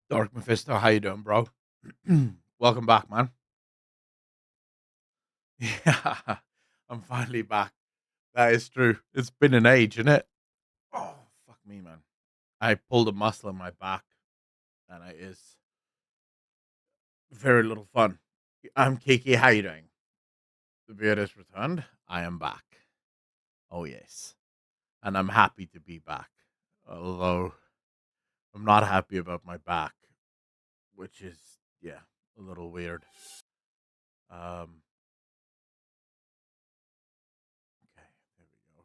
Dark Mephisto, how you doing, bro? Welcome back, man. Yeah, I'm finally back. That is true. It's been an age, isn't it? Oh, fuck me, man. I pulled a muscle in my back, and it is very little fun. I'm Kiki. How you doing? The beard has returned. I am back. Oh yes, and I'm happy to be back. Although I'm not happy about my back, which is a little weird. Um, okay, there we go.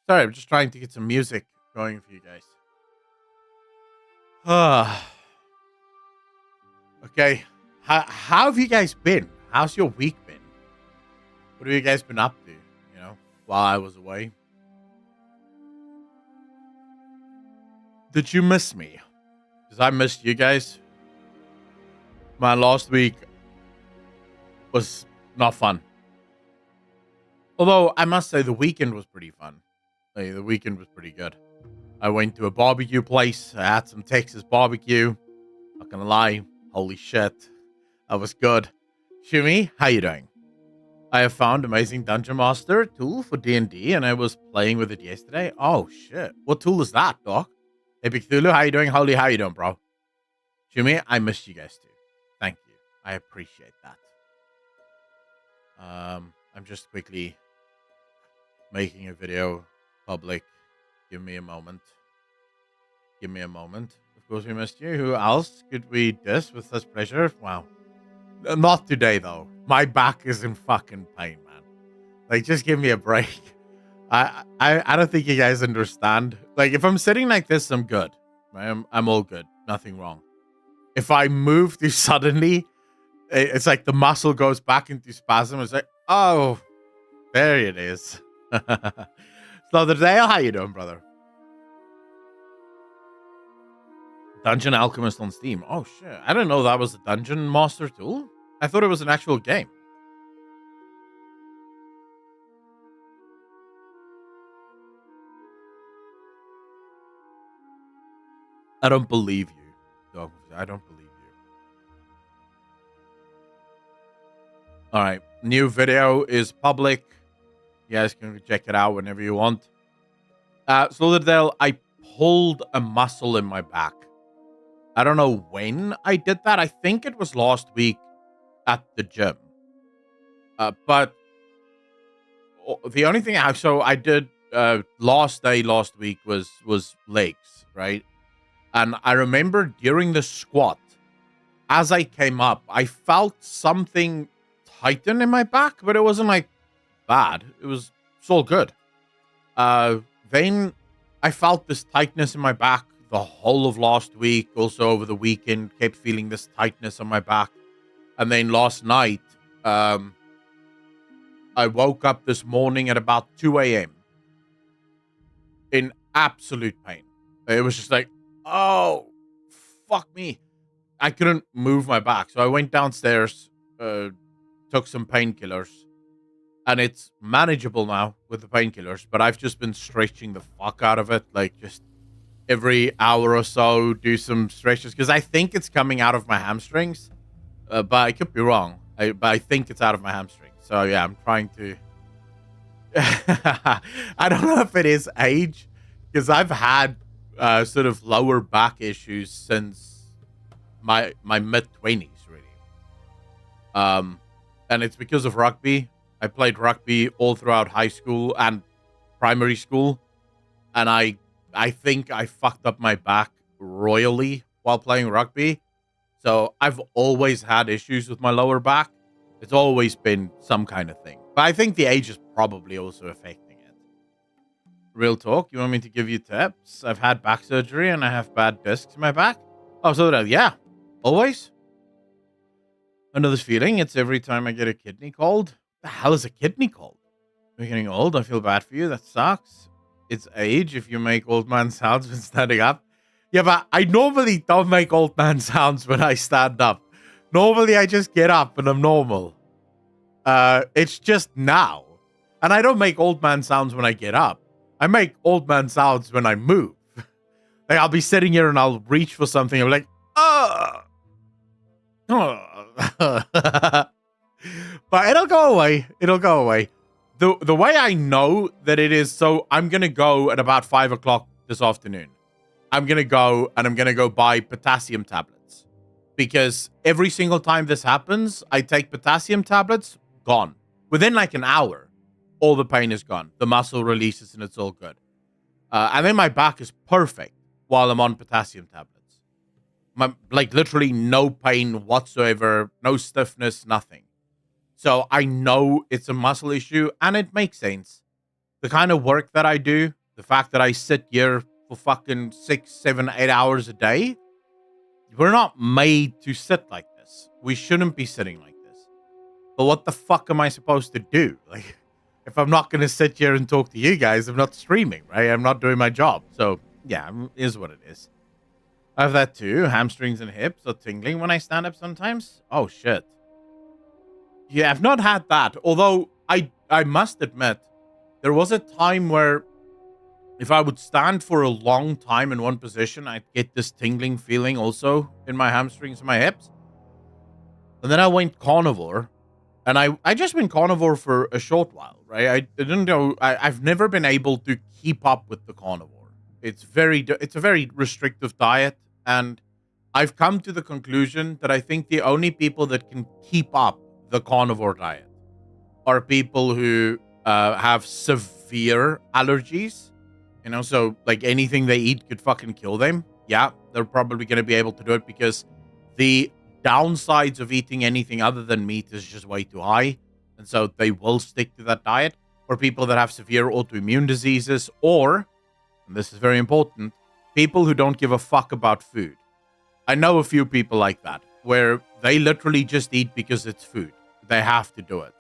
Sorry, I'm just trying to get some music going for you guys. Okay. How have you guys been? How's your week been? What have you guys been up to? While I was away. Did you miss me? Because I missed you guys. My last week was not fun. Although I must say the weekend was pretty fun. The weekend was pretty good. I went to a barbecue place. I had some Texas barbecue. Not gonna lie. Holy shit. That was good. Shumi, how you doing? I have found amazing Dungeon Master tool for D&D, and I was playing with it yesterday. Oh, shit. What tool is that, Doc? Epic Thulu, how you doing? Holy, how you doing, bro? Shumi, I missed you guys, too. Thank you. I appreciate that. I'm just quickly making a video public. Give me a moment. Of course, we missed you. Who else could we diss with such pleasure? Wow. Not today, though. My back is in fucking pain, man. Like, just give me a break. I don't think you guys understand. Like, if I'm sitting like this, I'm good. I'm all good. Nothing wrong. If I move too suddenly, it's like the muscle goes back into spasm. It's like, oh, there it is. Slaughterdale, how you doing, brother? Dungeon Alchemist on Steam. Oh, shit. I didn't know that was a Dungeon Master tool. I thought it was an actual game. I don't believe you, dog. I don't believe you. All right. New video is public. You guys can check it out whenever you want. Slaughterdale, I pulled a muscle in my back. I don't know when I did that. I think it was last week at the gym. But the only thing I did last week was legs, right? And I remember during the squat, as I came up, I felt something tighten in my back, but it wasn't like bad. It's all good. Then I felt this tightness in my back the whole of last week. Also over the weekend, kept feeling this tightness on my back. And then last night, I woke up this morning at about 2 a.m. in absolute pain. It was just like, oh, fuck me. I couldn't move my back. So I went downstairs, took some painkillers, and it's manageable now with the painkillers, but I've just been stretching the fuck out of it. Like, just every hour or so, do some stretches, because I think it's coming out of my hamstrings, but I could be wrong. But I think it's out of my hamstrings. So, yeah, I'm trying to... I don't know if it is age, because I've had sort of lower back issues since my mid-20s, really. And it's because of rugby. I played rugby all throughout high school and primary school, and I think I fucked up my back royally while playing rugby. So I've always had issues with my lower back. It's always been some kind of thing. But I think the age is probably also affecting it. Real talk, you want me to give you tips? I've had back surgery and I have bad discs in my back. Oh, so yeah, always. I know this feeling. It's every time I get a kidney cold. The hell is a kidney cold? You're getting old. I feel bad for you. That sucks. It's age if you make old man sounds when standing up. Yeah, but I normally don't make old man sounds when I stand up. Normally I just get up and I'm normal. It's just now. And I don't make old man sounds when I get up. I make old man sounds when I move. Like, I'll be sitting here and I'll reach for something. I'm like, But it'll go away. It'll go away. The way I know that it is, so I'm going to go at about 5 o'clock this afternoon. I'm going to go and I'm going to go buy potassium tablets. Because every single time this happens, I take potassium tablets, gone. Within like an hour, all the pain is gone. The muscle releases and it's all good. And then my back is perfect while I'm on potassium tablets. Like literally no pain whatsoever, no stiffness, nothing. So I know it's a muscle issue and it makes sense. The kind of work that I do, the fact that I sit here for fucking 6, 7, 8 hours a day, we're not made to sit like this. We shouldn't be sitting like this. But what the fuck am I supposed to do? Like, if I'm not going to sit here and talk to you guys, I'm not streaming, right? I'm not doing my job. So yeah, it is what it is. I have that too. Hamstrings and hips are tingling when I stand up sometimes. Oh, shit. Yeah, I've not had that. Although, I must admit, there was a time where if I would stand for a long time in one position, I'd get this tingling feeling also in my hamstrings and my hips. And then I went carnivore. And I just went carnivore for a short while, right? I didn't know. I've never been able to keep up with the carnivore. It's a very restrictive diet. And I've come to the conclusion that I think the only people that can keep up the carnivore diet are people who have severe allergies. You know, so like anything they eat could fucking kill them. Yeah, they're probably going to be able to do it because the downsides of eating anything other than meat is just way too high. And so they will stick to that diet. Or people that have severe autoimmune diseases, or, and this is very important, people who don't give a fuck about food. I know a few people like that, where they literally just eat because it's food. They have to do it.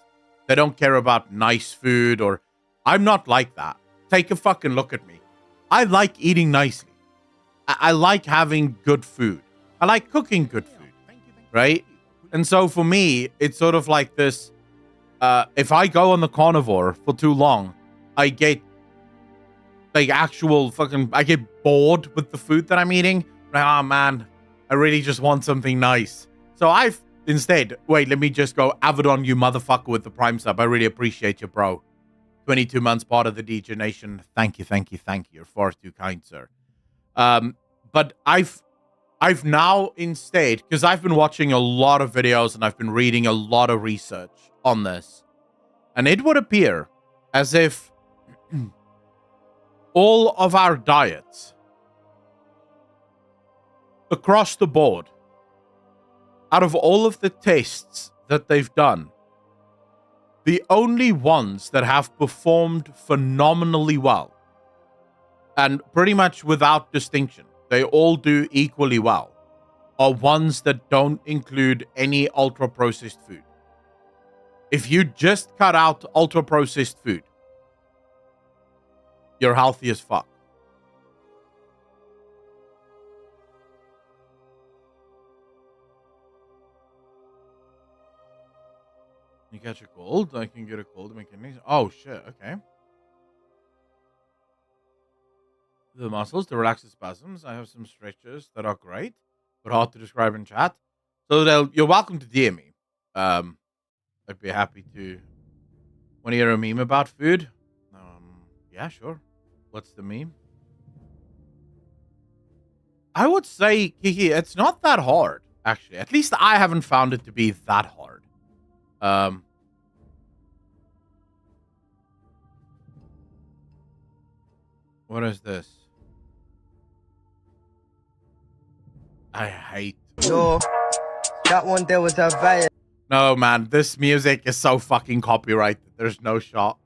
They don't care about nice food, or I'm not like that. Take a fucking look at me. I like eating nicely. I like having good food. I like cooking good food, right? And so for me, it's sort of like this. If I go on the carnivore for too long, I get like I get bored with the food that I'm eating. Like, oh man, I really just want something nice. So I've instead, wait, let me just go Avedon, you motherfucker with the Prime sub. I really appreciate you, bro. 22 months part of the DJ Nation. Thank you. You're far too kind, sir. But I've now instead, because I've been watching a lot of videos and I've been reading a lot of research on this, and it would appear as if all of our diets across the board, out of all of the tests that they've done, the only ones that have performed phenomenally well, and pretty much without distinction, they all do equally well, are ones that don't include any ultra-processed food. If you just cut out ultra-processed food, you're healthy as fuck. You catch a cold? I can get a cold to make kidneys. Oh, shit. Okay. The muscles to relax the spasms. I have some stretches that are great, but hard to describe in chat. So you're welcome to DM me. I'd be happy to. Want to hear a meme about food? Yeah, sure. What's the meme? I would say, Kiki, it's not that hard, actually. At least I haven't found it to be that hard. What is this? I hate. No, that one there was a violent. No, man, this music is so fucking copyrighted. There's no shot.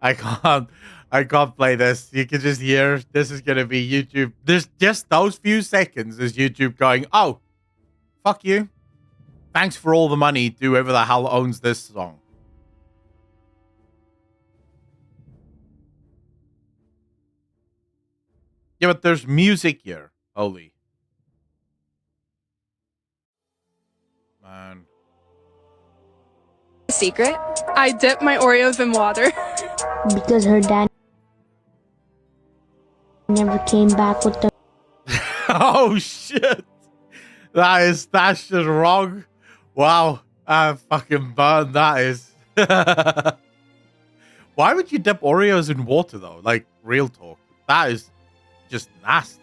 I can't play this. You can just hear this is gonna be YouTube. There's just those few seconds is YouTube going, oh, fuck you. Thanks for all the money to whoever the hell owns this song. Yeah, but there's music here. Holy. Man. Secret? I dip my Oreos in water. Because her dad never came back with the... Oh, shit. That's just wrong. Wow. I fucking burned that is. Why would you dip Oreos in water though? Like, real talk. That is just nasty.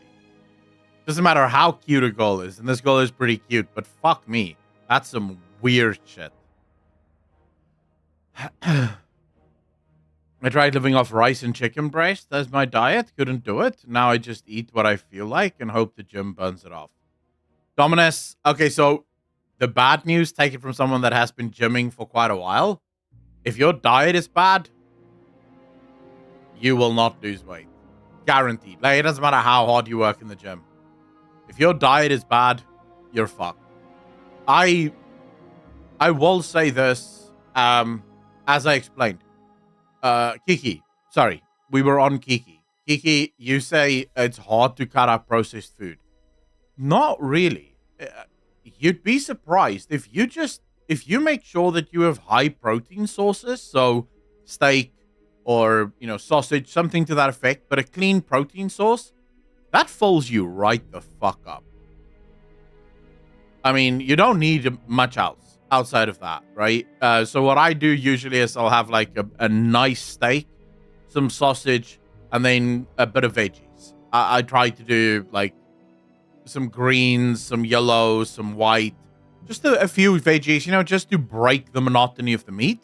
Doesn't matter how cute a girl is, and this girl is pretty cute, but fuck me. That's some weird shit. I tried living off rice and chicken breast as my diet. Couldn't do it. Now I just eat what I feel like and hope the gym burns it off. Dominus. Okay, so the bad news, take it from someone that has been gymming for quite a while. If your diet is bad, you will not lose weight. Guaranteed. Like, it doesn't matter how hard you work in the gym. If your diet is bad, you're fucked. I will say this, as I explained. Kiki, sorry, we were on Kiki. Kiki, you say it's hard to cut out processed food. Not really. You'd be surprised if you make sure that you have high protein sources, so steak or, sausage, something to that effect, but a clean protein source, that fills you right the fuck up. I mean, you don't need much else outside of that, right? So what I do usually is I'll have like a nice steak, some sausage, and then a bit of veggies. I try to do like some greens, some yellow, some white, just a few veggies, just to break the monotony of the meat.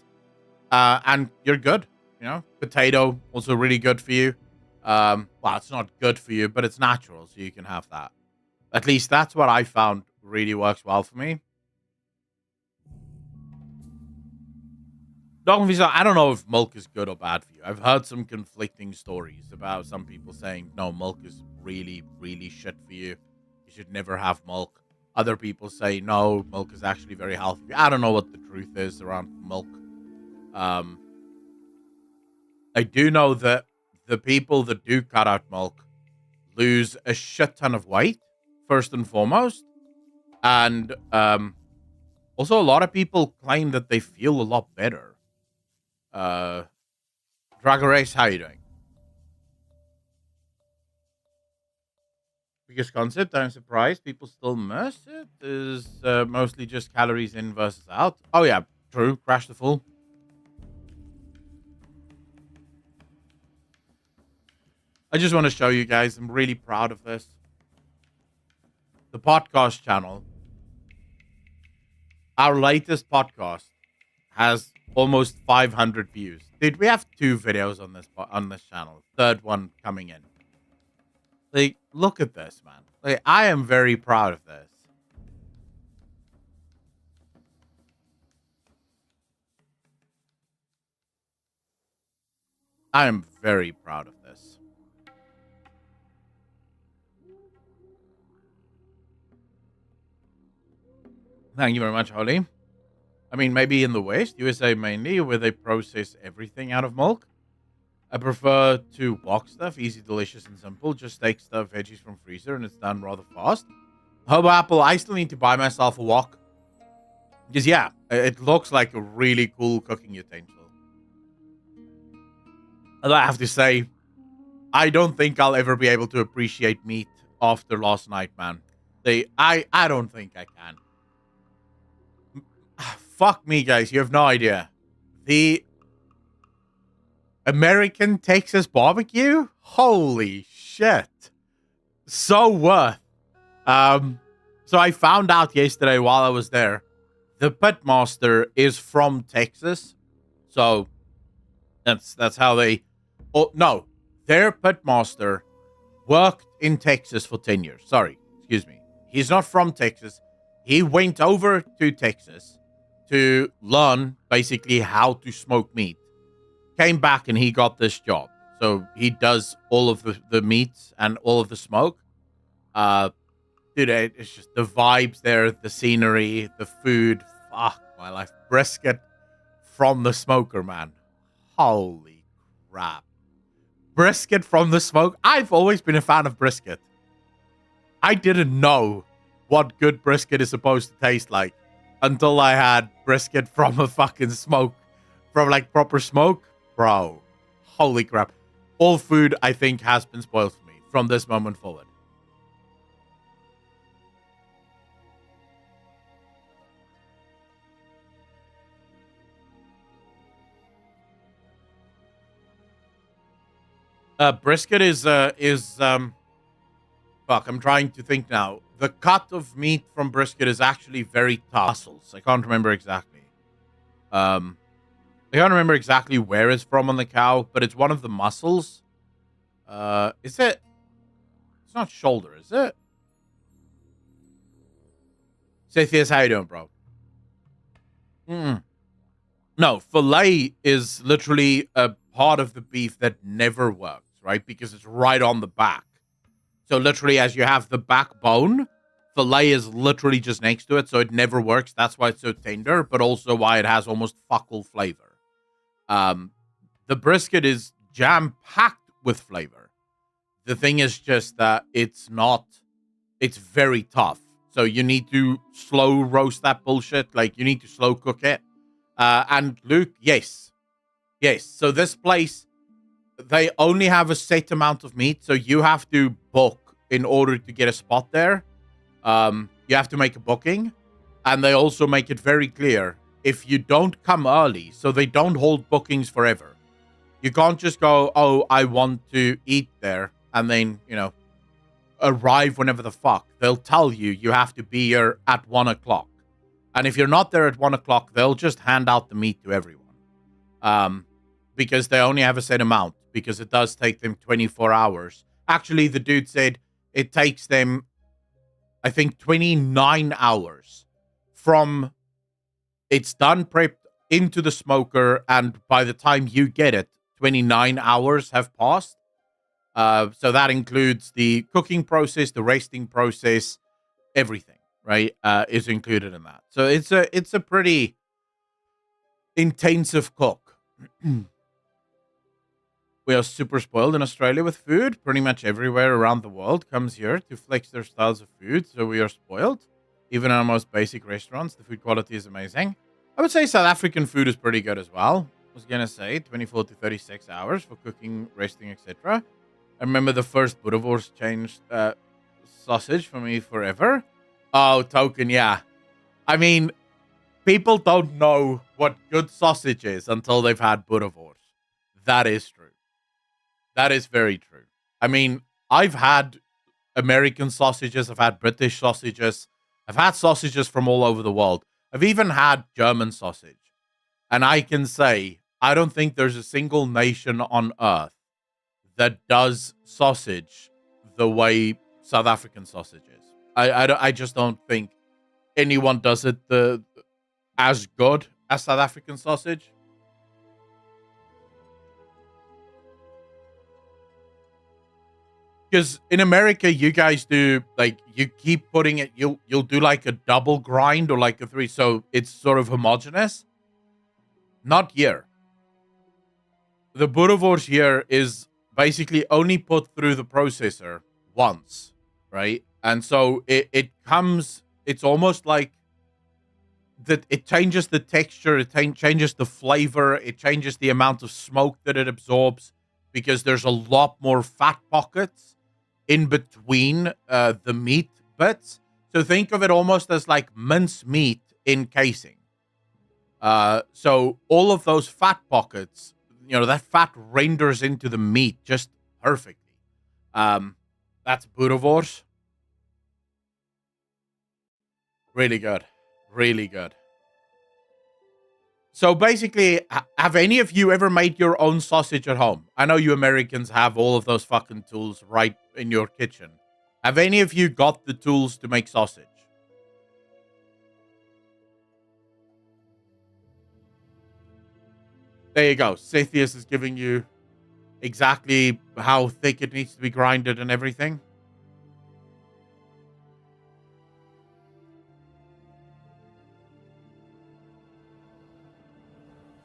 And you're good. Potato, also really good for you. Well, it's not good for you, but it's natural, so you can have that. At least that's what I found really works well for me. Dog Visa, I don't know if milk is good or bad for you. I've heard some conflicting stories about some people saying, no, milk is really, really shit for you. You should never have milk. Other people say, no, milk is actually very healthy. I don't know what the truth is around milk. I do know that the people that do cut out milk lose a shit ton of weight, first and foremost. And also a lot of people claim that they feel a lot better. Drag Race, how you doing? Biggest concept, I'm surprised people still miss it, is mostly just calories in versus out. Oh yeah, true. Crash the Fool. I just want to show you guys, I'm really proud of this. The podcast channel. Our latest podcast has almost 500 views. Dude, we have 2 videos on this channel. Third one coming in. Like, look at this, man. Like, I am very proud of this. I am very proud of this. Thank you very much, Holly. I mean, maybe in the West, USA mainly, where they process everything out of milk. I prefer to wok stuff, easy, delicious, and simple. Just take stuff, veggies from freezer, and it's done rather fast. Hobo Apple, I still need to buy myself a wok. Because, yeah, it looks like a really cool cooking utensil. And I have to say, I don't think I'll ever be able to appreciate meat after last night, man. I don't think I can. Fuck me, guys. You have no idea. The American Texas barbecue? Holy shit. So worth. So I found out yesterday while I was there, the pitmaster is from Texas. So that's how they... Oh, no. Their pitmaster worked in Texas for 10 years. Sorry. Excuse me. He's not from Texas. He went over to Texas to learn basically how to smoke meat. Came back and he got this job. So he does all of the meats and all of the smoke. Dude, it's just the vibes there, the scenery, the food. Fuck my life. Brisket from the smoker, man. Holy crap. Brisket from the smoke. I've always been a fan of brisket. I didn't know what good brisket is supposed to taste like until I had brisket from a fucking smoke. From like proper smoke. Bro. Holy crap. All food, I think, has been spoiled for me from this moment forward. Brisket is fuck, I'm trying to think now. The cut of meat from brisket is actually very tough. Muscles. I can't remember exactly. I can't remember exactly where it's from on the cow, but it's one of the muscles. Is it? It's not shoulder, is it? Sathius, how you doing, bro? No, fillet is literally a part of the beef that never works, right? Because it's right on the back. So literally, as you have the backbone, fillet is literally just next to it, so it never works. That's why it's so tender, but also why it has almost fuckle flavor. The brisket is jam-packed with flavor. The thing is just that it's very tough. So you need to slow roast that bullshit. Like, you need to slow cook it. And Luke, yes. So this place, they only have a set amount of meat, so you have to book in order to get a spot there. You have to make a booking, and they also make it very clear if you don't come early, so they don't hold bookings forever. You can't just go, oh, I want to eat there, and then, arrive whenever the fuck. They'll tell you you have to be here at 1 o'clock. And if you're not there at 1 o'clock, they'll just hand out the meat to everyone. Because they only have a set amount, because it does take them 24 hours. Actually, the dude said it takes them, I think, 29 hours from it's done, prepped into the smoker, and by the time you get it, 29 hours have passed. So that includes the cooking process, the roasting process, everything, right, is included in that. So it's a pretty intensive cook. We are super spoiled in Australia with food. Pretty much everywhere around the world comes here to flex their styles of food, so we are spoiled. Even in our most basic restaurants, the food quality is amazing. I would say South African food is pretty good as well. I was going to say 24 to 36 hours for cooking, resting, etc. I remember the first Boerewors changed sausage for me forever. Oh, token, yeah. I mean, people don't know what good sausage is until they've had Boerewors. That is true. That is very true. I mean, I've had American sausages. I've had British sausages. I've had sausages from all over the world. I've even had German sausage. And I can say, I don't think there's a single nation on earth that does sausage the way South African sausage is. I just don't think anyone does it as good as South African sausage. Because in America, you guys do, like, you keep putting it, you'll do like a double grind or like a 3, so it's sort of homogeneous. Not here. The Boerewors here is basically only put through the processor once, right? And so it comes, it's almost like that it changes the texture, it changes the flavor, it changes the amount of smoke that it absorbs, because there's a lot more fat pockets in between the meat bits. So think of it almost as like mince meat in casing. So all of those fat pockets, that fat renders into the meat just perfectly. That's Boerewors. Really good. Really good. So basically, have any of you ever made your own sausage at home? I know you Americans have all of those fucking tools right in your kitchen. Have any of you got the tools to make sausage? There you go. Sathius is giving you exactly how thick it needs to be grinded and everything.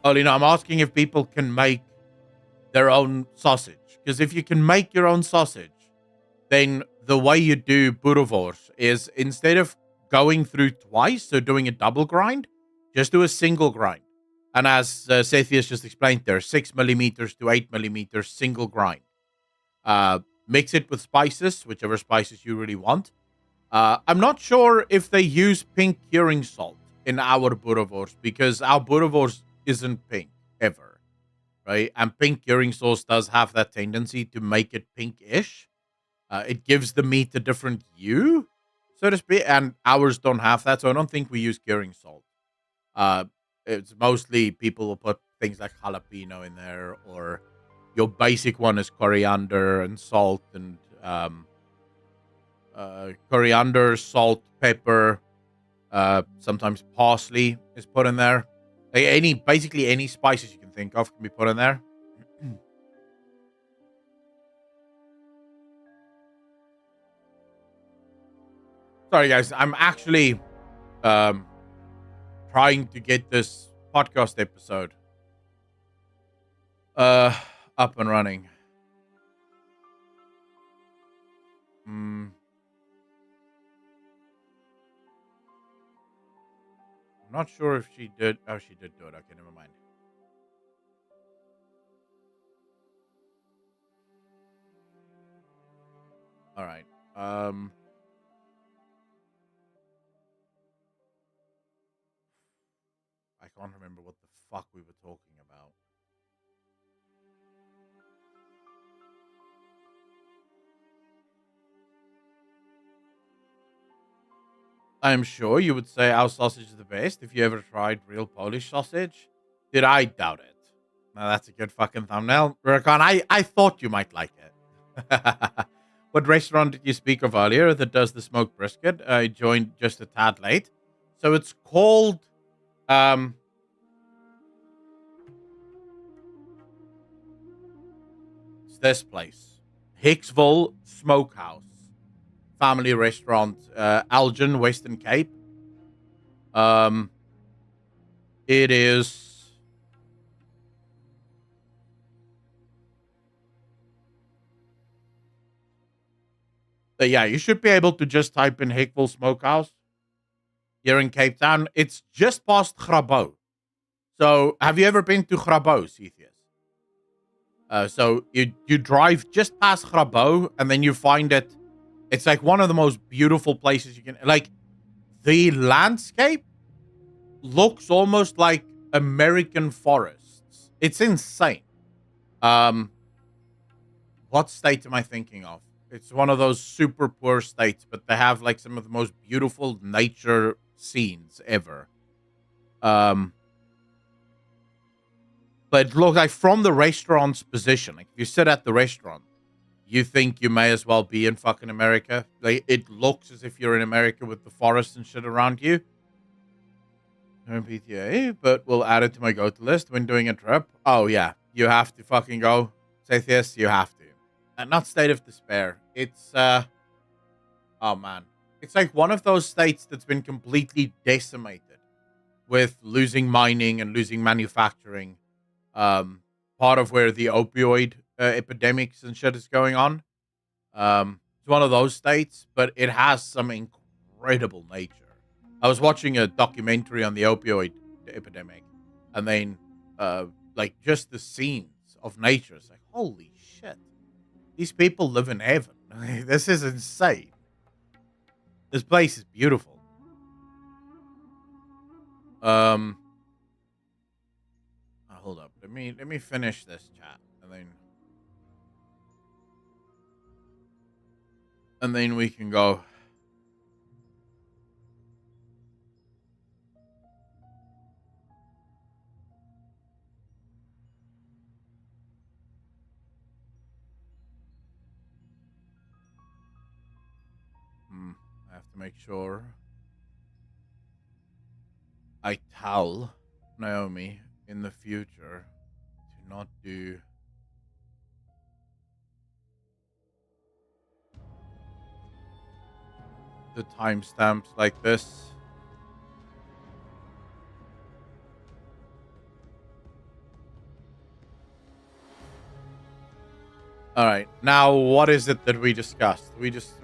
Oh, I'm asking if people can make their own sausage. Because if you can make your own sausage, then the way you do Boerewors is instead of going through twice, so doing a double grind, just do a single grind. And as Sathius just explained there, 6 millimeters to 8 millimeters, single grind. Mix it with spices, whichever spices you really want. I'm not sure if they use pink curing salt in our Boerewors, because our Boerewors isn't pink, ever. right? And pink curing sauce does have that tendency to make it pinkish. It gives the meat a different hue, so to speak, and ours don't have that, so I don't think we use curing salt. Uh, it's mostly people will put things like jalapeno in there, or your basic one is coriander and salt and coriander, salt, pepper. Sometimes parsley is put in there. Like basically any spices you can think of can be put in there. Sorry, guys. I'm actually um, trying to get this podcast episode up and running. I'm not sure if she did. Oh, she did do it. Okay, never mind. All right. I can't remember what the fuck we were talking about. I'm sure you would say our sausage is the best if you ever tried real Polish sausage. Did I doubt it? Now that's a good fucking thumbnail. Rakan, I thought you might like it. What restaurant did you speak of earlier that does the smoked brisket? I joined just a tad late. So it's called it's this place. Hicksville Smokehouse. Family restaurant, Elgin, Western Cape. Um it is yeah, you should be able to just type in Hicksville Smokehouse here in Cape Town. It's just past Grabo. So, have you ever been to Grabo, Cetheus? So you drive just past Grabo, and then you find it. It's like one of the most beautiful places you can. Like the landscape looks almost like American forests. It's insane. Um, what state am I thinking of? It's one of those super poor states, but they have like some of the most beautiful nature scenes ever. Um, but look, like from the restaurant's position, like if you sit at the restaurant, you think you may as well be in fucking America. Like it looks as if you're in America with the forest and shit around you. No PTA, but we'll add it to my go-to list when doing a trip. Oh yeah, you have to fucking go. Say this, you have to. And not state of despair. It's oh man, it's like one of those states that's been completely decimated with losing mining and losing manufacturing. Part of where the opioid epidemics and shit is going on. It's one of those states, but it has some incredible nature. I was watching a documentary on the opioid epidemic, and then, like, just the scenes of nature. It's like, holy shit, these people live in heaven. This is insane. This place is beautiful. Hold up. Let me finish this chat, and then we can go. I have to make sure I tell Naomi in the future to not do the timestamps like this. All right. Now, what is it that we discussed? We just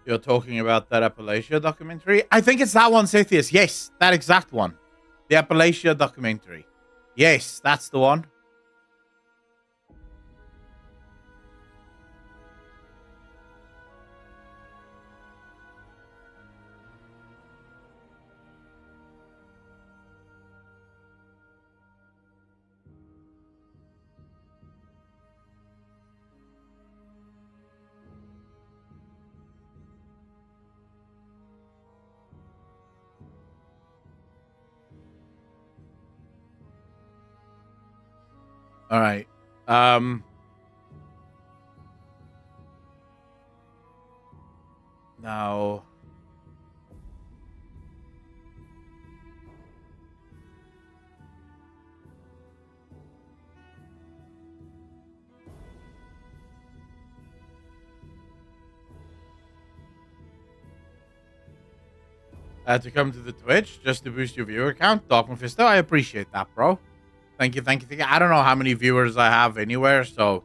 You're talking about that Appalachia documentary? I think it's that one, Scythius. Yes, that exact one. The Appalachia documentary. Yes, that's the one. All right. Now, to come to the Twitch just to boost your viewer count, Doc Mephisto, I appreciate that, bro. Thank you, thank you, thank you. I don't know how many viewers I have anywhere, so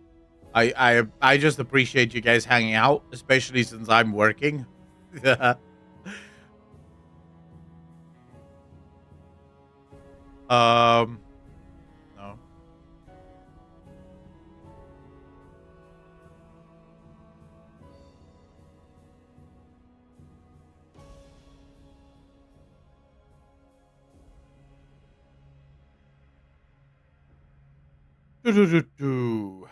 I just appreciate you guys hanging out, especially since I'm working. No. Okay.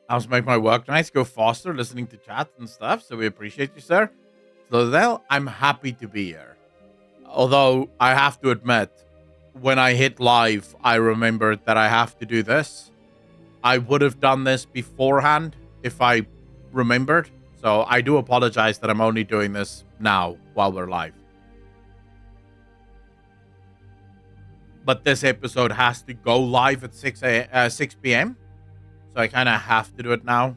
Helps make my work nights go faster listening to chat and stuff, so we appreciate you, sir. So then I'm happy to be here. Although I have to admit, when I hit live, I remembered that I have to do this. I would have done this beforehand if I remembered. So I do apologize that I'm only doing this now while we're live. But this episode has to go live at 6 p.m. So I kind of have to do it now.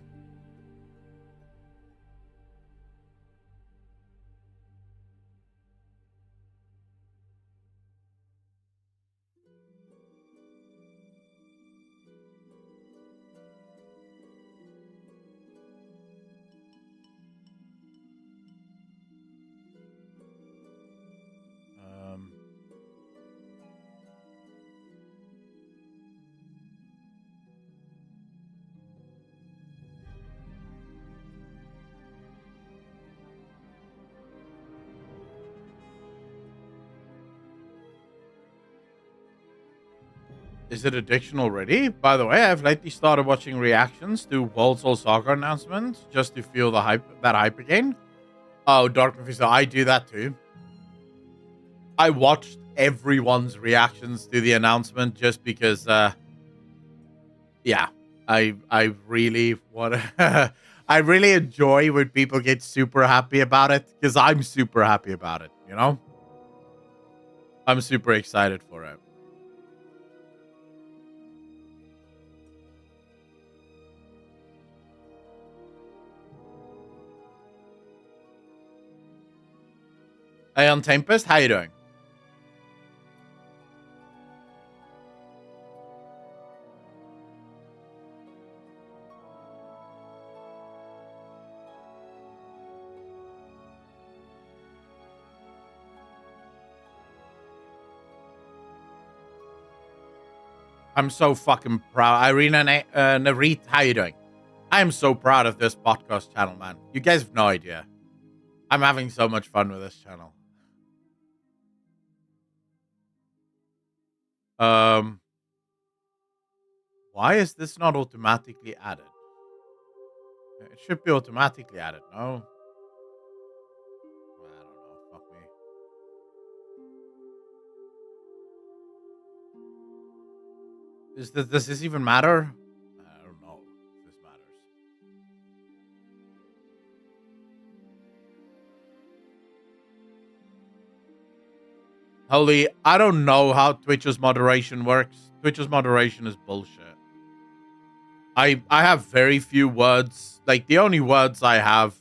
Is it addiction already? By the way, I've lately started watching reactions to World Soul Saga announcements just to feel the hype again. Oh, Dark Mephisto, I do that too. I watched everyone's reactions to the announcement just because yeah, I really want to I really enjoy when people get super happy about it because I'm super happy about it, you know? I'm super excited for it. Hey, on Tempest, how you doing? I'm so fucking proud. Irina Narit, how you doing? I am so proud of this podcast channel, man. You guys have no idea. I'm having so much fun with this channel. Why is this not automatically added? It should be automatically added, no? I don't know. Fuck me. Does this even matter? I don't know if this matters. Holy, I don't know how Twitch's moderation works. Twitch's moderation is bullshit. I have very few words. Like, the only words I have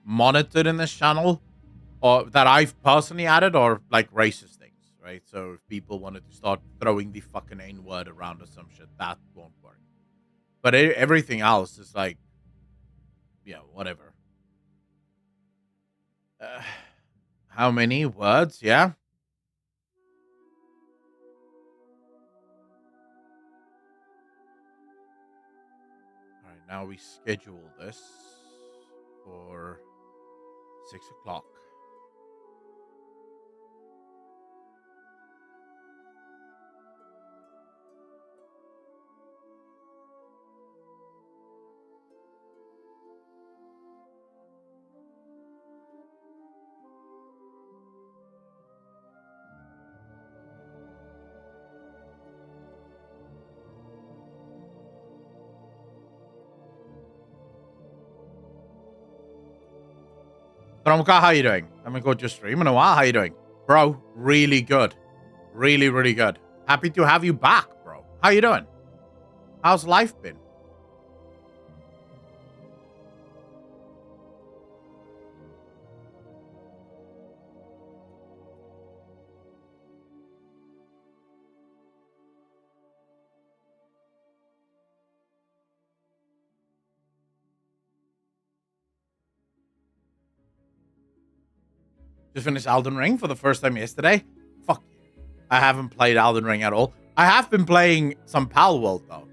monitored in this channel, or that I've personally added, are like racist things, right? So if people wanted to start throwing the fucking N word around or some shit, that won't work. But everything else is like, yeah, whatever. How many words? Yeah. All right, now we schedule this for 6 o'clock. Tromka, how you doing? I haven't got your stream in a while. How you doing? Bro, really good. Really, really good. Happy to have you back, bro. How you doing? How's life been? Just finished Elden Ring for the first time yesterday. Fuck you. I haven't played Elden Ring at all. I have been playing some Pal World, though.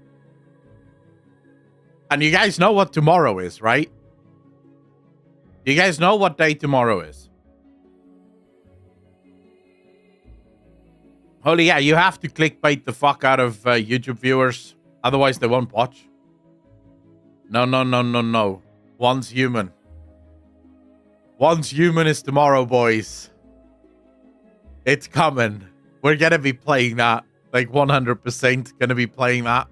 And you guys know what tomorrow is, right? You guys know what day tomorrow is? Holy yeah, you have to clickbait the fuck out of YouTube viewers. Otherwise, they won't watch. No, no, no, no, no. Once human. Once human is tomorrow, boys. It's coming. We're gonna be playing that. Like 100% gonna be playing that.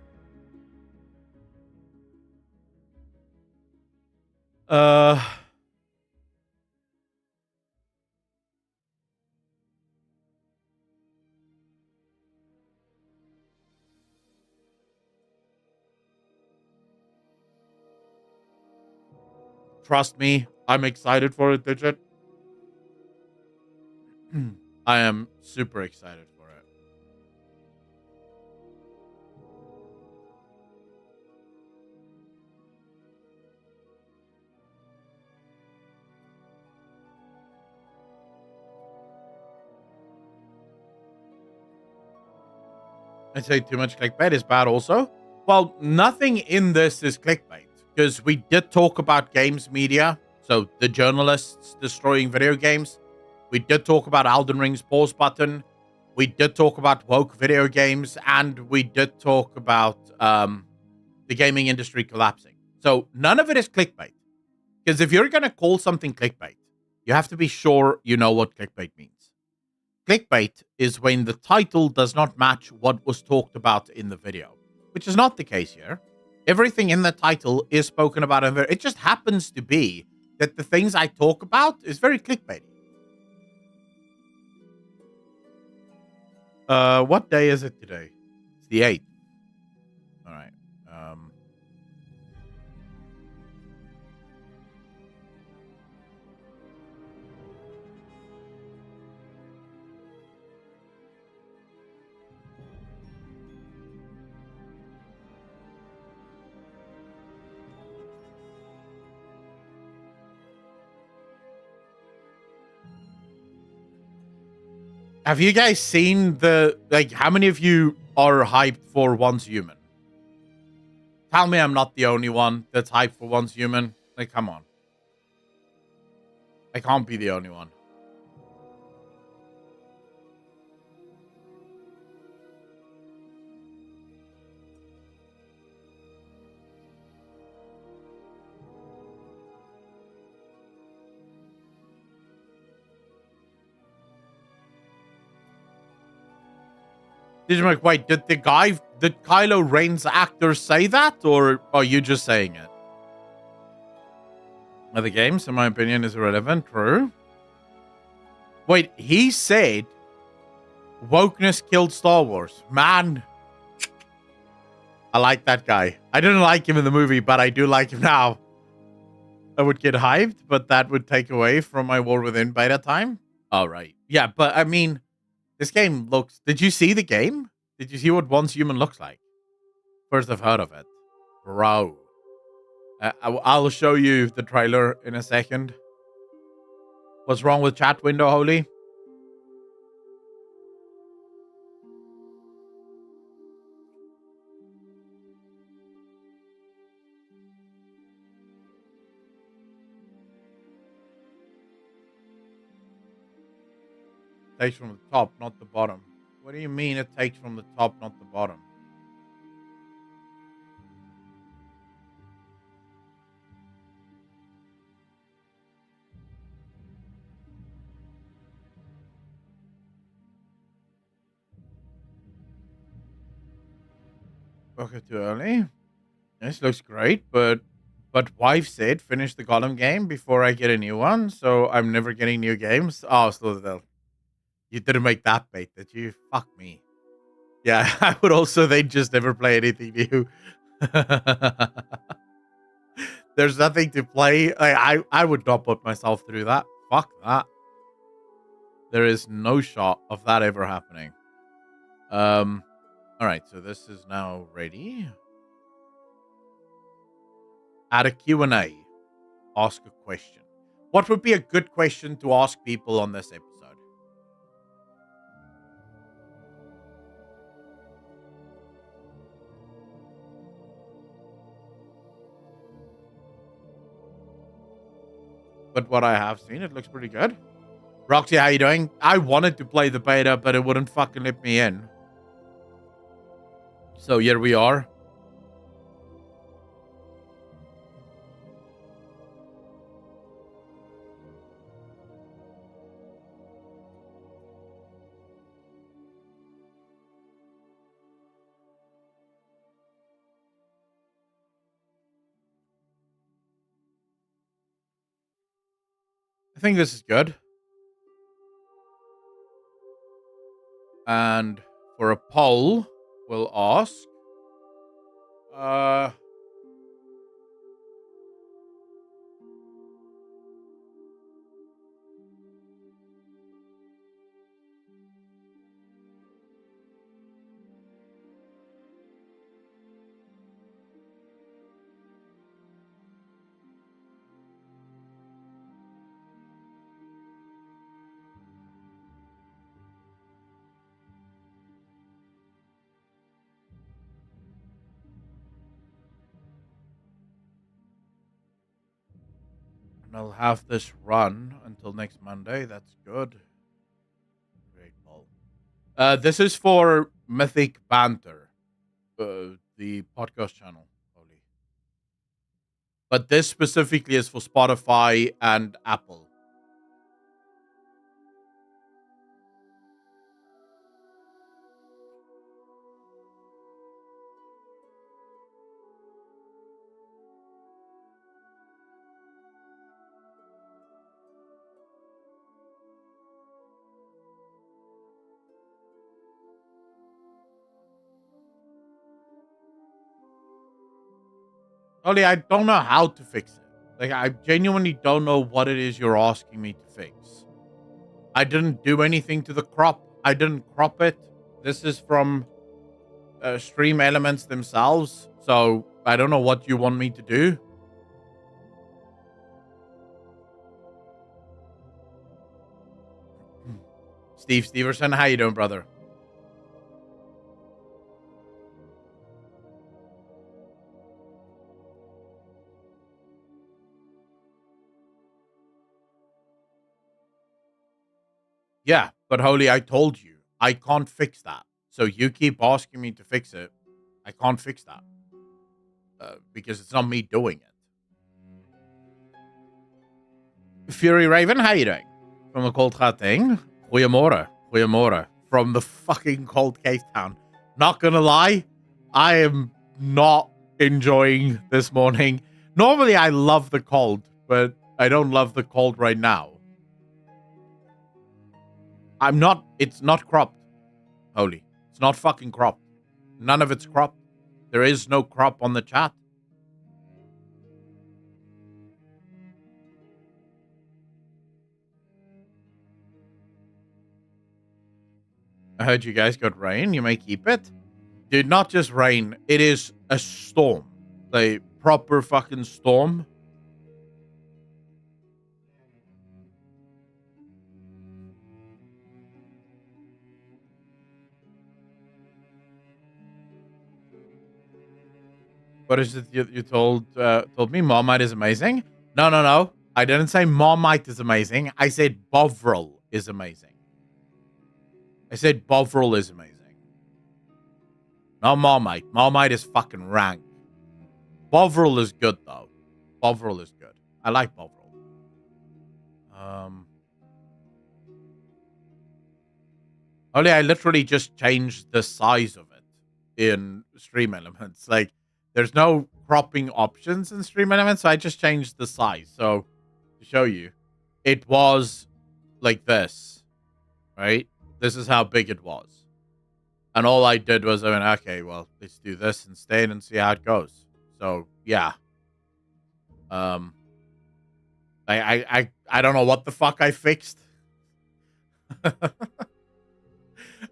Trust me, I'm excited for it, Digit. I am super excited for it. I'd say too much clickbait is bad also. Well, nothing in this is clickbait. Because we did talk about games media, so the journalists destroying video games. We did talk about Elden Ring's pause button. We did talk about woke video games, and we did talk about the gaming industry collapsing. So none of it is clickbait. Because if you're going to call something clickbait, you have to be sure you know what clickbait means. Clickbait is when the title does not match what was talked about in the video, which is not the case here. Everything in the title is spoken about. It just happens to be that the things I talk about is very clickbaity. What day is it today? It's the 8th. All right. Have you guys seen how many of you are hyped for Once Human? Tell me I'm not the only one that's hyped for Once Human. Like, come on. I can't be the only one. Wait, did Kylo Ren's actor say that, or are you just saying it? Other games, in my opinion, is irrelevant. True. Wait, he said wokeness killed Star Wars. Man, I like that guy. I didn't like him in the movie, but I do like him now. I would get hyped, but that would take away from my War Within beta time. All right. Yeah, but I mean, this game looks... Did you see the game? Did you see what Once Human looks like? First I've heard of it. Bro. I'll show you the trailer in a second. What's wrong with chat window, Holy? Takes from the top, not the bottom. What do you mean it takes from the top, not the bottom? Okay, too early. This looks great, but wife said finish the Gollum game before I get a new one, so I'm never getting new games. Oh, Slither, you didn't make that bait, did you? Fuck me. Yeah, I would also then just never play anything new. There's nothing to play. I would not put myself through that. Fuck that. There is no shot of that ever happening. All right, so this is now ready. Add a Q&A. Ask a question. What would be a good question to ask people on this episode? But what I have seen, it looks pretty good. Roxy, how you doing? I wanted to play the beta, but it wouldn't fucking let me in. So here we are. I think this is good. And for a poll, we'll ask. And I'll have this run until next Monday. That's good. Great poll. This is for Mythic Banter, the podcast channel. Only. But this specifically is for Spotify and Apple. Only I don't know how to fix it. Like, I genuinely don't know what it is you're asking me to fix. I didn't do anything to the crop. I didn't crop it. This is from Stream Elements themselves. So I don't know what you want me to do. Steve Steverson, how you doing, brother? Yeah, but Holy, I told you, I can't fix that. So you keep asking me to fix it. I can't fix that. Because it's not me doing it. Fury Raven, how you doing? From the Cold Gauteng. Goeiemorgen. Goeiemorgen. From the fucking cold Cape Town. Not gonna lie, I am not enjoying this morning. Normally I love the cold, but I don't love the cold right now. It's not cropped. Holy. It's not fucking cropped. None of it's cropped. There is no crop on the chat. I heard you guys got rain. You may keep it. Dude, not just rain. It is a storm. Like, proper fucking storm. What is it you told me? Marmite is amazing? No. I didn't say Marmite is amazing. I said Bovril is amazing. I said Bovril is amazing. Not Marmite. Marmite is fucking rank. Bovril is good, though. Bovril is good. I like Bovril. Only I literally just changed the size of it in Stream Elements. Like, there's no cropping options in Stream Elements, so I just changed the size. So, to show you, it was like this, right? This is how big it was. And all I did was, I went, okay, well, let's do this instead and see how it goes. So, yeah. I don't know what the fuck I fixed.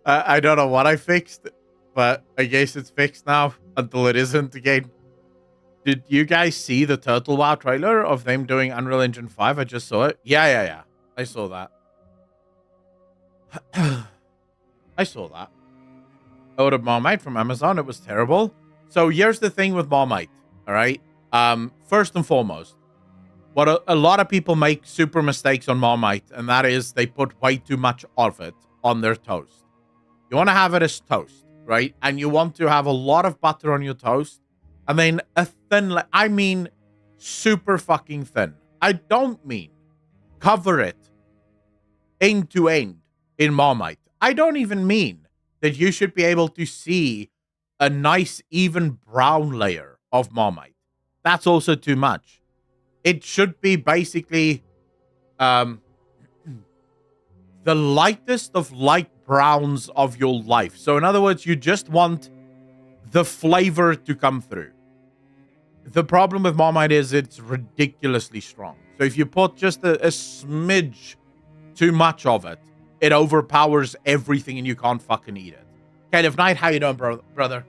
I don't know what I fixed, but I guess it's fixed now until it isn't again. Did you guys see the Turtle Wow trailer of them doing Unreal Engine 5? I just saw it. Yeah. I saw that. I saw that. I ordered Marmite from Amazon. It was terrible. So here's the thing with Marmite, all right? First and foremost, what a lot of people make super mistakes on Marmite, and that is they put way too much of it on their toast. You want to have it as toast, right? And you want to have a lot of butter on your toast, and then a thin, I mean super fucking thin. I don't mean cover it end to end in Marmite. I don't even mean that you should be able to see a nice even brown layer of Marmite. That's also too much. It should be basically the lightest of light browns of your life. So in other words, you just want the flavor to come through. The problem with Marmite is it's ridiculously strong. So if you put just a smidge too much of it, it overpowers everything and you can't fucking eat it. Kind of Knight, how you doing, brother?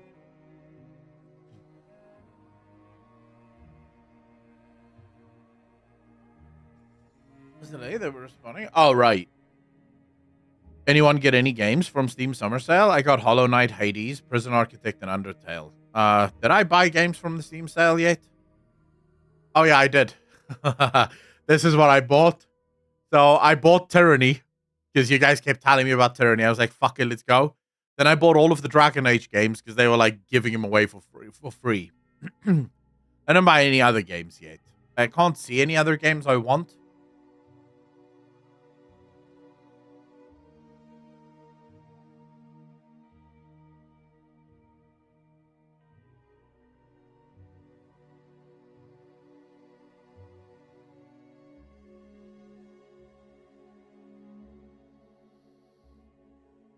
Was it A that were responding? Oh, right. Anyone get any games from Steam Summer Sale? I got Hollow Knight, Hades, Prison Architect, and Undertale. Did I buy games from the Steam sale yet? Oh, yeah, I did. This is what I bought. So I bought Tyranny, because you guys kept telling me about Tyranny. I was like, fuck it, let's go. Then I bought all of the Dragon Age games, because they were like giving them away for free. I didn't buy any other games yet. I can't see any other games I want.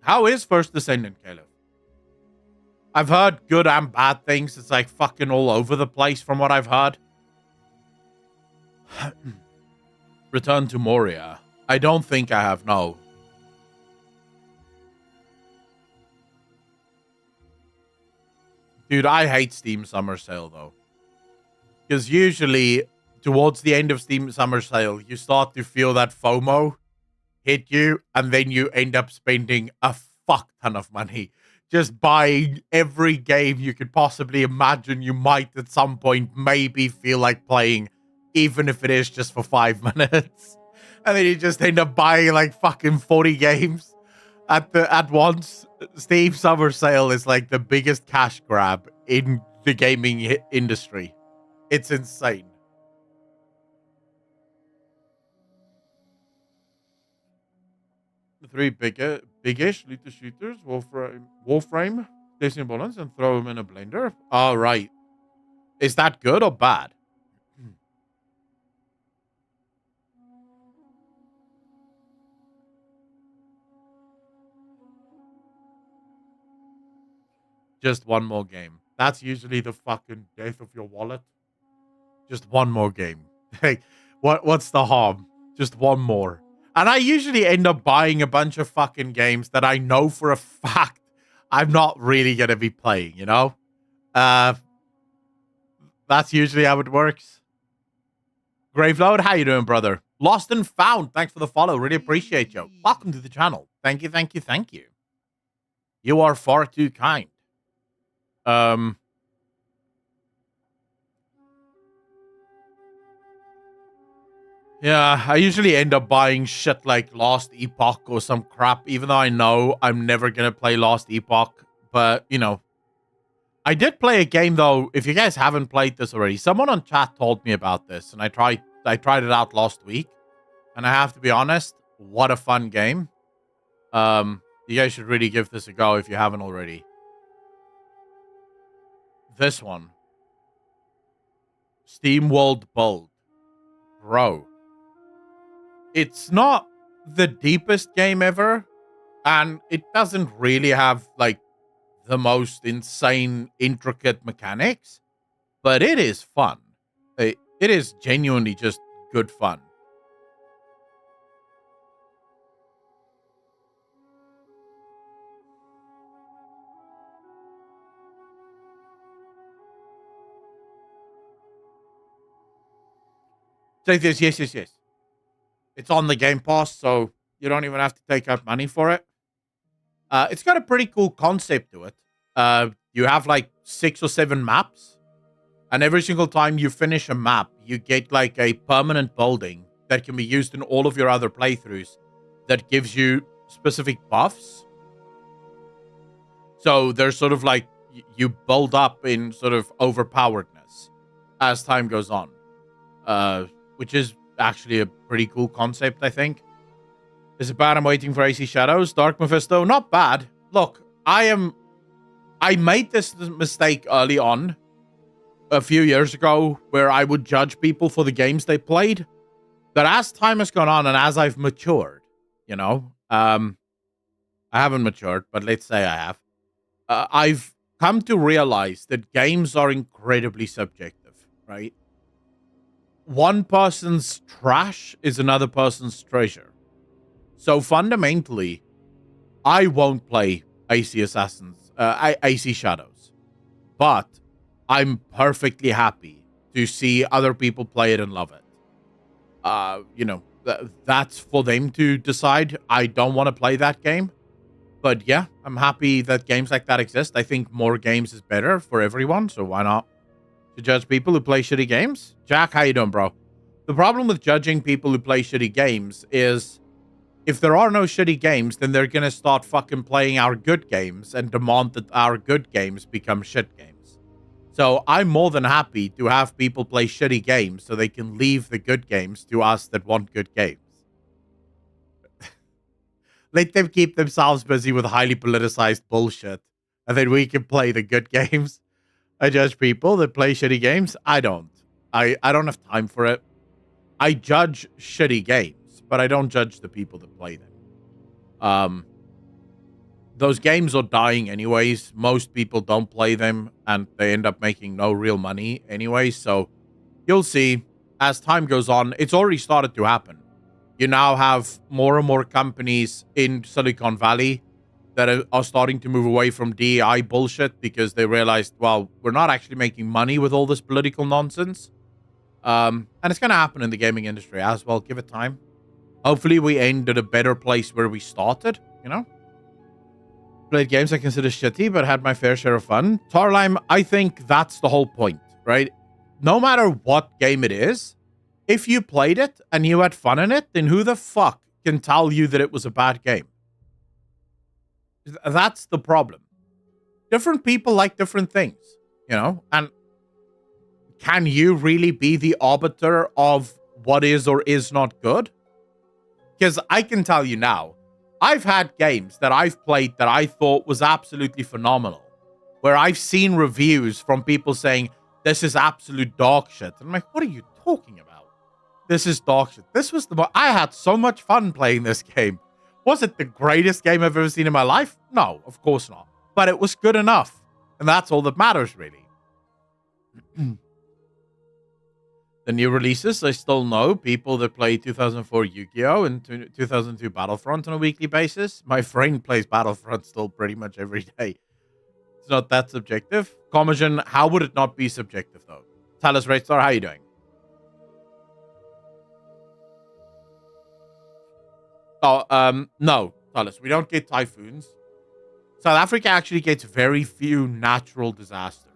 How is First Descendant, Caleb? I've heard good and bad things. It's like fucking all over the place from what I've heard. Return to Moria. I don't think I have, no. Dude, I hate Steam Summer Sale, though. Because usually, towards the end of Steam Summer Sale, you start to feel that FOMO hit you, and then you end up spending a fuck ton of money just buying every game you could possibly imagine you might at some point maybe feel like playing, even if it is just for 5 minutes. And then you just end up buying like fucking 40 games at once. Steam Summer Sale is like the biggest cash grab in the gaming industry. It's insane. The three biggish looter shooters, Warframe, Destiny Bullets, and throw them in a blender. All right. Is that good or bad? Just one more game. That's usually the fucking death of your wallet. Just one more game. Hey, what's the harm? Just one more. And I usually end up buying a bunch of fucking games that I know for a fact I'm not really going to be playing, you know? That's usually how it works. Graveload, how you doing, brother? Lost and Found, thanks for the follow. Really appreciate you. Welcome to the channel. Thank you, thank you, thank you. You are far too kind. Yeah, I usually end up buying shit like Lost Epoch or some crap, even though I know I'm never going to play Lost Epoch. But, you know, I did play a game, though. If you guys haven't played this already, someone on chat told me about this, and I tried it out last week. And I have to be honest, what a fun game. You guys should really give this a go if you haven't already. This one. SteamWorld Build. Bro. It's not the deepest game ever, and it doesn't really have, like, the most insane, intricate mechanics, but it is fun. It is genuinely just good fun. Take this, yes. It's on the Game Pass, so you don't even have to take out money for it. It's got a pretty cool concept to it. You have like 6 or 7 maps, and every single time you finish a map, you get like a permanent building that can be used in all of your other playthroughs that gives you specific buffs. So there's sort of like you build up in sort of overpoweredness as time goes on, which is actually a pretty cool concept, I think. Is it bad I'm waiting for AC Shadows? Dark Mephisto, not bad. Look, I made this mistake early on, a few years ago, where I would judge people for the games they played. But as time has gone on and as I've matured, you know, I haven't matured, but let's say I have. I've come to realize that games are incredibly subjective, right? One person's trash is another person's treasure. So fundamentally, I won't play AC Shadows, but I'm perfectly happy to see other people play it and love it. You know, that's for them to decide. I don't want to play that game, but yeah, I'm happy that games like that exist. I think more games is better for everyone, so why not? To judge people who play shitty games? Jack, how you doing, bro? The problem with judging people who play shitty games is if there are no shitty games, then they're going to start fucking playing our good games and demand that our good games become shit games. So I'm more than happy to have people play shitty games so they can leave the good games to us that want good games. Let them keep themselves busy with highly politicized bullshit, and then we can play the good games. I judge people that play shitty games. I don't. I don't have time for it. I judge shitty games, but I don't judge the people that play them. Those games are dying anyways. Most people don't play them, and they end up making no real money anyways. So you'll see as time goes on. It's already started to happen. You now have more and more companies in Silicon Valley that are starting to move away from DEI bullshit because they realized, well, we're not actually making money with all this political nonsense. And it's going to happen in the gaming industry as well. Give it time. Hopefully we end at a better place where we started, you know? Played games I consider shitty, but had my fair share of fun. Tarlime, I think that's the whole point, right? No matter what game it is, if you played it and you had fun in it, then who the fuck can tell you that it was a bad game? That's the problem. Different people like different things, you know? And can you really be the arbiter of what is or is not good? Because I can tell you now, I've had games that I've played that I thought was absolutely phenomenal, where I've seen reviews from people saying, this is absolute dog shit. And I'm like, what are you talking about? This is dog shit. This was I had so much fun playing this game. Was it the greatest game I've ever seen in my life? No, of course not. But it was good enough. And that's all that matters, really. The new releases, I still know people that play 2004 Yu-Gi-Oh! And 2002 Battlefront on a weekly basis. My friend plays Battlefront still pretty much every day. It's not that subjective. Commotion, how would it not be subjective, though? Tell us, Red Star, how you doing? Oh, no, Talis, we don't get typhoons. South Africa actually gets very few natural disasters.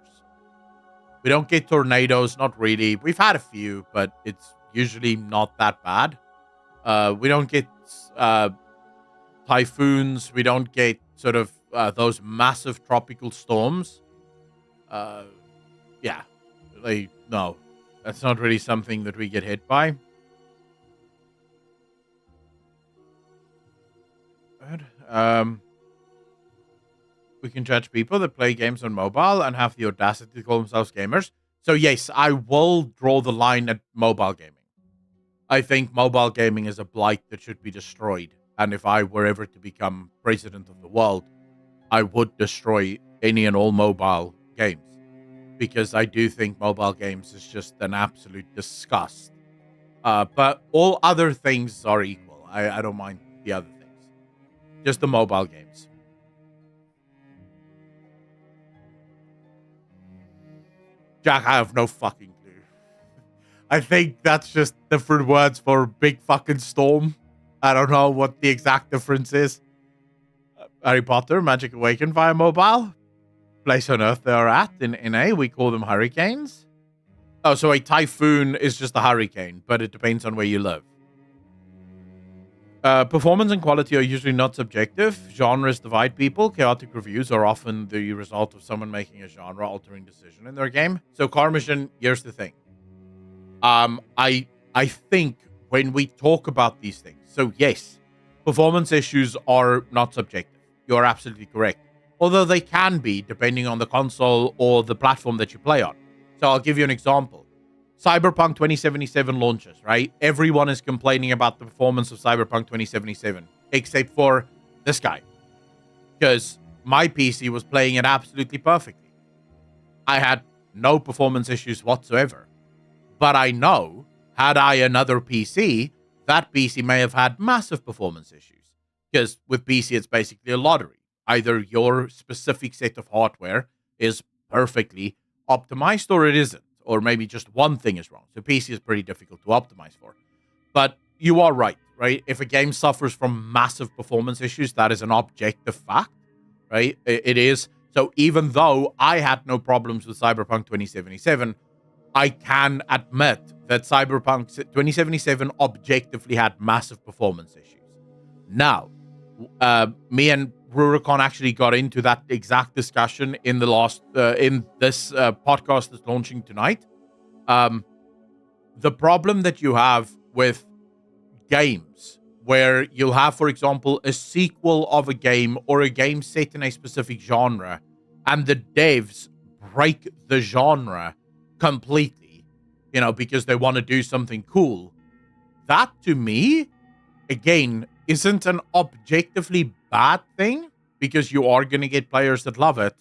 We don't get tornadoes, not really. We've had a few, but it's usually not that bad. We don't get typhoons. We don't get sort of those massive tropical storms. Yeah, no, that's not really something that we get hit by. Good. We can judge people that play games on mobile and have the audacity to call themselves gamers. So yes, I will draw the line at mobile gaming. I think mobile gaming is a blight that should be destroyed. And if I were ever to become president of the world, I would destroy any and all mobile games. Because I do think mobile games is just an absolute disgust. But all other things are equal. I don't mind the other things. Just the mobile games. Jack, I have no fucking clue. I think that's just different words for big fucking storm. I don't know what the exact difference is. Harry Potter, Magic Awakened via mobile. Place on Earth they are at in NA. We call them hurricanes. Oh, so a typhoon is just a hurricane, but it depends on where you live. Performance and quality are usually not subjective. Genres divide people. Chaotic reviews are often the result of someone making a genre-altering decision in their game. So, Carmasian, here's the thing. I think when we talk about these things, so yes, performance issues are not subjective. You're absolutely correct. Although they can be, depending on the console or the platform that you play on. So, I'll give you an example. Cyberpunk 2077 launches, right? Everyone is complaining about the performance of Cyberpunk 2077, except for this guy. Because my PC was playing it absolutely perfectly. I had no performance issues whatsoever. But I know, had I another PC, that PC may have had massive performance issues. Because with PC, it's basically a lottery. Either your specific set of hardware is perfectly optimized or it isn't. Or maybe just one thing is wrong. So PC is pretty difficult to optimize for. But you are right? If a game suffers from massive performance issues, that is an objective fact, right? It is. So even though I had no problems with Cyberpunk 2077, I can admit that Cyberpunk 2077 objectively had massive performance issues. Now, me and Rurikon actually got into that exact discussion in in this podcast that's launching tonight. The problem that you have with games where you'll have, for example, a sequel of a game or a game set in a specific genre, and the devs break the genre completely, because they want to do something cool. That, to me, again, isn't an objectively bad thing, because you are going to get players that love it,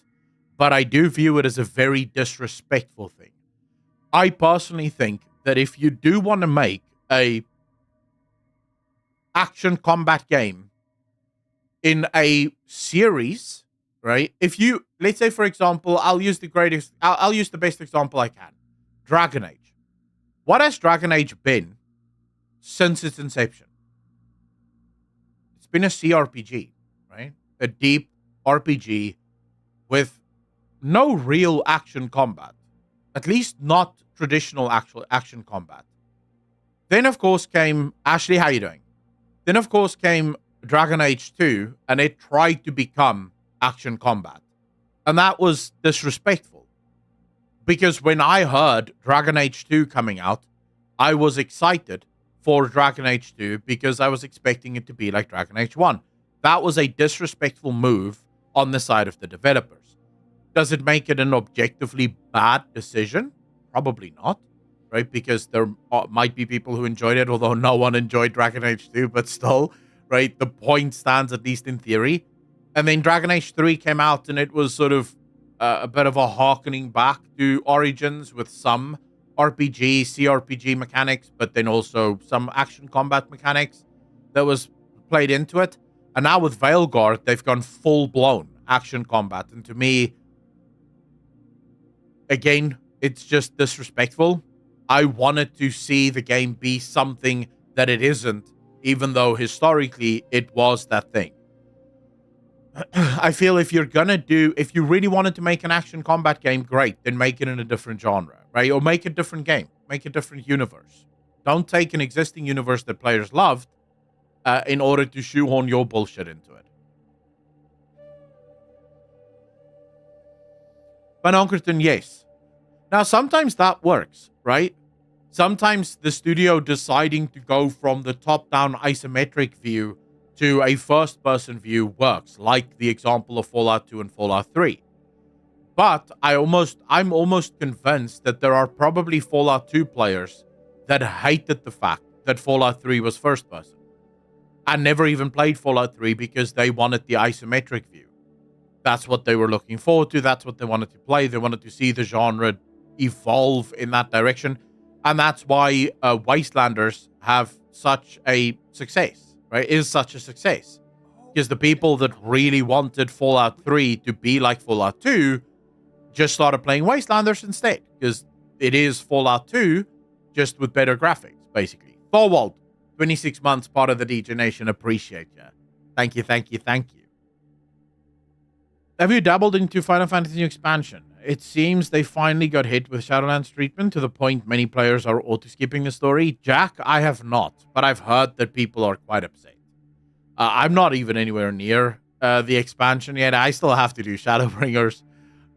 but I do view it as a very disrespectful thing. I personally think that if you do want to make a action combat game in a series, right? Let's say, for example, I'll use the best example I can. Dragon Age. What has Dragon Age been since its inception? It's been a CRPG, right? A deep RPG with no real action combat. At least not traditional actual action combat. Then, of course, came... Ashley, how you doing? Then, of course, came Dragon Age 2, and it tried to become action combat. And that was disrespectful. Because when I heard Dragon Age 2 coming out, I was excited for Dragon Age 2 because I was expecting it to be like Dragon Age 1. That was a disrespectful move on the side of the developers. Does it make it an objectively bad decision? Probably not, right? Because there might be people who enjoyed it, although no one enjoyed Dragon Age 2, but still, right? The point stands, at least in theory. And then Dragon Age 3 came out, and it was sort of a bit of a harkening back to Origins with some RPG, CRPG mechanics, but then also some action combat mechanics that was played into it. And now with Veilguard, they've gone full-blown action combat. And to me, again, it's just disrespectful. I wanted to see the game be something that it isn't, even though historically it was that thing. I feel if you really wanted to make an action combat game, great, then make it in a different genre, right? Or make a different game, make a different universe. Don't take an existing universe that players loved in order to shoehorn your bullshit into it. Van Onkerton, yes. Now, sometimes that works, right? Sometimes the studio deciding to go from the top-down isometric view to a first-person view works, like the example of Fallout 2 and Fallout 3. But I'm almost convinced that there are probably Fallout 2 players that hated the fact that Fallout 3 was first-person and never even played Fallout 3 because they wanted the isometric view. That's what they were looking forward to. That's what they wanted to play. They wanted to see the genre evolve in that direction. And that's why Wastelanders have such a success. Right, is such a success because the people that really wanted Fallout 3 to be like Fallout 2 just started playing Wastelanders instead because it is Fallout 2 just with better graphics, basically. Thorwald, 26 months, part of the DJ Nation, appreciate you. Thank you, thank you, thank you. Have you dabbled into Final Fantasy New Expansion? It seems they finally got hit with Shadowlands treatment to the point many players are auto-skipping the story. Jack, I have not, but I've heard that people are quite upset. I'm not even anywhere near the expansion yet. I still have to do Shadowbringers.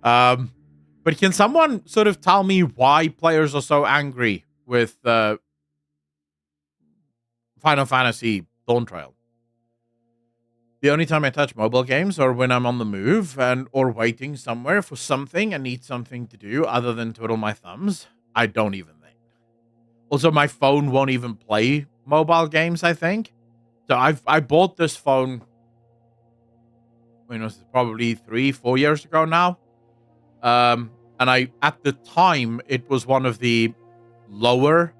But can someone sort of tell me why players are so angry with Final Fantasy Dawn Trail? The only time I touch mobile games are when I'm on the move or waiting somewhere for something and need something to do other than twiddle my thumbs. I don't even think. Also, my phone won't even play mobile games, I think. So I bought this phone, when was it, probably 3-4 years ago now. And at the time, it was one of the lower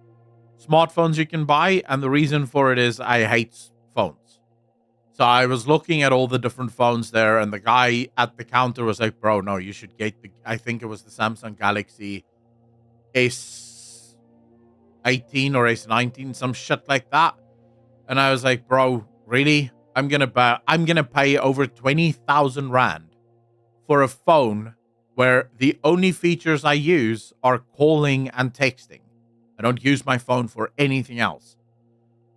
smartphones you can buy. And the reason for it is I hate phones. So I was looking at all the different phones there, and the guy at the counter was like, bro, no, you should get I think it was the Samsung Galaxy S18 or S19, some shit like that. And I was like, bro, really? I'm gonna pay over 20,000 Rand for a phone where the only features I use are calling and texting. I don't use my phone for anything else.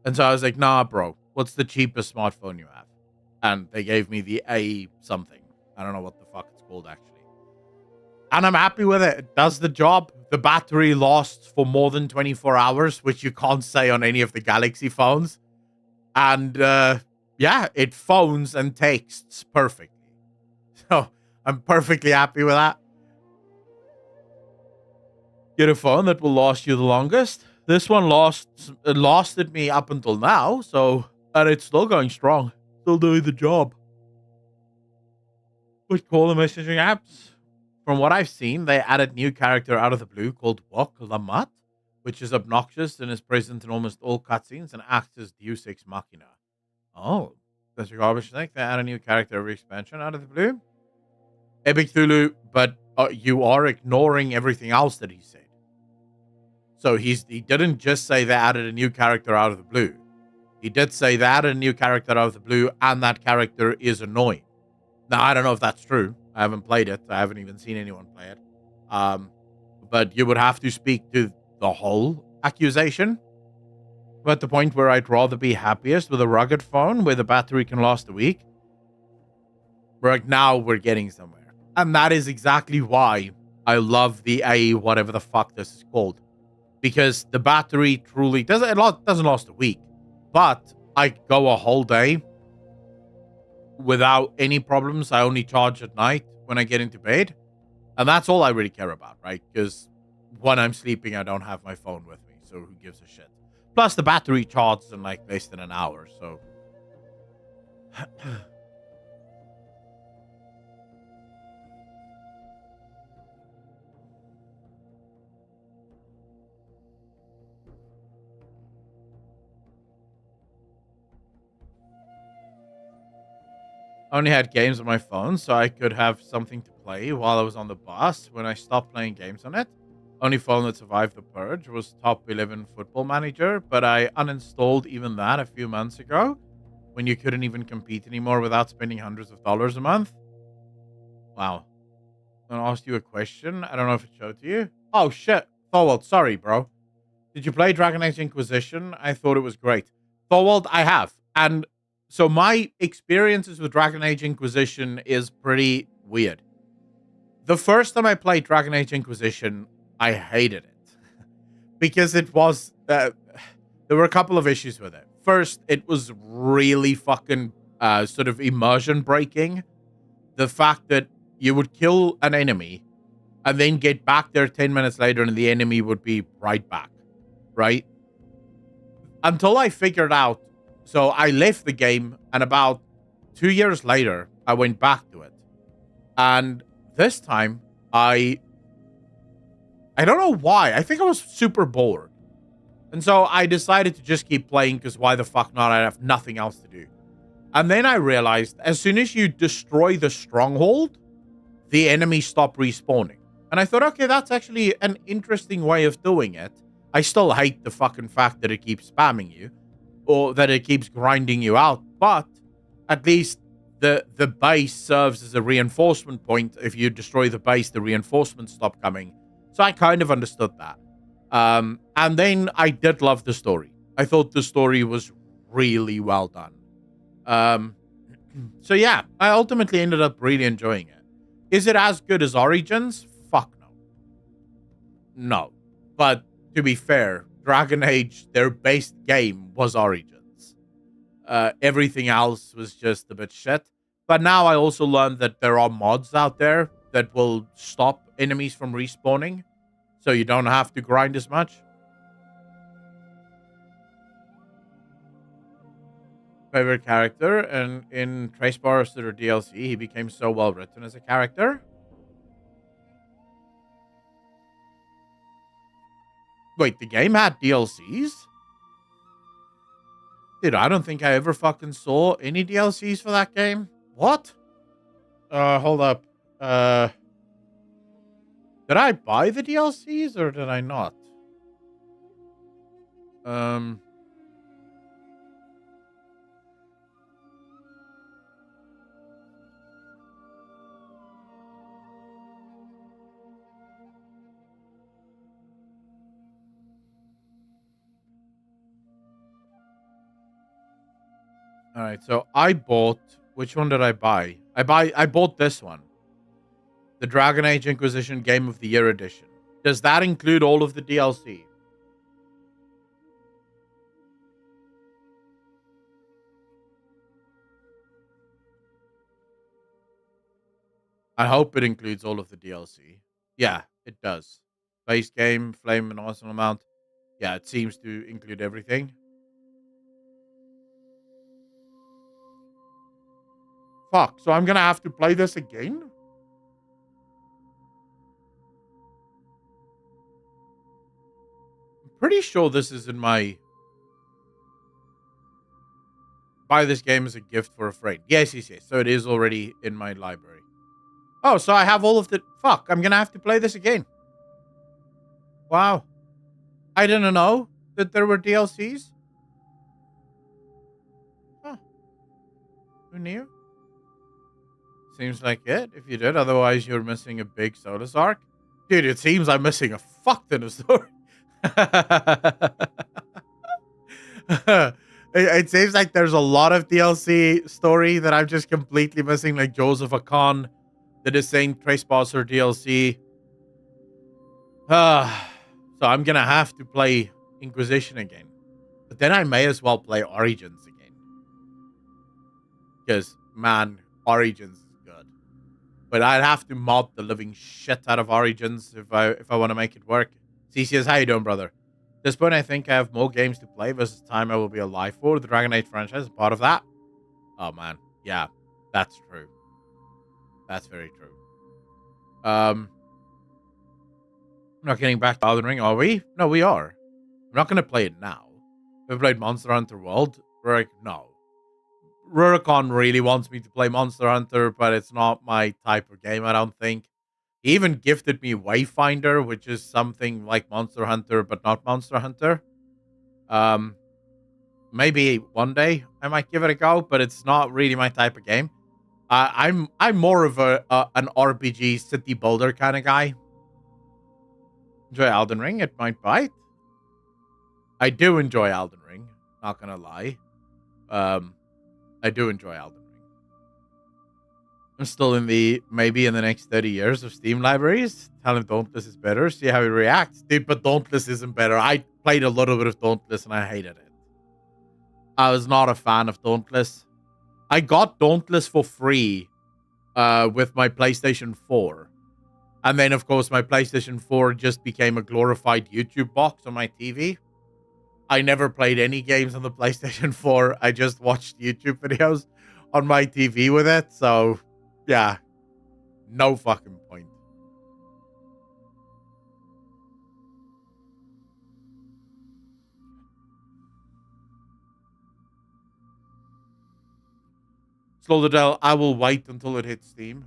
And so I was like, nah, bro. What's the cheapest smartphone you have? And they gave me the A something. I don't know what the fuck it's called, actually. And I'm happy with it. It does the job. The battery lasts for more than 24 hours, which you can't say on any of the Galaxy phones. And, yeah, it phones and texts perfectly. So I'm perfectly happy with that. Get a phone that will last you the longest. This one lasted me up until now, so... And it's still going strong. Still doing the job. With call and messaging apps. From what I've seen, they added new character out of the blue called Wok Lamat, which is obnoxious and is present in almost all cutscenes and acts as Deus Ex Machina. Oh, that's your garbage snake. They add a new character every expansion out of the blue. Epic Thulu, but you are ignoring everything else that he said. So he didn't just say they added a new character out of the blue. He did say they added a new character out of the blue, and that character is annoying. Now, I don't know if that's true. I haven't played it. I haven't even seen anyone play it. But you would have to speak to the whole accusation. I'm at the point where I'd rather be happiest with a rugged phone where the battery can last a week. Right now, we're getting somewhere. And that is exactly why I love the A, whatever the fuck this is called. Because the battery truly doesn't last a week. But I go a whole day without any problems. I only charge at night when I get into bed. And that's all I really care about, right? Because when I'm sleeping, I don't have my phone with me. So who gives a shit? Plus, the battery charges in like less than an hour. So... I only had games on my phone, so I could have something to play while I was on the bus. When I stopped playing games on it, only phone that survived the purge was Top 11 Football Manager, but I uninstalled even that a few months ago when you couldn't even compete anymore without spending hundreds of dollars a month. Wow. I'm gonna ask you a question. I don't know if it showed to you. Oh shit. Thorwald, sorry, bro. Did you play Dragon Age Inquisition? I thought it was great. Thorwald, I have. And so my experiences with Dragon Age Inquisition is pretty weird. The first time I played Dragon Age Inquisition, I hated it. Because it was... there were a couple of issues with it. First, it was really fucking sort of immersion breaking. The fact that you would kill an enemy and then get back there 10 minutes later and the enemy would be right back. Right? Until I figured out. So I left the game, and about 2 years later, I went back to it. And this time, I don't know why. I think I was super bored. And so I decided to just keep playing, because why the fuck not? I have nothing else to do. And then I realized, as soon as you destroy the stronghold, the enemies stop respawning. And I thought, okay, that's actually an interesting way of doing it. I still hate the fucking fact that it keeps spamming you, or that it keeps grinding you out, but at least the base serves as a reinforcement point. If you destroy the base, the reinforcements stop coming. So I kind of understood that. And then I did love the story. I thought the story was really well done. So yeah, I ultimately ended up really enjoying it. Is it as good as Origins? Fuck no. No. But to be fair, Dragon Age, their base game was Origins. Everything else was just a bit shit. But now I also learned that there are mods out there that will stop enemies from respawning, so you don't have to grind as much. Favorite character, and in Trace Barrister DLC, he became so well written as a character. Wait, the game had DLCs? Dude, I don't think I ever fucking saw any DLCs for that game. What? Hold up. Did I buy the DLCs or did I not? All right, so I bought... Which one did I buy? I bought this one. The Dragon Age Inquisition Game of the Year Edition. Does that include all of the DLC? I hope it includes all of the DLC. Yeah, it does. Base game, flame, and awesome amount. Yeah, it seems to include everything. Fuck, so I'm gonna have to play this again? I'm pretty sure this is in my... Buy this game as a gift for a friend. Yes. So it is already in my library. Oh, so I have all of the... Fuck, I'm gonna have to play this again. Wow. I didn't know that there were DLCs. Huh. Who knew? Seems like it, if you did. Otherwise, you're missing a big Solus arc. Dude, it seems I'm missing a fuck ton of story. It seems like there's a lot of DLC story that I'm just completely missing, like Joseph Akon, the Descent Tracebaster DLC. So I'm gonna have to play Inquisition again. But then I may as well play Origins again. Because, man, Origins is good. But I'd have to mod the living shit out of Origins if I want to make it work. CCS, how you doing, brother? At this point, I think I have more games to play versus time I will be alive for. The Dragon Age franchise is part of that. Oh, man. Yeah, that's true. That's very true. I'm not getting back to Elden Ring, are we? No, we are. I'm not going to play it now. We played Monster Hunter World. We're like, no. Rurikon really wants me to play Monster Hunter, but it's not my type of game, I don't think. He even gifted me Wayfinder, which is something like Monster Hunter, but not Monster Hunter. Maybe one day I might give it a go, but it's not really my type of game. I'm more of an RPG city builder kind of guy. Enjoy Elden Ring. It might bite. I do enjoy Elden Ring. Not gonna lie. I do enjoy Elden Ring. I'm still in the maybe in the next 30 years of Steam libraries. Tell him Dauntless is better. See how he reacts, dude. But Dauntless isn't better. I played a little bit of Dauntless and I hated it. I was not a fan of Dauntless. I got Dauntless for free with my PlayStation 4. And then, of course, my PlayStation 4 just became a glorified YouTube box on my TV. I never played any games on the PlayStation 4. I just watched YouTube videos on my TV with it. So, yeah, no fucking point. Slowdadell, I will wait until it hits Steam.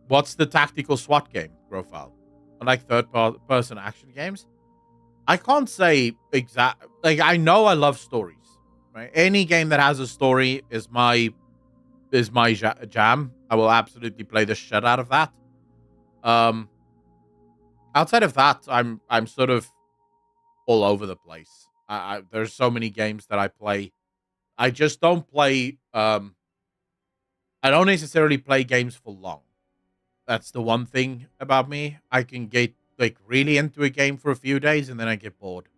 What's the tactical SWAT game, Grofal? I like third-person action games. I can't say exact. Like, I know I love stories. Right? Any game that has a story is my jam. I will absolutely play the shit out of that. Outside of that, I'm sort of all over the place. There's so many games that I play. I just don't play. I don't necessarily play games for long. That's the one thing about me. I can get like really into a game for a few days and then I get bored.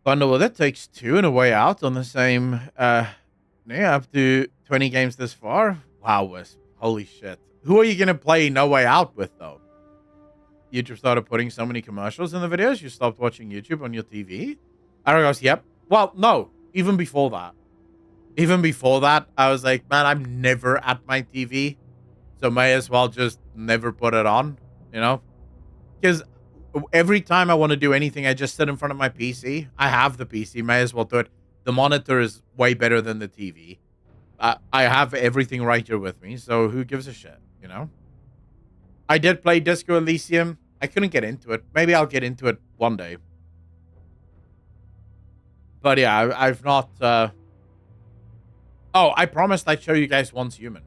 Bundle with it takes 2 and a way out on the same. Yeah, up to 20 games this far. Wow, Wisp. Holy shit. Who are you gonna play No Way Out with though? YouTube started putting so many commercials in the videos, you stopped watching YouTube on your TV? Aaron goes, yep. Well, no. Even before that. I was like, man, I'm never at my TV. So may as well just never put it on, you know? Because every time I want to do anything, I just sit in front of my PC. I have the PC, may as well do it. The monitor is way better than the TV. I have everything right here with me, so who gives a shit, you know? I did play Disco Elysium. I couldn't get into it. Maybe I'll get into it one day. But yeah, I've not... Oh, I promised I'd show you guys Once Human.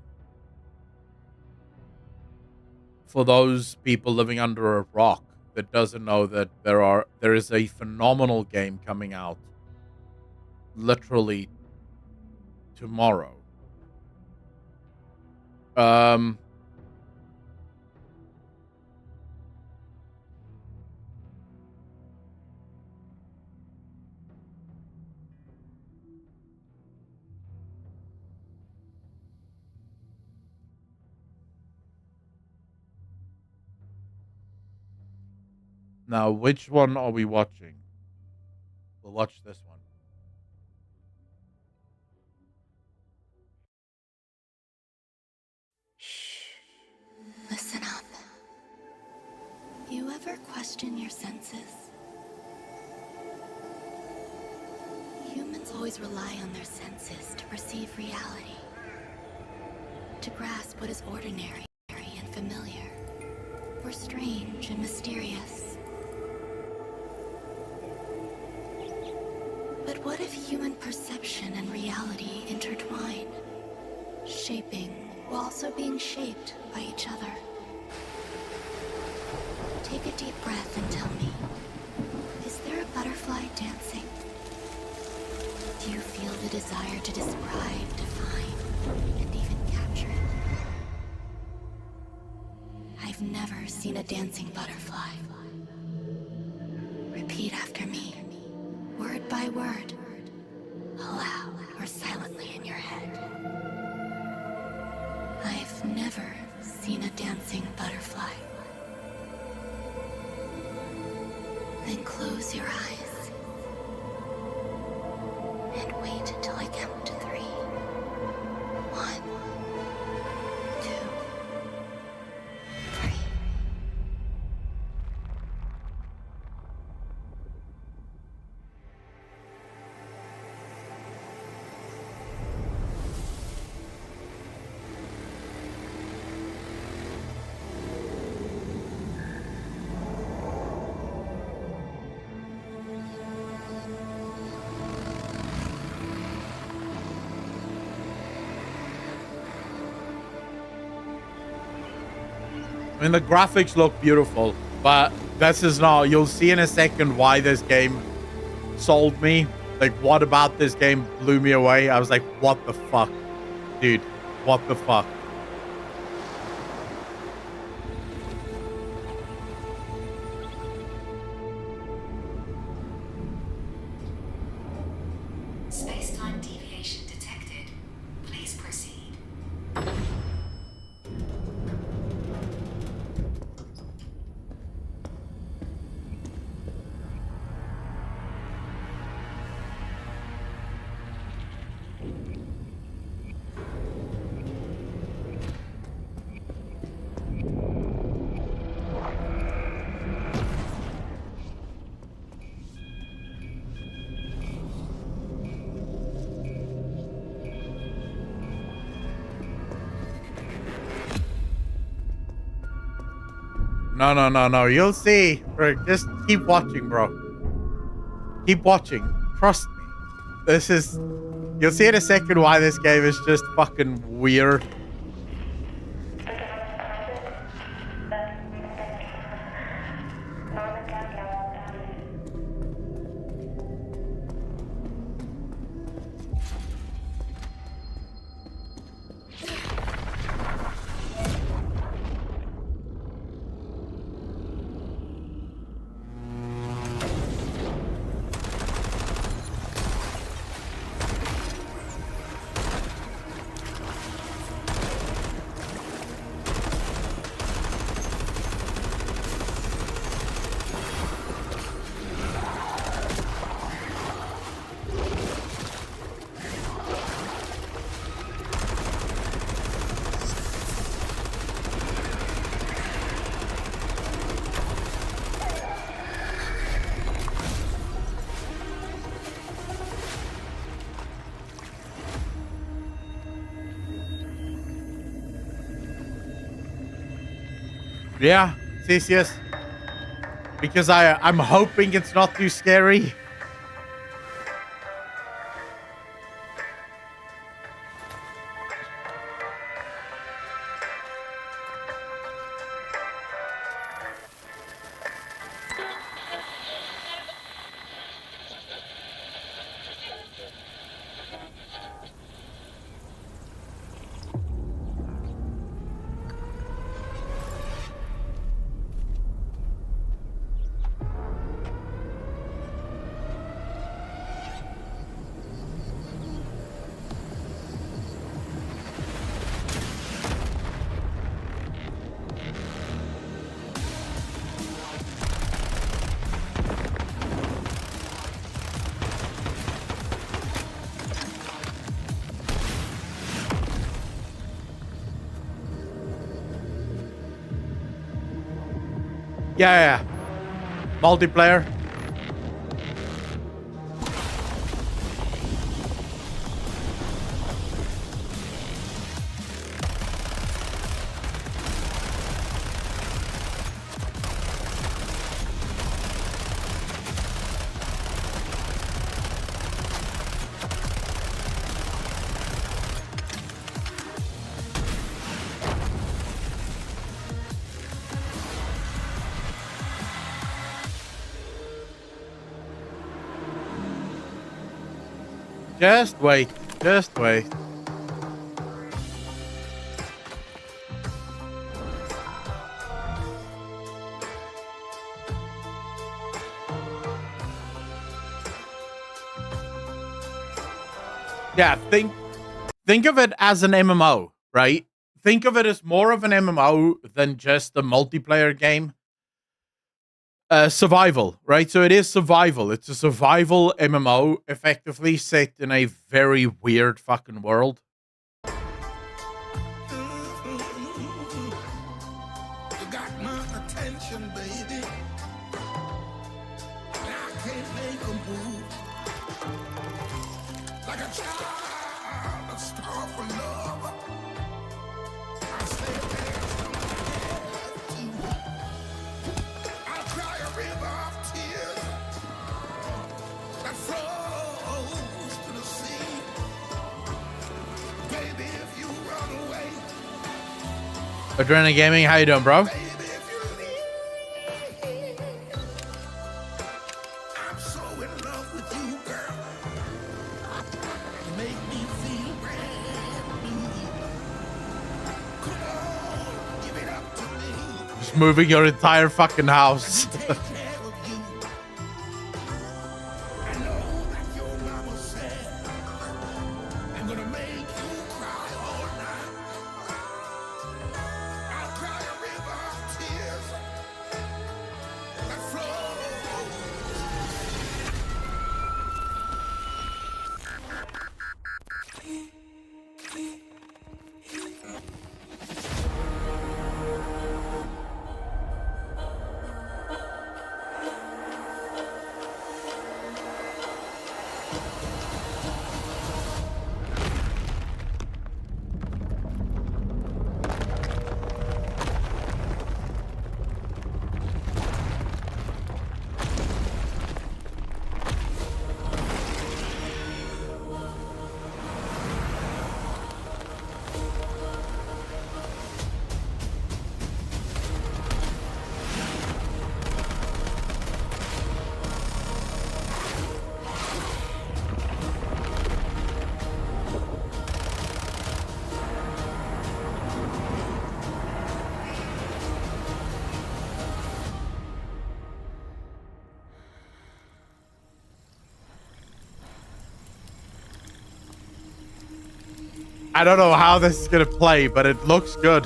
For those people living under a rock that doesn't know that there is a phenomenal game coming out literally tomorrow. Now, which one are we watching? We'll watch this one. Listen up. You ever question your senses? Humans always rely on their senses to perceive reality, to grasp what is ordinary and familiar, or strange and mysterious. But what if human perception and reality intertwine, shaping while also being shaped by each other? Take a deep breath and tell me, is there a butterfly dancing? Do you feel the desire to describe, define, and even capture it? I've never seen a dancing butterfly. Repeat after me, word by word, aloud or silently in your head. I've never seen a dancing butterfly. Then close your eyes and wait until I count to 3. 1, 2, 3. mean, the graphics look beautiful, but this is not. You'll see in a second why this game sold me. Like, what about this game blew me away? I was like, what the fuck? Dude, what the fuck? Space-time deviation detected. Please proceed. No. You'll see. Bro, just keep watching, bro. Keep watching. Trust me. This is... You'll see in a second why this game is just fucking weird. Yeah, Theseus. Because I'm hoping it's not too scary. Yeah. Multiplayer. Just wait. Just wait. Yeah, think of it as an MMO, right? Think of it as more of an MMO than just a multiplayer game. Survival, right? So it is survival. It's a survival MMO, effectively set in a very weird fucking world. You got my attention, baby. I can't make a move. Like a child, a star for love. I say there's no to. I'll cry a river of tears that flows to the sea. Baby, if you run away. Adrenaline Gaming, how you doing, bro? Baby, with you, girl. You make me feel brand new. Come on, give it up to me. Just moving your entire fucking house. Take care of you. I know that your mama said I'm gonna make you cry all night. I'll cry a river of tears that flows. I don't know how this is gonna play, but it looks good.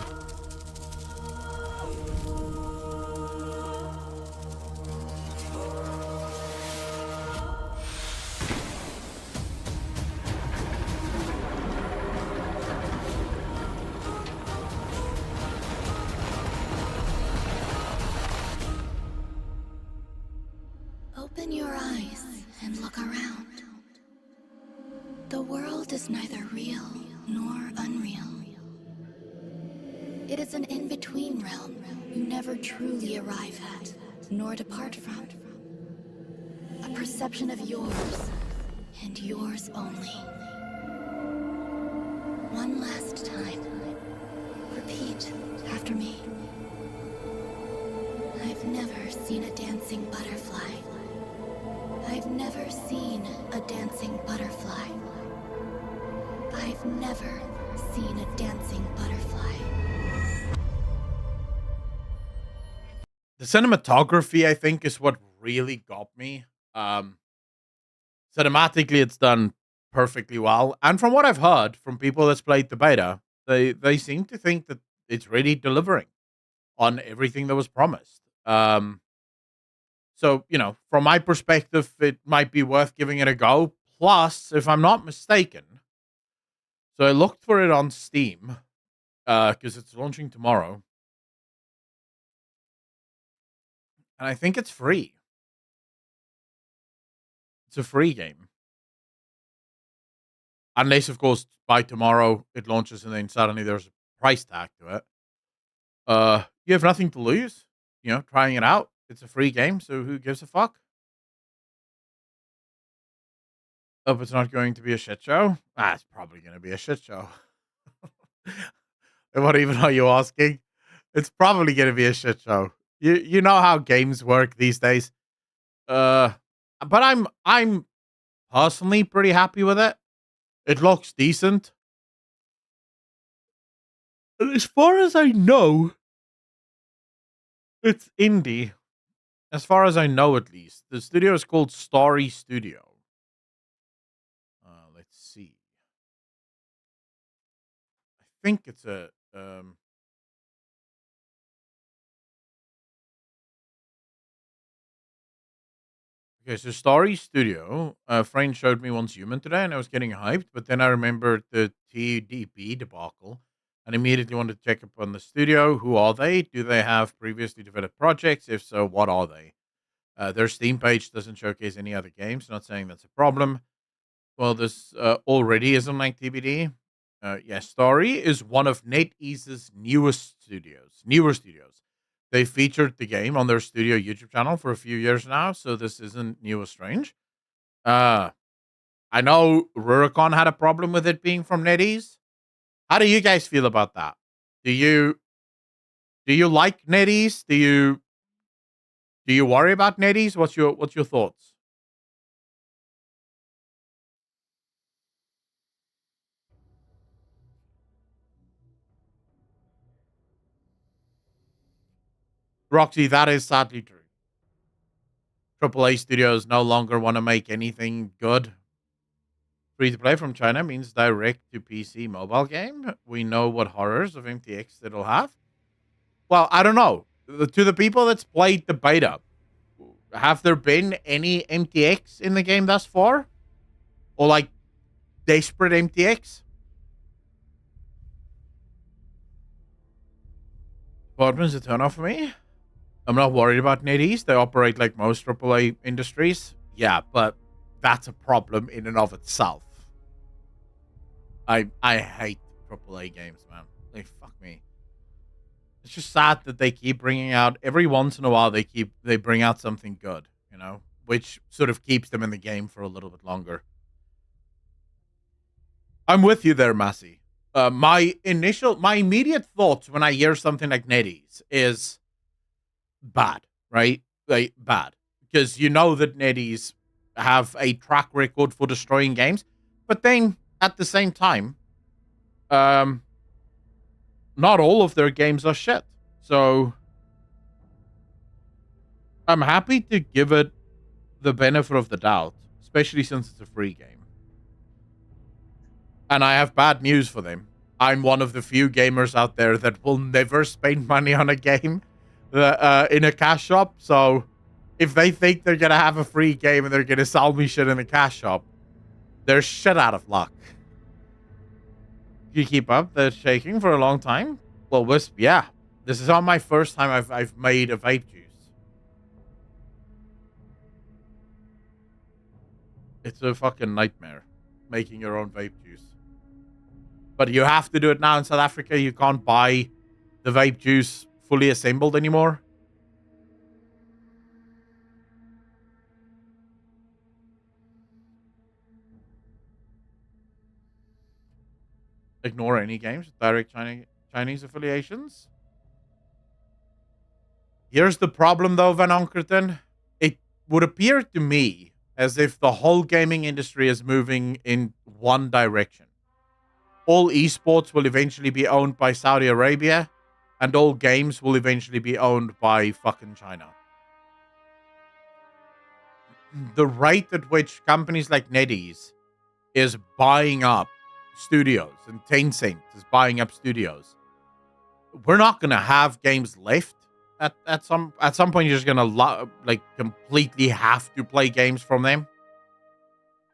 Open your eyes and look around. The world is neither real nor unreal. It is an in-between realm you never truly arrive at, nor depart from. A perception of yours, and yours only. One last time. Repeat after me. I've never seen a dancing butterfly. I've never seen a dancing butterfly. I've never seen a dancing butterfly. The cinematography, I think, is what really got me. Cinematically, it's done perfectly well. And from what I've heard from people that's played the beta, they seem to think that it's really delivering on everything that was promised. So, you know, from my perspective, it might be worth giving it a go. Plus, if I'm not mistaken, so I looked for it on Steam because it's launching tomorrow. And I think it's free. It's a free game. Unless, of course, by tomorrow it launches and then suddenly there's a price tag to it. You have nothing to lose, you know, trying it out. It's a free game, so who gives a fuck? Hope it's not going to be a shit show. It's probably going to be a shit show. What even are you asking? It's probably going to be a shit show. You know how games work these days. But I'm personally pretty happy with it. It looks decent. And as far as I know, it's indie. As far as I know, at least. The studio is called Starry Studio. Let's see. I think it's a... Okay, so Starry Studio. A friend showed me once Human today, and I was getting hyped, but then I remembered the TDP debacle, and immediately wanted to check up on the studio. Who are they? Do they have previously developed projects? If so, what are they? Their Steam page doesn't showcase any other games. Not saying that's a problem. Well, this already is on like TBD. Yes, Starry is one of NetEase's newer studios. They featured the game on their studio YouTube channel for a few years now, so this isn't new or strange. I know Rurikon had a problem with it being from NetEase. How do you guys feel about that? Do you like NetEase? Do you worry about NetEase? What's your thoughts? Roxy, that is sadly true. AAA studios no longer want to make anything good. Free to play from China means direct to PC mobile game. We know what horrors of MTX it'll have. Well, I don't know. To the people that's played the beta, have there been any MTX in the game thus far? Or like desperate MTX? Botman's a turn off for me. I'm not worried about NetEase. They operate like most AAA industries. Yeah, but that's a problem in and of itself. I hate AAA games, man. They fuck me. It's just sad that they keep bringing out, every once in a while they bring out something good, you know, which sort of keeps them in the game for a little bit longer. I'm with you there, Massey. My immediate thoughts when I hear something like NetEase is bad, right? Like bad, because you know that NetEase have a track record for destroying games, but then at the same time, not all of their games are shit. So I'm happy to give it the benefit of the doubt, especially since it's a free game. And I have bad news for them. I'm one of the few gamers out there that will never spend money on a game in a cash shop. So if they think they're going to have a free game and they're going to sell me shit in the cash shop, they're shit out of luck. You keep up the shaking for a long time? Well, Wisp, yeah. This is not my first time I've made a vape juice. It's a fucking nightmare making your own vape juice. But you have to do it now in South Africa. You can't buy the vape juice fully assembled anymore. Ignore any games with direct Chinese affiliations. Here's the problem, though, Van Onkerton. It would appear to me as if the whole gaming industry is moving in one direction. All esports will eventually be owned by Saudi Arabia, and all games will eventually be owned by fucking China. The rate at which companies like NetEase is buying up studios and Tencent is buying up studios, we're not going to have games left. At some point, you're just going to like completely have to play games from them.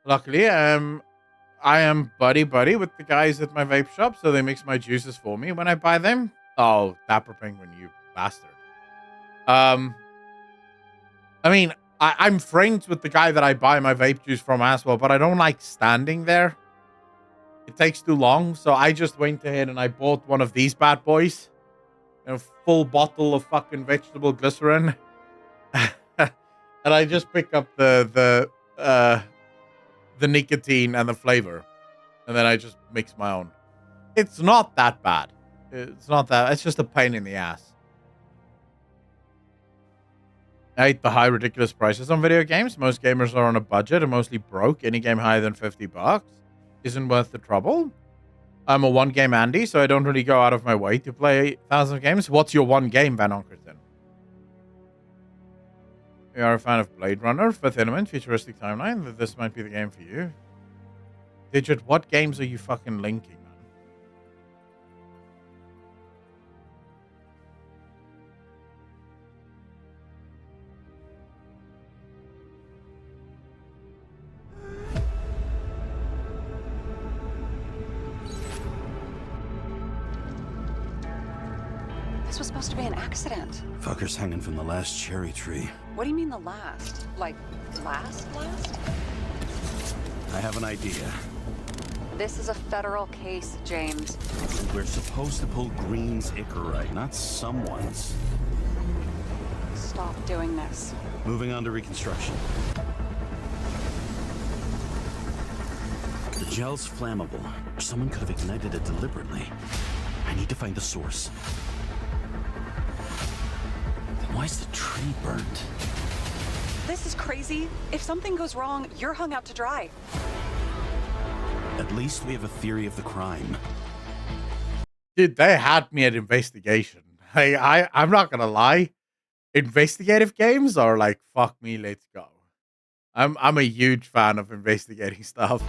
Luckily, I am buddy with the guys at my vape shop, so they mix my juices for me when I buy them. Oh, Dapper Penguin, you bastard. I mean, I'm friends with the guy that I buy my vape juice from as well, but I don't like standing there. It takes too long, so I just went ahead and I bought one of these bad boys. A full bottle of fucking vegetable glycerin. And I just pick up the nicotine and the flavor. And then I just mix my own. It's not that bad. It's just a pain in the ass. I hate the high ridiculous prices on video games. Most gamers are on a budget and mostly broke. Any game higher than $50 isn't worth the trouble. I'm a one-game Andy, so I don't really go out of my way to play thousands of games. What's your one game, Van Onkerton? You are a fan of Blade Runner, Fifth Element, Futuristic Timeline. This might be the game for you. Digit, what games are you fucking linking, man? This was supposed to be an accident. Fucker's hanging from the last cherry tree. What do you mean the last? Like, last? I have an idea. This is a federal case, James. We're supposed to pull Green's Icarite, not someone's. Stop doing this. Moving on to reconstruction. The gel's flammable. Someone could have ignited it deliberately. I need to find the source. Then why is the tree burnt? This is crazy. If something goes wrong, you're hung out to dry. At least we have a theory of the crime. Dude, they had me at investigation. Hey, I'm not gonna lie. investigative games are like, fuck me, let's go. I'm a huge fan of investigating stuff.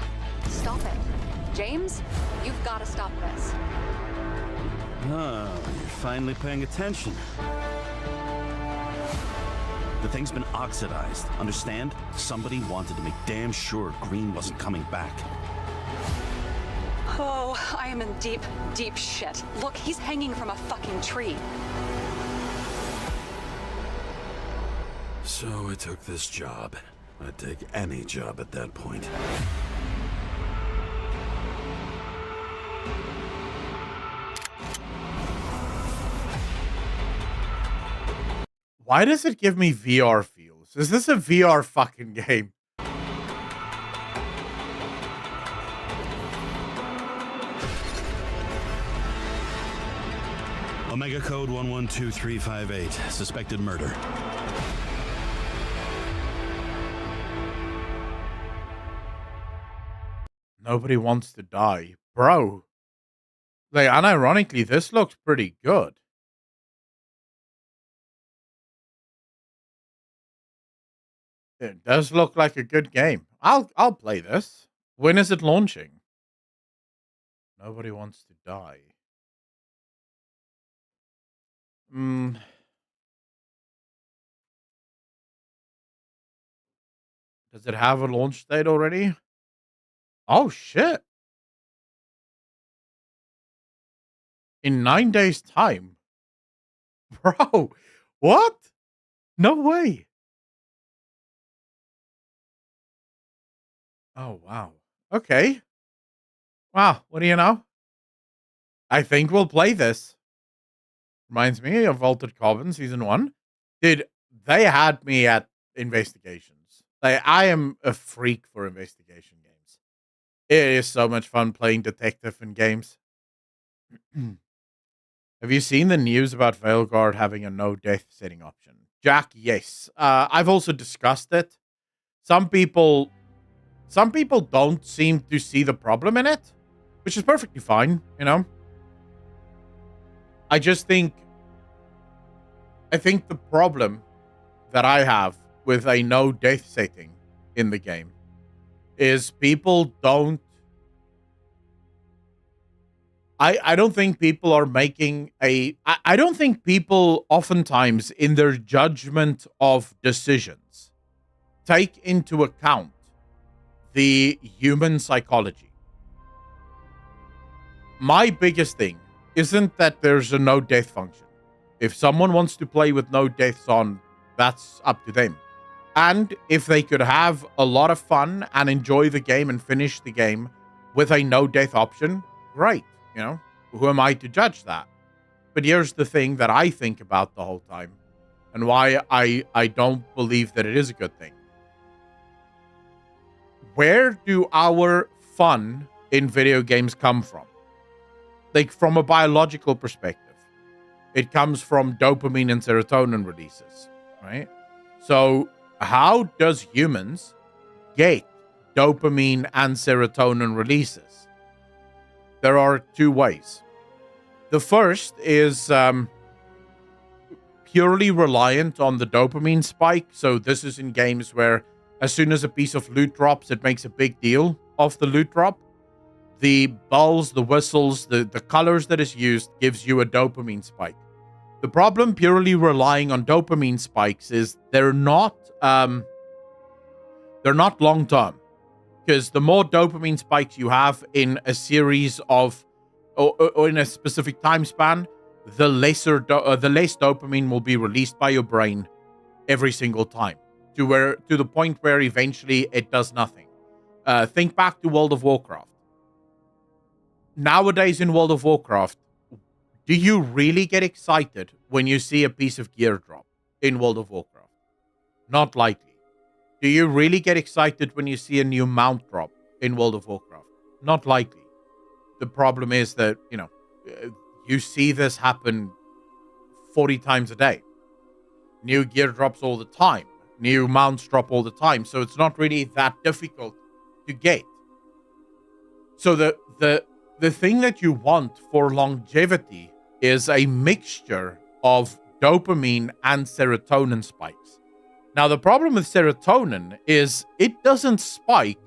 Stop it. James, you've got to stop this. Ah, you're finally paying attention. The thing's been oxidized, understand? Somebody wanted to make damn sure Green wasn't coming back. Oh, I am in deep, deep shit. Look, he's hanging from a fucking tree. So I took this job. I'd take any job at that point. Why does it give me VR feels? Is this a VR fucking game? Omega code 112358. Suspected murder. Nobody wants to die. Bro. Like, unironically, this looks pretty good. It does look like a good game. I'll play this. When is it launching? Nobody wants to die. Does it have a launch date already? Oh shit. In 9 days' time. Bro, what? No way. Oh wow. Okay. Wow, what do you know? I think we'll play this. Reminds me of Altered Carbon Season 1. Dude, they had me at investigations. Like, I am a freak for investigation games. It is so much fun playing detective in games. Have you seen the news about Veilguard having a no death setting option? Jack, yes. I've also discussed it. Some people don't seem to see the problem in it, which is perfectly fine, you know. I think the problem that I have with a no death setting in the game is people don't. I don't think people are making I don't think people oftentimes in their judgment of decisions take into account the human psychology. My biggest thing isn't that there's a no death function. If someone wants to play with no deaths on, that's up to them. And if they could have a lot of fun and enjoy the game and finish the game with a no death option, great. You know, who am I to judge that? But here's the thing that I think about the whole time and why I don't believe that it is a good thing. Where do our fun in video games come from? Like, from a biological perspective, it comes from dopamine and serotonin releases, right? So how does humans get dopamine and serotonin releases? There are two ways. The first is purely reliant on the dopamine spike. So this is in games where as soon as a piece of loot drops, it makes a big deal of the loot drop. The bells, the whistles, the colors that is used gives you a dopamine spike. The problem purely relying on dopamine spikes is they're not long term. Because the more dopamine spikes you have in a series of, or in a specific time span, the less dopamine will be released by your brain every single time, to the point where eventually it does nothing. Think back to World of Warcraft. Nowadays in World of Warcraft, do you really get excited when you see a piece of gear drop in World of Warcraft? Not likely. Do you really get excited when you see a new mount drop in World of Warcraft? Not likely. The problem is that, you know, you see this happen 40 times a day. New gear drops all the time. New mounts drop all the time. So it's not really that difficult to get. So the thing that you want for longevity is a mixture of dopamine and serotonin spikes. Now, the problem with serotonin is it doesn't spike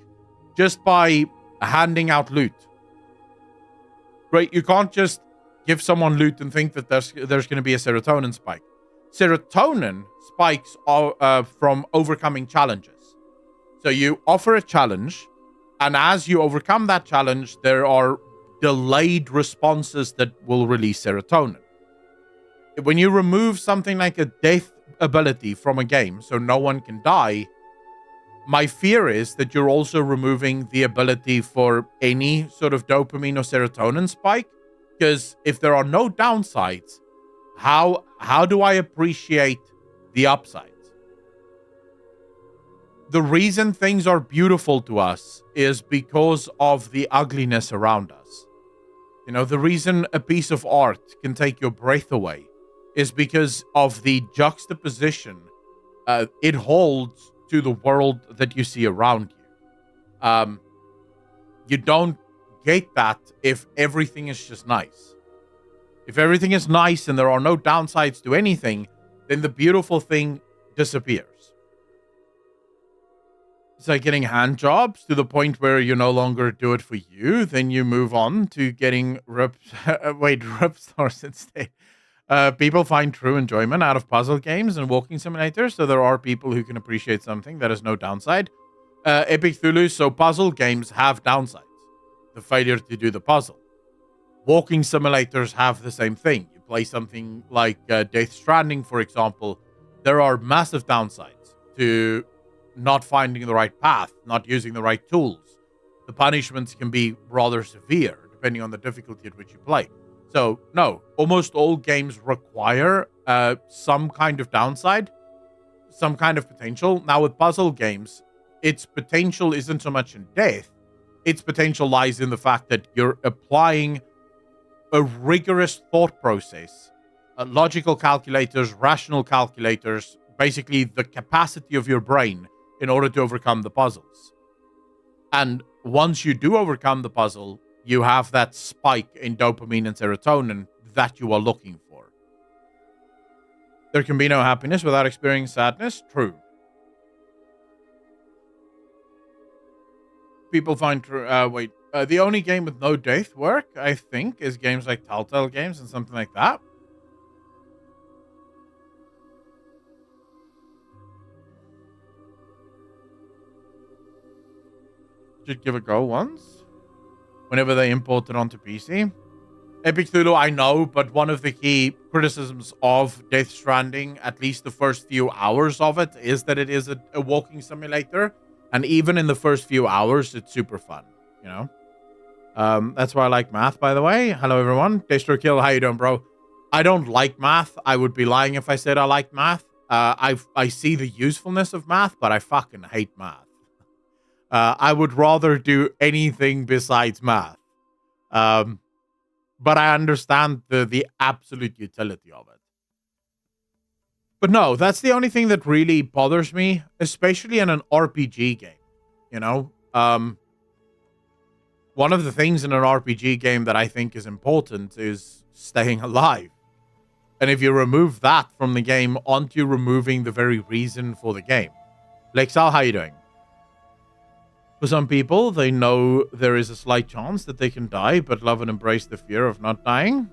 just by handing out loot. Right? You can't just give someone loot and think that there's going to be a serotonin spike. Serotonin spikes from overcoming challenges. So you offer a challenge, and as you overcome that challenge, there are delayed responses that will release serotonin. When you remove something like a death ability from a game so no one can die, my fear is that you're also removing the ability for any sort of dopamine or serotonin spike, because if there are no downsides, how do I appreciate the upsides? The reason things are beautiful to us is because of the ugliness around us. You know, the reason a piece of art can take your breath away is because of the juxtaposition it holds to the world that you see around you. You don't get that if everything is just nice. If everything is nice and there are no downsides to anything, then the beautiful thing disappears. It's like getting hand jobs to the point where you no longer do it for you, then you move on to getting rip stars instead. People find true enjoyment out of puzzle games and walking simulators, so there are people who can appreciate something that has no downside. Epic Thulu, so puzzle games have downsides. The failure to do the puzzle. Walking simulators have the same thing. You play something like Death Stranding, for example, there are massive downsides to not finding the right path, not using the right tools. The punishments can be rather severe, depending on the difficulty at which you play. So, no, almost all games require some kind of downside, some kind of potential. Now, with puzzle games, its potential isn't so much in death. Its potential lies in the fact that you're applying a rigorous thought process, logical calculators, rational calculators, basically the capacity of your brain in order to overcome the puzzles. And once you do overcome the puzzle, you have that spike in dopamine and serotonin that you are looking for. There can be no happiness without experiencing sadness. True. People find the only game with no death work, I think, is games like Telltale games and something like that. Should give a go once. Whenever they import it onto PC. Epic Thulu, I know, but one of the key criticisms of Death Stranding, at least the first few hours of it, is that it is a walking simulator. And even in the first few hours, it's super fun, you know? That's why I like math, by the way. Hello, everyone. Destro Kill, how you doing, bro? I don't like math. I would be lying if I said I like math. I see the usefulness of math, but I fucking hate math. I would rather do anything besides math. But I understand the absolute utility of it. But no, that's the only thing that really bothers me, especially in an RPG game. You know, one of the things in an RPG game that I think is important is staying alive. And if you remove that from the game, aren't you removing the very reason for the game? Lexal, how you doing? For some people, they know there is a slight chance that they can die, but love and embrace the fear of not dying.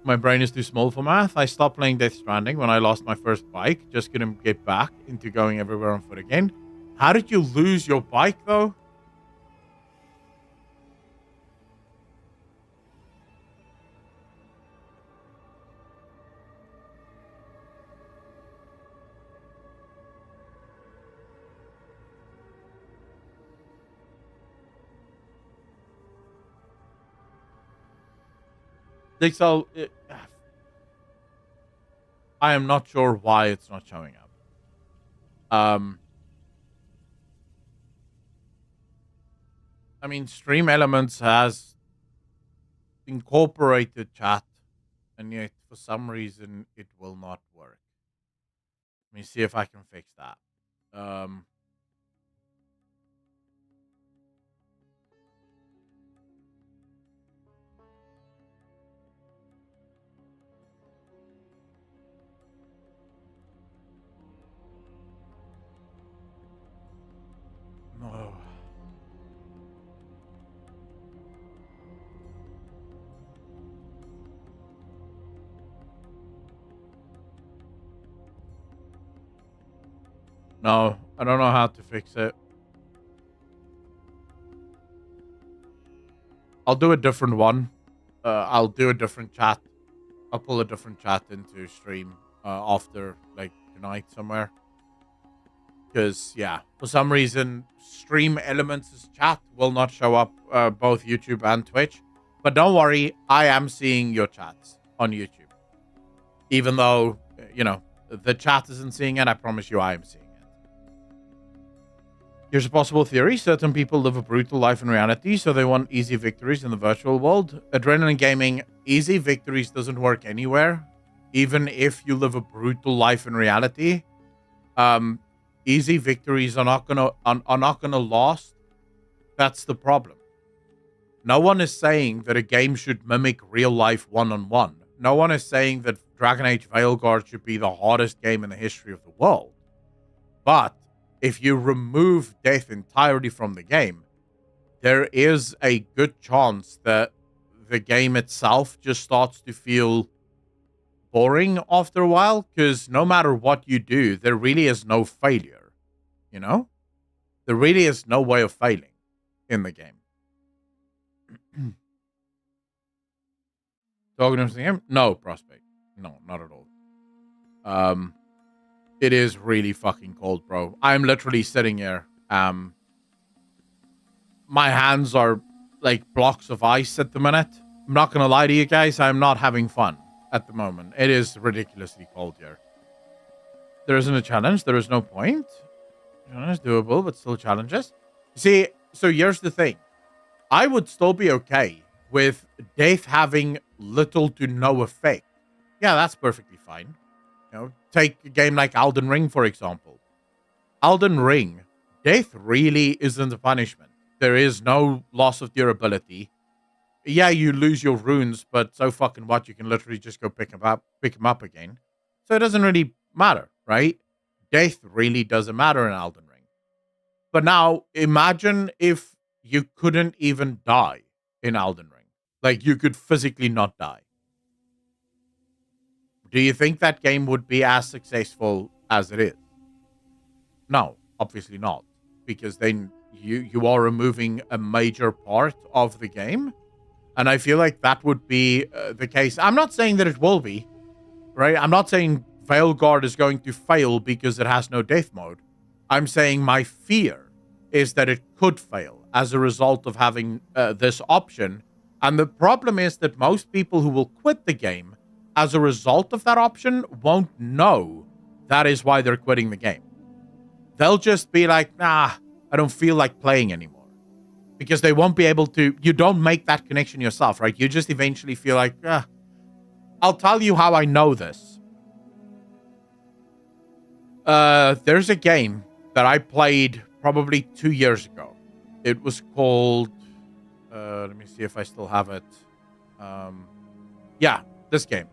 My brain is too small for math. I stopped playing Death Stranding when I lost my first bike. Just couldn't get back into going everywhere on foot again. How did you lose your bike, though? So, I am not sure why it's not showing up. I mean, Stream Elements has incorporated chat, and yet for some reason it will not work. Let me see if I can fix that. No, I don't know how to fix it. I'll do a different one. I'll do a different chat. I'll pull a different chat into stream after, like, tonight somewhere. Because, yeah, for some reason, stream elements' chat will not show up both YouTube and Twitch. But don't worry, I am seeing your chats on YouTube. Even though, you know, the chat isn't seeing it, I promise you I am seeing it. Here's a possible theory. Certain people live a brutal life in reality, so they want easy victories in the virtual world. Adrenaline gaming, easy victories doesn't work anywhere. Even if you live a brutal life in reality, easy victories are not gonna last. That's the problem. No one is saying that a game should mimic real life one-on-one. No one is saying that Dragon Age Veilguard should be the hardest game in the history of the world. But if you remove death entirely from the game, there is a good chance that the game itself just starts to feel boring after a while, because no matter what you do, there really is no failure. You know? There really is no way of failing in the game. Talking to him? No, Prospect. No, not at all. It is really fucking cold, bro. I'm literally sitting here. My hands are like blocks of ice at the minute. I'm not gonna lie to you guys. I'm not having fun at the moment. It is ridiculously cold here. There isn't a challenge. There is no point. It's doable, but still challenges. See, so here's the thing. I would still be okay with death having little to no effect. Yeah, that's perfectly fine. You know, take a game like Elden Ring, for example. Elden Ring, death really isn't a punishment. There is no loss of durability. Yeah, you lose your runes, but so fucking what? You can literally just go pick them up again. So it doesn't really matter, right? Death really doesn't matter in Elden Ring. But now, imagine if you couldn't even die in Elden Ring. Like, you could physically not die. Do you think that game would be as successful as it is? No, obviously not. Because then you are removing a major part of the game. And I feel like that would be the case. I'm not saying that it will be, right? I'm not saying Veilguard is going to fail because it has no death mode. I'm saying my fear is that it could fail as a result of having this option. And the problem is that most people who will quit the game as a result of that option won't know that is why they're quitting the game. They'll just be like, nah, I don't feel like playing anymore. Because they won't be able to, you don't make that connection yourself, right? You just eventually feel like, I'll tell you how I know this. There's a game that I played probably 2 years ago. It was called, let me see if I still have it. Yeah, this game.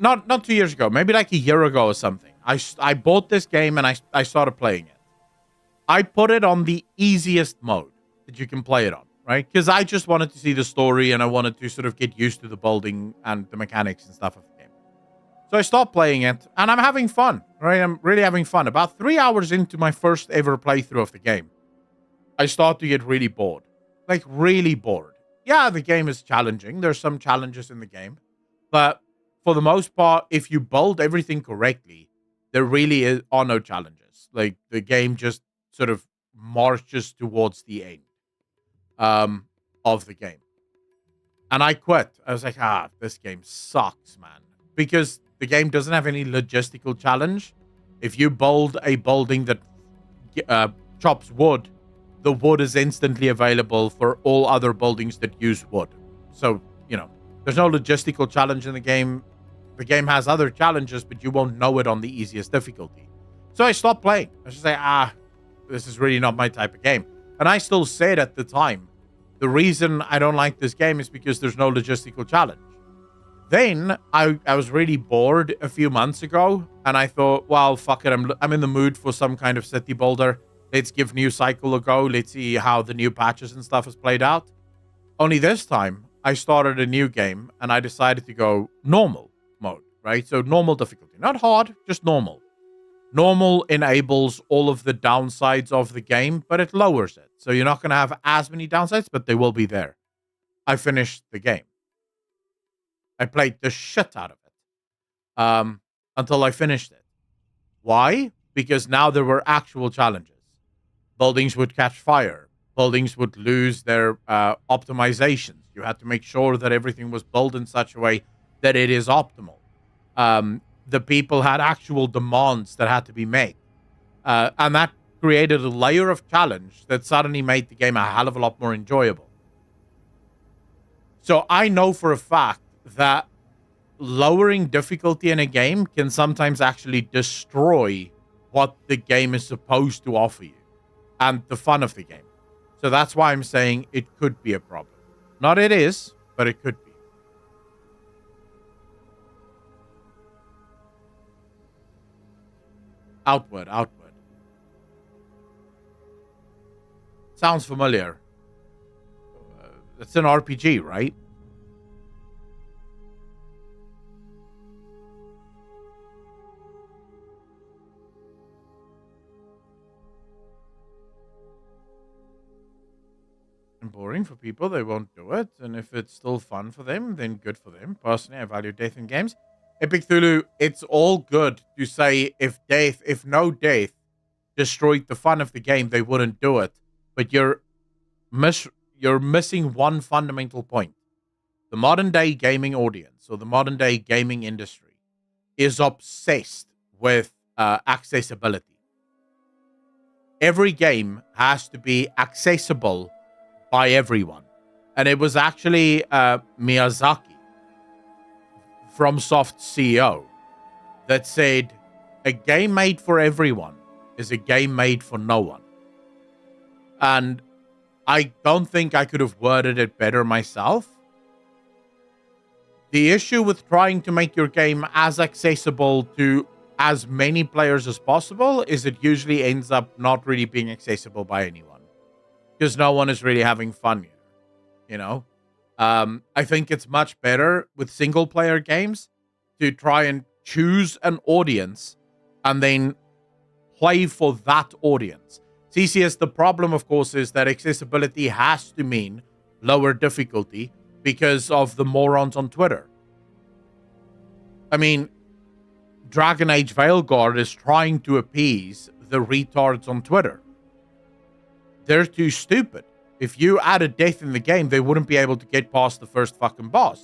Not 2 years ago, maybe like a year ago or something. I bought this game and I started playing it. I put it on the easiest mode that you can play it on, right? Because I just wanted to see the story and I wanted to sort of get used to the building and the mechanics and stuff of the game. So I stopped playing it and I'm having fun, right? I'm really having fun. About 3 hours into my first ever playthrough of the game, I start to get really bored. Like, really bored. Yeah, the game is challenging. There's some challenges in the game. But for the most part, if you build everything correctly, there really are no challenges. Like, the game just sort of marches towards the end of the game. And I quit. I was like, this game sucks, man. Because the game doesn't have any logistical challenge. If you build a building that chops wood, the wood is instantly available for all other buildings that use wood. So, you know, there's no logistical challenge in the game. The game has other challenges, but you won't know it on the easiest difficulty. So I stopped playing. I was just like, this is really not my type of game. And I still said at the time, the reason I don't like this game is because there's no logistical challenge. Then I was really bored a few months ago, and I thought, well, fuck it. I'm in the mood for some kind of city builder. Let's give New Cycle a go. Let's see how the new patches and stuff has played out. Only this time, I started a new game, and I decided to go normal mode, right? So normal difficulty. Not hard, just normal. Normal enables all of the downsides of the game, but it lowers it. So you're not going to have as many downsides, but they will be there. I finished the game. I played the shit out of it until I finished it. Why? Because now there were actual challenges. Buildings would catch fire. Buildings would lose their optimizations. You had to make sure that everything was built in such a way that it is optimal. The people had actual demands that had to be made. And that created a layer of challenge that suddenly made the game a hell of a lot more enjoyable. So I know for a fact that lowering difficulty in a game can sometimes actually destroy what the game is supposed to offer you and the fun of the game. So that's why I'm saying it could be a problem. Not it is, but it could be. Outward. Sounds familiar. It's an RPG, right? And boring for people, they won't do it. And if it's still fun for them, then good for them. Personally, I value death in games. Epic Thulu, it's all good to say if no death destroyed the fun of the game, they wouldn't do it. But you're missing one fundamental point. The modern day gaming audience or the modern day gaming industry is obsessed with accessibility. Every game has to be accessible by everyone. And it was actually Miyazaki, FromSoft CEO, that said, a game made for everyone is a game made for no one. And I don't think I could have worded it better myself. The issue with trying to make your game as accessible to as many players as possible is it usually ends up not really being accessible by anyone. Because no one is really having fun here, you know? I think it's much better with single-player games to try and choose an audience and then play for that audience. CCS, the problem, of course, is that accessibility has to mean lower difficulty because of the morons on Twitter. I mean, Dragon Age Veilguard is trying to appease the retards on Twitter. They're too stupid. If you added death in the game, they wouldn't be able to get past the first fucking boss.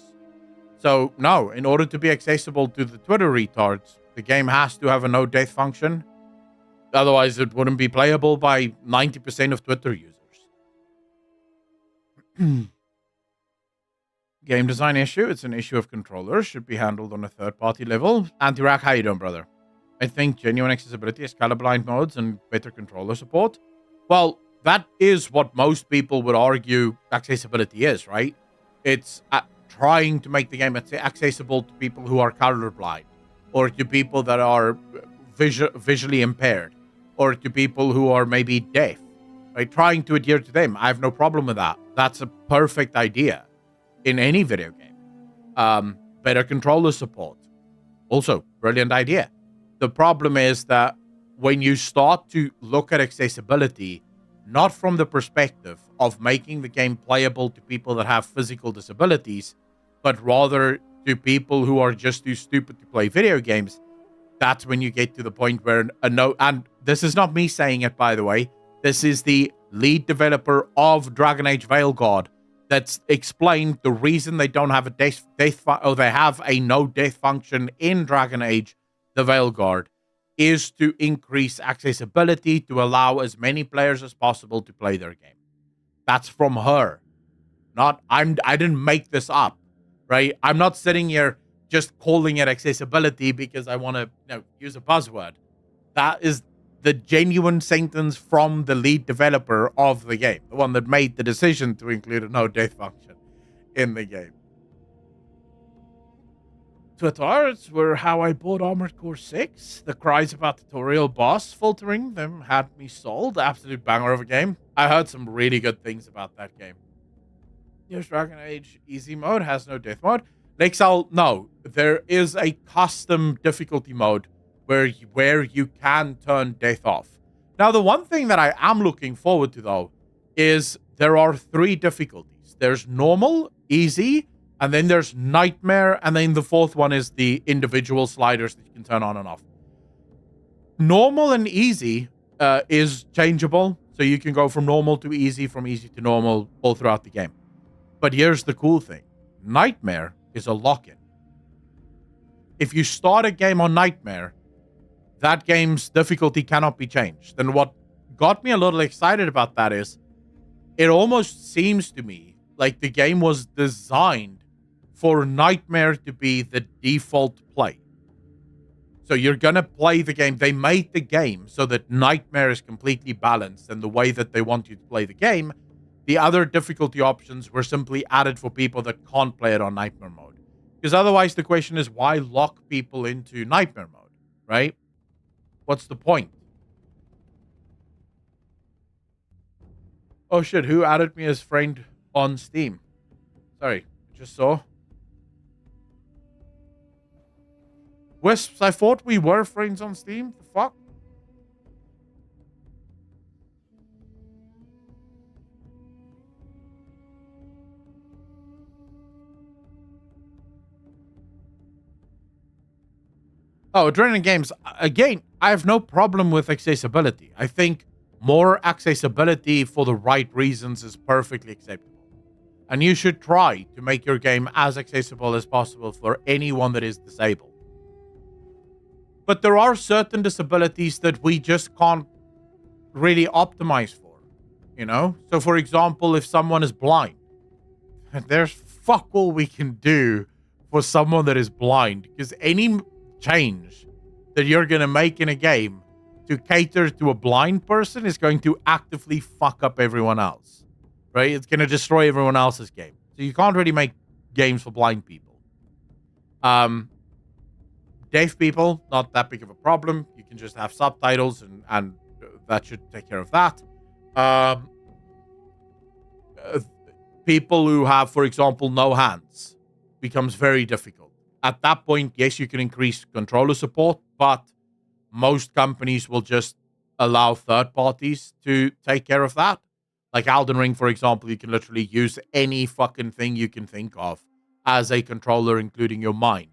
So, no, in order to be accessible to the Twitter retards, the game has to have a no death function. Otherwise, it wouldn't be playable by 90% of Twitter users. Game design issue. It's an issue of controllers. Should be handled on a third-party level. Anti-Rack, how you doing, brother? I think genuine accessibility is colorblind modes and better controller support. Well, that is what most people would argue accessibility is, right? It's trying to make the game accessible to people who are colorblind, or to people that are visually impaired, or to people who are maybe deaf, right? Trying to adhere to them. I have no problem with that. That's a perfect idea in any video game. Better controller support. Also, brilliant idea. The problem is that when you start to look at accessibility, not from the perspective of making the game playable to people that have physical disabilities, but rather to people who are just too stupid to play video games, that's when you get to the point where and this is not me saying it, by the way. This is the lead developer of Dragon Age Veilguard that's explained the reason they don't have a they have a no death function in Dragon Age the Veilguard is to increase accessibility to allow as many players as possible to play their game. That's from her. I didn't make this up, right? I'm not sitting here just calling it accessibility because I want to use a buzzword. That is the genuine sentence from the lead developer of the game, the one that made the decision to include a no death function in the game. Twitters were how I bought Armored Core 6. The cries about tutorial boss filtering them had me sold. Absolute banger of a game. I heard some really good things about that game. Here's Dragon Age easy mode, has no death mode. Lexal, no. There is a custom difficulty mode where you can turn death off. Now, the one thing that I am looking forward to, though, is there are 3 difficulties. There's normal, easy, and then there's nightmare, and then the 4th one is the individual sliders that you can turn on and off. Normal and easy is changeable, so you can go from normal to easy, from easy to normal, all throughout the game. But here's the cool thing. Nightmare is a lock-in. If you start a game on Nightmare, that game's difficulty cannot be changed. And what got me a little excited about that is, it almost seems to me like the game was designed for Nightmare to be the default play. So you're going to play the game. They made the game so that Nightmare is completely balanced, and the way that they want you to play the game, the other difficulty options were simply added for people that can't play it on Nightmare mode. Because otherwise the question is, why lock people into Nightmare mode, right? What's the point? Oh shit, who added me as friend on Steam? Sorry, just saw. Wisps, I thought we were friends on Steam. The fuck? Oh, Adrenaline Games. Again, I have no problem with accessibility. I think more accessibility for the right reasons is perfectly acceptable. And you should try to make your game as accessible as possible for anyone that is disabled. But there are certain disabilities that we just can't really optimize for, you know? So, for example, if someone is blind, there's fuck all we can do for someone that is blind, because any change that you're going to make in a game to cater to a blind person is going to actively fuck up everyone else, right? It's going to destroy everyone else's game. So you can't really make games for blind people. Deaf people, not that big of a problem. You can just have subtitles and that should take care of that. People who have, for example, no hands becomes very difficult. At that point, yes, you can increase controller support, but most companies will just allow third parties to take care of that. Like Elden Ring, for example, you can literally use any fucking thing you can think of as a controller, including your mind.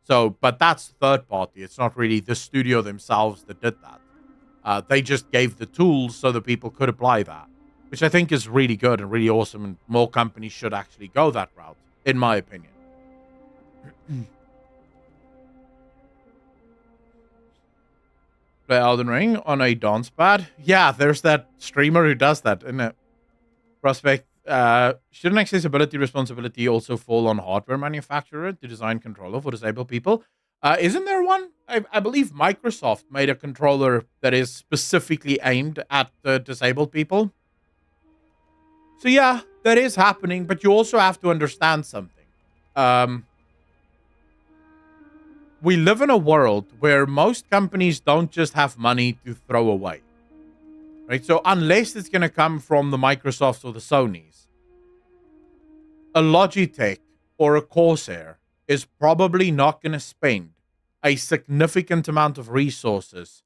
So, but that's third party. It's not really the studio themselves that did that. They just gave the tools so that people could apply that, which I think is really good and really awesome. And more companies should actually go that route, in my opinion. Play Elden Ring on a dance pad. Yeah, there's that streamer who does that, isn't it? Prospect. Shouldn't accessibility responsibility also fall on hardware manufacturer to design controller for disabled people? Isn't there one? I believe Microsoft made a controller that is specifically aimed at disabled people. So yeah, that is happening, but you also have to understand something. We live in a world where most companies don't just have money to throw away. Right? So unless it's going to come from the Microsofts or the Sonys, a Logitech or a Corsair is probably not going to spend a significant amount of resources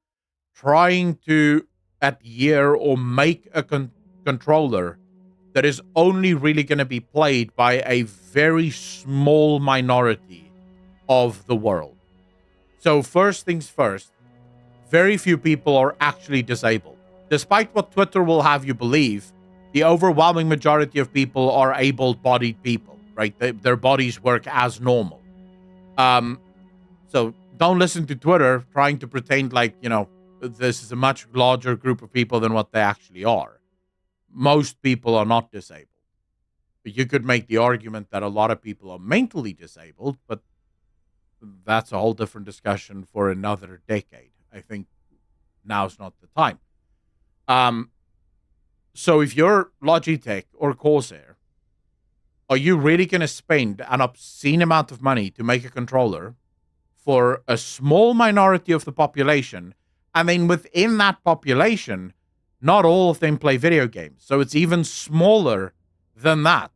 trying to adhere or make a controller that is only really going to be played by a very small minority of the world. So first things first, very few people are actually disabled. Despite what Twitter will have you believe, the overwhelming majority of people are able-bodied people, right? Their bodies work as normal. So don't listen to Twitter trying to pretend like, you know, this is a much larger group of people than what they actually are. Most people are not disabled. But you could make the argument that a lot of people are mentally disabled, but that's a whole different discussion for another decade. I think now's not the time. So if you're Logitech or Corsair, are you really going to spend an obscene amount of money to make a controller for a small minority of the population? And then within that population, not all of them play video games. So it's even smaller than that.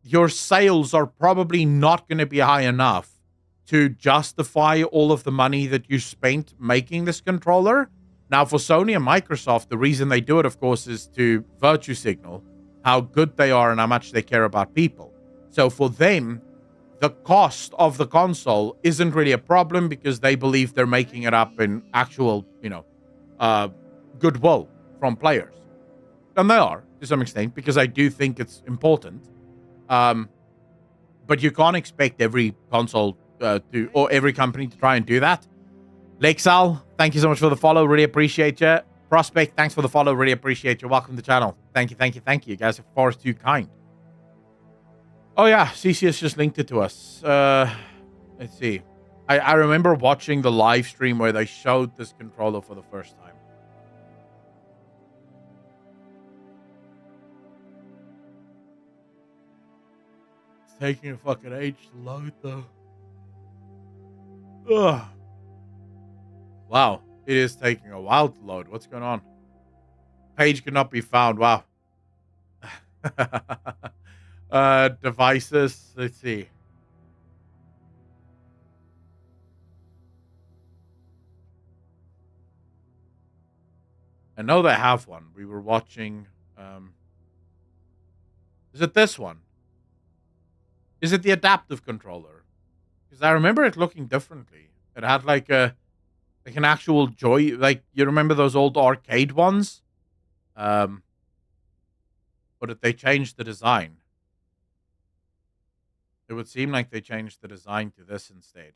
Your sales are probably not going to be high enough to justify all of the money that you spent making this controller. Now, for Sony and Microsoft, the reason they do it, of course, is to virtue signal how good they are and how much they care about people. So for them, the cost of the console isn't really a problem because they believe they're making it up in actual, goodwill from players. And they are, to some extent, because I do think it's important. But you can't expect every console or every company to try and do that. Lexal, thank you so much for the follow. Really appreciate you. Prospect, thanks for the follow. Really appreciate you. Welcome to the channel. Thank you. You guys are far too kind. Oh, yeah. CCS just linked it to us. Let's see. I remember watching the live stream where they showed this controller for the first time. It's taking a fucking age to load, though. Ugh. Wow. It is taking a while to load. What's going on? Page cannot be found. Wow. Devices. Let's see. I know they have one. We were watching. Is it this one? Is it the adaptive controller? Because I remember it looking differently. It had like an actual joy. Like, you remember those old arcade ones? But they changed the design. It would seem like they changed the design to this instead.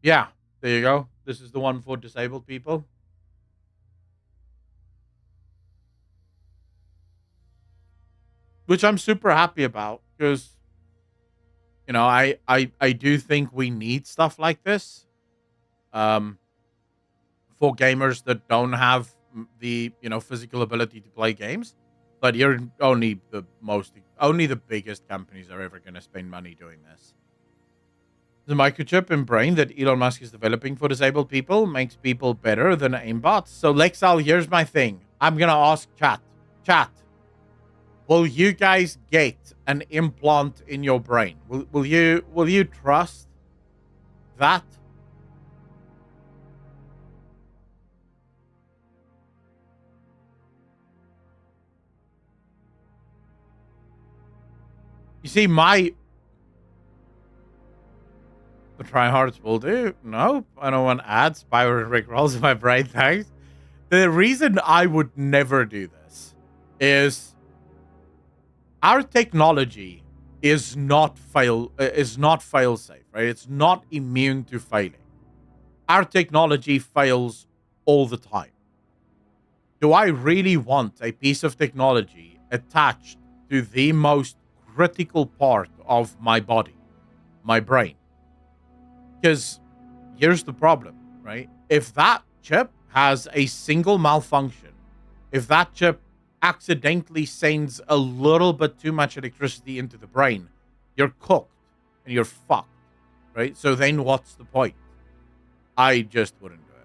Yeah, there you go. This is the one for disabled people. Which I'm super happy about because, I do think we need stuff like this. For gamers that don't have the, physical ability to play games. But you're only the biggest companies are ever going to spend money doing this. The microchip and brain that Elon Musk is developing for disabled people makes people better than aimbots. So, Lexal, here's my thing. I'm going to ask chat, will you guys get an implant in your brain? Will you trust that? You see, the tryhards will do. No, I don't want ads. Byron Rick rolls in my brain, thanks. The reason I would never do this is our technology is not fail safe, right? It's not immune to failing. Our technology fails all the time. Do I really want a piece of technology attached to the most critical part of my body, my brain? Because here's the problem, right? If that chip has a single malfunction, if that chip accidentally sends a little bit too much electricity into the brain, you're cooked and you're fucked, right? So then what's the point? I just wouldn't do it.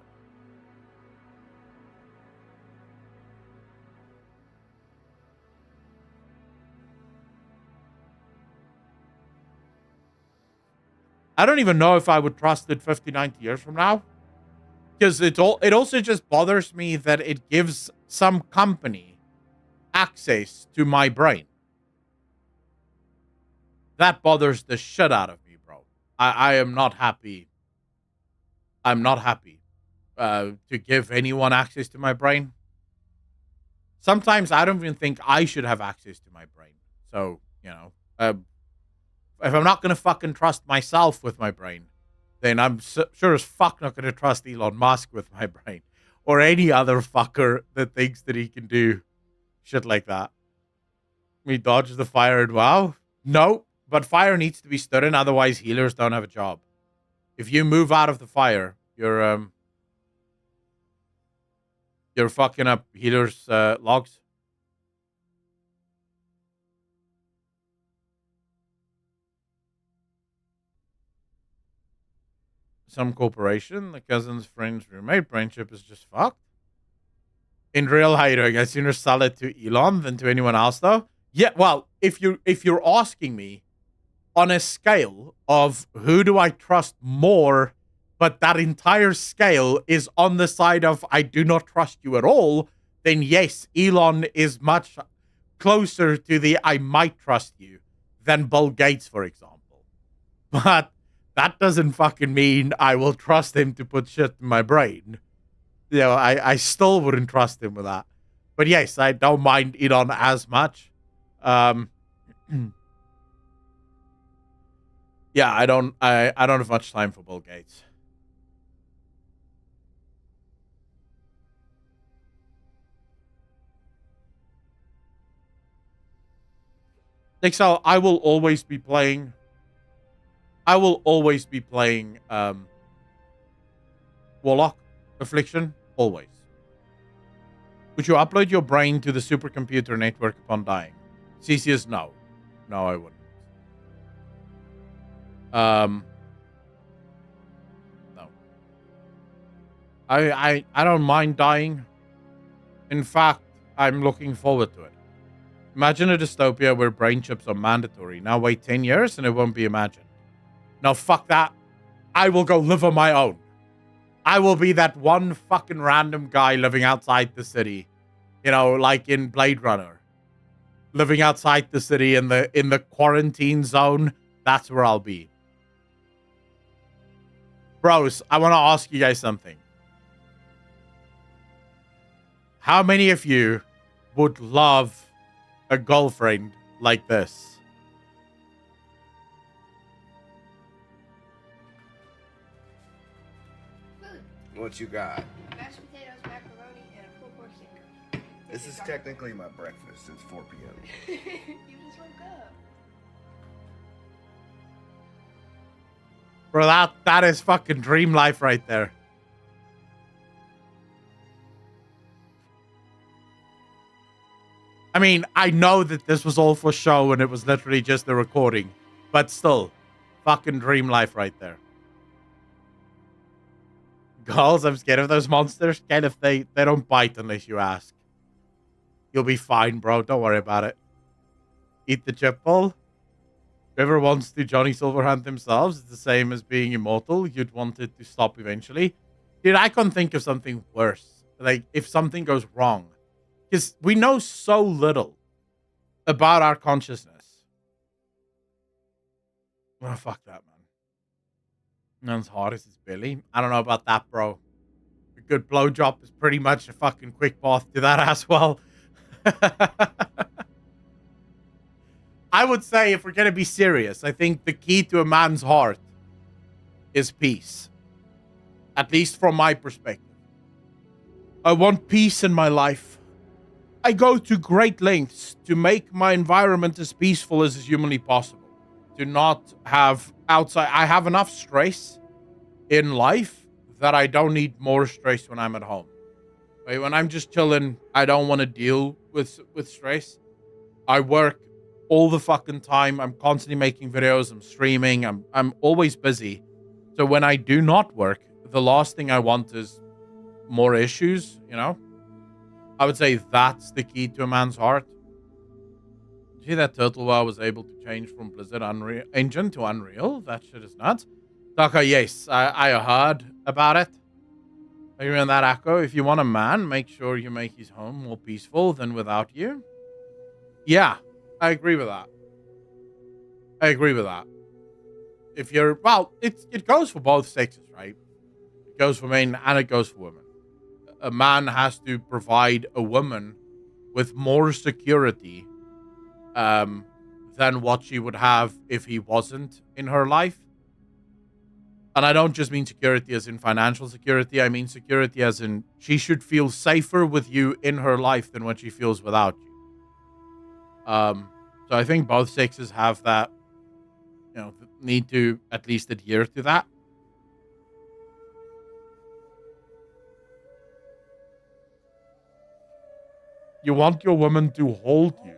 I don't even know if I would trust it 50, 90 years from now. Because it also just bothers me that it gives some company access to my brain. That bothers the shit out of me, bro. I am not happy. I'm not happy to give anyone access to my brain. Sometimes I don't even think I should have access to my brain. So, if I'm not going to fucking trust myself with my brain, then I'm sure as fuck not going to trust Elon Musk with my brain. Or any other fucker that thinks that he can do shit like that. We dodge the fire and wow? No, but fire needs to be stood in, otherwise healers don't have a job. If you move out of the fire, you're fucking up healers' logs. Some corporation, the cousin's friend's roommate friendship is just fucked. In real, how you doing? I'd sooner sell it to Elon than to anyone else, though. Yeah, well, if you're asking me on a scale of who do I trust more, but that entire scale is on the side of I do not trust you at all, then yes, Elon is much closer to the I might trust you than Bill Gates, for example. But that doesn't fucking mean I will trust him to put shit in my brain. You know, I still wouldn't trust him with that. But yes, I don't mind Elon as much. Yeah, I don't have much time for Bill Gates. Excel, I will always be playing Warlock Affliction, always. Would you upload your brain to the supercomputer network upon dying? Cesius, no. No, I wouldn't. No. I don't mind dying. In fact, I'm looking forward to it. Imagine a dystopia where brain chips are mandatory. Now wait 10 years and it won't be imagined. No, fuck that. I will go live on my own. I will be that one fucking random guy living outside the city. You know, like in Blade Runner. Living outside the city in the quarantine zone. That's where I'll be. Bros, I want to ask you guys something. How many of you would love a girlfriend like this? What you got? Mashed potatoes, macaroni, and a pulled pork stinger. This is technically my breakfast. It's 4 p.m. You just woke up. Bro, that is fucking dream life right there. I mean, I know that this was all for show and it was literally just the recording. But still, fucking dream life right there. Girls, I'm scared of those monsters. Scared if they don't bite unless you ask. You'll be fine, bro. Don't worry about it. Eat the chip ball. Whoever wants to Johnny Silverhand themselves, it's the same as being immortal. You'd want it to stop eventually. Dude, I can't think of something worse. Like, if something goes wrong. Because we know so little about our consciousness. Oh, fuck that, man. Man's hard as his belly. I don't know about that, bro. A good blowjob is pretty much a fucking quick path to that as well. I would say, if we're going to be serious, I think the key to a man's heart is peace. At least from my perspective. I want peace in my life. I go to great lengths to make my environment as peaceful as is humanly possible. To not have outside. I have enough stress in life that I don't need more stress when I'm at home. Right? When I'm just chilling, I don't want to deal with stress. I work all the fucking time. I'm constantly making videos. I'm streaming. I'm always busy. So when I do not work, the last thing I want is more issues, you know? I would say that's the key to a man's heart. See that Turtle Wow was able to change from Blizzard Unreal Engine to Unreal? That shit is nuts. Daka, yes, I heard about it. You remember that, Akko? If you want a man, make sure you make his home more peaceful than without you. Yeah, I agree with that. I agree with that. If you're, well, it goes for both sexes, right? It goes for men and it goes for women. A man has to provide a woman with more security than what she would have if he wasn't in her life. And I don't just mean security as in financial security. I mean security as in she should feel safer with you in her life than what she feels without you. So I think both sexes have that, you know, need to at least adhere to that. You want your woman to hold you.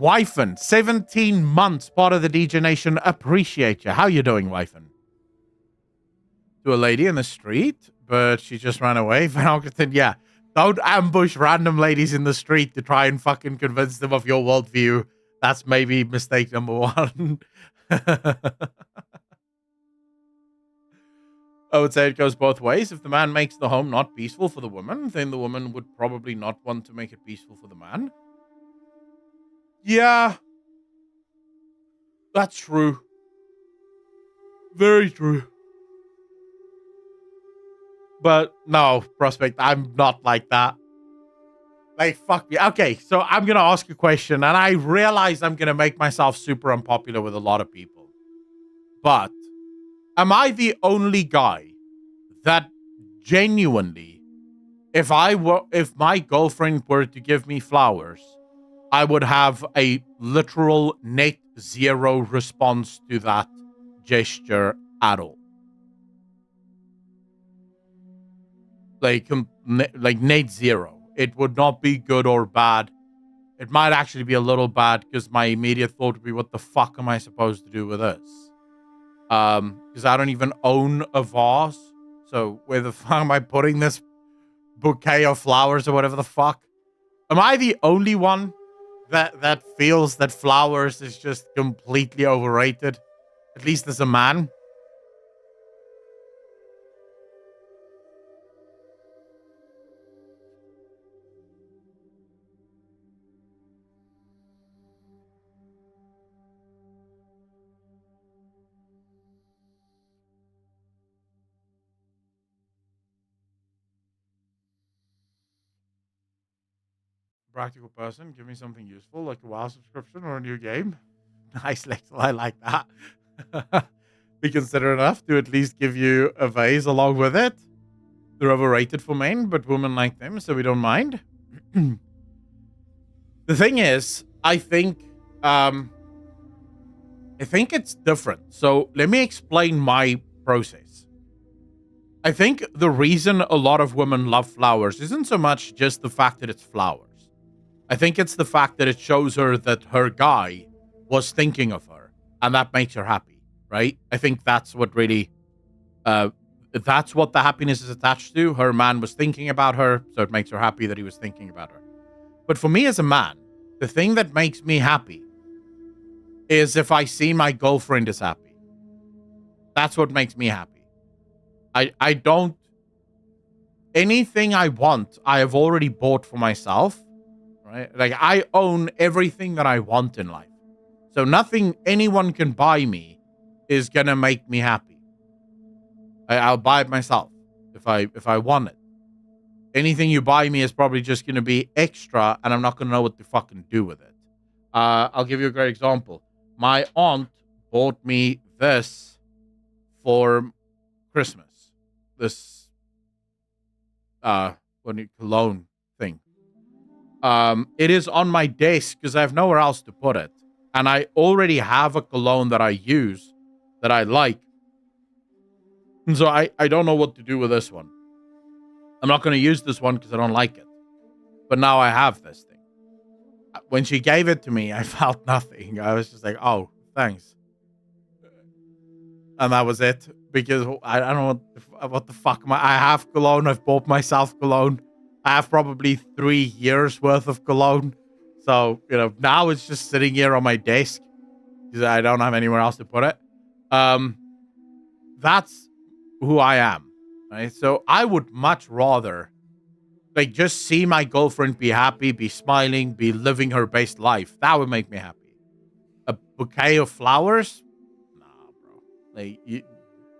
Wyfan, 17 months, part of the DJ Nation. Appreciate you. How you doing, Wyfan? To a lady in the street, but she just ran away. Van Algerton, yeah. Don't ambush random ladies in the street to try and fucking convince them of your worldview. That's maybe mistake number one. I would say it goes both ways. If the man makes the home not peaceful for the woman, then the woman would probably not want to make it peaceful for the man. Yeah. That's true. Very true. But no, Prospect, I'm not like that. Like, fuck me. Okay, so I'm going to ask a question, and I realize I'm going to make myself super unpopular with a lot of people. But am I the only guy that genuinely, if my girlfriend were to give me flowers, I would have a literal net zero response to that gesture at all? Like net zero. It would not be good or bad. It might actually be a little bad because my immediate thought would be, what the fuck am I supposed to do with this? Because I don't even own a vase. So where the fuck am I putting this bouquet of flowers or whatever the fuck? Am I the only one that feels that flowers is just completely overrated? At least as a man. Practical person, give me something useful, like a WoW subscription or a new game. Nice, Lexel, I like that. Be considerate enough to at least give you a vase along with it. They're overrated for men, but women like them, so we don't mind. The thing is, I think it's different. So let me explain my process. I think the reason a lot of women love flowers isn't so much just the fact that it's flowers. I think it's the fact that it shows her that her guy was thinking of her, and that makes her happy, right? I think that's what really, that's what the happiness is attached to. Her man was thinking about her, so it makes her happy that he was thinking about her. But for me as a man, the thing that makes me happy is if I see my girlfriend is happy. That's what makes me happy. I don't, anything I want, I have already bought for myself. Right? Like, I own everything that I want in life. So nothing anyone can buy me is going to make me happy. I'll buy it myself if I want it. Anything you buy me is probably just going to be extra, and I'm not going to know what to fucking do with it. I'll give you a great example. My aunt bought me this for Christmas. This cologne thing. It is on my desk because I have nowhere else to put it. And I already have a cologne that I use that I like. And so I don't know what to do with this one. I'm not going to use this one because I don't like it. But now I have this thing. When she gave it to me, I felt nothing. I was just like, oh, thanks. And that was it. Because I don't know what the fuck I have cologne. I've bought myself cologne. I have probably 3 years worth of cologne. So, now it's just sitting here on my desk because I don't have anywhere else to put it. That's who I am. Right? So I would much rather just see my girlfriend be happy, be smiling, be living her best life. That would make me happy. A bouquet of flowers? Nah, bro.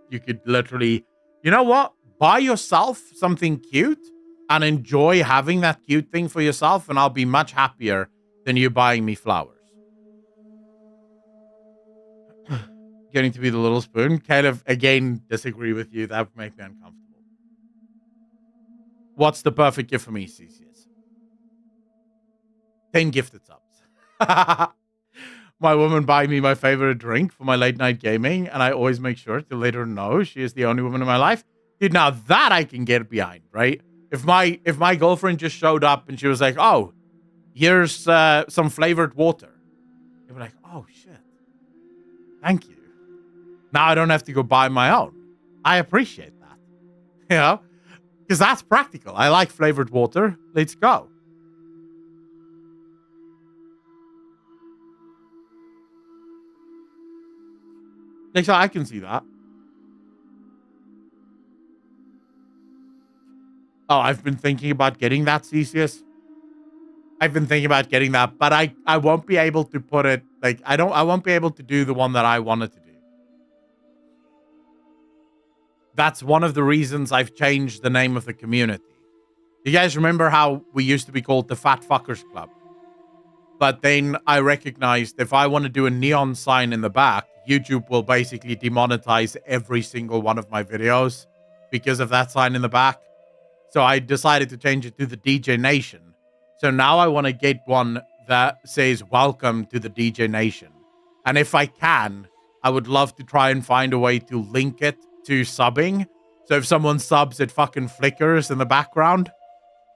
You could literally, you know what? Buy yourself something cute and enjoy having that cute thing for yourself, and I'll be much happier than you buying me flowers. Getting to be the little spoon. Kind of, again, disagree with you. That would make me uncomfortable. What's the perfect gift for me, CCS? 10 gifted subs. My woman buy me my favorite drink for my late night gaming, and I always make sure to let her know she is the only woman in my life. Dude, now that I can get behind, right? If my girlfriend just showed up and she was like, oh, here's some flavored water. You'd be like, oh, shit. Thank you. Now I don't have to go buy my own. I appreciate that. Because that's practical. I like flavored water. Let's go. Like, so I can see that. Oh, I've been thinking about getting that, Cesius. I've been thinking about getting that, but I won't be able to put it, like, I won't be able to do the one that I wanted to do. That's one of the reasons I've changed the name of the community. You guys remember how we used to be called the Fat Fuckers Club? But then I recognized if I want to do a neon sign in the back, YouTube will basically demonetize every single one of my videos because of that sign in the back. So I decided to change it to the DJ Nation. So now I want to get one that says, welcome to the DJ Nation. And if I can, I would love to try and find a way to link it to subbing. So if someone subs, it fucking flickers in the background.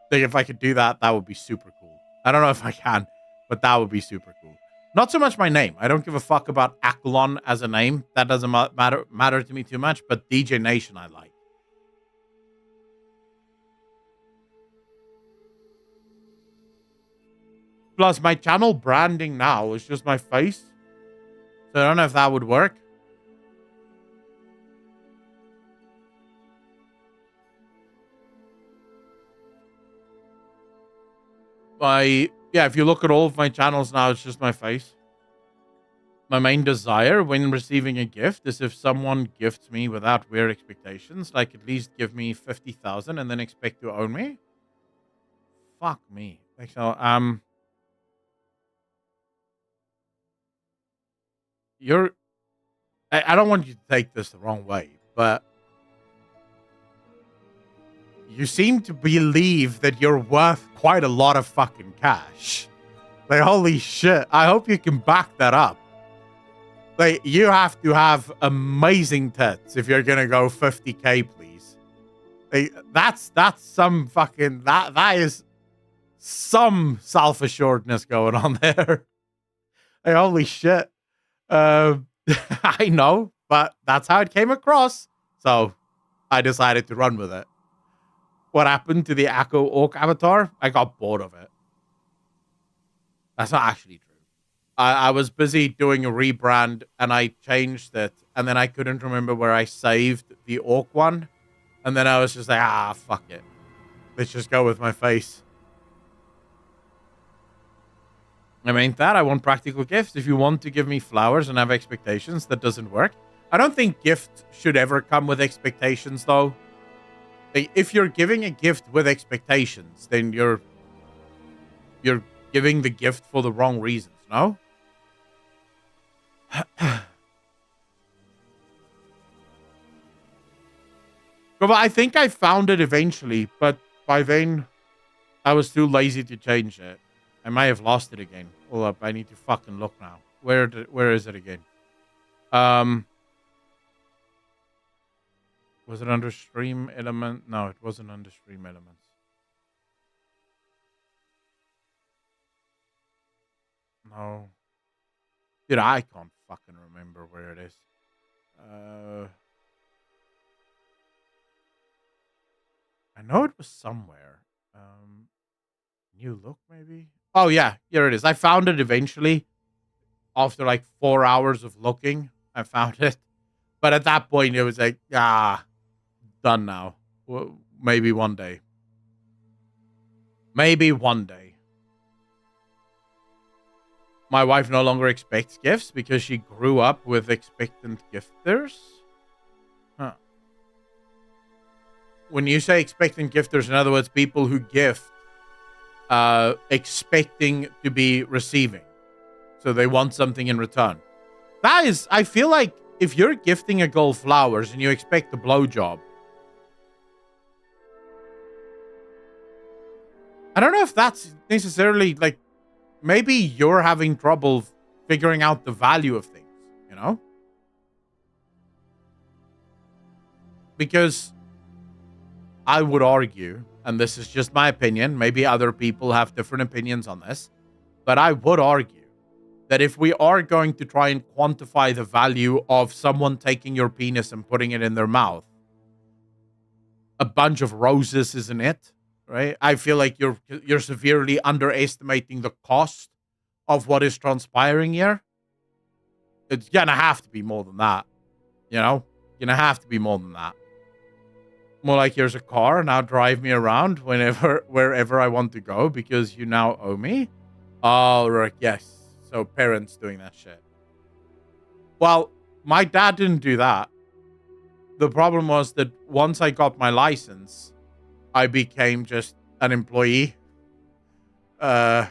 Like if I could do that, that would be super cool. I don't know if I can, but that would be super cool. Not so much my name. I don't give a fuck about Aklon as a name. That doesn't matter to me too much, but DJ Nation I like. Plus, my channel branding now is just my face. So I don't know if that would work. Yeah, if you look at all of my channels now, it's just my face. My main desire when receiving a gift is if someone gifts me without weird expectations, like at least give me 50,000 and then expect to own me. Fuck me. Like so, I don't want you to take this the wrong way, but you seem to believe that you're worth quite a lot of fucking cash. Like, holy shit. I hope you can back that up. Like, you have to have amazing tits if you're gonna go 50k, please. Like, that's some fucking, that is some self-assuredness going on there. Like, holy shit. I know, but that's how it came across. So I decided to run with it. What happened to the Echo Orc avatar? I got bored of it. That's not actually true. I was busy doing a rebrand and I changed it. And then I couldn't remember where I saved the Orc one. And then I was just like, fuck it. Let's just go with my face. I mean, I want practical gifts. If you want to give me flowers and have expectations, that doesn't work. I don't think gifts should ever come with expectations, though. Like, if you're giving a gift with expectations, then you're giving the gift for the wrong reasons, no? But I think I found it eventually, but by then I was too lazy to change it. I might have lost it again. Hold up, I need to fucking look now. Where is it again? Was it under stream element? No, it wasn't under stream elements. No. Dude, I can't fucking remember where it is. I know it was somewhere. New look, maybe? Oh, yeah. Here it is. I found it eventually. After like 4 hours of looking, I found it. But at that point, it was like, done now. Well, maybe one day. Maybe one day. My wife no longer expects gifts because she grew up with expectant gifters. Huh. When you say expectant gifters, in other words, people who gift expecting to be receiving. So they want something in return. That is, I feel like if you're gifting a girl flowers and you expect a blowjob, I don't know if that's necessarily like, maybe you're having trouble figuring out the value of things, you know? Because I would argue, and this is just my opinion, maybe other people have different opinions on this, but I would argue that if we are going to try and quantify the value of someone taking your penis and putting it in their mouth, a bunch of roses isn't it, right? I feel like you're severely underestimating the cost of what is transpiring here. It's gonna have to be more than that, you know? Gonna have to be more than that. More like, here's a car, now drive me around wherever I want to go because you now owe me. Oh, right, yes. So parents doing that shit. Well, my dad didn't do that. The problem was that once I got my license, I became just an employee. Yeah,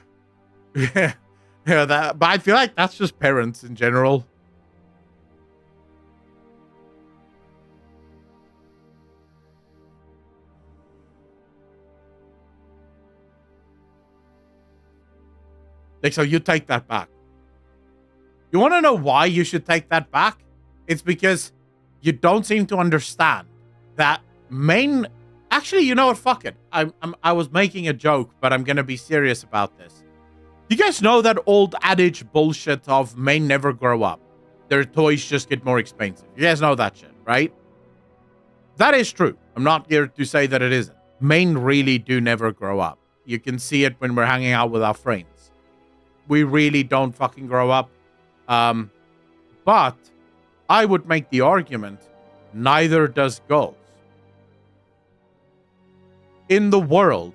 but I feel like that's just parents in general. Like, so you take that back. You want to know why you should take that back? It's because you don't seem to understand that main... Actually, you know what? Fuck it. I was making a joke, but I'm going to be serious about this. You guys know that old adage bullshit of men never grow up? Their toys just get more expensive. You guys know that shit, right? That is true. I'm not here to say that it isn't. Men really do never grow up. You can see it when we're hanging out with our friends. We really don't fucking grow up. But I would make the argument, neither does girls. In the world,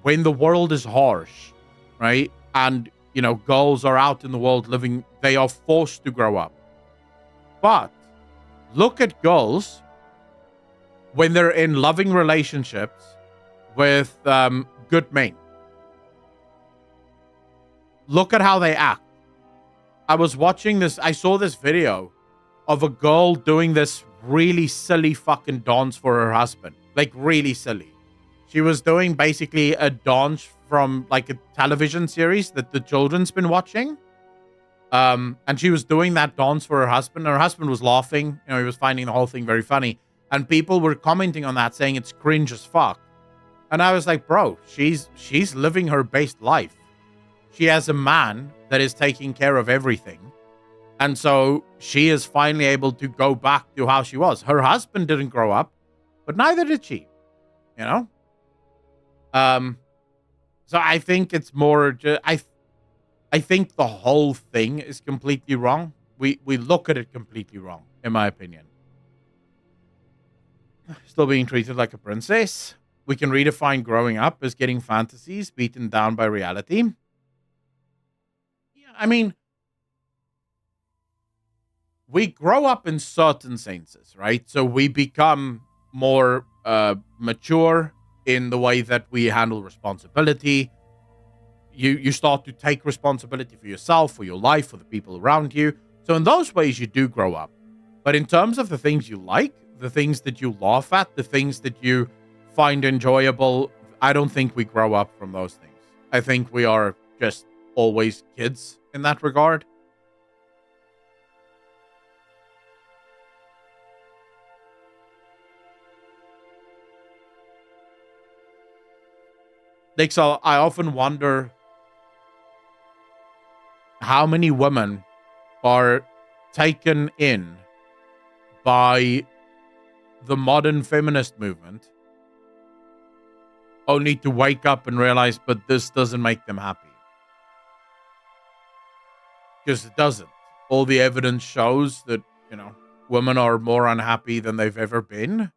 when the world is harsh, right? And, you know, girls are out in the world living, they are forced to grow up. But look at girls when they're in loving relationships with good men. Look at how they act. I was watching this, I saw this video of a girl doing this really silly fucking dance for her husband. Like, really silly. She was doing basically a dance from like a television series that the children's been watching. And she was doing that dance for her husband. Her husband was laughing. You know, he was finding the whole thing very funny. And people were commenting on that, saying it's cringe as fuck. And I was like, bro, she's living her best life. She has a man that is taking care of everything. And so she is finally able to go back to how she was. Her husband didn't grow up, but neither did she. You know? So I think it's more... I think the whole thing is completely wrong. We look at it completely wrong, in my opinion. Still being treated like a princess. We can redefine growing up as getting fantasies beaten down by reality. I mean, we grow up in certain senses, right? So we become more mature in the way that we handle responsibility. You start to take responsibility for yourself, for your life, for the people around you. So in those ways, you do grow up. But in terms of the things you like, the things that you laugh at, the things that you find enjoyable, I don't think we grow up from those things. I think we are just always kids in that regard. Like, so I often wonder how many women are taken in by the modern feminist movement only to wake up and realize, but this doesn't make them happy. Because it doesn't. All the evidence shows that, you know, women are more unhappy than they've ever been.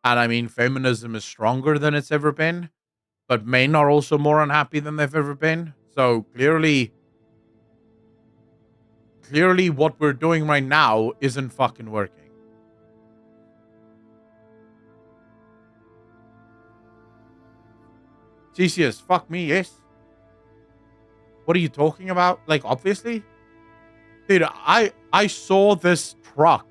And I mean, feminism is stronger than it's ever been. But men are also more unhappy than they've ever been. So clearly what we're doing right now isn't fucking working. CCS, fuck me, yes. What are you talking about? Like, obviously? Dude, I saw this truck.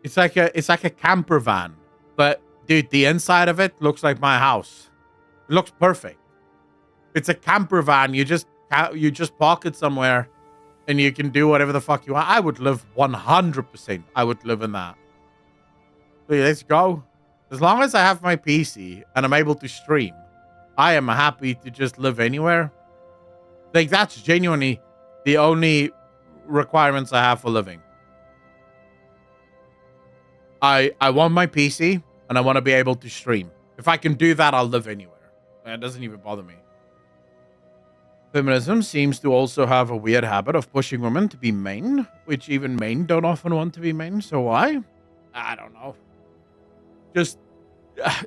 It's like a camper van. But dude, the inside of it looks like my house. It looks perfect. It's a camper van. You just park it somewhere and you can do whatever the fuck you want. I would live 100%. I would live in that. So let's go. As long as I have my PC and I'm able to stream, I am happy to just live anywhere. Like, that's genuinely the only requirements I have for living. I want my PC. and I want to be able to stream. If I can do that, I'll live anywhere. It doesn't even bother me. Feminism seems to also have a weird habit of pushing women to be men, which even men don't often want to be men. So why? I don't know. Just,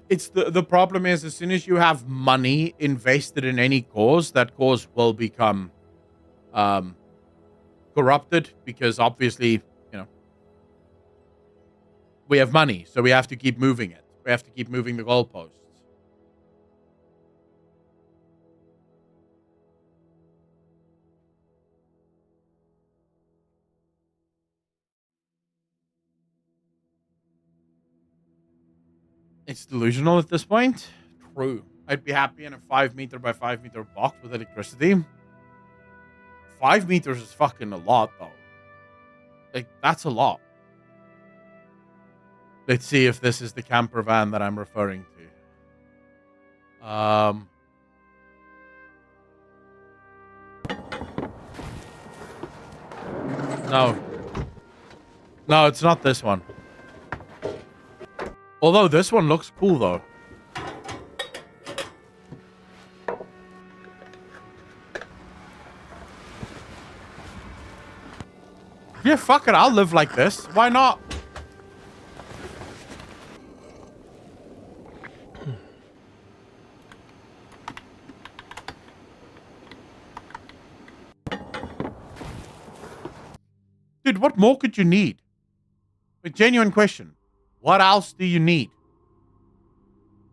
it's the problem is, as soon as you have money invested in any cause, that cause will become corrupted, because obviously, we have money, so we have to keep moving it. We have to keep moving the goalposts. It's delusional at this point. True. I'd be happy in a 5 meter by 5 meter box with electricity. 5 meters is fucking a lot, though. Like, that's a lot. Let's see if this is the camper van that I'm referring to. No. No, it's not this one. Although this one looks cool, though. Yeah, fuck it. I'll live like this. Why not? Dude, what more could you need? A genuine question. What else do you need?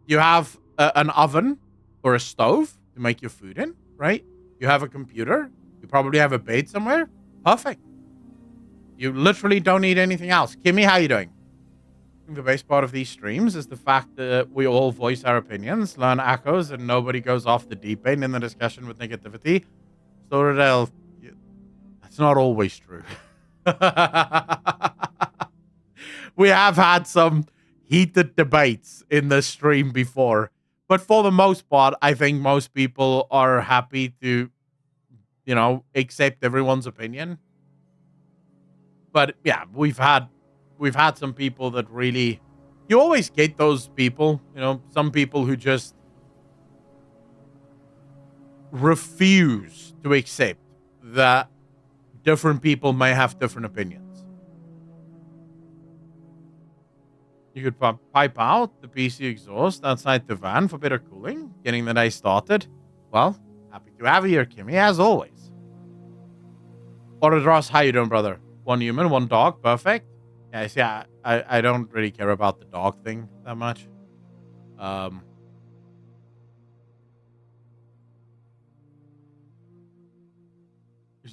You have an oven or a stove to make your food in, right? You have a computer. You probably have a bed somewhere. Perfect. You literally don't need anything else. Kimmy, how you doing? I think the best part of these streams is the fact that we all voice our opinions, learn echoes, and nobody goes off the deep end in the discussion with negativity. Storytell, that's not always true. We have had some heated debates in this stream before, but for the most part, I think most people are happy to, accept everyone's opinion. But yeah, we've had some people that really, you always get those people, some people who just refuse to accept that different people may have different opinions. You could pipe out the PC exhaust outside the van for better cooling, getting the day started. Well, happy to have you here, Kimmy, as always. Orodros, how you doing, brother? One human, one dog, perfect. Yeah, see, I don't really care about the dog thing that much. You're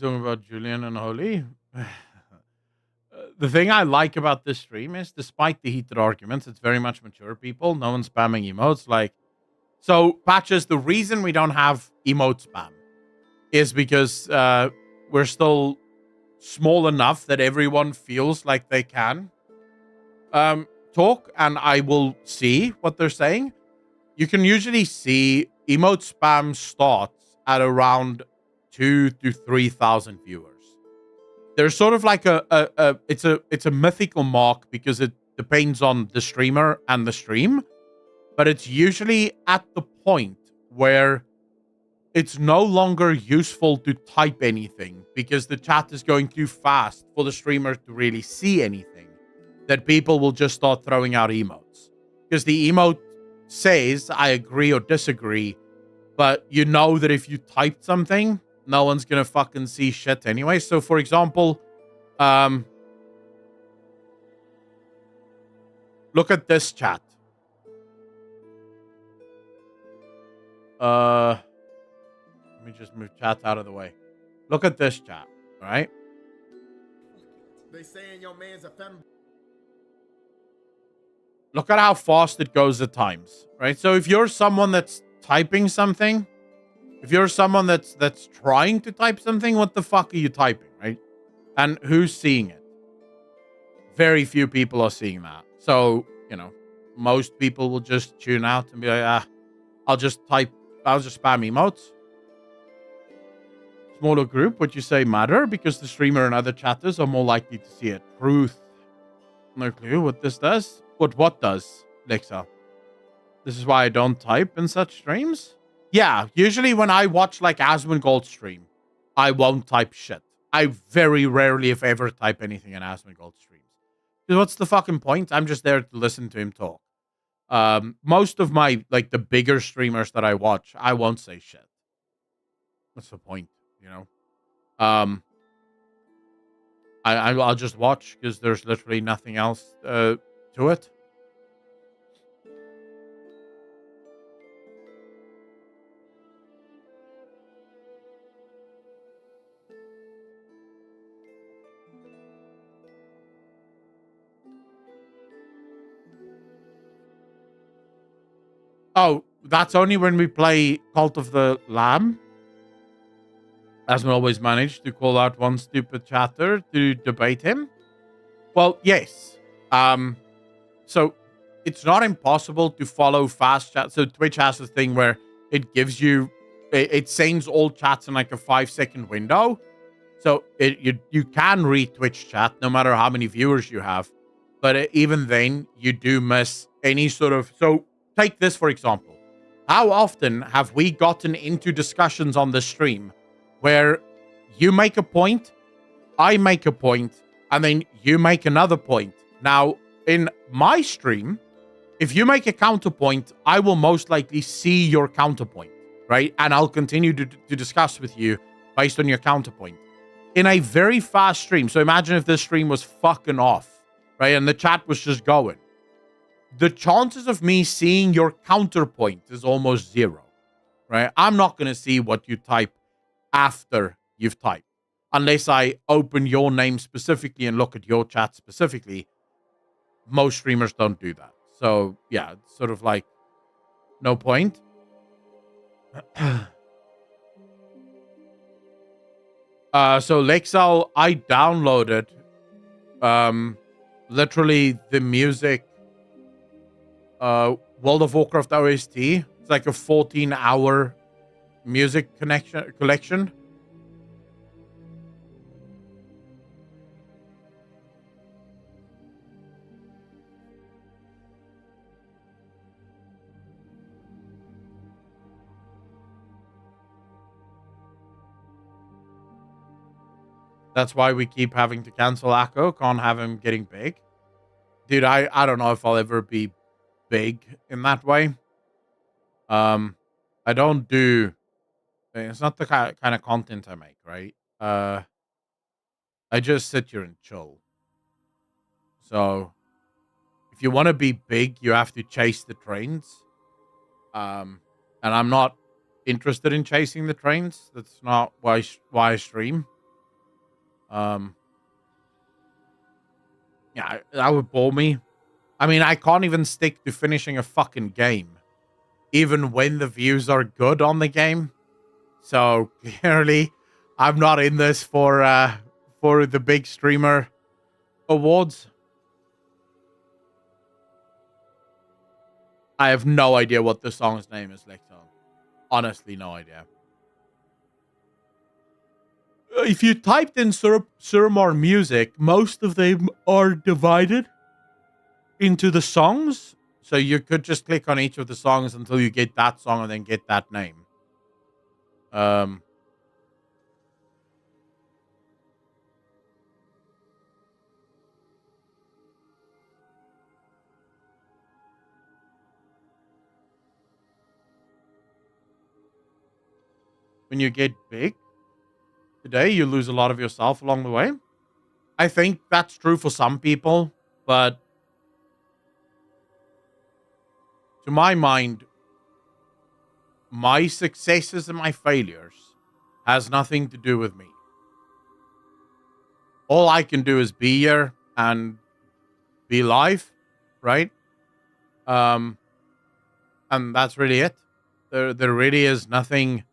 talking about Julian and Holly? The thing I like about this stream is, despite the heated arguments, it's very much mature people. No one's spamming emotes. So, Patches, the reason we don't have emote spam is because we're still small enough that everyone feels like they can talk, and I will see what they're saying. You can usually see emote spam starts at around 2,000 to 3,000 viewers. There's sort of like it's a mythical mark because it depends on the streamer and the stream, but it's usually at the point where it's no longer useful to type anything because the chat is going too fast for the streamer to really see anything, that people will just start throwing out emotes. Because the emote says, I agree or disagree, but you know that if you typed something, no one's gonna fucking see shit anyway. So, for example, look at this chat. Let me just move chat out of the way. Look at this chat, all right? They saying your man's a fem. Look at how fast it goes at times, right? So if you're someone that's typing something, if you're someone that's trying to type something, what the fuck are you typing, right? And who's seeing it? Very few people are seeing that. So, most people will just tune out and be like, I'll just spam emotes. Smaller group, would you say matter? Because the streamer and other chatters are more likely to see it. Truth. No clue what this does. What does? Lexa. This is why I don't type in such streams. Yeah, usually when I watch like Asmongold stream, I won't type shit. I very rarely, if ever, type anything in Asmongold streams. Because what's the fucking point? I'm just there to listen to him talk. Most of my, like, the bigger streamers that I watch, I won't say shit. What's the point, you know? I'll just watch because there's literally nothing else to it. Oh, that's only when we play Cult of the Lamb. Asman always managed to call out one stupid chatter to debate him. Well, yes. So it's not impossible to follow fast chat. So Twitch has this thing where it gives you, it sends all chats in like a 5-second window. So you can read Twitch chat no matter how many viewers you have. But even then, you do miss any sort of... So take this, for example. How often have we gotten into discussions on the stream where you make a point, I make a point, and then you make another point? Now, in my stream, if you make a counterpoint, I will most likely see your counterpoint, right? And I'll continue to discuss with you based on your counterpoint. In a very fast stream, so imagine if this stream was fucking off, right? And the chat was just going. The chances of me seeing your counterpoint is almost zero, right? I'm not going to see what you type after you've typed. Unless I open your name specifically and look at your chat specifically. Most streamers don't do that. So, yeah, it's sort of like, no point. So, Lexal, I downloaded literally the music World of Warcraft OST. It's like a 14-hour music collection. That's why we keep having to cancel Akko. Can't have him getting big. Dude, I don't know if I'll ever be big in that way. I don't do... It's not the kind of content I make, right? I just sit here and chill. So, if you want to be big, you have to chase the trains. And I'm not interested in chasing the trains. That's not why I stream. Yeah, that would bore me. I mean, I can't even stick to finishing a fucking game, even when the views are good on the game. So clearly, I'm not in this for the big streamer awards. I have no idea what the song's name is, Lecton. Honestly, no idea. If you typed in Suramar music, most of them are divided into the songs. So you could just click on each of the songs until you get that song and then get that name. When you get big today, you lose a lot of yourself along the way. I think that's true for some people, but to my mind, my successes and my failures has nothing to do with me. All I can do is be here and be live, right? And that's really it. There really is nothing.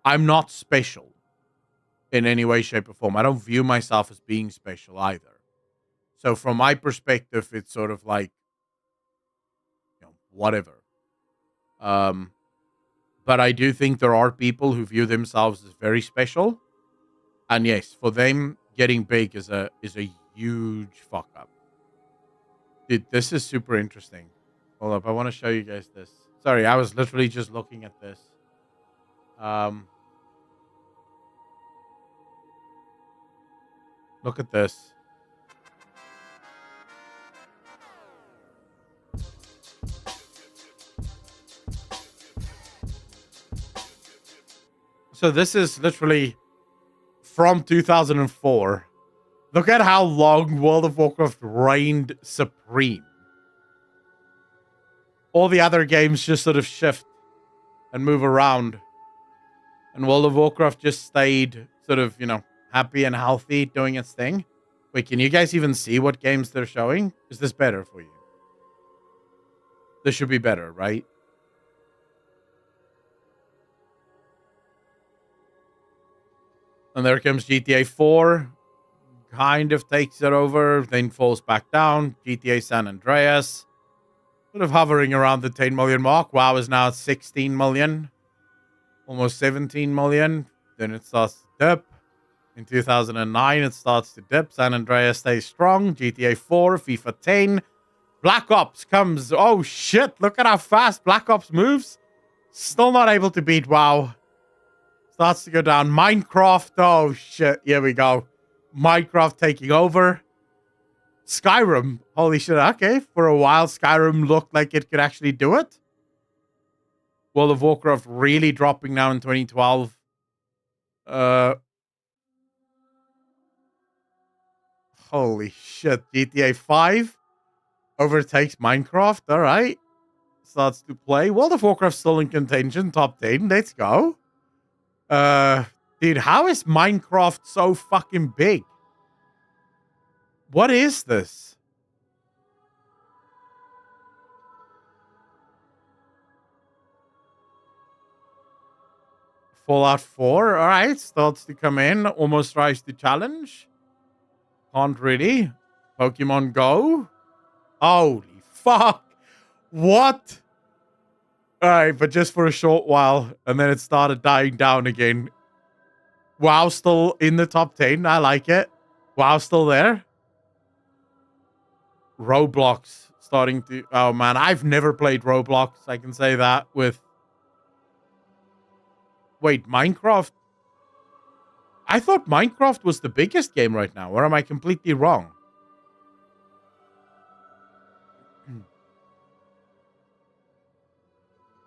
I'm not special in any way, shape, or form. I don't view myself as being special either. So from my perspective, it's sort of like, whatever. But I do think there are people who view themselves as very special. And yes, for them, getting big is a huge fuck up. Dude, this is super interesting. Hold up, I want to show you guys this. Sorry, I was literally just looking at this. Look at this. So this is literally from 2004. Look at how long World of Warcraft reigned supreme. All the other games just sort of shift and move around. And World of Warcraft just stayed sort of, happy and healthy doing its thing. Wait, can you guys even see what games they're showing? Is this better for you? This should be better, right? And there comes GTA 4. Kind of takes it over, then falls back down. GTA San Andreas. Sort of hovering around the 10 million mark. WoW is now at 16 million. Almost 17 million. Then it starts to dip. In 2009, it starts to dip. San Andreas stays strong. GTA 4, FIFA 10. Black Ops comes. Oh, shit. Look at how fast Black Ops moves. Still not able to beat WoW. Starts to go down. Minecraft. Oh, shit. Here we go. Minecraft taking over. Skyrim. Holy shit. Okay. For a while, Skyrim looked like it could actually do it. World of Warcraft really dropping now in 2012. Holy shit. GTA 5 overtakes Minecraft. All right. Starts to play. World of Warcraft still in contention. Top 10. Let's go. Dude, how is Minecraft so fucking big? What is this? Fallout 4, all right, starts to come in. Almost rise to challenge. Can't really. Pokemon Go. Holy fuck. What? All right, but just for a short while, and then it started dying down again. WoW still in the top 10. I like it. WoW still there. Roblox starting to... Oh, man. I've never played Roblox. I can say that with... Wait, Minecraft? I thought Minecraft was the biggest game right now. Or am I completely wrong?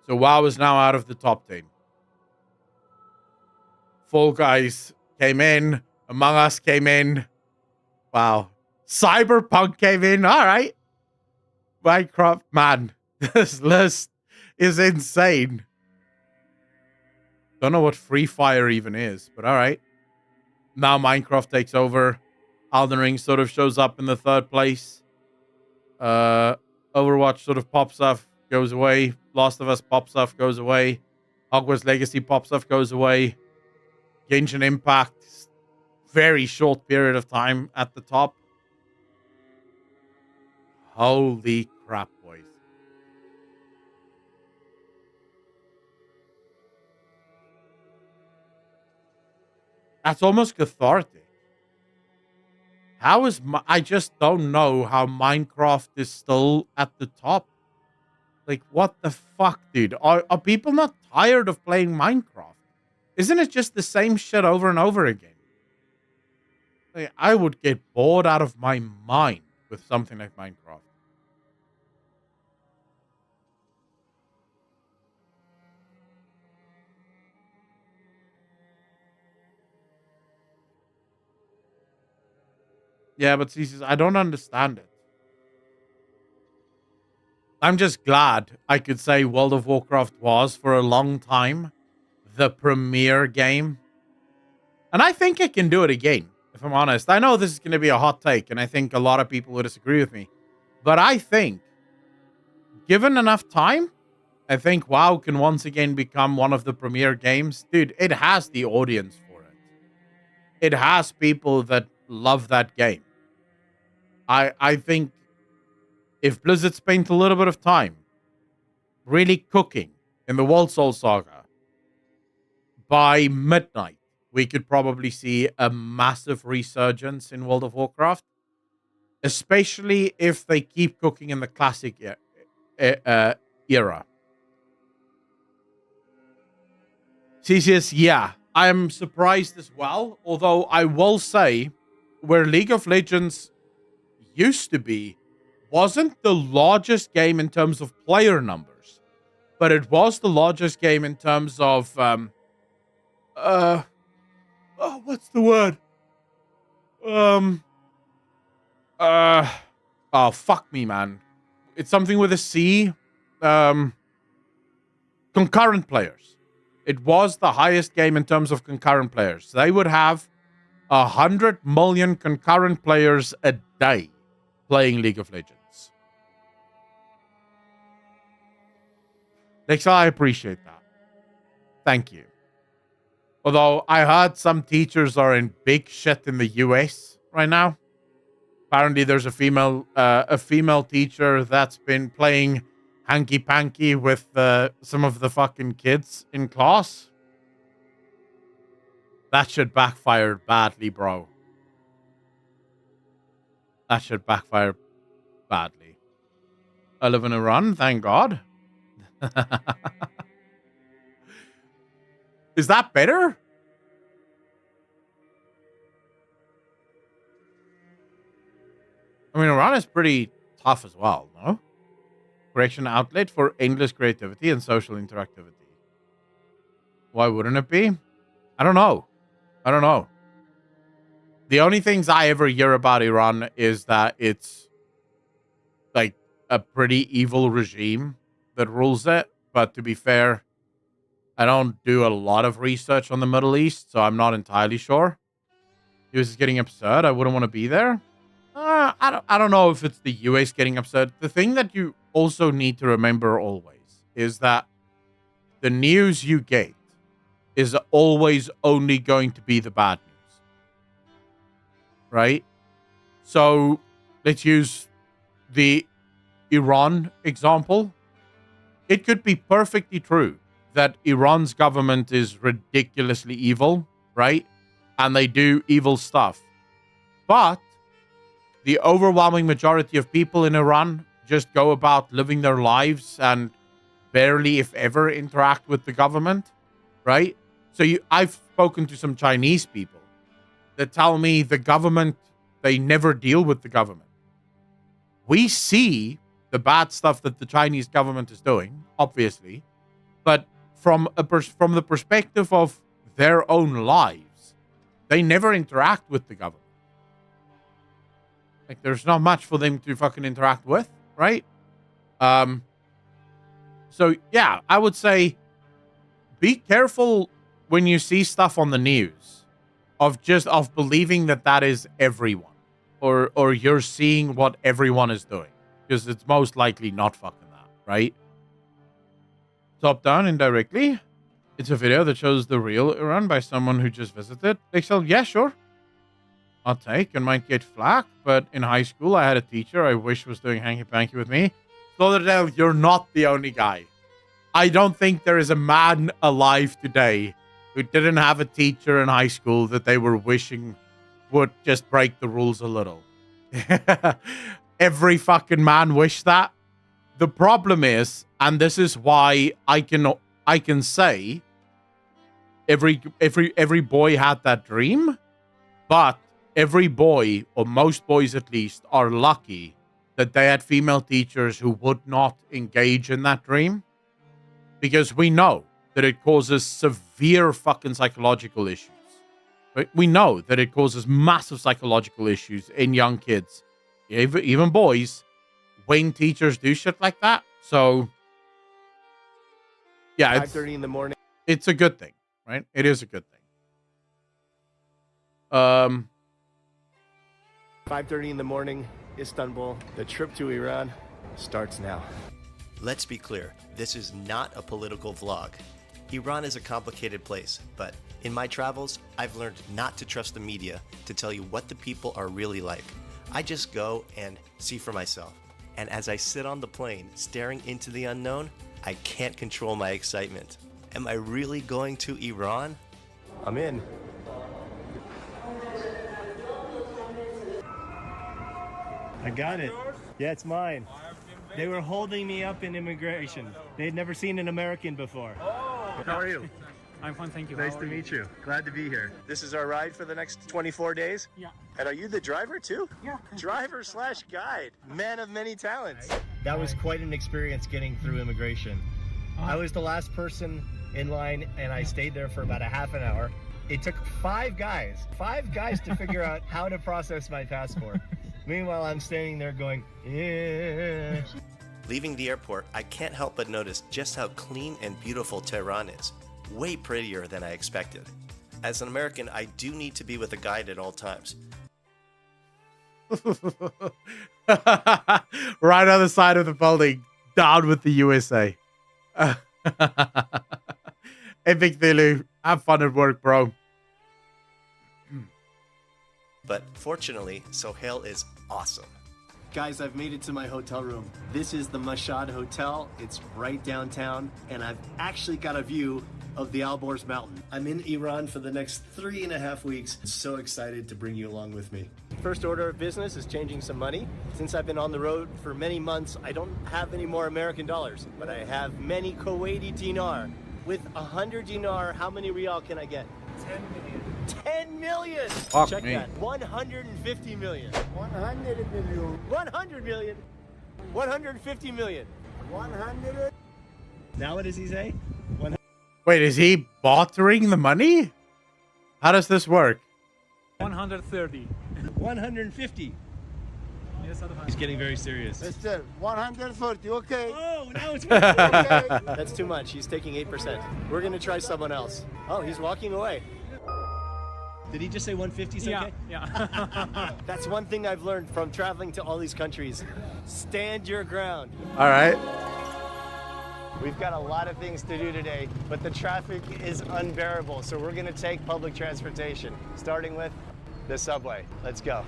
So WoW is now out of the top 10. Fall Guys came in. Among Us came in. Wow. Cyberpunk came in. All right. Minecraft, man. This list is insane. Don't know what Free Fire even is, but all right. Now Minecraft takes over. Elden Ring sort of shows up in the third place. Overwatch sort of pops up, goes away. Last of Us pops up, goes away. Hogwarts Legacy pops up, goes away. Genshin Impact, very short period of time at the top. Holy crap, boys. That's almost cathartic. How is... I just don't know how Minecraft is still at the top. Like, what the fuck, dude? Are people not tired of playing Minecraft? Isn't it just the same shit over and over again? Like, I would get bored out of my mind with something like Minecraft. Yeah, but see, I don't understand it. I'm just glad I could say World of Warcraft was, for a long time, the premier game. And I think it can do it again, if I'm honest. I know this is going to be a hot take, and I think a lot of people will disagree with me. But I think, given enough time, I think WoW can once again become one of the premier games. Dude, it has the audience for it. It has people that love that game. I think if Blizzard spent a little bit of time really cooking in the World Soul Saga, by midnight, we could probably see a massive resurgence in World of Warcraft. especially if they keep cooking in the classic era. CCS, yeah, I'm surprised as well. Although I will say, where League of Legends used to be, wasn't the largest game in terms of player numbers, but it was the largest game in terms of what's the word? Oh, fuck me, man. It's something with a C. Concurrent players. It was the highest game in terms of concurrent players. They would have 100 million concurrent players a day playing League of Legends. Lexa, I appreciate that. Thank you. Although I heard some teachers are in big shit in the US right now. Apparently, there's a female teacher that's been playing hanky panky with some of the fucking kids in class. That should backfire badly, bro. That should backfire badly. I live in Iran, thank God. Is that better? I mean, Iran is pretty tough as well, no? Correction outlet for endless creativity and social interactivity. Why wouldn't it be? I don't know. The only things I ever hear about Iran is that it's like a pretty evil regime that rules it. But to be fair, I don't do a lot of research on the Middle East, so I'm not entirely sure. US is getting absurd. I wouldn't want to be there. I don't know if it's the US getting upset. The thing that you also need to remember always is that the news you get is always only going to be the bad news. Right? So let's use the Iran example. It could be perfectly true that Iran's government is ridiculously evil, right? And they do evil stuff. But the overwhelming majority of people in Iran just go about living their lives and barely, if ever, interact with the government, right? So I've spoken to some Chinese people that tell me the government, they never deal with the government. We see the bad stuff that the Chinese government is doing, obviously, but from the perspective of their own lives, they never interact with the government. Like, there's not much for them to fucking interact with, right? So, yeah, I would say be careful when you see stuff on the news of believing that is everyone or you're seeing what everyone is doing, because it's most likely not fucking that, right? Top down indirectly. It's a video that shows the real Iran by someone who just visited. Excel, yeah, sure. I'll take and might get flack, but in high school I had a teacher I wish was doing hanky-panky with me. Lauderdale, you're not the only guy. I don't think there is a man alive today who didn't have a teacher in high school that they were wishing would just break the rules a little. Every fucking man wished that. The problem is, and this is why I can say every boy had that dream, but every boy, or most boys at least, are lucky that they had female teachers who would not engage in that dream, because we know that it causes severe fucking psychological issues. Right? We know that it causes massive psychological issues in young kids, even boys, when teachers do shit like that. So, yeah, 5:30 in the morning. It's a good thing, right? It is a good thing. 5:30 in the morning, Istanbul. The trip to Iran starts now. Let's be clear, this is not a political vlog. Iran is a complicated place, but in my travels, I've learned not to trust the media to tell you what the people are really like. I just go and see for myself. And as I sit on the plane, staring into the unknown, I can't control my excitement. Am I really going to Iran? I'm in. I got it. Yeah, it's mine. They were holding me up in immigration. They'd never seen an American before. Oh, how are you? I'm fine, thank you. Nice to meet you. Glad to be here. This is our ride for the next 24 days? Yeah. And are you the driver too? Yeah. Driver slash guide. Man of many talents. That was quite an experience getting through immigration. I was the last person in line and I stayed there for about a half an hour. It took five guys to figure out how to process my passport. Meanwhile, I'm standing there going, yeah. Leaving the airport, I can't help but notice just how clean and beautiful Tehran is. Way prettier than I expected. As an American, I do need to be with a guide at all times. Right on the side of the building, down with the USA. Epic Thilu, have fun at work, bro. But fortunately, Sohail is awesome. Guys, I've made it to my hotel room. This is the Mashhad Hotel. It's right downtown, and I've actually got a view of the Alborz Mountain. I'm in Iran for the next 3.5 weeks. So excited to bring you along with me. First order of business is changing some money. Since I've been on the road for many months, I don't have any more American dollars, but I have many Kuwaiti dinar. With 100 dinar, how many rial can I get? 10 million. 10 million! Fuck Check me. that. 150 million. 100 million. 100 million. 150 million. 100. Now what does he say? Wait, is he bartering the money? How does this work? 130. 150. He's getting very serious. Mister, 140, okay. Oh, now it's 150. Okay. That's too much. He's taking 8%. We're going to try someone else. Oh, he's walking away. Did he just say 150 is okay? Yeah. That's one thing I've learned from traveling to all these countries. Stand your ground. All right. We've got a lot of things to do today, but the traffic is unbearable, so we're gonna take public transportation, starting with the subway. Let's go.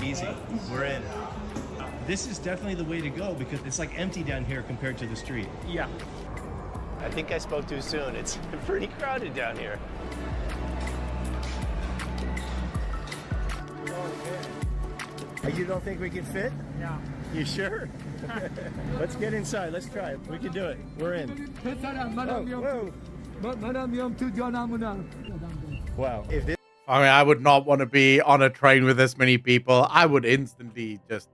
Easy, we're in. This is definitely the way to go because it's like empty down here compared to the street. Yeah. I think I spoke too soon. It's pretty crowded down here. You don't think we can fit? Yeah. You sure? Let's get inside. Let's try it. We can do it. We're in. Oh, whoa. Wow. If this I mean, I would not want to be on a train with this many people. I would instantly just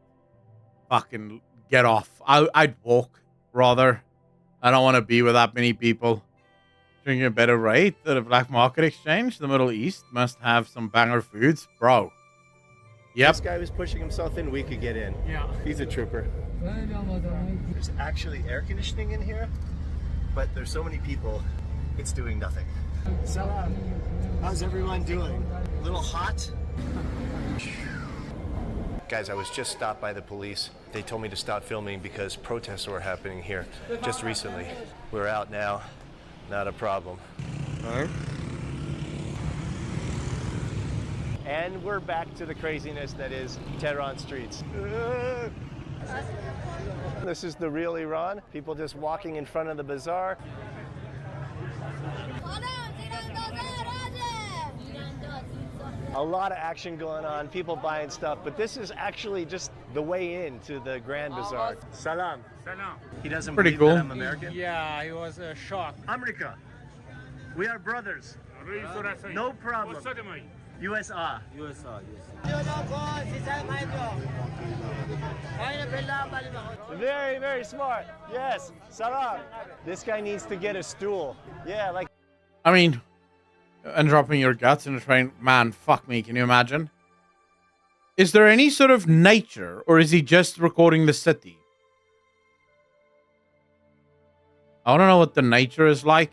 fucking get off. I'd walk, rather. I don't want to be with that many people. Drinking a better rate at a black market exchange? The Middle East must have some banger foods. Bro. Yep. This guy was pushing himself in, we could get in. Yeah. He's a trooper. There's actually air conditioning in here, but there's so many people, it's doing nothing. Salam. How's everyone doing? A little hot? Guys, I was just stopped by the police. They told me to stop filming because protests were happening here just recently. We're out now, not a problem. All right. And we're back to the craziness that is Tehran streets. This is the real Iran. People just walking in front of the bazaar. A lot of action going on, people buying stuff, but this is actually just the way in to the Grand Bazaar. Salam. Salam. He doesn't Pretty believe cool. that I'm American? Yeah, he was shocked. America. We are brothers. No problem. USA. Very, very smart. Yes. Salam. This guy needs to get a stool. Yeah, like. I mean, and dropping your guts in a train, man, fuck me. Can you imagine? Is there any sort of nature, or is he just recording the city? I want to know what the nature is like.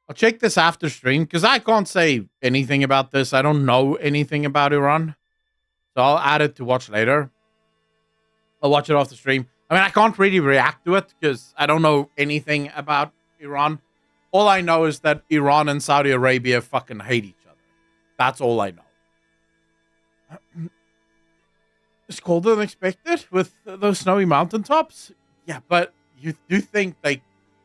I'll check this after stream because I can't say anything about this. I don't know anything about Iran. So I'll add it to watch later. I'll watch it off the stream. I mean, I can't really react to it because I don't know anything about Iran. All I know is that Iran and Saudi Arabia fucking hate each other. That's all I know. It's colder than expected with those snowy mountaintops. Yeah, but you do think like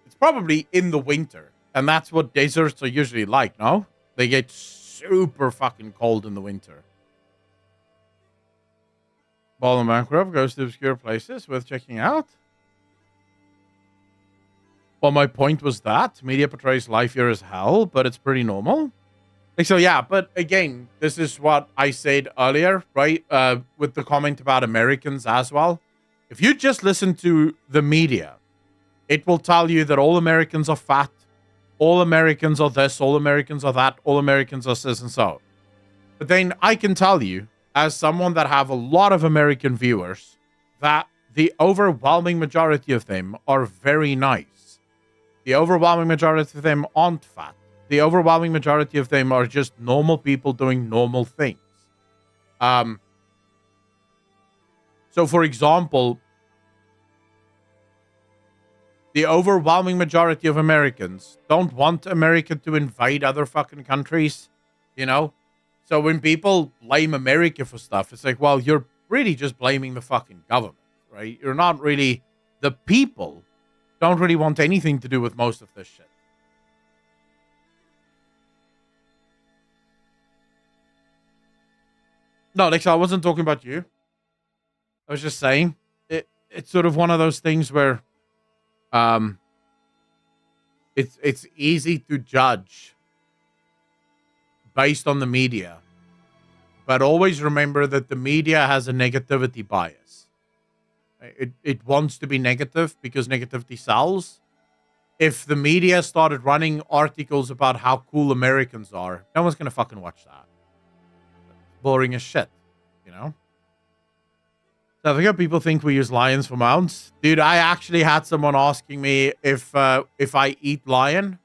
it's probably in the winter, and that's what deserts are usually like. No, they get super fucking cold in the winter. Ball and Bankrupt goes to obscure places worth checking out. Well, my point was that media portrays life here as hell, but it's pretty normal. Like, so yeah, but again, this is what I said earlier, right? With the comment about Americans as well. If you just listen to the media, it will tell you that all Americans are fat, all Americans are this, all Americans are that, all Americans are this and so. But then I can tell you, as someone that have a lot of American viewers, that the overwhelming majority of them are very nice. The overwhelming majority of them aren't fat. The overwhelming majority of them are just normal people doing normal things. So, for example, the overwhelming majority of Americans don't want America to invade other fucking countries, you know? So when people blame America for stuff, it's like, well, you're really just blaming the fucking government, right? You're not really... The people don't really want anything to do with most of this shit. No, like, so I wasn't talking about you. I was just saying it's sort of one of those things where it's easy to judge based on the media, but always remember that the media has a negativity bias. It wants to be negative because negativity sells. If the media started running articles about how cool Americans are, no one's gonna fucking watch that. Boring as shit, you know? So I think people think we use lions for mounts. Dude, I actually had someone asking me if I eat lion.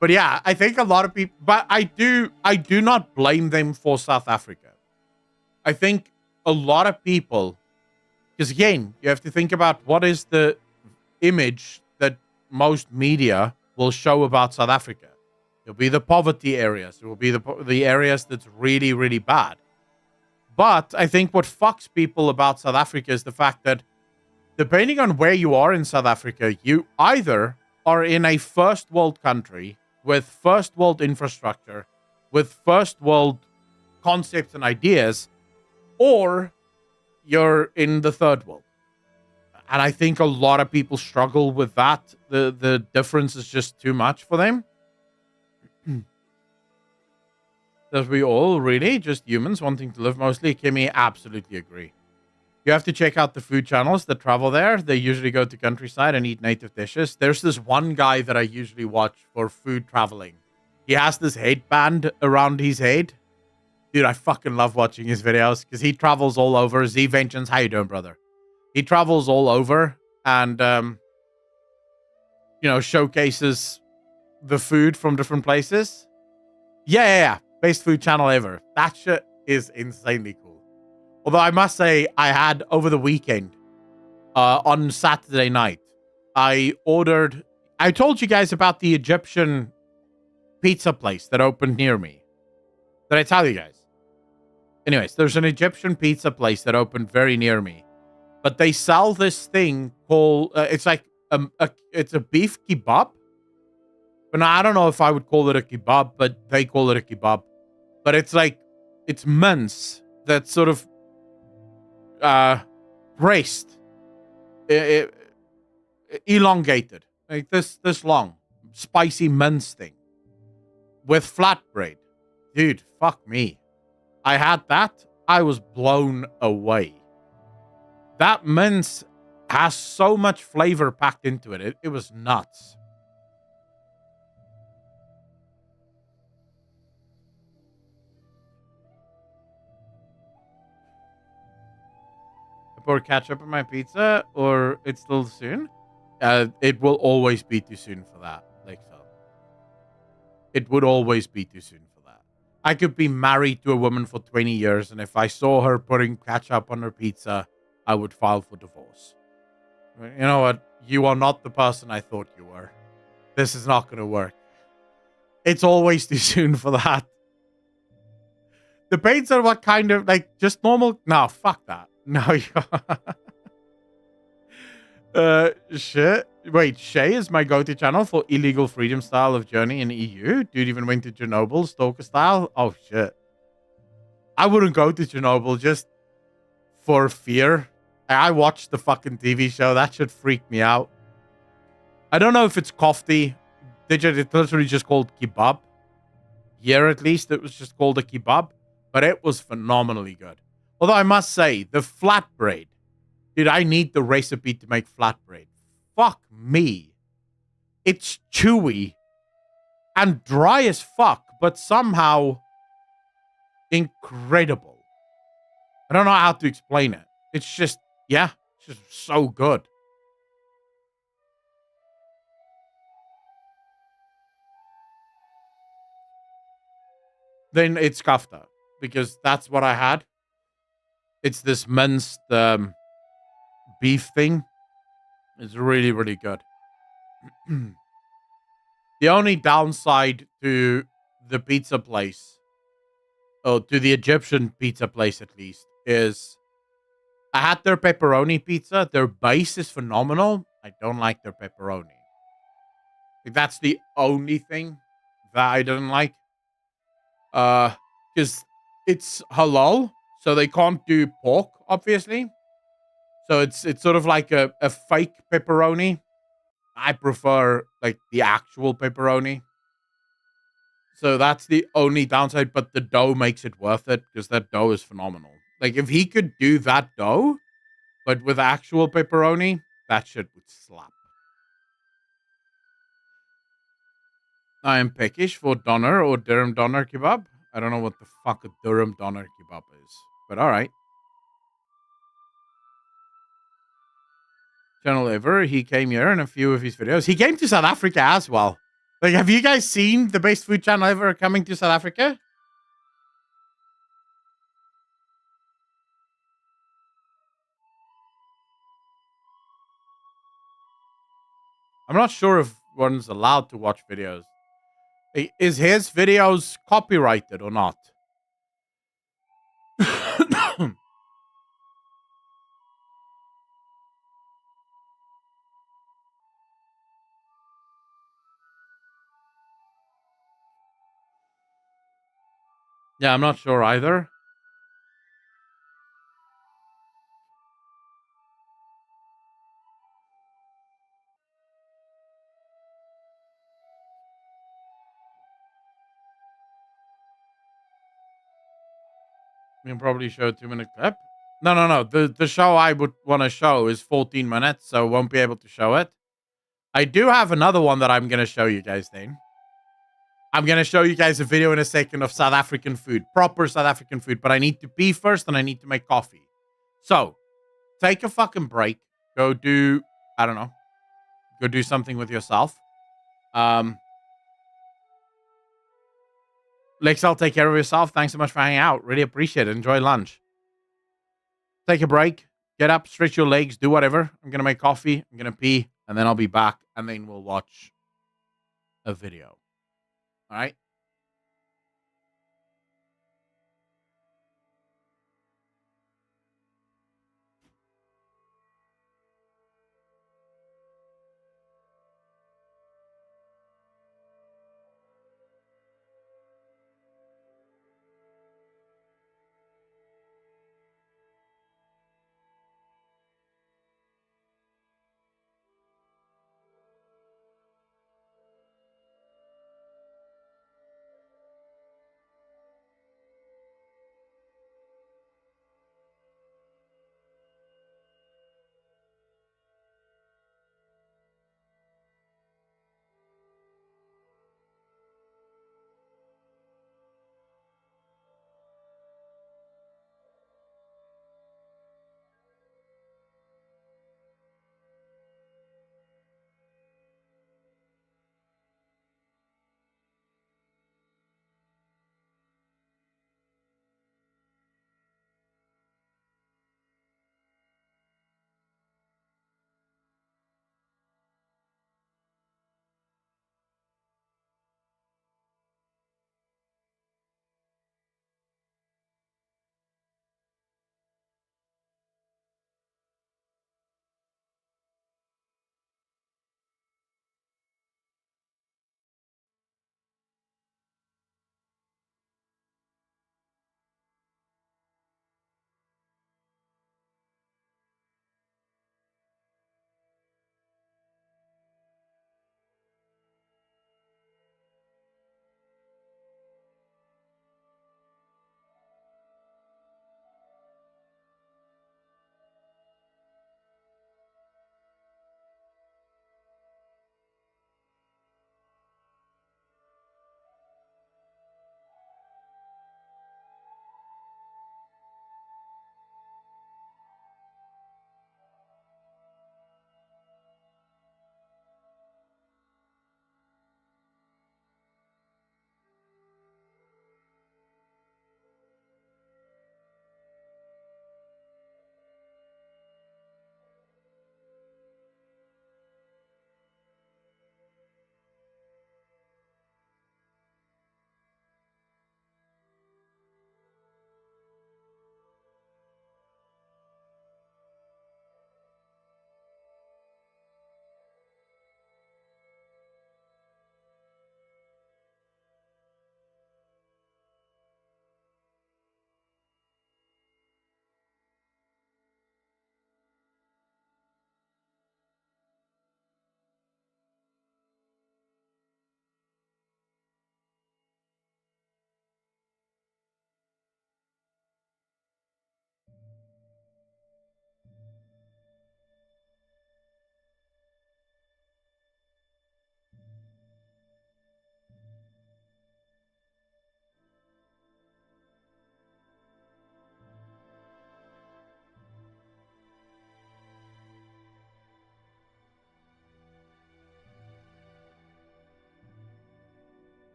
But yeah, I think a lot of people, but I do not blame them for South Africa. I think a lot of people, because again, you have to think about what is the image that most media will show about South Africa. It'll be the poverty areas. It will be the areas that's really, really bad. But I think what fucks people about South Africa is the fact that depending on where you are in South Africa, you either are in a first world country with first world infrastructure, with first world concepts and ideas, or you're in the third world. And I think a lot of people struggle with that. The difference is just too much for them. That we all really just humans wanting to live mostly. Kimmy, absolutely agree. You have to check out the food channels that travel there. They usually go to countryside and eat native dishes. There's this one guy that I usually watch for food traveling. He has this headband around his head. Dude, I fucking love watching his videos because he travels all over. Z Vengeance, how you doing, brother? He travels all over and, showcases the food from different places. Yeah. Best food channel ever. That shit is insanely cool. Although I must say, I had over the weekend, on Saturday night, I told you guys about the Egyptian pizza place that opened near me. Did I tell you guys? Anyways, there's an Egyptian pizza place that opened very near me. But they sell this thing called, it's like, it's a beef kebab. But now, I don't know if I would call it a kebab, but they call it a kebab. But it's like, it's mince that's sort of braced, elongated, like this long, spicy mince thing with flatbread. Dude, fuck me. I had that. I was blown away. That mince has so much flavor packed into it. It was nuts. Pour ketchup on my pizza, or it's still soon? It will always be too soon for that. Like so. It would always be too soon for that. I could be married to a woman for 20 years, and if I saw her putting ketchup on her pizza, I would file for divorce. You know what? You are not the person I thought you were. This is not going to work. It's always too soon for that. The paints are what kind of like just normal. No, fuck that. No, shit. Wait, Shay is my go-to channel for illegal freedom style of journey in EU. Dude even went to Chernobyl, Stalker style. Oh shit. I wouldn't go to Chernobyl just for fear. I watched the fucking TV show. That should freak me out. I don't know if it's kofti. It's literally just called kebab. Here, at least, it was just called a kebab. But it was phenomenally good. Although I must say, the flatbread. Dude, I need the recipe to make flatbread. Fuck me. It's chewy and dry as fuck, but somehow incredible. I don't know how to explain it. It's just, yeah, it's just so good. Then it's kafta, because that's what I had. It's this minced beef thing. It's really, really good. The only downside to the pizza place, or to the Egyptian pizza place at least, is I had their pepperoni pizza. Their base is phenomenal. I don't like their pepperoni. That's the only thing that I didn't like. Because it's halal, so they can't do pork, obviously. So it's sort of like a fake pepperoni. I prefer like the actual pepperoni. So that's the only downside, but the dough makes it worth it because that dough is phenomenal. Like if he could do that dough, but with actual pepperoni, that shit would slap. I am peckish for doner or Durham doner kebab. I don't know what the fuck a Durham doner kebab is, but all right. Channel ever. He came here in a few of his videos. He came to South Africa as well. Like, have you guys seen the best food channel ever coming to South Africa? I'm not sure if one's allowed to watch videos. Is his videos copyrighted or not? Yeah, I'm not sure either. We can probably show a 2-minute clip. No. The show I would want to show is 14 minutes, so won't be able to show it. I do have another one that I'm going to show you guys then. I'm going to show you guys a video in a second of South African food. Proper South African food. But I need to pee first and I need to make coffee. So, take a fucking break. Go do, I don't know. Go do something with yourself. Lexel, take care of yourself. Thanks so much for hanging out. Really appreciate it. Enjoy lunch. Take a break. Get up, stretch your legs, do whatever. I'm going to make coffee. I'm going to pee. And then I'll be back. And then we'll watch a video. All right?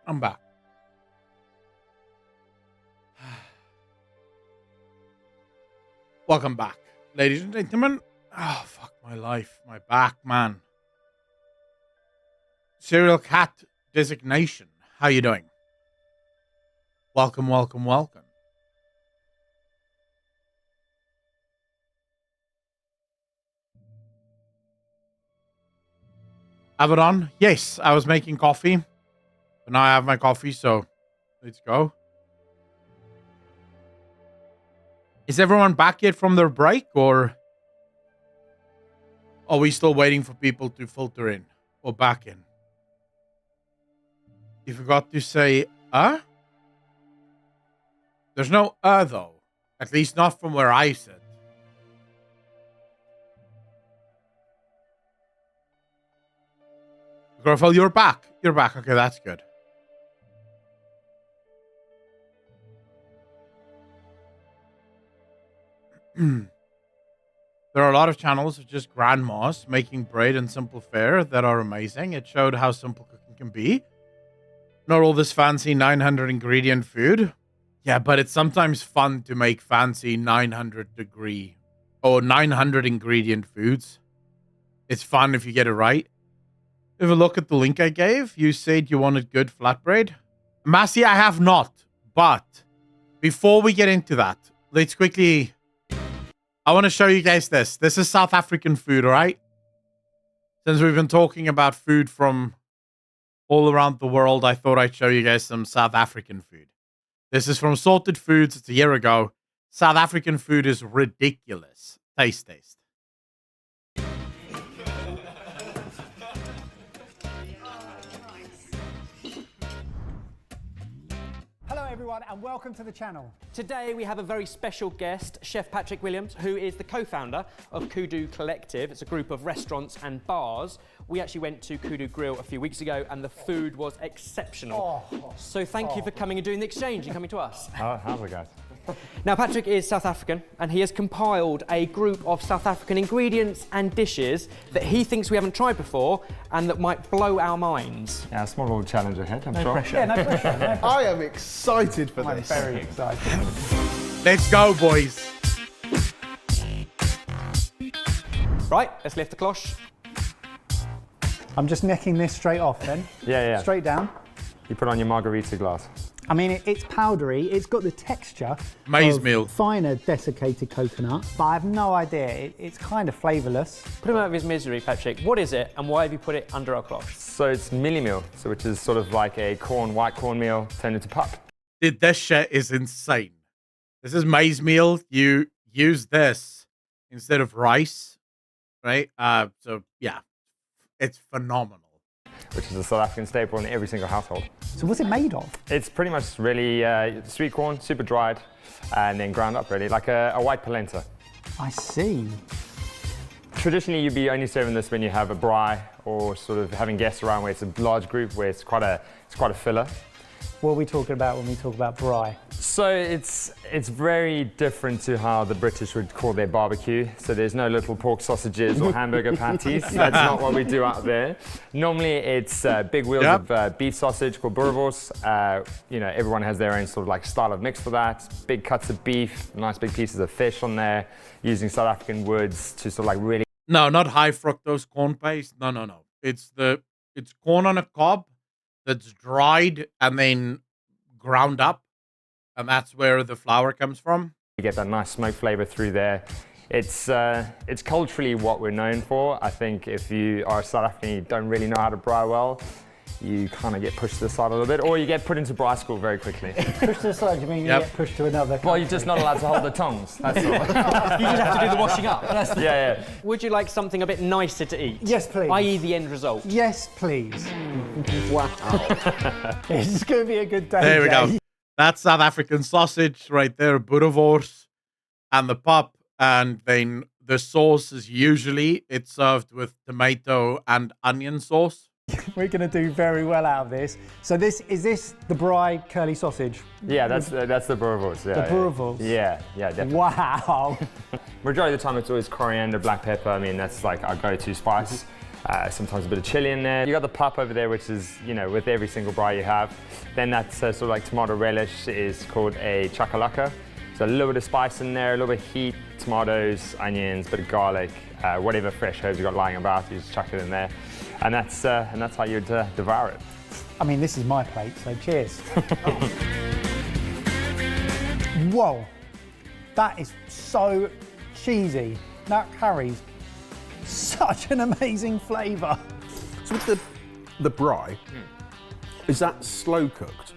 I'm back. Welcome back, ladies and gentlemen. Oh, fuck my life. My back, man. Serial cat designation. How you doing? Welcome, welcome, welcome. Abaddon? Yes, I was making coffee. But now I have my coffee, so let's go. Is everyone back yet from their break, or are we still waiting for people to filter in or back in? You forgot to say, There's no though. At least not from where I sit. Grofel, you're back. You're back. Okay, that's good. There are a lot of channels of just grandmas making bread and simple fare that are amazing. It showed how simple cooking can be. Not all this fancy 900 ingredient food. Yeah, but it's sometimes fun to make fancy 900 ingredient foods. It's fun if you get it right. Have a look at the link I gave. You said you wanted good flatbread. Massey, I have not. But before we get into that, let's quickly... I want to show you guys this. This is South African food, all right? Since we've been talking about food from all around the world, I thought I'd show you guys some South African food. This is from Sorted Foods. It's a year ago. South African food is ridiculous. Taste. Hello everyone and welcome to the channel. Today we have a very special guest, Chef Patrick Williams, who is the co-founder of Kudu Collective. It's a group of restaurants and bars. We actually went to Kudu Grill a few weeks ago and the food was exceptional. So thank you for coming and doing the exchange and coming to us. How's it, guys? Now Patrick is South African and he has compiled a group of South African ingredients and dishes that he thinks we haven't tried before and that might blow our minds. Yeah, a small little challenge ahead, I'm sure. Pressure. Yeah, no pressure. No pressure. I am excited for this. I'm very excited. Let's go, boys. Right, let's lift the cloche. I'm just necking this straight off then. Yeah. Straight down. You put on your margarita glass. I mean, it's powdery. It's got the texture maize of meal, finer desiccated coconut, but I have no idea. It's kind of flavourless. Put him out of his misery, Patrick. What is it, and why have you put it under our cloche? So it's mealie meal, which is sort of like a white corn meal turned into pup. Dude, this shit is insane. This is maize meal. You use this instead of rice, right? So yeah, it's phenomenal. Which is a South African staple in every single household. So what's it made of? It's pretty much really sweet corn, super dried, and then ground up really, like a white polenta. I see. Traditionally, you'd be only serving this when you have a braai or sort of having guests around where it's a large group, where it's quite a filler. What are we talking about when we talk about braai? So it's very different to how the British would call their barbecue. So there's no little pork sausages or hamburger patties. That's not what we do out there. Normally it's big wheels of beef sausage called boerewors. Everyone has their own sort of like style of mix for that. Big cuts of beef, nice big pieces of fish on there, using South African woods to sort of like really... No, not high fructose corn paste. No. It's corn on a cob that's dried and then ground up, and that's where the flour comes from. You get that nice smoke flavor through there. It's culturally what we're known for. I think if you are South African and you don't really know how to braai well, you kind of get pushed to the side a little bit, or you get put into braai school very quickly. Pushed to the side, you mean you get pushed to another country? Well, you're just not allowed to hold the tongs, that's all. You just have to do the washing up. Yeah. Would you like something a bit nicer to eat? Yes, please. I.e. the end result? Yes, please. Wow. This is going to be a good day. There we go. That's South African sausage right there, boerewors, and the pap. And then the sauce is usually, it's served with tomato and onion sauce. We're going to do very well out of this. So is this the braai curly sausage? Yeah, that's the boerewors. Yeah, the boerewors? Yeah, definitely. Wow. Majority of the time it's always coriander, black pepper. I mean, that's like our go-to spice. Sometimes a bit of chili in there. You got the pup over there, which is, you know, with every single braai you have. Then that sort of like tomato relish is called a chakalaka. So a little bit of spice in there, a little bit of heat, tomatoes, onions, bit of garlic, whatever fresh herbs you got lying about, you just chuck it in there. And that's how you'd devour it. I mean, this is my plate, so cheers. Whoa, that is so cheesy. That carries such an amazing flavour. So with the braai, is that slow cooked?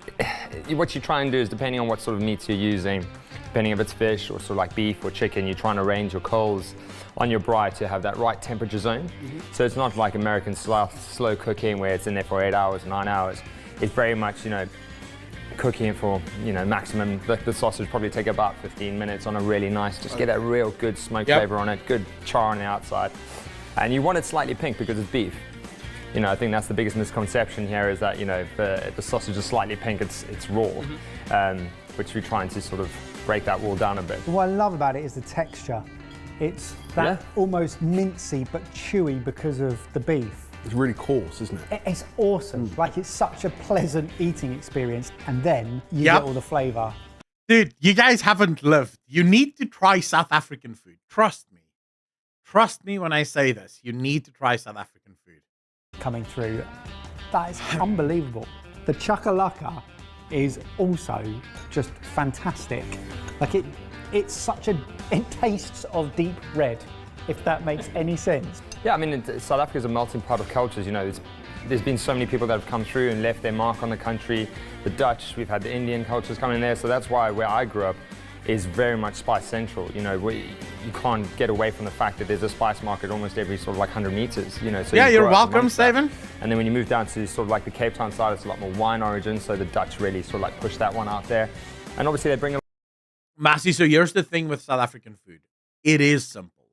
What you try and do is, depending on what sort of meats you're using, depending if it's fish or sort of like beef or chicken, you try and arrange your coals on your braai to have that right temperature zone. So it's not like American style slow cooking where it's in there for 8 hours, 9 hours. It's very much, you know, cooking it for, you know, maximum. The sausage probably take about 15 minutes on a really nice, just get that real good smoke flavor on it, good char on the outside. And you want it slightly pink because it's beef. You know, I think that's the biggest misconception here is that, you know, if the sausage is slightly pink, it's raw, which we're trying to sort of break that wall down a bit. What I love about it is the texture. It's that almost mincy but chewy because of the beef. It's really coarse, isn't it? It's awesome. Like, it's such a pleasant eating experience, and then you get all the flavour. Dude, you guys haven't lived. You need to try South African food. Trust me. Trust me when I say this. You need to try South African food. Coming through, that is unbelievable. The chakalaka is also just fantastic. Like, it tastes of deep red, if that makes any sense. Yeah, I mean, South Africa is a melting pot of cultures. You know, there's been so many people that have come through and left their mark on the country. The Dutch, we've had the Indian cultures coming in there, so that's why where I grew up is very much spice central. You know, you can't get away from the fact that there's a spice market almost every sort of like 100 meters. You know, so yeah, you're welcome, Steven. And then when you move down to sort of like the Cape Town side, it's a lot more wine origin. So the Dutch really sort of like push that one out there, and obviously they bring. Massey, so here's the thing with South African food. It is simple.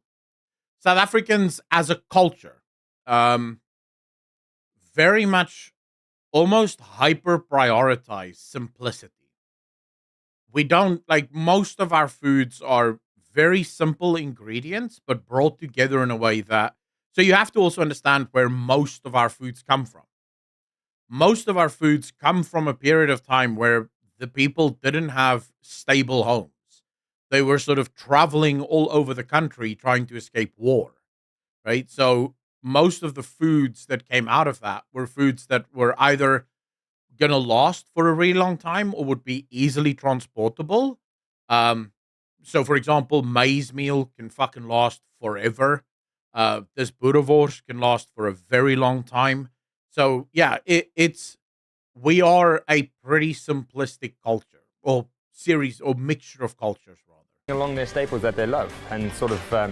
South Africans as a culture, very much almost hyper prioritize simplicity. We don't, like, most of our foods are very simple ingredients, but brought together in a way that, so you have to also understand where most of our foods come from. Most of our foods come from a period of time where the people didn't have stable homes. They were sort of traveling all over the country trying to escape war, right? So most of the foods that came out of that were foods that were either going to last for a really long time or would be easily transportable. So, for example, maize meal can fucking last forever. This boerewors can last for a very long time. So, yeah, we are a pretty simplistic culture, or series, or mixture of cultures, rather. Along their staples that they love and sort of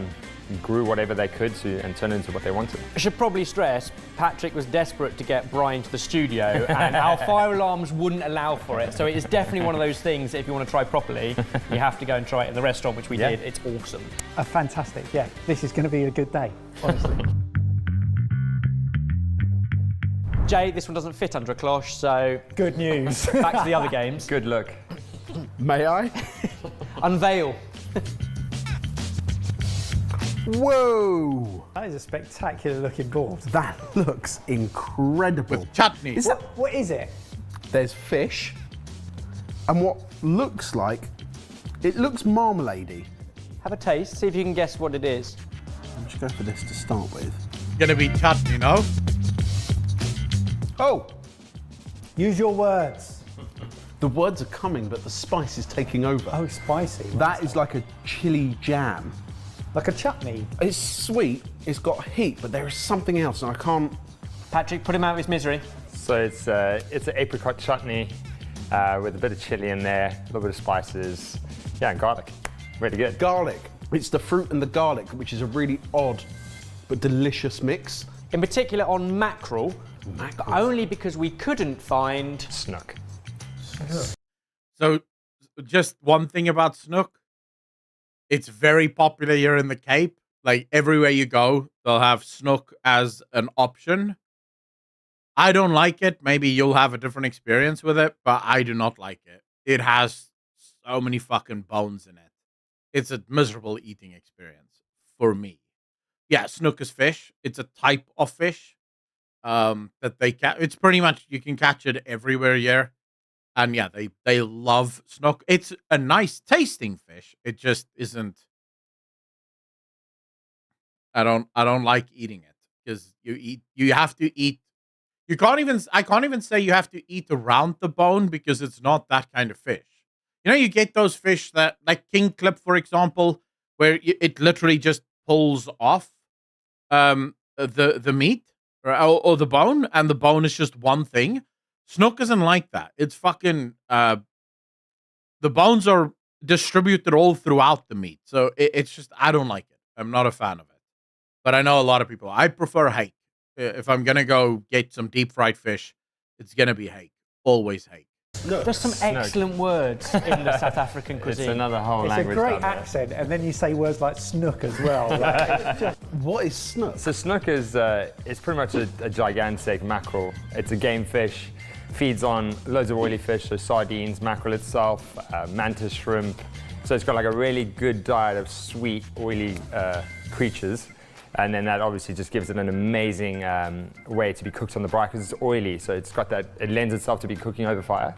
grew whatever they could to and turn into what they wanted. I should probably stress, Patrick was desperate to get Brian to the studio and our fire alarms wouldn't allow for it. So it is definitely one of those things that if you want to try properly, you have to go and try it in the restaurant, which we did. It's awesome. Fantastic, yeah. This is going to be a good day, honestly. Jay, this one doesn't fit under a cloche, so... Good news. Back to the other games. Good luck. May I? Unveil. Whoa! That is a spectacular looking board. That looks incredible. With chutney. What is it? There's fish, and what looks like, it looks marmalade-y. Have a taste, see if you can guess what it is. I'm just going for this to start with. Gonna be chutney, no? Oh! Use your words. The words are coming, but the spice is taking over. Oh, spicy. That is like a chili jam. Like a chutney? It's sweet, it's got heat, but there is something else, and I can't... Patrick, put him out of his misery. So it's an apricot chutney with a bit of chili in there, a little bit of spices, yeah, and garlic. Really good. Garlic. It's the fruit and the garlic, which is a really odd but delicious mix. In particular on mackerel, but only because we couldn't find... snook. So, just one thing about snook. It's very popular here in the Cape. Like, everywhere you go, they'll have snook as an option. I don't like it. Maybe you'll have a different experience with it, but I do not like it. It has so many fucking bones in it. It's a miserable eating experience for me. Yeah, snook is fish. It's a type of fish that they catch. It's pretty much, you can catch it everywhere here. And yeah, they love snook. It's a nice tasting fish. It just isn't. I don't like eating it because you have to eat. I can't even say you have to eat around the bone because it's not that kind of fish. You know, you get those fish that, like king clip, for example, where it literally just pulls off the meat or the bone, and the bone is just one thing. Snook isn't like that. It's fucking the bones are distributed all throughout the meat, so it's just, I don't like it. I'm not a fan of it, but I know a lot of people. I prefer hake. If I'm gonna go get some deep fried fish, it's gonna be hake. Always hake. There's some excellent words in the South African cuisine. It's another whole language. It's a great accent, and then you say words like snook as well. Like, what is snook? So snook is it's pretty much a gigantic mackerel. It's a game fish. Feeds on loads of oily fish, so sardines, mackerel itself, mantis shrimp. So it's got like a really good diet of sweet, oily creatures. And then that obviously just gives it an amazing way to be cooked on the braai because it's oily. So it's got that, it lends itself to be cooking over fire.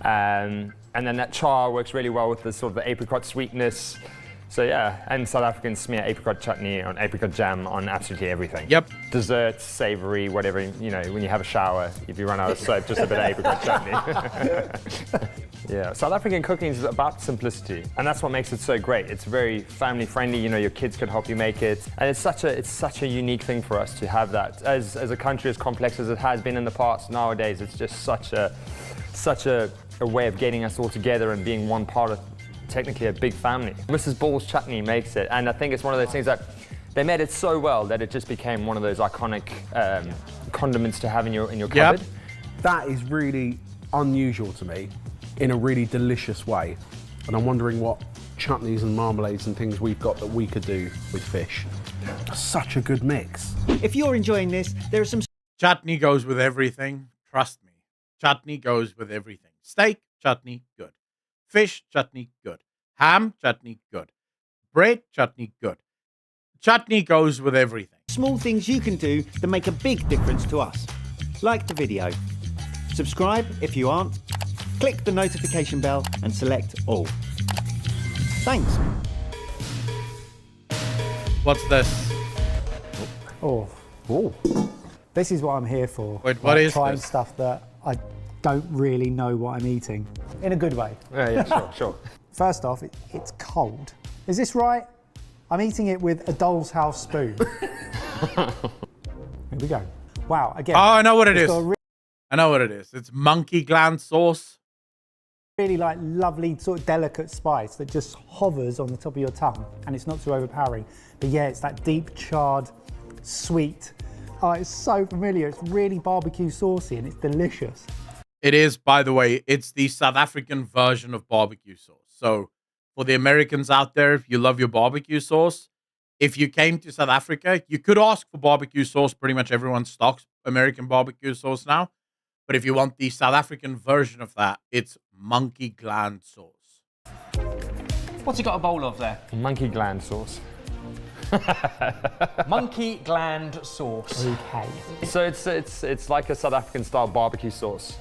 And then that char works really well with the sort of the apricot sweetness. So yeah, and South Africans smear apricot chutney on apricot jam on absolutely everything. Yep. Desserts, savory, whatever, you know, when you have a shower, if you run out of soap, just a bit of apricot chutney. Yeah, South African cooking is about simplicity, and that's what makes it so great. It's very family friendly, you know, your kids can help you make it. And it's such a unique thing for us to have that. As a country as complex as it has been in the past, nowadays it's just such a way of getting us all together and being one part of technically a big family. Mrs. Ball's chutney makes it, and I think it's one of those things that they made it so well that it just became one of those iconic condiments to have in your cupboard. Yep. That is really unusual to me in a really delicious way, and I'm wondering what chutneys and marmalades and things we've got that we could do with fish. Such a good mix. If you're enjoying this, there are some... Chutney goes with everything. Trust me. Chutney goes with everything. Steak, chutney, good. Fish, chutney, good. Ham, chutney, good. Bread, chutney, good. Chutney goes with everything. Small things you can do that make a big difference to us. Like the video. Subscribe if you aren't. Click the notification bell and select all. Thanks. What's this? oh, this is what I'm here for. Wait, what is trying this? stuff that I don't really know what I'm eating, in a good way. Yeah, sure. First off, it's cold. Is this right? I'm eating it with a doll's house spoon. Here we go. Wow, again. Oh, I know what it is. got a I know what it is. It's monkey gland sauce. really like lovely sort of delicate spice that just hovers on the top of your tongue, and it's not too overpowering. But yeah, it's that deep charred, sweet. Oh, it's so familiar. It's really barbecue saucy and it's delicious. It is, by the way, it's the South African version of barbecue sauce. So for the Americans out there, if you love your barbecue sauce, if you came to South Africa, you could ask for barbecue sauce. Pretty much everyone stocks American barbecue sauce now. But if you want the South African version of that, it's monkey gland sauce. What's he got a bowl of there? Monkey gland sauce. Monkey gland sauce. Okay. So it's like a South African style barbecue sauce.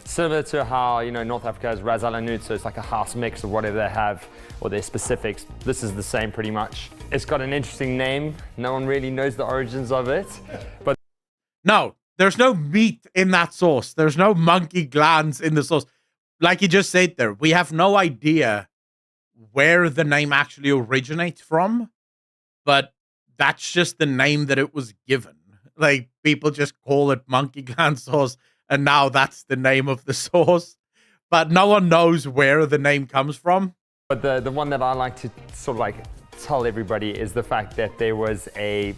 Similar to how, you know, North Africa has ras al hanout, so it's like a house mix of whatever they have or their specifics. This is the same pretty much. It's got an interesting name. No one really knows the origins of it. But no, there's no meat in that sauce. There's no monkey glands in the sauce. Like you just said there, we have no idea where the name actually originates from. But that's just the name that it was given. Like, people just call it monkey gland sauce, and now that's the name of the sauce. But no one knows where the name comes from. But the one that I like to sort of like tell everybody is the fact that there was a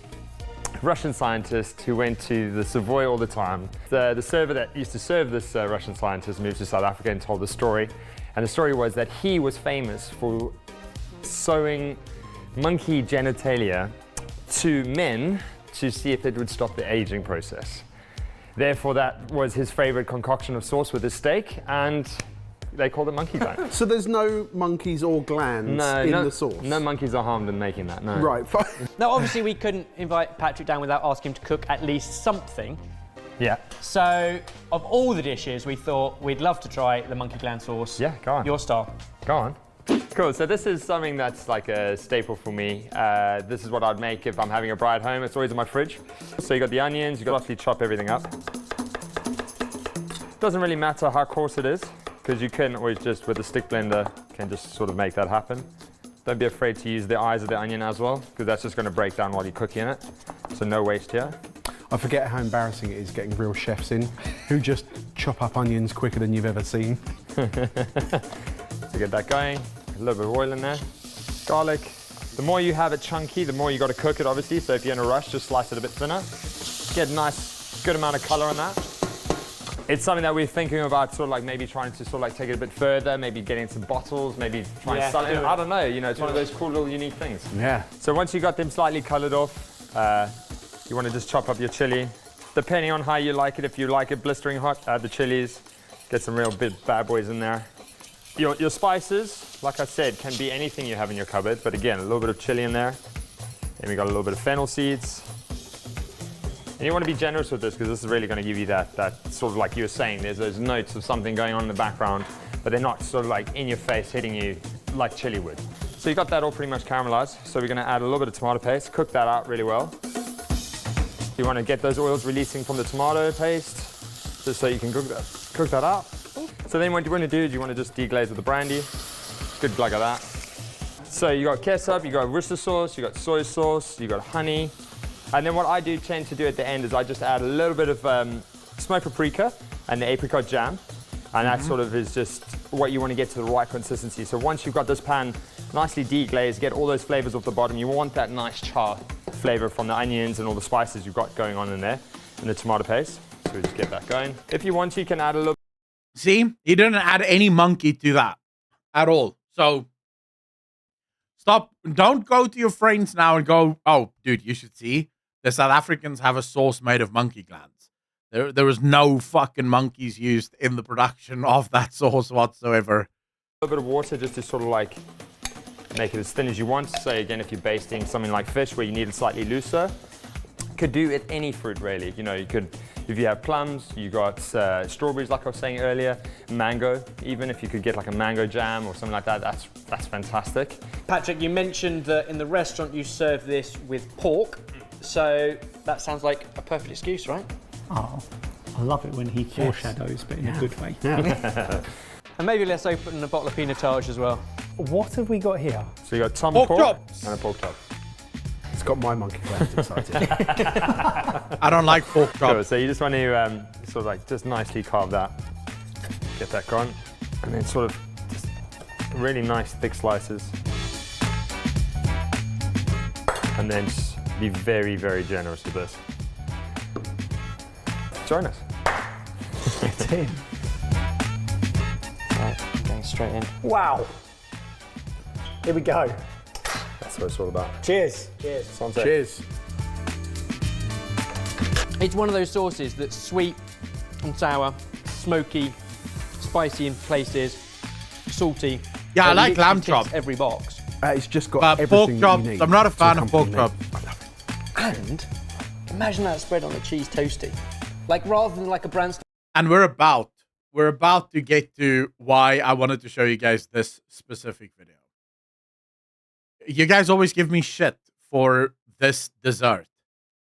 Russian scientist who went to the Savoy all the time. The server that used to serve this Russian scientist moved to South Africa and told the story. And the story was that he was famous for sewing monkey genitalia to men to see if it would stop the aging process. Therefore, that was his favorite concoction of sauce with his steak, and they call it monkey gland. So there's no monkeys or glands in the sauce? No monkeys are harmed in making that, no. Right, fine. Now, obviously, we couldn't invite Patrick down without asking him to cook at least something. Yeah. So, of all the dishes, we thought we'd love to try the monkey gland sauce. Yeah, go on. Your style. Go on. Cool, so this is something that's like a staple for me. This is what I'd make if I'm having a bride home. It's always in my fridge. So you got the onions, you got to roughly chop everything up. Doesn't really matter how coarse it is, because you can always just, with a stick blender, can just sort of make that happen. Don't be afraid to use the eyes of the onion as well, because that's just going to break down while you're cooking it. So no waste here. I forget how embarrassing it is getting real chefs in who just chop up onions quicker than you've ever seen. So get that going, a little bit of oil in there. Garlic. The more you have it chunky, the more you got to cook it, obviously. So if you're in a rush, just slice it a bit thinner. Get a nice, good amount of color on that. It's something that we're thinking about, sort of like maybe trying to sort of like take it a bit further, maybe getting some bottles, maybe try and sell it. I don't know, you know, it's one of those cool little unique things. Yeah. So once you got them slightly colored off, you want to just chop up your chili. Depending on how you like it, if you like it blistering hot, add the chilies. Get some real big bad boys in there. Your spices, like I said, can be anything you have in your cupboard, but again, a little bit of chili in there. Then we got a little bit of fennel seeds. And you want to be generous with this because this is really going to give you that sort of like you were saying, there's those notes of something going on in the background, but they're not sort of like in your face hitting you like chili would. So you got that all pretty much caramelized. So we're going to add a little bit of tomato paste, cook that out really well. You want to get those oils releasing from the tomato paste, just so you can cook that out. So then what you want to do is you want to just deglaze with the brandy. Good glug of that. So you got ketchup, you got Worcester sauce, you got soy sauce, you got honey. And then what I tend to do at the end is I just add a little bit of smoked paprika and the apricot jam. And that sort of is just what you want to get to the right consistency. So once you've got this pan nicely deglazed, get all those flavors off the bottom, you want that nice char flavor from the onions and all the spices you've got going on in there, and the tomato paste. So we just get that going. If you want to, you can add a little. See, he didn't add any monkey to that at all. So stop. Don't go to your friends now and go, oh, dude, you should see. The South Africans have a sauce made of monkey glands. There was no fucking monkeys used in the production of that sauce whatsoever. A little bit of water just to sort of like make it as thin as you want. So again, if you're basting something like fish where you need it slightly looser, could do it any fruit really. You know, you could, if you have plums, you got strawberries like I was saying earlier, mango, even if you could get like a mango jam or something like that, that's fantastic. Patrick, you mentioned that in the restaurant you serve this with pork, so that sounds like a perfect excuse, right? Oh, I love it when he foreshadows, but in a good way. And maybe let's open a bottle of pinotage as well. What have we got here? So you got tom pork pork chops and a pork chop. It's got my monkey glands excited. I don't like pork chops. Cool, so you just want to sort of like just nicely carve that, get that gone, and then sort of just really nice thick slices. And then just be very, very generous with this. Join us. It's in. Right, going straight in. Wow. Here we go. That's what it's all about. Cheers. Cheers. Santé. Cheers. It's one of those sauces that's sweet and sour, smoky, spicy in places, salty. Yeah, I It like literally lamb ticks chops. every box. It's just got But everything pork that you chops, need. I'm not a fan to of pork accompany chops. And imagine that spread on a cheese toasty. Like rather than like a brand. And we're about to get to why I wanted to show you guys this specific video. You guys always give me shit for this dessert,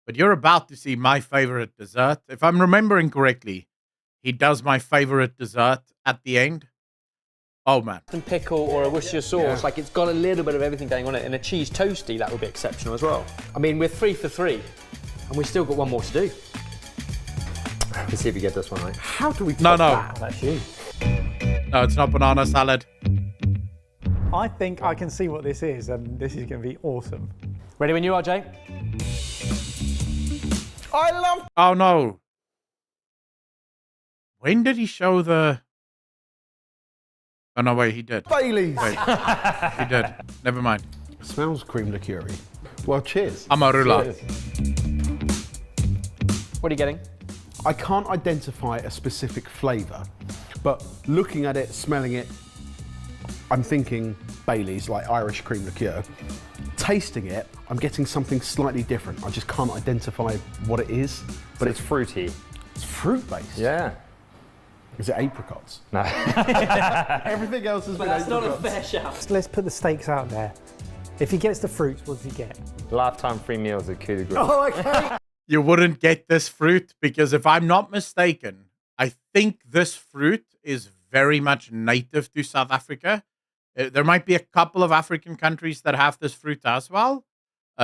but you're about to see my favorite dessert. If I'm remembering correctly, he does my favorite dessert at the end. Oh man. And pickle or a Worcestershire sauce, like it's got a little bit of everything going on it. And a cheese toasty, that would be exceptional as well. I mean, we're 3 for 3, and we've still got one more to do. Let's see if you get this one right. How do we No. That's you. No, it's not banana salad. I think I can see what this is, and this is going to be awesome. Ready when you are, Jake? I love. Oh no. When did he show the... Oh no, wait, he did. Baileys. Wait, he did. Never mind. Smells cream liqueur-y. Well, cheers. Amarula. Cheers. What are you getting? I can't identify a specific flavour, But looking at it, smelling it, I'm thinking Bailey's, like Irish cream liqueur. Tasting it, I'm getting something slightly different. I just can't identify what it is. But it's fruity. It's fruit-based? Yeah. Is it apricots? No. Everything else has been That's not a apricots. fair shout. Let's put the stakes out there. If he gets the fruits, what does he get? Lifetime free meals at Culinary. Oh, okay. You wouldn't get this fruit because if I'm not mistaken, I think this fruit is very much native to South Africa. There might be a couple of African countries that have this fruit as well.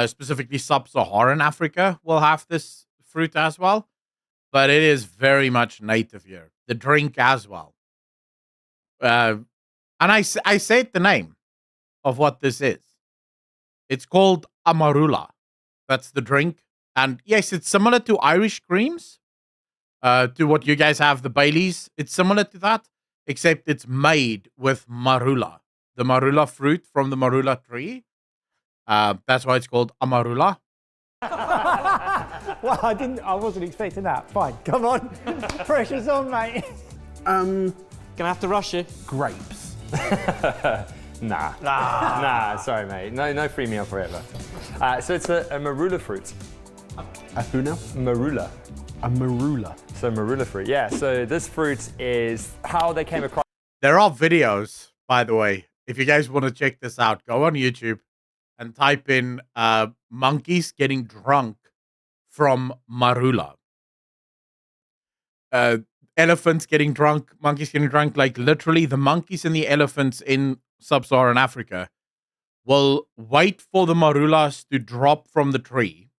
Specifically, Sub-Saharan Africa will have this fruit as well. But it is very much native here. The drink as well. And I said the name of what this is. It's called Amarula. That's the drink. And yes, it's similar to Irish creams. To what you guys have, the Baileys. It's similar to that, except it's made with marula. The marula fruit from the marula tree. That's why it's called Amarula. Well, I wasn't expecting that. Fine, come on. Pressure's on, mate. Gonna have to rush you. Grapes. Nah, sorry, mate. No free meal forever. So it's a marula fruit. A who now? Marula. A marula. So marula fruit, yeah. So this fruit is how they came across. There are videos, by the way. If you guys want to check this out, go on YouTube and type in monkeys getting drunk from marula. Elephants getting drunk, monkeys getting drunk. Like literally the monkeys and the elephants in Sub-Saharan Africa will wait for the marulas to drop from the tree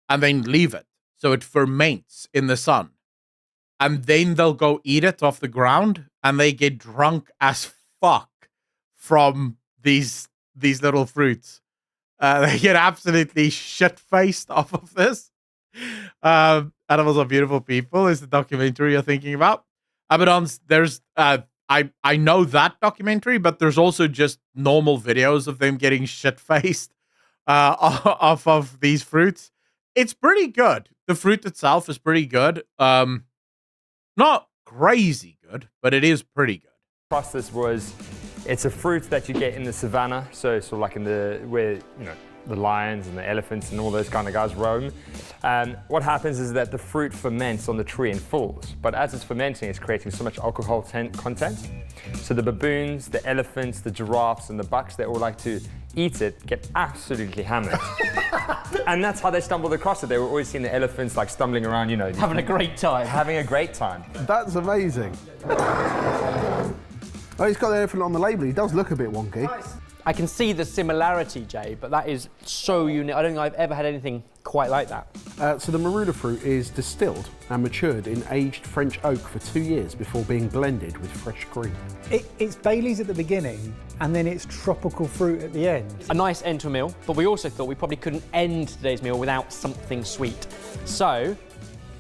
and then leave it. So it ferments in the sun. And then they'll go eat it off the ground and they get drunk as fuck from these little fruits. They get absolutely shit-faced off of this. Animals Are Beautiful People is the documentary you're thinking about. There's I know that documentary, but there's also just normal videos of them getting shit-faced off of these fruits. It's pretty good. The fruit itself is pretty good. Not crazy good, but it is pretty good. Process was, it's a fruit that you get in the savannah, so sort of like where the lions and the elephants and all those kind of guys roam. And what happens is that the fruit ferments on the tree and falls, but as it's fermenting, it's creating so much alcohol content. So the baboons, the elephants, the giraffes, and the bucks, they all like to eat it, get absolutely hammered. And that's how they stumbled across it. They were always seeing the elephants like stumbling around, Having a great time. Having a great time. That's amazing. Oh, he's got the elephant on the label. He does look a bit wonky. I can see the similarity, Jay, but that is so unique. I don't think I've ever had anything quite like that. So the marula fruit is distilled and matured in aged French oak for 2 years before being blended with fresh cream. It's Bailey's at the beginning, and then it's tropical fruit at the end. A nice end to a meal, but we also thought we probably couldn't end today's meal without something sweet. So,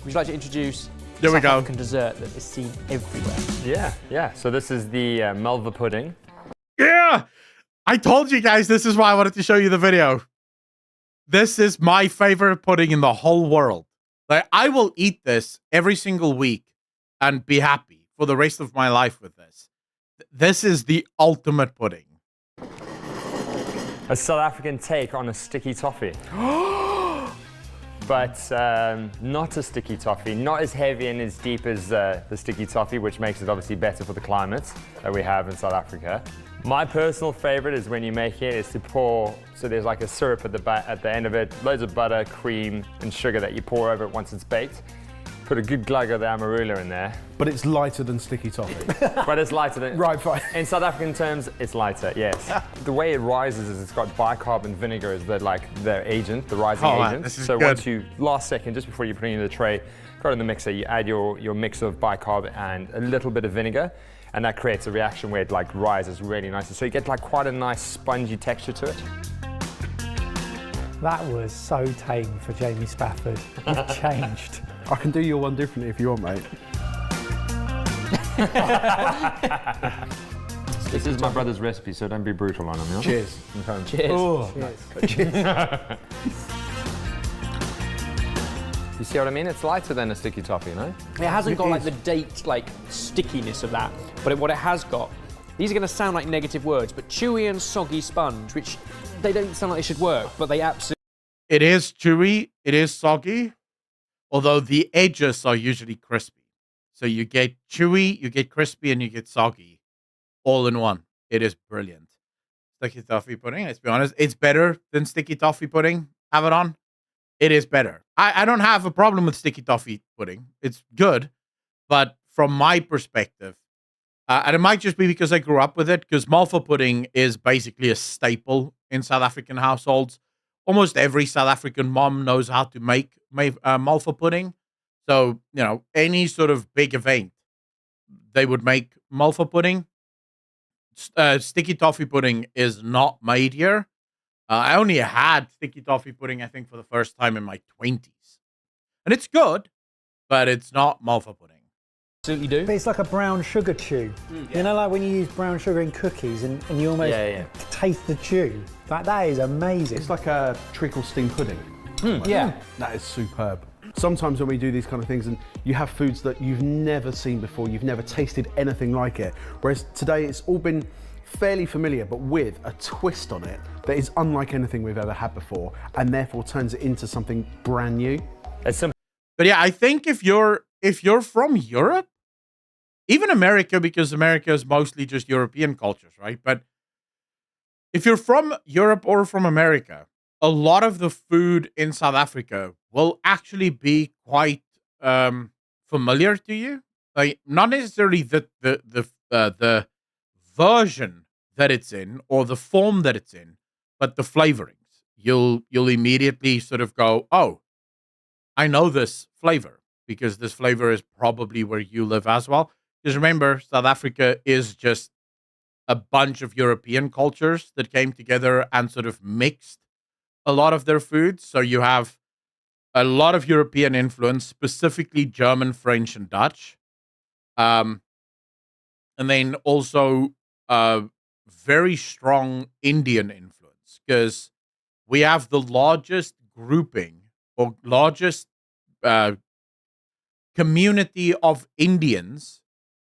would you like to introduce There we go. South African dessert that is seen everywhere? Yeah. So this is the Melva pudding. Yeah! I told you guys this is why I wanted to show you the video. This is my favorite pudding in the whole world. Like, I will eat this every single week and be happy for the rest of my life with this. This is the ultimate pudding. A South African take on a sticky toffee. But not a sticky toffee, not as heavy and as deep as the sticky toffee, which makes it obviously better for the climate that we have in South Africa. My personal favorite is when you make it is to pour, so there's like a syrup at the end of it, loads of butter, cream, and sugar that you pour over it once it's baked. Put a good glug of the amarula in there. But it's lighter than sticky toffee. But it's lighter than... Right, fine. In South African terms, it's lighter, yes. The way it rises is it's got bicarb and vinegar as the agent, the rising agent. This is so good. once you, last second, just before you put it in the tray, got it in the mixer, you add your mix of bicarb and a little bit of vinegar, and that creates a reaction where it rises really nicely. So you get quite a nice spongy texture to it. That was so tame for Jamie Spafford. You've changed. I can do your one differently if you want, mate. This is my brother's recipe, so don't be brutal on him. Yeah? Cheers. Okay. Cheers. Oh, Cheers. cheers. You see what I mean? It's lighter than a sticky toffee, you know? It hasn't got like the date like stickiness of that, but what it has got, these are going to sound like negative words, but chewy and soggy sponge, which they don't sound like they should work, but they absolutely. It is chewy, it is soggy, although the edges are usually crispy. So you get chewy, you get crispy, and you get soggy all in one. It is brilliant. Sticky toffee pudding, let's be honest, it's better than sticky toffee pudding. Have it on. It is better. I don't have a problem with sticky toffee pudding. It's good, but from my perspective, and it might just be because I grew up with it, because malva pudding is basically a staple in South African households. Almost every South African mom knows how to make malva pudding. So, you know, any sort of big event, they would make malva pudding. Sticky toffee pudding is not made here. I only had sticky toffee pudding, I think, for the first time in my 20s. And it's good, but it's not malva pudding. Absolutely do. But it's like a brown sugar chew. You know, like when you use brown sugar in cookies and you almost taste the chew. Like, that is amazing. It's like a treacle steam pudding. Yeah. That is superb. Sometimes when we do these kind of things and you have foods that you've never seen before, you've never tasted anything like it, whereas today it's all been fairly familiar, but with a twist on it that is unlike anything we've ever had before, and therefore turns it into something brand new. But yeah, I think if you're from Europe, even America, because America is mostly just European cultures, right? But if you're from Europe or from America, a lot of the food in South Africa will actually be quite familiar to you. Like, not necessarily the version that it's in or the form that it's in, but the flavorings. You'll immediately sort of go, oh, I know this flavor, because this flavor is probably where you live as well. Because remember, South Africa is just a bunch of European cultures that came together and sort of mixed a lot of their foods. So you have a lot of European influence, specifically German, French, and Dutch. And then also very strong Indian influence, because we have the largest grouping or largest community of Indians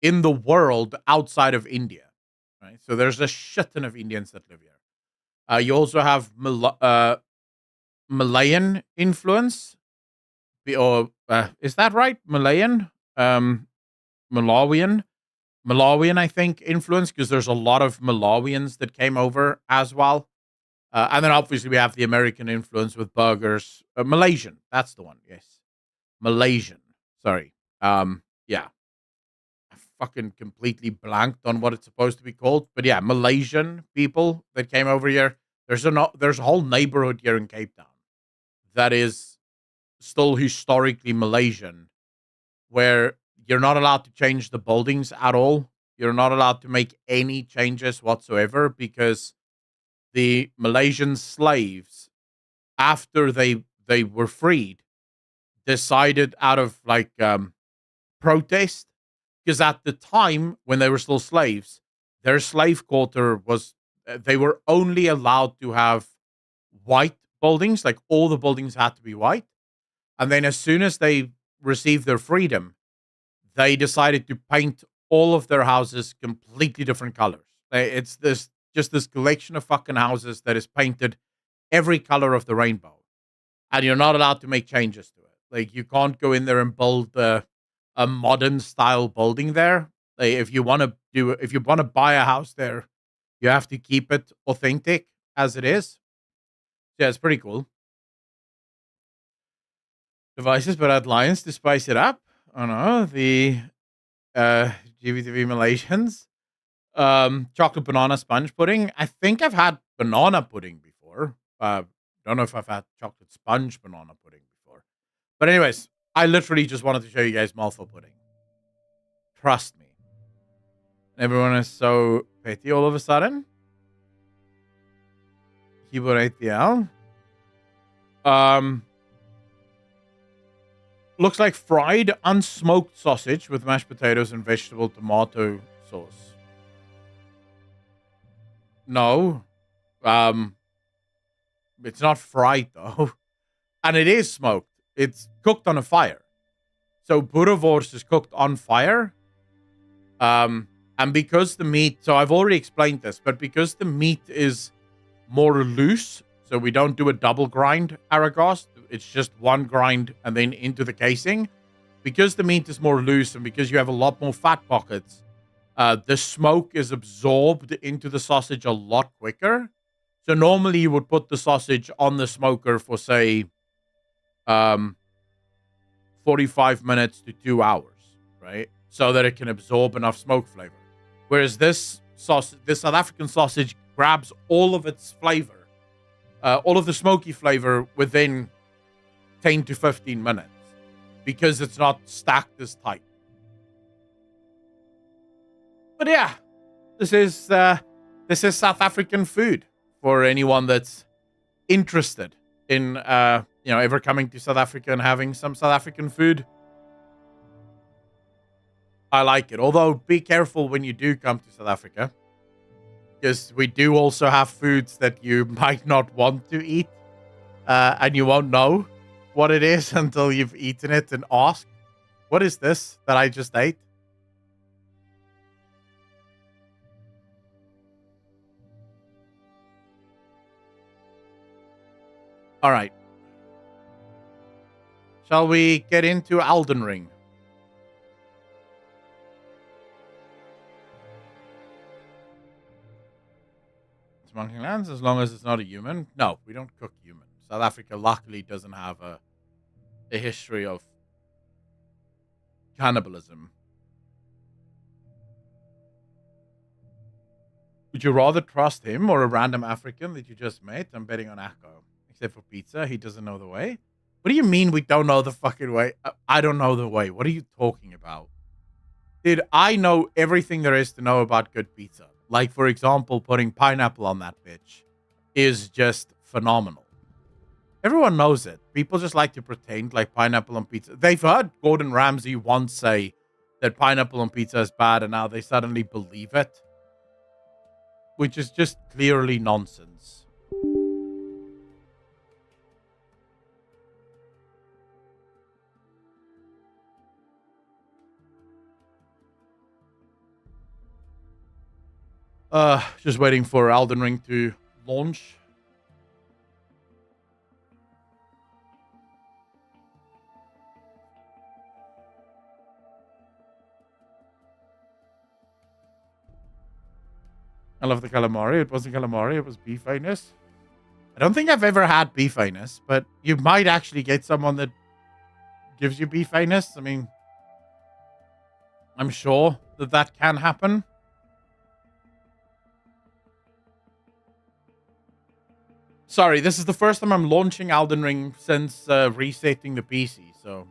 in the world outside of India, right? So there's a shit ton of Indians that live here. You also have Malayan influence, or is that right? Malayan, Malawian, I think, influence, because there's a lot of Malawians that came over as well. And then obviously we have the American influence with burgers. Malaysian, that's the one. Yes, Malaysian. Sorry. Yeah. I fucking completely blanked on what it's supposed to be called. But yeah, Malaysian people that came over here. There's a whole neighborhood here in Cape Town that is still historically Malaysian, where you're not allowed to change the buildings at all. You're not allowed to make any changes whatsoever, because the Malaysian slaves, after they were freed, decided out of like protest, because at the time when they were still slaves, their slave quarter was, they were only allowed to have white buildings, like all the buildings had to be white. And then as soon as they received their freedom, they decided to paint all of their houses completely different colors. It's this collection of fucking houses that is painted every color of the rainbow. And you're not allowed to make changes to it. Like, you can't go in there and build a modern style building there. Like, if you want to buy a house there, you have to keep it authentic as it is. Yeah, it's pretty cool. Devices, but add lions to spice it up. I don't know. The GVTV Malaysians. Chocolate banana sponge pudding. I think I've had banana pudding before. Don't know if I've had chocolate sponge banana pudding before. But anyways, I literally just wanted to show you guys malva pudding. Trust me. Everyone is so petty all of a sudden. Keyboard ATL. Looks like fried unsmoked sausage with mashed potatoes and vegetable tomato sauce. No. It's not fried though. And it is smoked. it's cooked on a fire. So boerewors is cooked on fire. And because the meat, so I've already explained this, but because the meat is more loose, so we don't do a double grind Aragos, it's just one grind and then into the casing. Because the meat is more loose and because you have a lot more fat pockets, the smoke is absorbed into the sausage a lot quicker. So normally you would put the sausage on the smoker for, say, 45 minutes to 2 hours, right? So that it can absorb enough smoke flavor. Whereas this South African sausage grabs all of its flavor, all of the smoky flavor within 10 to 15 minutes because it's not stacked as tight. But yeah, this is South African food for anyone that's interested in ever coming to South Africa and having some South African food. I like it. Although be careful when you do come to South Africa, because we do also have foods that you might not want to eat, and you won't know what it is until you've eaten it and ask, "What is this that I just ate?" All right. Shall we get into Elden Ring? It's Monkey Lands as long as it's not a human. No, we don't cook human. South Africa luckily doesn't have a history of cannibalism. Would you rather trust him or a random African that you just met? I'm betting on Akko. Except for pizza, he doesn't know the way. What do you mean we don't know the fucking way? I don't know the way. What are you talking about? Dude, I know everything there is to know about good pizza. Like, for example, putting pineapple on that bitch is just phenomenal. Everyone knows it. People just like to pretend like pineapple on pizza. They've heard Gordon Ramsay once say that pineapple on pizza is bad, and now they suddenly believe it. Which is just clearly nonsense. Just waiting for Elden Ring to launch. I love the calamari. It wasn't calamari, it was beef anus. I don't think I've ever had beef anus, but you might actually get someone that gives you beef anus. I mean, I'm sure that can happen. Sorry, this is the first time I'm launching Elden Ring since resetting the PC, so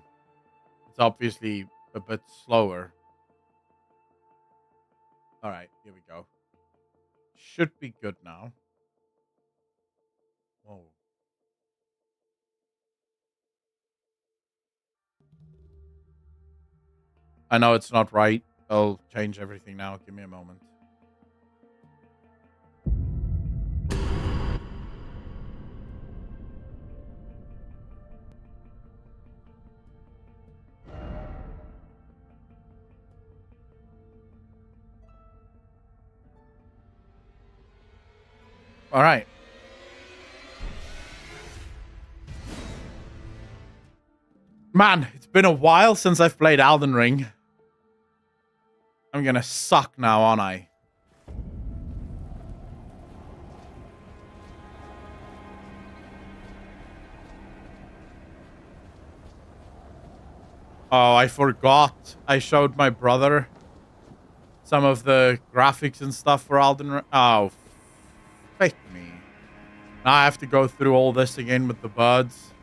it's obviously a bit slower. All right, here we go. Should be good now. Whoa. I know it's not right. I'll change everything now. Give me a moment. All right. Man, it's been a while since I've played Elden Ring. I'm gonna suck now, aren't I? Oh, I forgot. I showed my brother some of the graphics and stuff for Elden Ring. Oh, fake me. Now I have to go through all this again with the birds.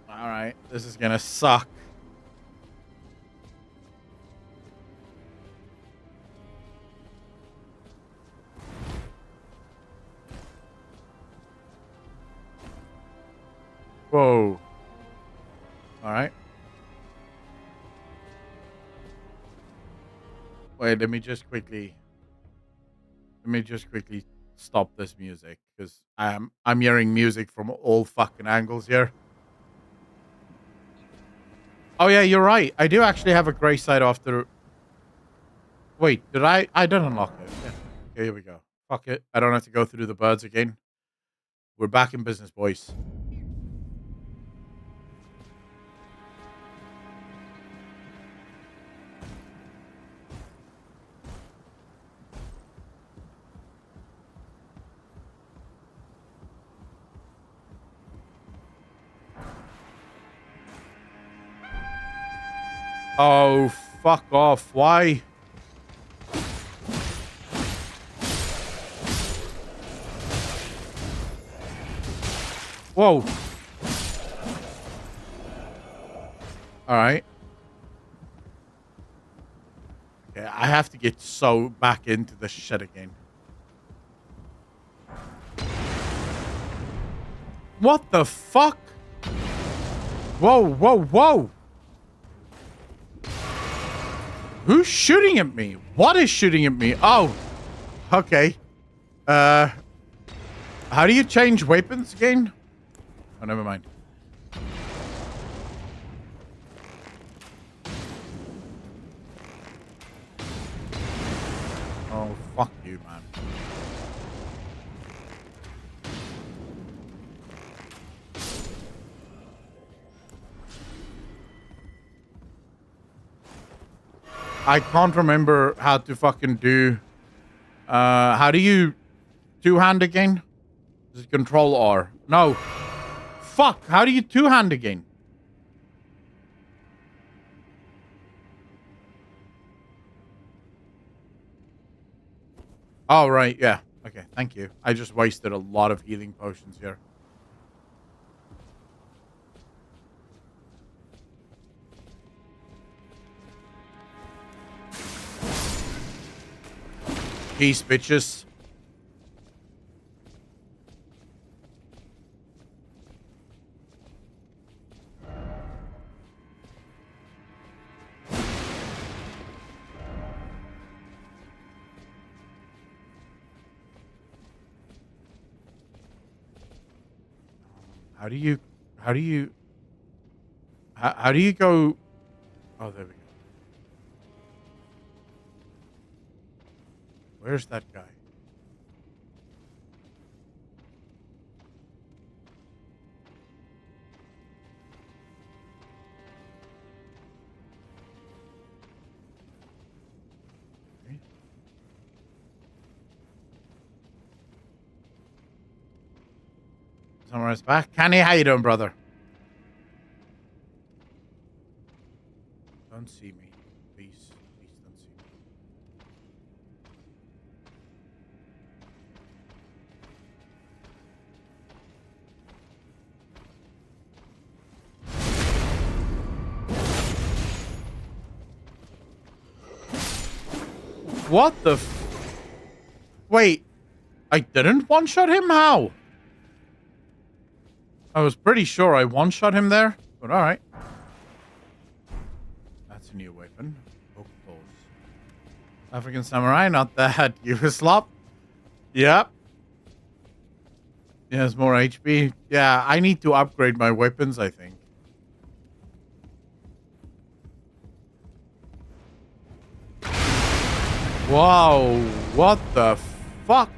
Alright, this is gonna suck. Whoa. Alright. Wait, let me just quickly stop this music because I'm hearing music from all fucking angles here. Oh yeah, you're right. I do actually have a gray side after. Wait, did I? I didn't unlock it. Yeah. Okay, here we go. Fuck it. I don't have to go through the birds again. We're back in business, boys. Oh, fuck off. Why? Whoa. All right. Okay, I have to get so back into the shit again. What the fuck? Whoa, whoa, whoa. Who's shooting at me? What is shooting at me? Oh, okay. How do you change weapons again? Oh, never mind. Oh, fuck you, man. I can't remember how to fucking do... how do you two-hand again? Is it Control R? No. Fuck, how do you two-hand again? Oh, right, yeah. Okay, thank you. I just wasted a lot of healing potions here. Peace, bitches. How do you go? Oh, there we go. Where's that guy? Okay. Somewhere's back. Kenny, how you doing, brother? Don't see me. Please. Please don't see me. What the Wait. I didn't one-shot him? How? I was pretty sure I one-shot him there, but alright. That's a new weapon. Poke balls. African Samurai, not that. Yugoslav. Yep. He has more HP. Yeah, I need to upgrade my weapons, I think. Wow, what the fuck?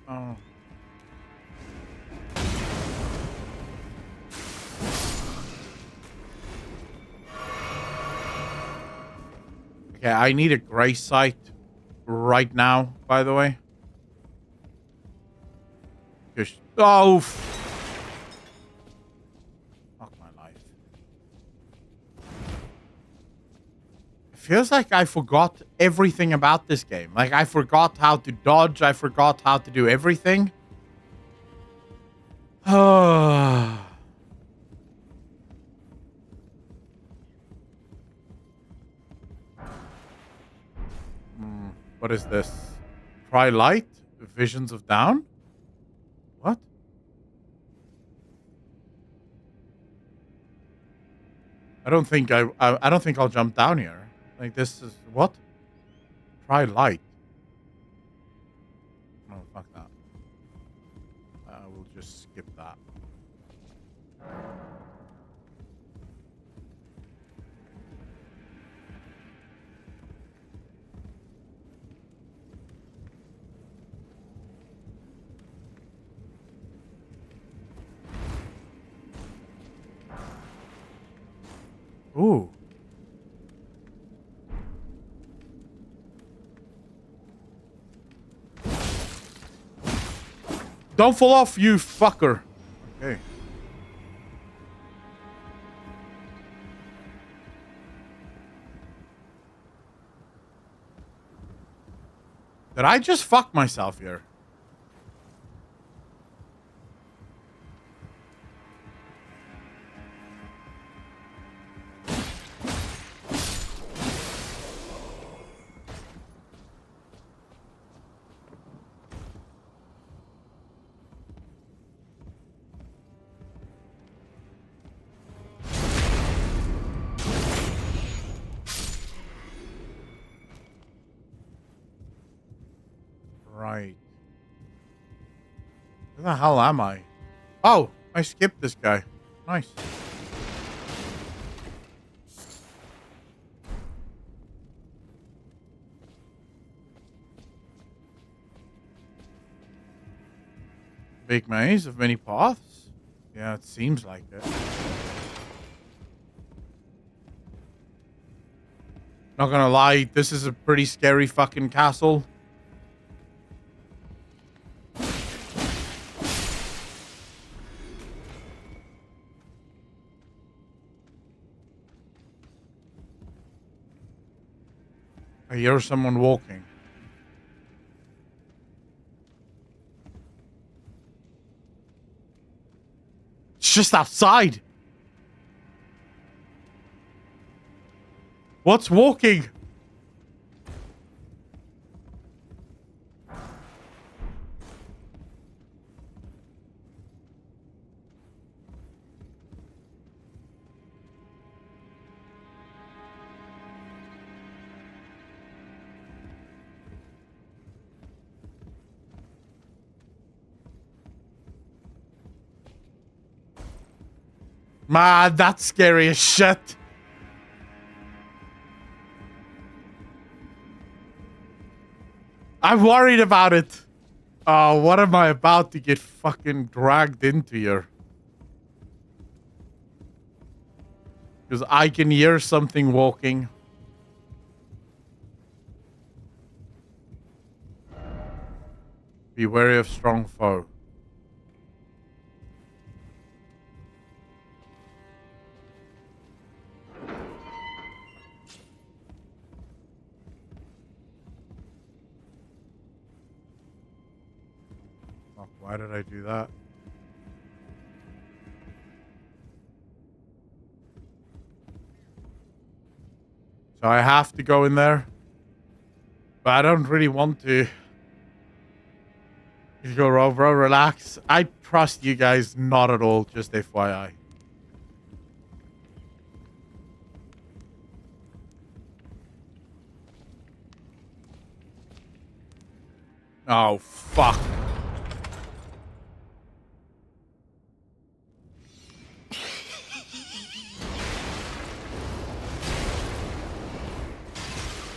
Oh. Okay, I need a gray sight right now, by the way. Oh, fuck my life. It feels like I forgot everything about this game. Like, I forgot how to dodge. I forgot how to do everything. What is this? Try light? Visions of down? What? I don't think I'll jump down here. Like this is what? Try light. No, fuck that. We'll just skip that. Ooh. Don't fall off, you fucker. Okay. Did I just fuck myself here? Right. Where the hell am I? Oh, I skipped this guy. Nice. Big maze of many paths? Yeah, it seems like it. Not gonna lie, this is a pretty scary fucking castle. I hear someone walking. It's just outside. What's walking? Man, that's scary as shit. I'm worried about it. Oh, what am I about to get fucking dragged into here? Because I can hear something walking. Be wary of strong foe. Why did I do that? So I have to go in there. But I don't really want to. You go, bro, relax. I trust you guys not at all, just FYI. Oh, fuck.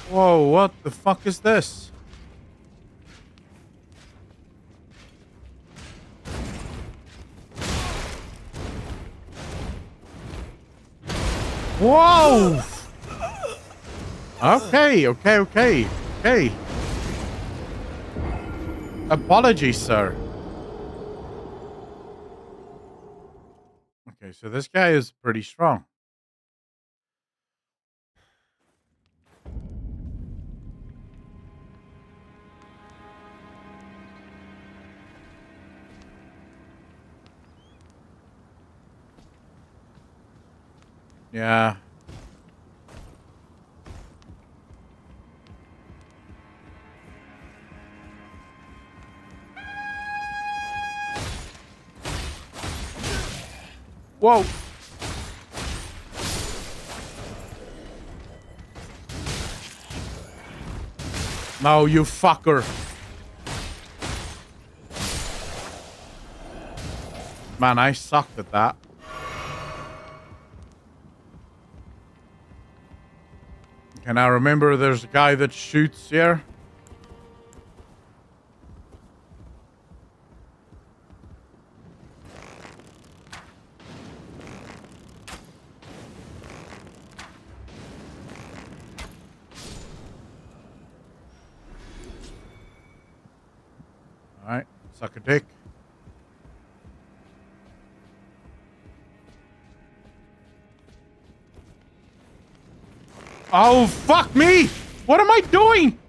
Whoa, what the fuck is this? Whoa! Okay. Apologies, sir. Okay, so this guy is pretty strong. Yeah. Whoa. No, you fucker. Man, I sucked at that. Okay, now remember there's a guy that shoots here. Alright, suck a dick. Oh, fuck me! What am I doing?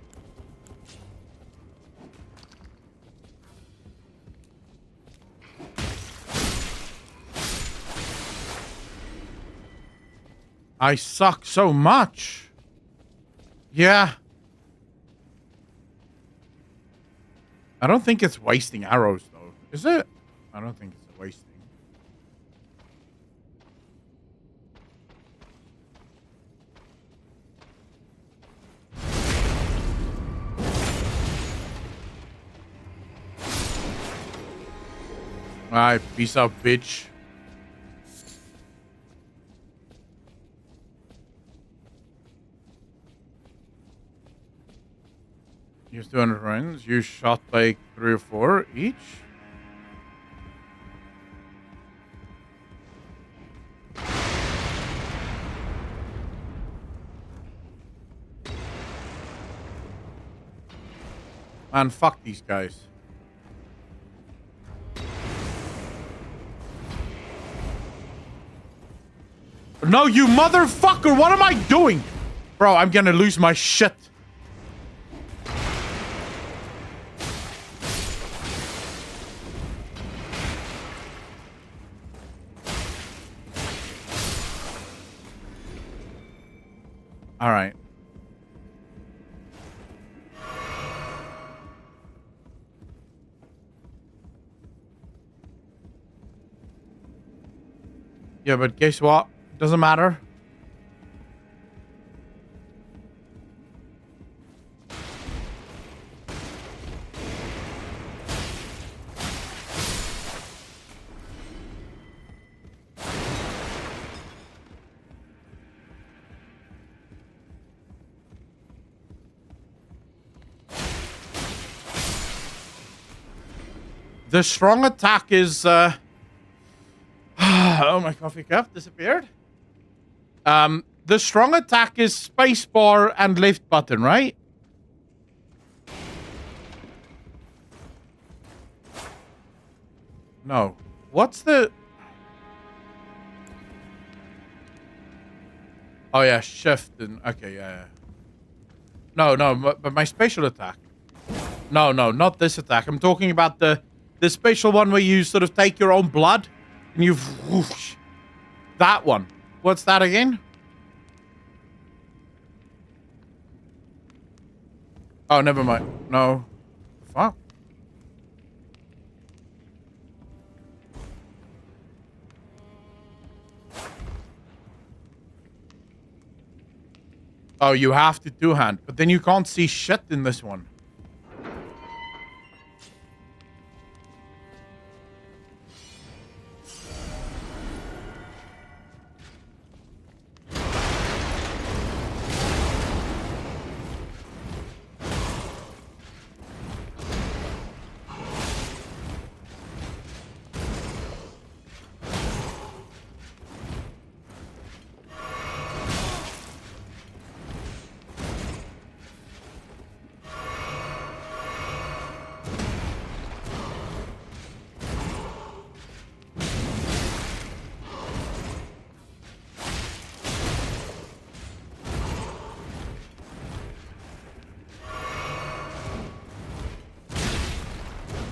I suck so much. Yeah. I don't think it's wasting arrows, though. Is it? I don't think it's wasting. Alright, peace out, bitch. Use 200 rounds. Use shot like 3 or 4 each. Man, fuck these guys. No, you motherfucker! What am I doing? Bro, I'm gonna lose my shit. Alright. Yeah, but guess what? Doesn't matter. The strong attack is oh, my coffee cup disappeared. The strong attack is spacebar and left button, right? No. What's the... Oh, yeah, shift and... Okay, yeah. No, but my special attack. No, not this attack. I'm talking about the special one where you sort of take your own blood and you... Whoosh. That one. What's that again? Oh, never mind. No. Fuck. Oh, you have to two-hand. But then you can't see shit in this one.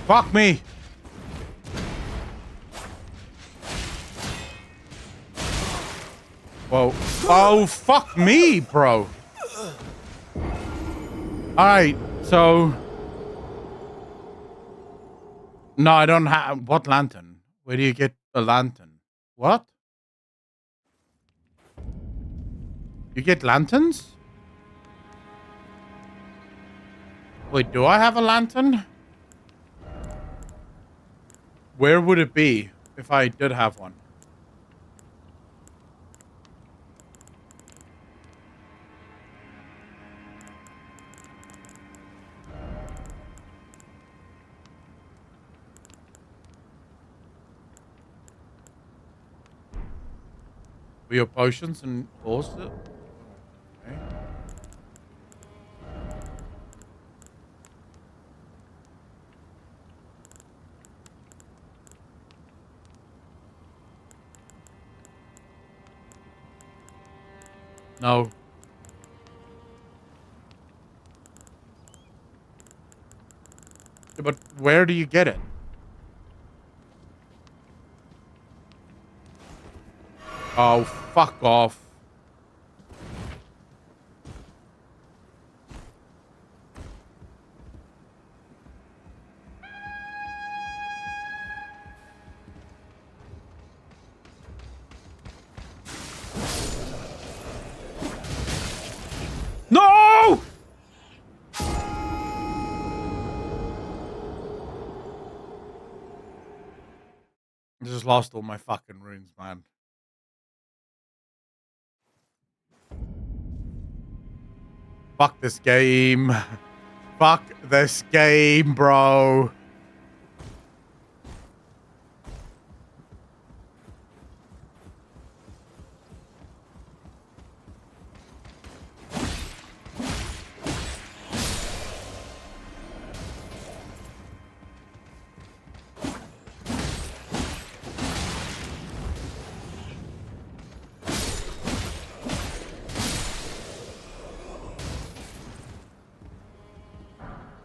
Fuck me. Whoa. Oh, fuck me, bro. Alright, so... No, I don't have... What lantern? Where do you get a lantern? What? You get lanterns? Wait, do I have a lantern? Where would it be if I did have one? For your potions and also. Okay. No. Yeah, but where do you get it? Oh, fuck off. No! I just lost all my fucking runes, man. Fuck this game. Fuck this game, bro.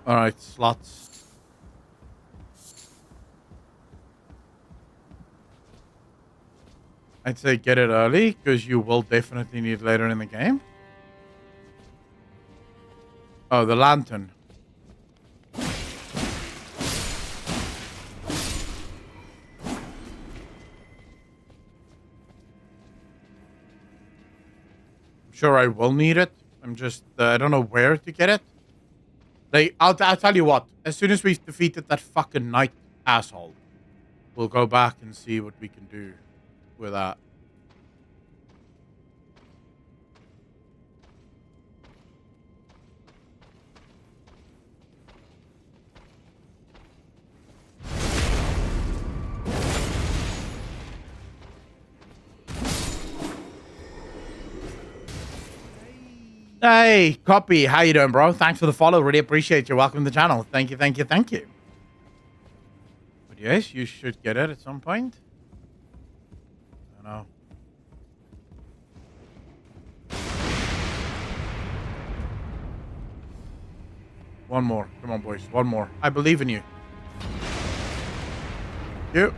Alright, slots. I'd say get it early, because you will definitely need it later in the game. Oh, the lantern. I'm sure I will need it. I'm just, I don't know where to get it. Like, I'll tell you what. As soon as we've defeated that fucking knight asshole, we'll go back and see what we can do with that. Hey, Copy, how you doing, bro? Thanks for the follow. Really appreciate you. Welcome to the channel. Thank you, thank you, thank you. But yes, you should get it at some point. I don't know. One more. Come on, boys. One more. I believe in you. You.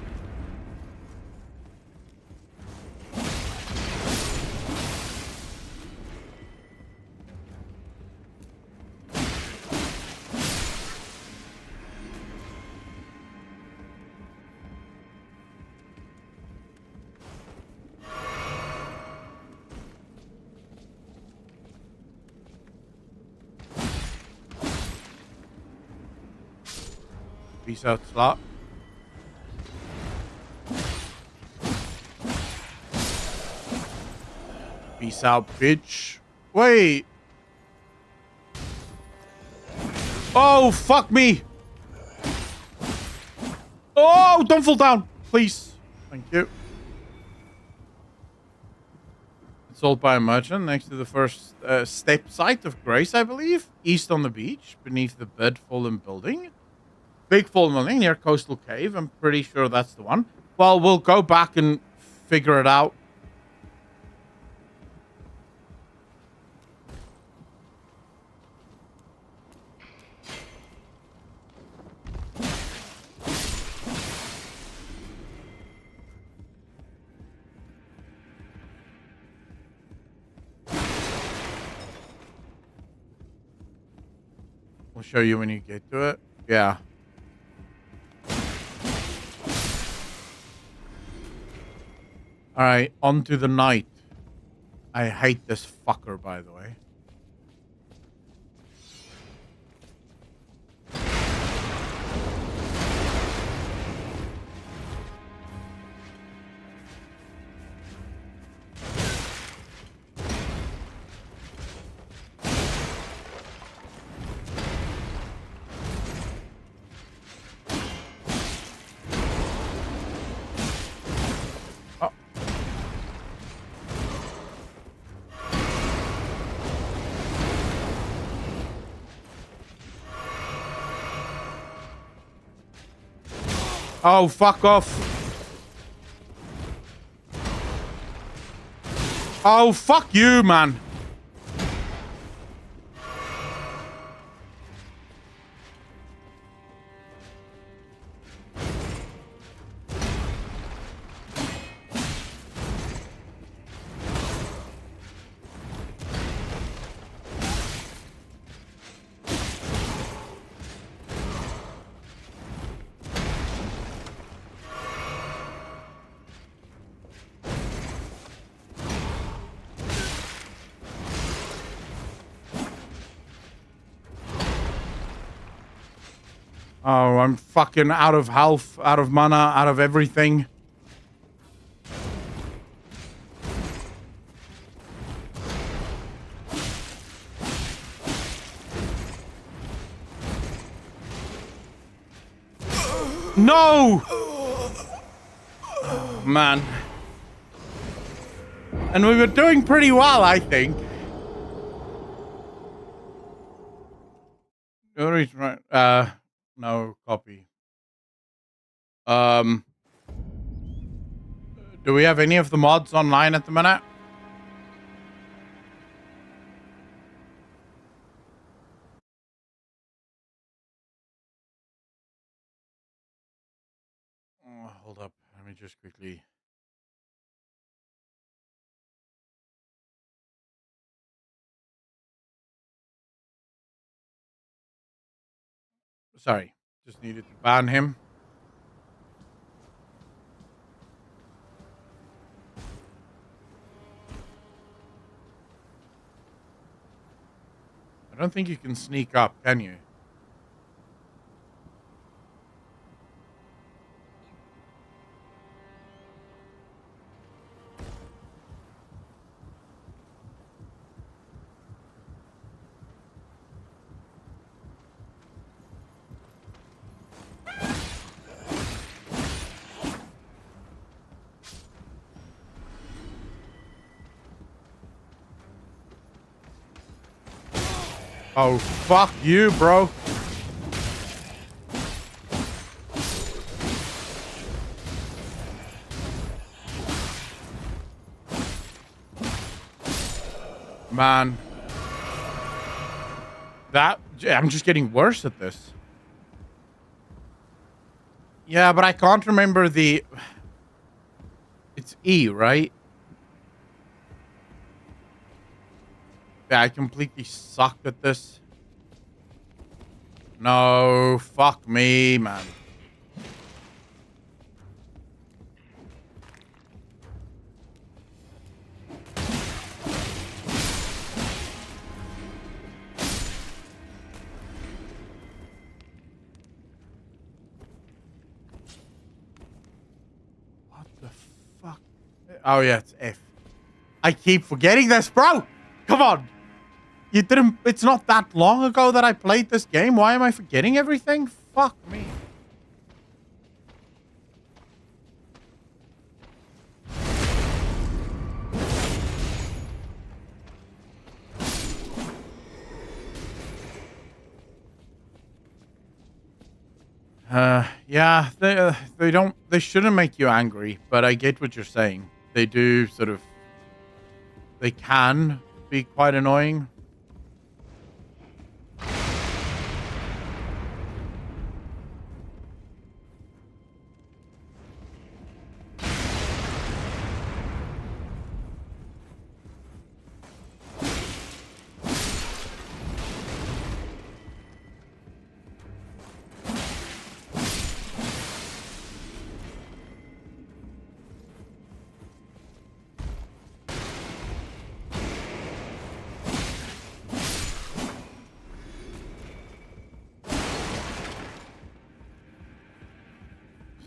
Peace out, slot. Peace out, bitch. Wait. Oh, fuck me. Oh, don't fall down, please. Thank you. Sold by a merchant next to the first step site of Grace, I believe. East on the beach, beneath the bed fallen building. Big fallen building near Coastal Cave. I'm pretty sure that's the one. Well, we'll go back and figure it out. We'll show you when you get to it. Yeah. Alright, on to the knight. I hate this fucker, by the way. Oh, fuck off. Oh, fuck you, man. Oh, I'm fucking out of health, out of mana, out of everything. No! Oh, man. And we were doing pretty well, I think. No copy. Do we have any of the mods online at the minute? Oh, hold up. Let me just quickly. Sorry. Just needed to ban him. I don't think you can sneak up, can you? Oh, fuck you, bro. Man. I'm just getting worse at this. Yeah, but I can't remember the... It's E, right? Yeah, I completely suck at this. No, fuck me, man. What the fuck? Oh, yeah, it's F. I keep forgetting this, bro. Come on. You didn't... It's not that long ago that I played this game. Why am I forgetting everything? Fuck me. Yeah, they shouldn't make you angry, but I get what you're saying. They do sort of... They can be quite annoying.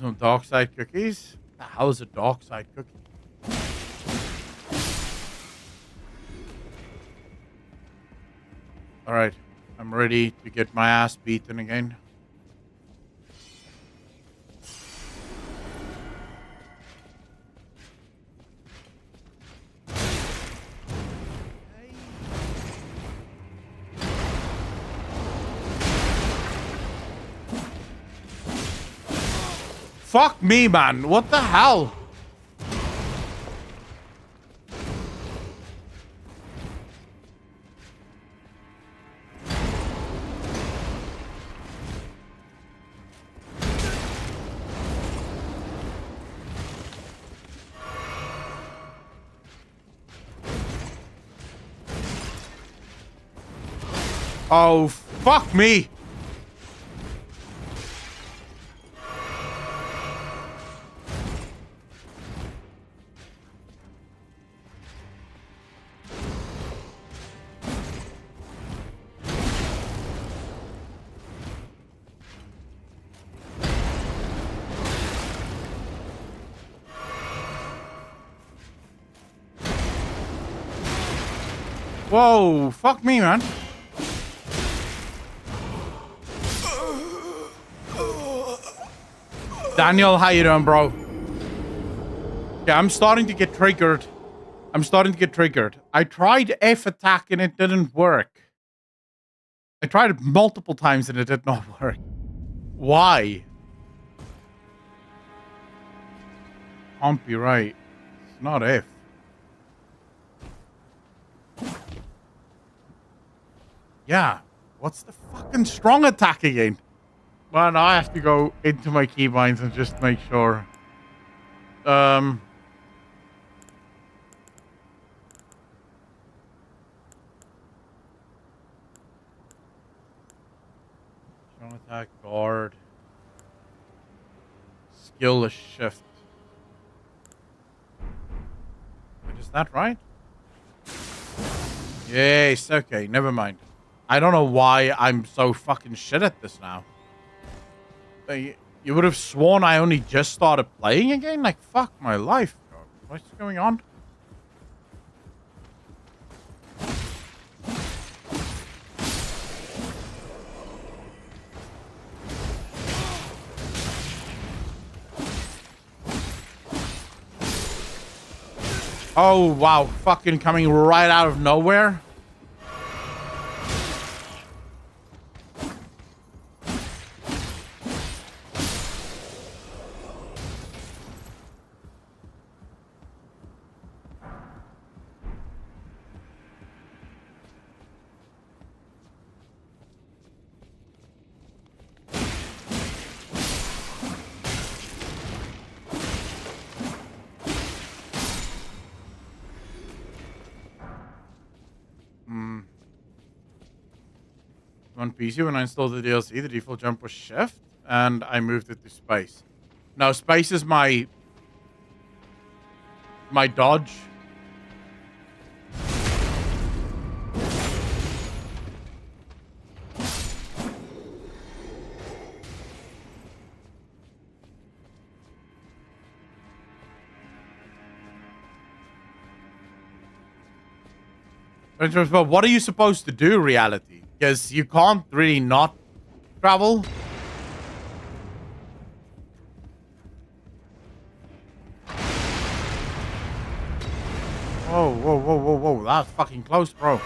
Some dark side cookies? The hell is a dark side cookie? Alright, I'm ready to get my ass beaten again. fuck me, man. What the hell? Oh, fuck me. Whoa, fuck me, man. Daniel, how you doing, bro? Yeah, I'm starting to get triggered. I tried F attack and it didn't work. I tried it multiple times and it did not work. Why? Can't be right. It's not F. Yeah. What's the fucking strong attack again? Well, now I have to go into my keybinds and just make sure. Strong attack, guard. Skill is shift. Wait, is that right? Yes, okay, never mind. I don't know why I'm so fucking shit at this now. You would have sworn I only just started playing again? Like, fuck my life. What's going on? Oh, wow. Fucking coming right out of nowhere. On PC, when I installed the DLC, the default jump was shift, and I moved it to space. Now, space is my dodge. But what are you supposed to do, reality? Because you can't really not travel. Whoa, whoa, whoa, whoa, whoa. That's fucking close, bro.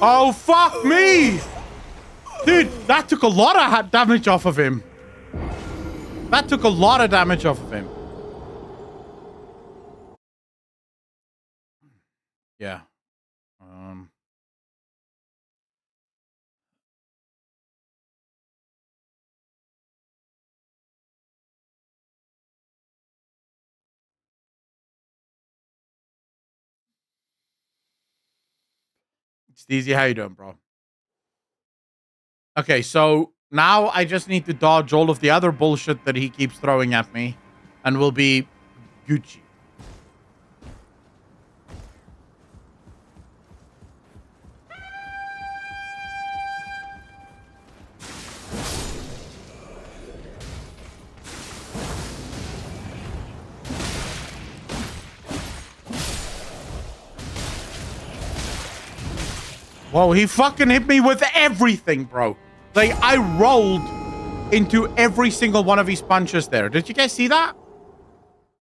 Oh, fuck me! Dude, that took a lot of damage off of him. That took a lot of damage off of him. Yeah. Steezy, how you doing, bro? Okay, so now I just need to dodge all of the other bullshit that he keeps throwing at me, and we'll be Gucci. Whoa, he fucking hit me with everything, bro. Like, I rolled into every single one of his punches there. Did you guys see that?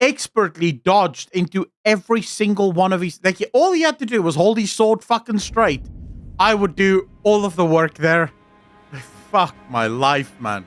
Expertly dodged into every single one of his... Like, all he had to do was hold his sword fucking straight. I would do all of the work there. Fuck my life, man.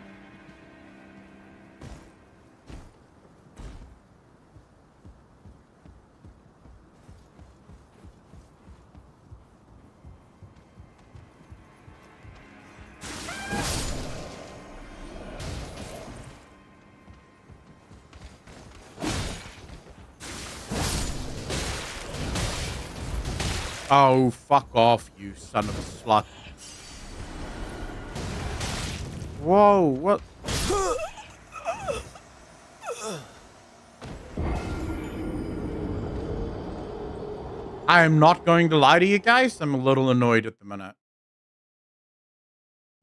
Oh, fuck off, you son of a slut. Whoa, what? I am not going to lie to you guys. I'm a little annoyed at the minute.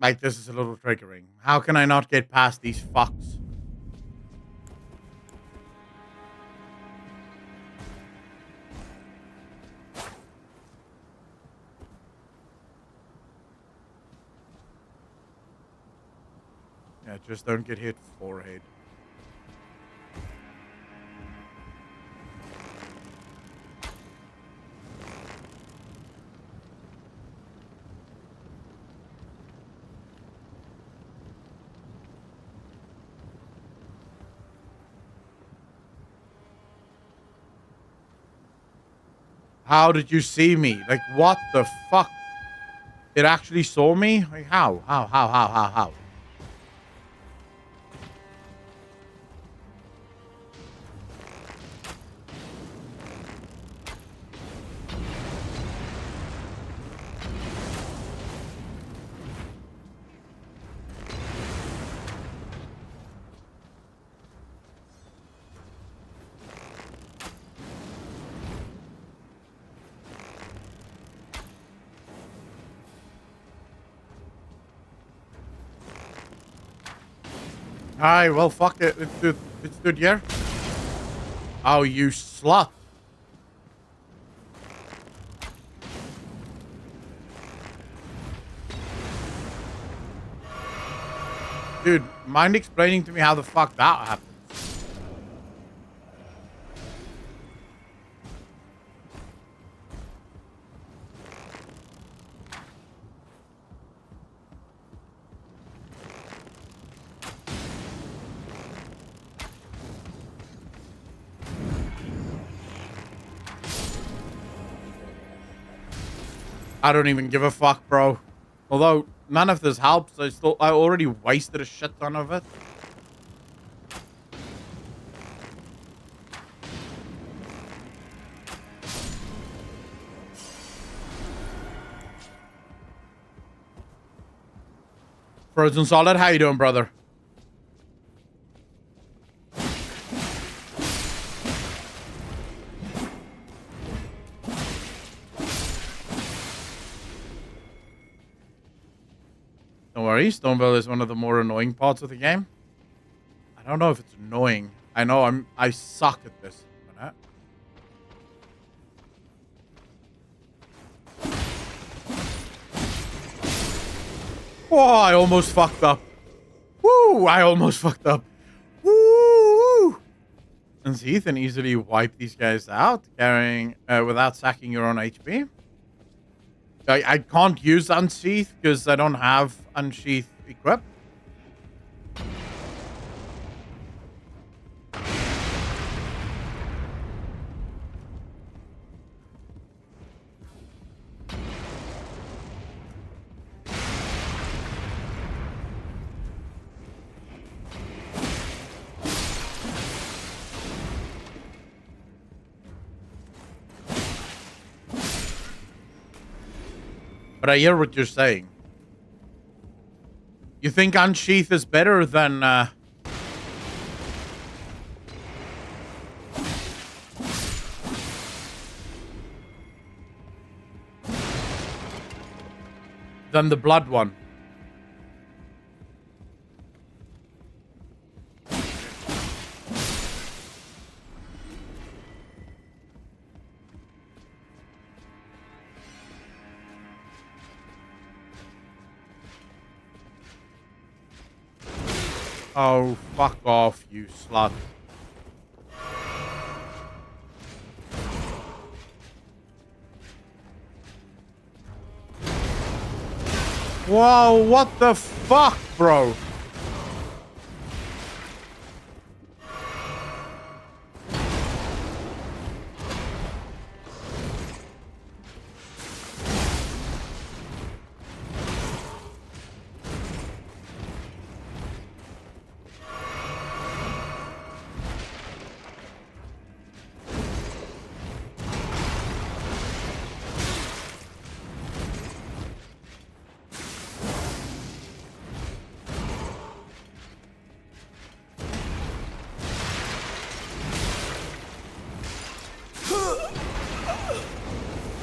Like, this is a little triggering. How can I not get past these fucks? Yeah, just don't get hit forehead. How did you see me? Like, what the fuck? It actually saw me? Like, how? How? Alright, well, fuck it. It's good, yeah? Oh, you slut. Dude, mind explaining to me how the fuck that happened? I don't even give a fuck, bro. Although none of this helps, I already wasted a shit ton of it. Frozen Solid, how you doing, brother? Don't worry, Stoneville is one of the more annoying parts of the game. I don't know if it's annoying. I know I suck at this. Oh, I almost fucked up. Woo! I almost fucked up. Woo! And see, you can easily wipe these guys out, carrying without sacking your own HP. I can't use Unsheath because I don't have Unsheath equipped. But I hear what you're saying. You think Unsheath is better than the blood one? Oh, fuck off, you slut. Whoa, what the fuck, bro?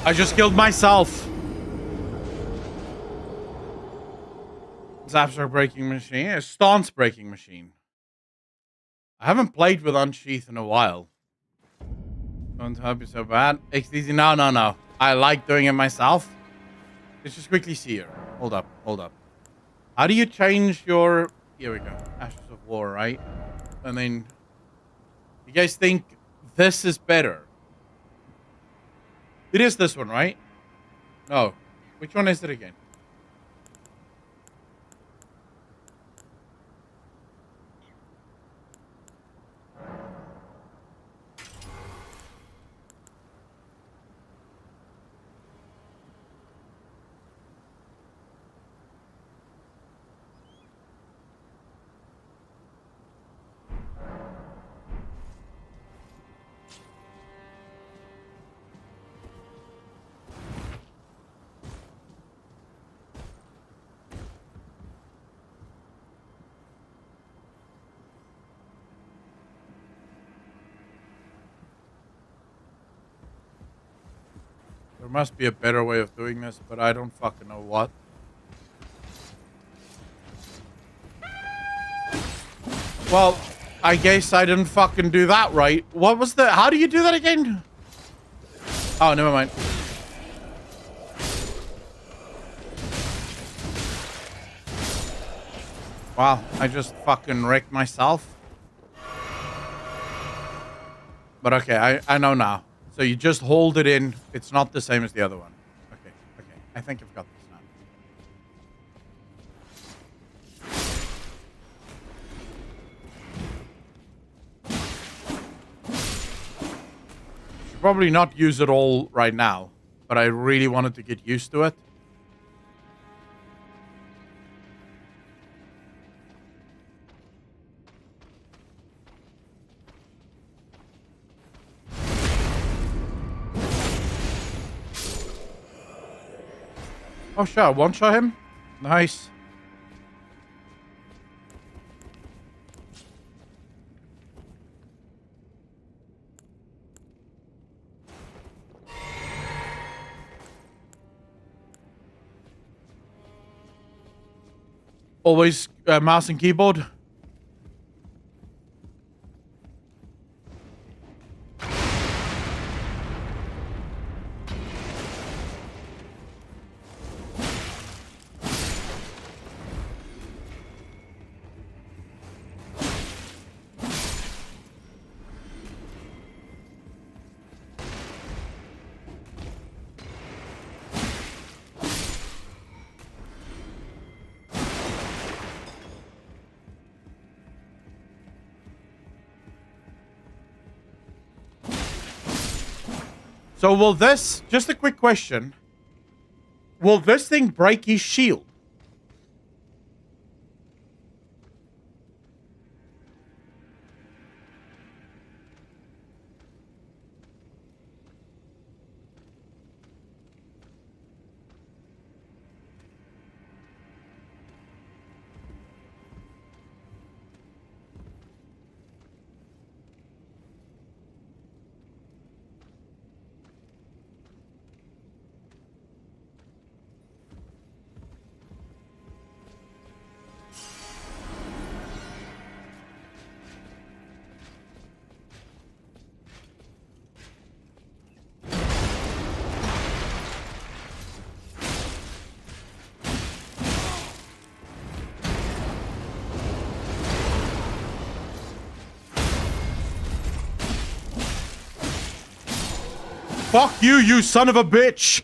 I just killed myself. Zaps are breaking machine. A stance breaking machine. I haven't played with Unsheath in a while. Don't help you so bad. XDZ, no. I like doing it myself. Let's just quickly see here. Hold up. How do you change your... Here we go. Ashes of War, right? And then... You guys think this is better? It is this one, right? No. Which one is it again? There must be a better way of doing this, but I don't fucking know what. Well, I guess I didn't fucking do that right. What was the... How do you do that again? Oh, never mind. Wow, I just fucking wrecked myself. But okay, I know now. So you just hold it in. It's not the same as the other one. Okay. I think I've got this now. Should probably not use it all right now, but I really wanted to get used to it. Oh, sure. One-shot him? Nice. Always mouse and keyboard. So will this, just a quick question, will this thing break his shield? Fuck you, you son of a bitch!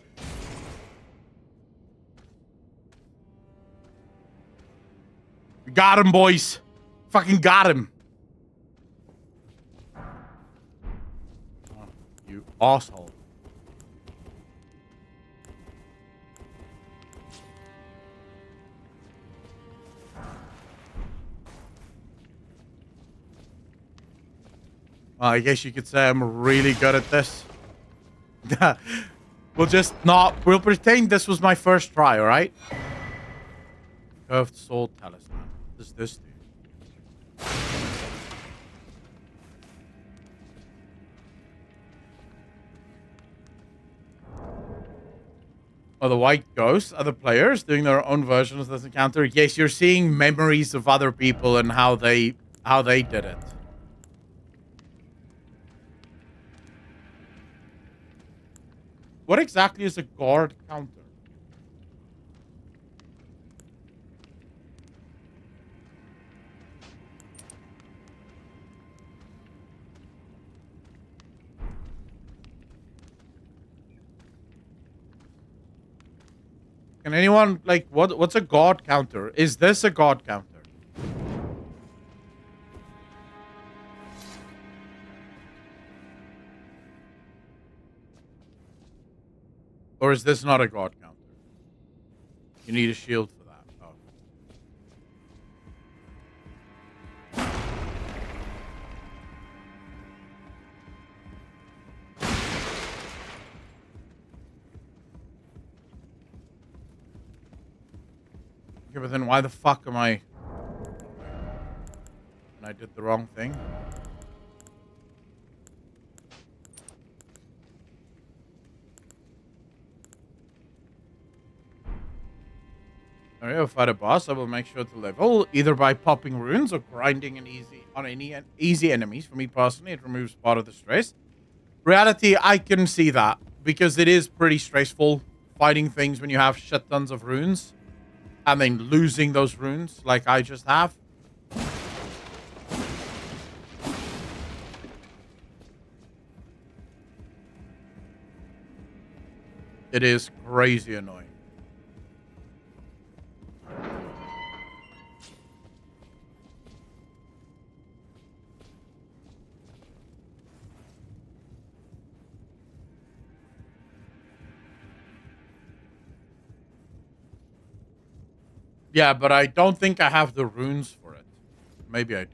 Got him, boys. Fucking got him. Oh, you asshole. I guess you could say I'm really good at this. We'll pretend this was my first try, alright? Curved sword talisman. What does this do? Oh, the white ghosts are the players doing their own version of this encounter. Yes, you're seeing memories of other people and how they did it. What exactly is a guard counter? Can anyone, like, what's a guard counter? Is this a guard counter? Or is this not a guard counter? You need a shield for that. Oh. Okay, but then why the fuck am I... And I did the wrong thing? If I fight a boss, I will make sure to level either by popping runes or grinding on any easy enemies. For me personally, it removes part of the stress. Reality, I can see that because it is pretty stressful fighting things when you have shit tons of runes and then losing those runes like I just have. It is crazy annoying. Yeah, but I don't think I have the runes for it. Maybe I do.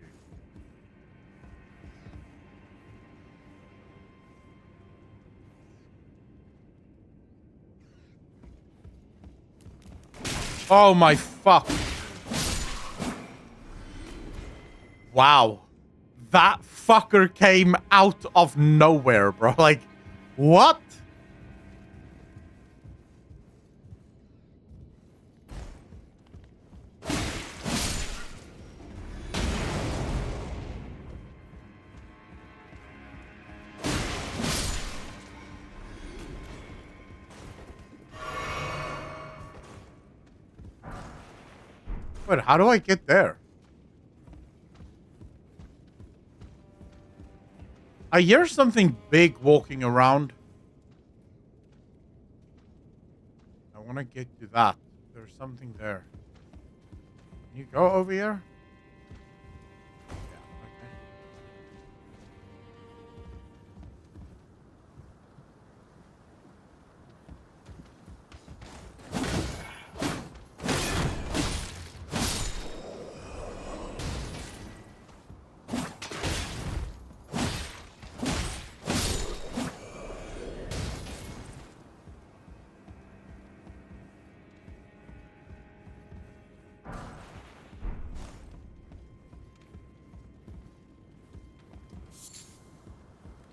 Oh my fuck. Wow. That fucker came out of nowhere, bro. Like, what? Wait, how do I get there? I hear something big walking around. I want to get to that. There's something there. Can you go over here?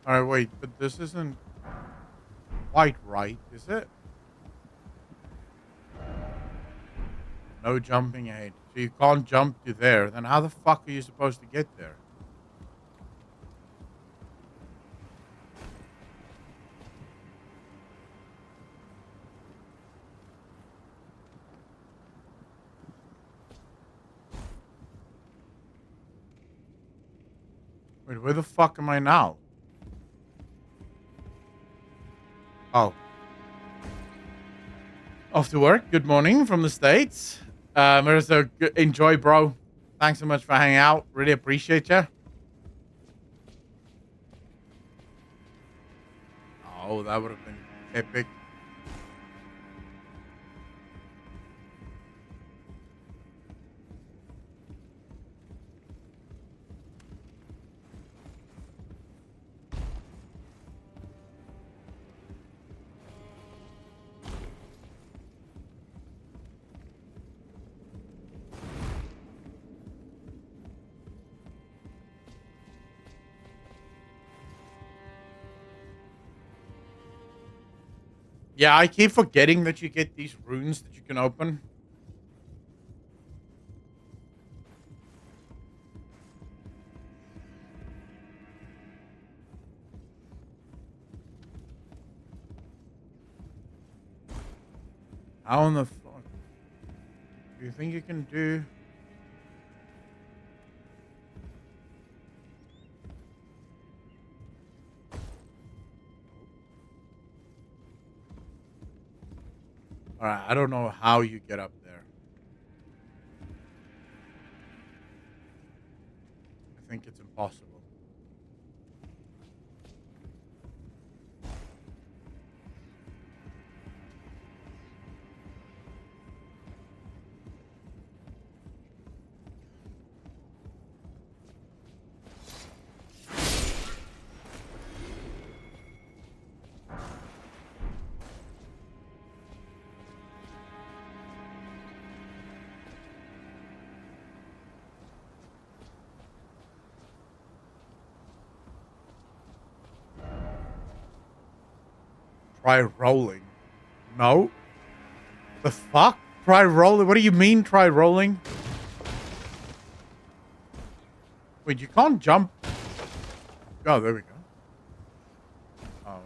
Alright, wait, but this isn't quite right, is it? No jumping aid. So you can't jump to there. Then how the fuck are you supposed to get there? Wait, where the fuck am I now? Oh. Off to work. Good morning from the States. Marissa, enjoy, bro. Thanks so much for hanging out. Really appreciate you. Oh, that would have been epic. Yeah, I keep forgetting that you get these runes that you can open. How in the fuck do you think you can do? Alright, I don't know how you get up there. I think it's impossible. Try rolling. No. The fuck? Try rolling? What do you mean try rolling? Wait, you can't jump. Oh, there we go. Oh, no.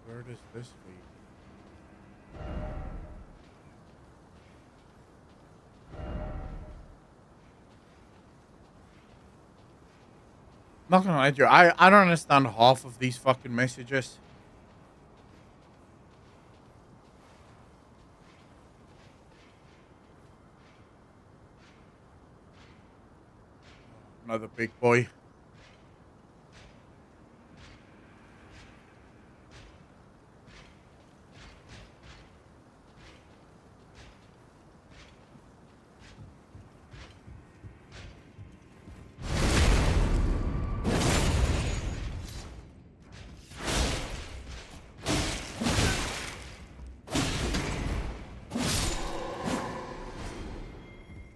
Where does this lead? Not gonna lie to you, I don't understand half of these fucking messages. Another big boy.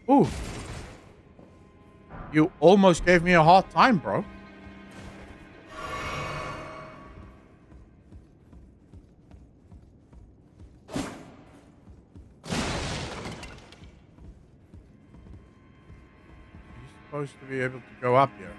Ooh. You almost gave me a hard time, bro. You're supposed to be able to go up here.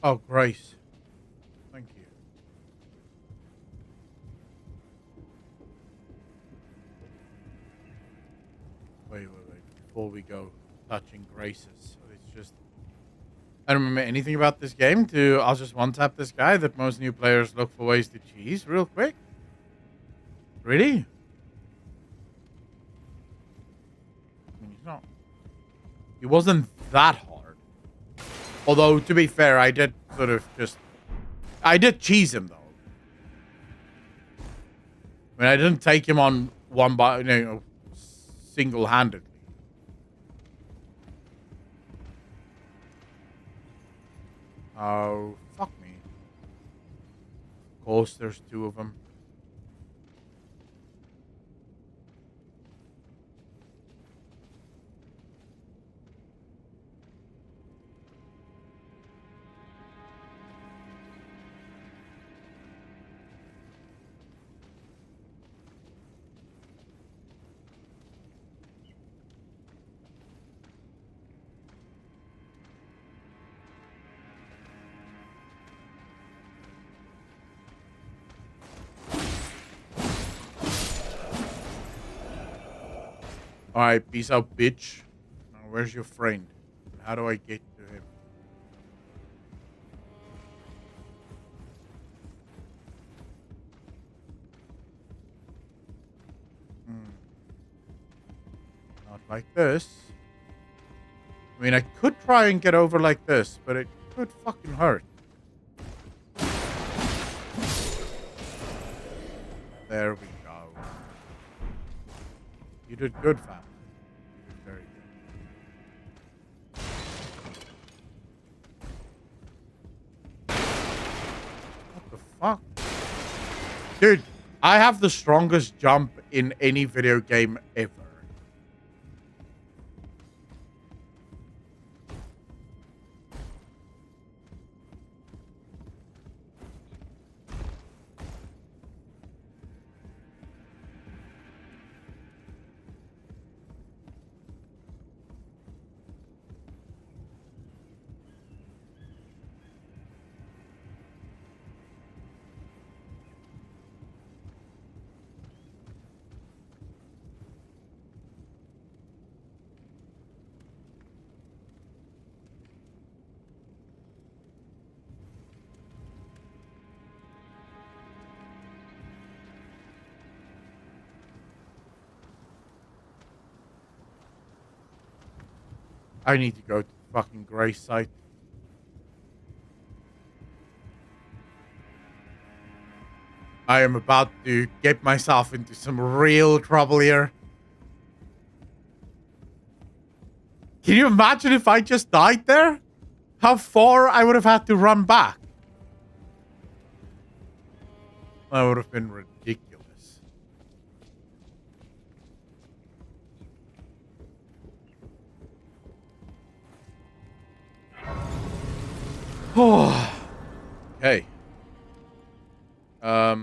Oh, Grace. Thank you. Wait. Before we go touching Graces. So it's just... I don't remember anything about this game. I'll just one-tap this guy that most new players look for ways to cheese real quick. Really? I mean, he's not... He wasn't that hard. Although, to be fair, I did sort of just... I did cheese him, though. I mean, I didn't take him on one by, single-handedly. Oh, fuck me. Of course, there's two of them. Alright, peace out, bitch. Now, where's your friend? How do I get to him? Not like this. I mean, I could try and get over like this, but it could fucking hurt. There we go. You did good, fam. You did very good. What the fuck? Dude, I have the strongest jump in any video game ever. I need to go to the fucking Grace site. I am about to get myself into some real trouble here. Can you imagine if I just died there? How far I would have had to run back? That would have been ridiculous. Oh, okay. I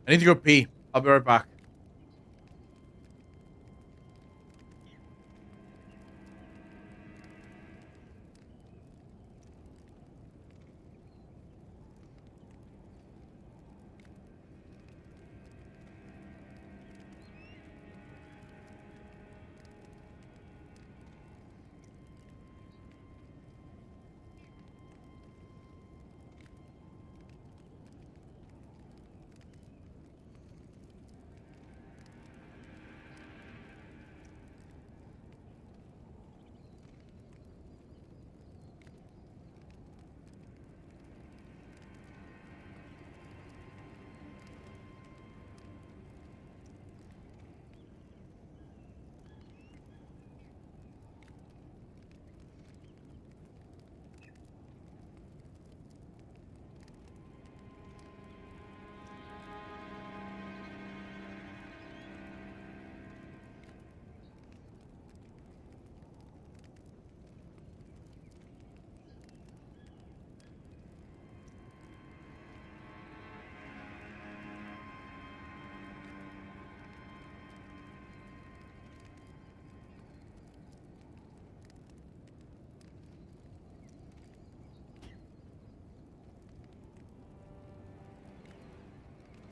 need to go pee. I'll be right back.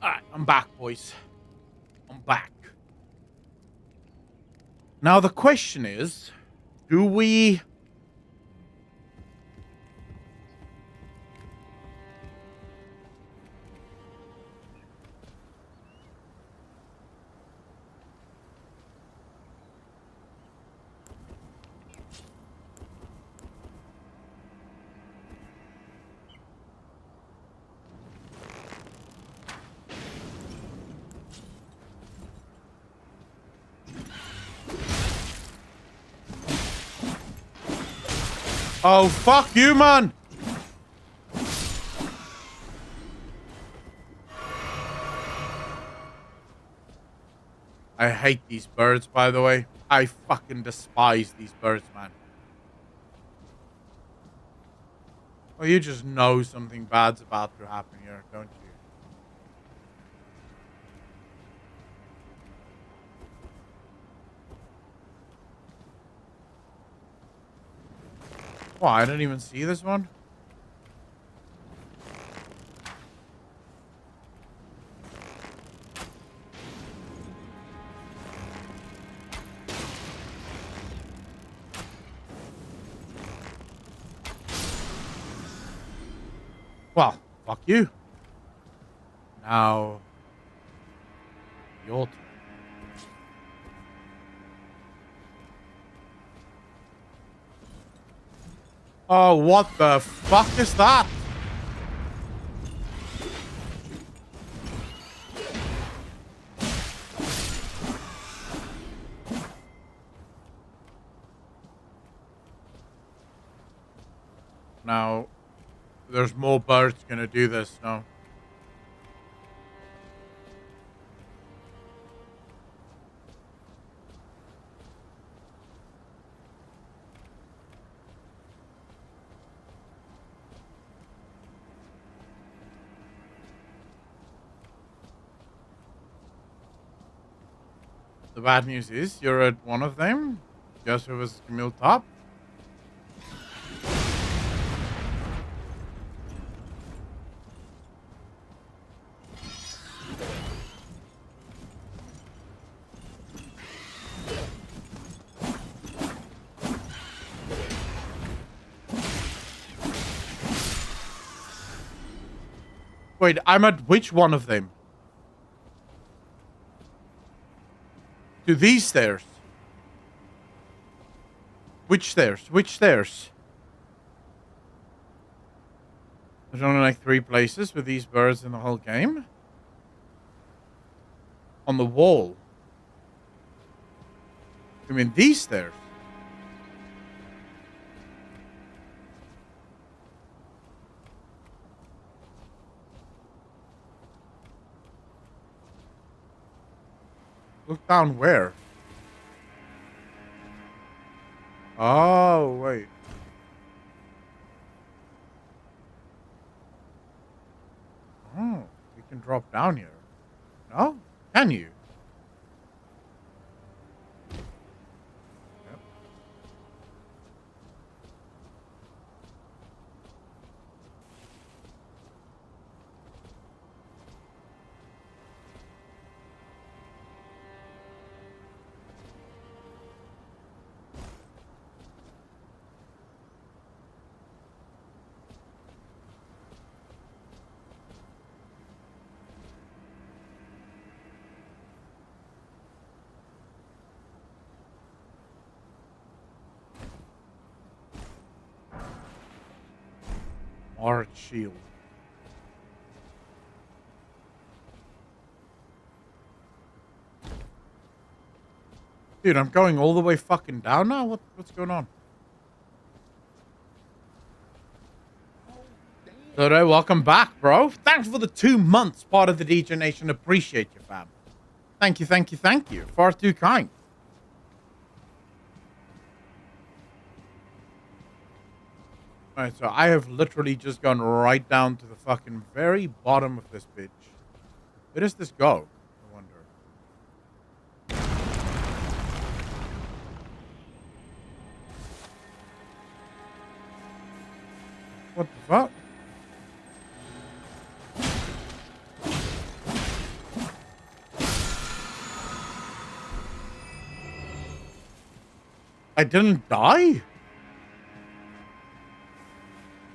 Alright, I'm back, boys. I'm back. Now the question is, do we... Oh, fuck you, man! I hate these birds, by the way. I fucking despise these birds, man. Well, you just know something bad's about to happen here, don't you? Oh, I didn't even see this one. Well, fuck you. Now, your turn. Oh, what the fuck is that? Now, there's more birds gonna do this now. The bad news is you're at one of them. Guess who was Camille top? Wait, I'm at which one of them? To these stairs. Which stairs? Which stairs? There's only like 3 places with these birds in the whole game. On the wall. I mean, these stairs. Look down where? Oh, wait. Oh, you can drop down here. No? Can you? Yep. Art shield. Dude, I'm going all the way fucking down now? What's going on? So, welcome back, bro. Thanks for the 2 months, part of the DJ Nation. Appreciate you, fam. Thank you, thank you, thank you. Far too kind. Alright, so I have literally just gone right down to the fucking very bottom of this bitch. Where does this go? I wonder. What the fuck? I didn't die?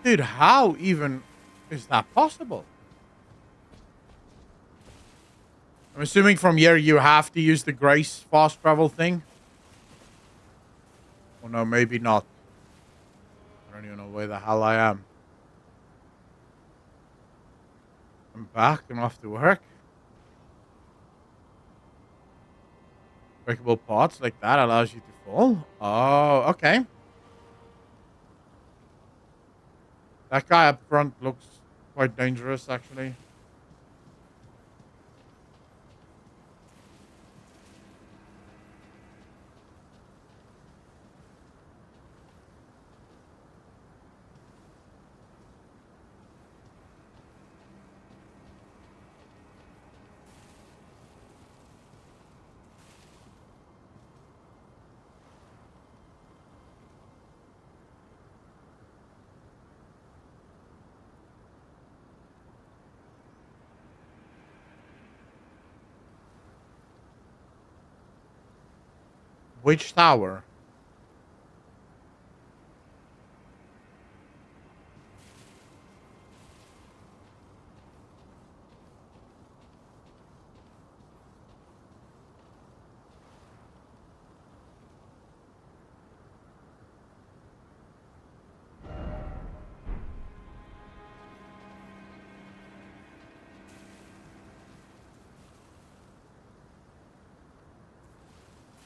Dude, how even is that possible? I'm assuming from here you have to use the Grace fast travel thing. Oh no, maybe not. I don't even know where the hell I am. I'm back and off to work. Breakable parts like that allows you to fall. Oh, okay. That guy up front looks quite dangerous, actually. Which tower?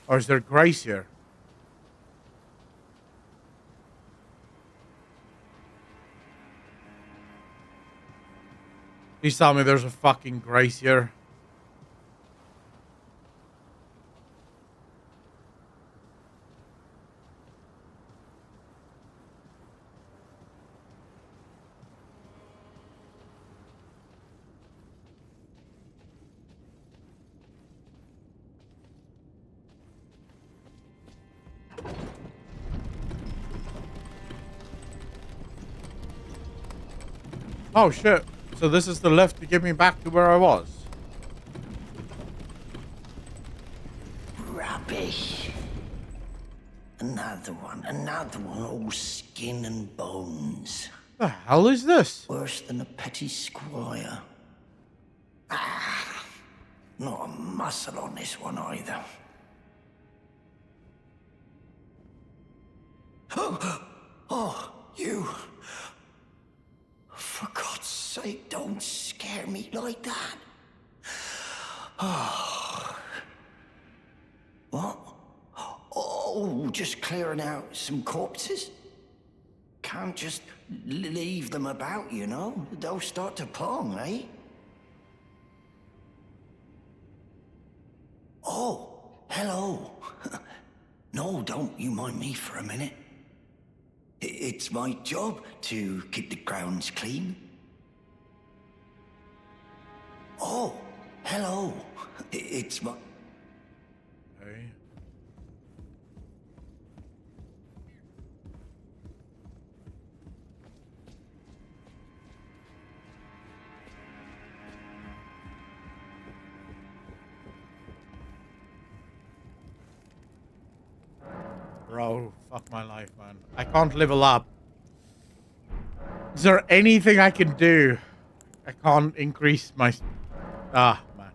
Or is there Grace here? Please tell me there's a fucking Grace here. Oh shit. So this is the lift to get me back to where I was. Rubbish. Another one, all skin and bones. The hell is this? Worse than a petty squire. Ah, not a muscle on this one either. Oh, you. For God's sake, don't scare me like that. Oh. What? Oh, just clearing out some corpses? Can't just leave them about, you know? They'll start to pong, eh? Oh, hello. No, don't you mind me for a minute. It's my job to keep the grounds clean. Oh, hello. It's my... Hey. Bro, fuck my life, man. I can't level up. Is there anything I can do? I can't increase my... Ah, man.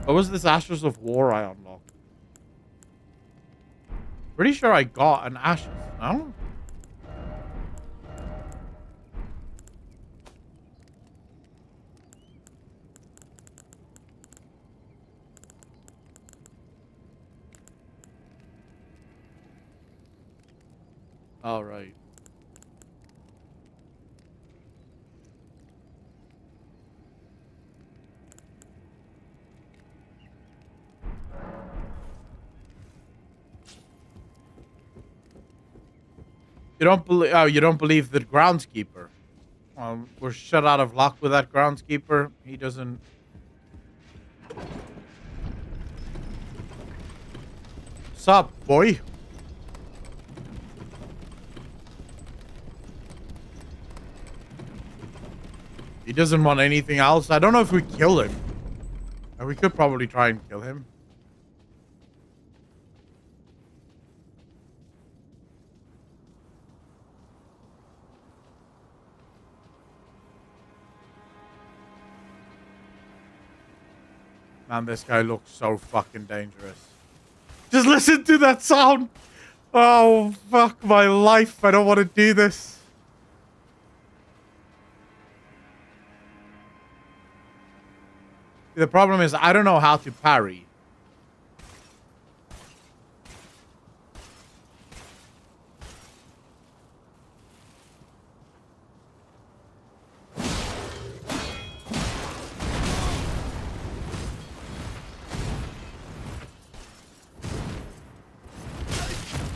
What was this Ashes of War I unlocked? Pretty sure I got an Ashes, no? All right. You don't believe? Oh, you don't believe the groundskeeper? We're shut out of luck with that groundskeeper. He doesn't. Sup, boy? He doesn't want anything else. I don't know if we kill him. We could probably try and kill him. Man, this guy looks so fucking dangerous. Just listen to that sound. Oh, fuck my life. I don't want to do this. The problem is I don't know how to parry.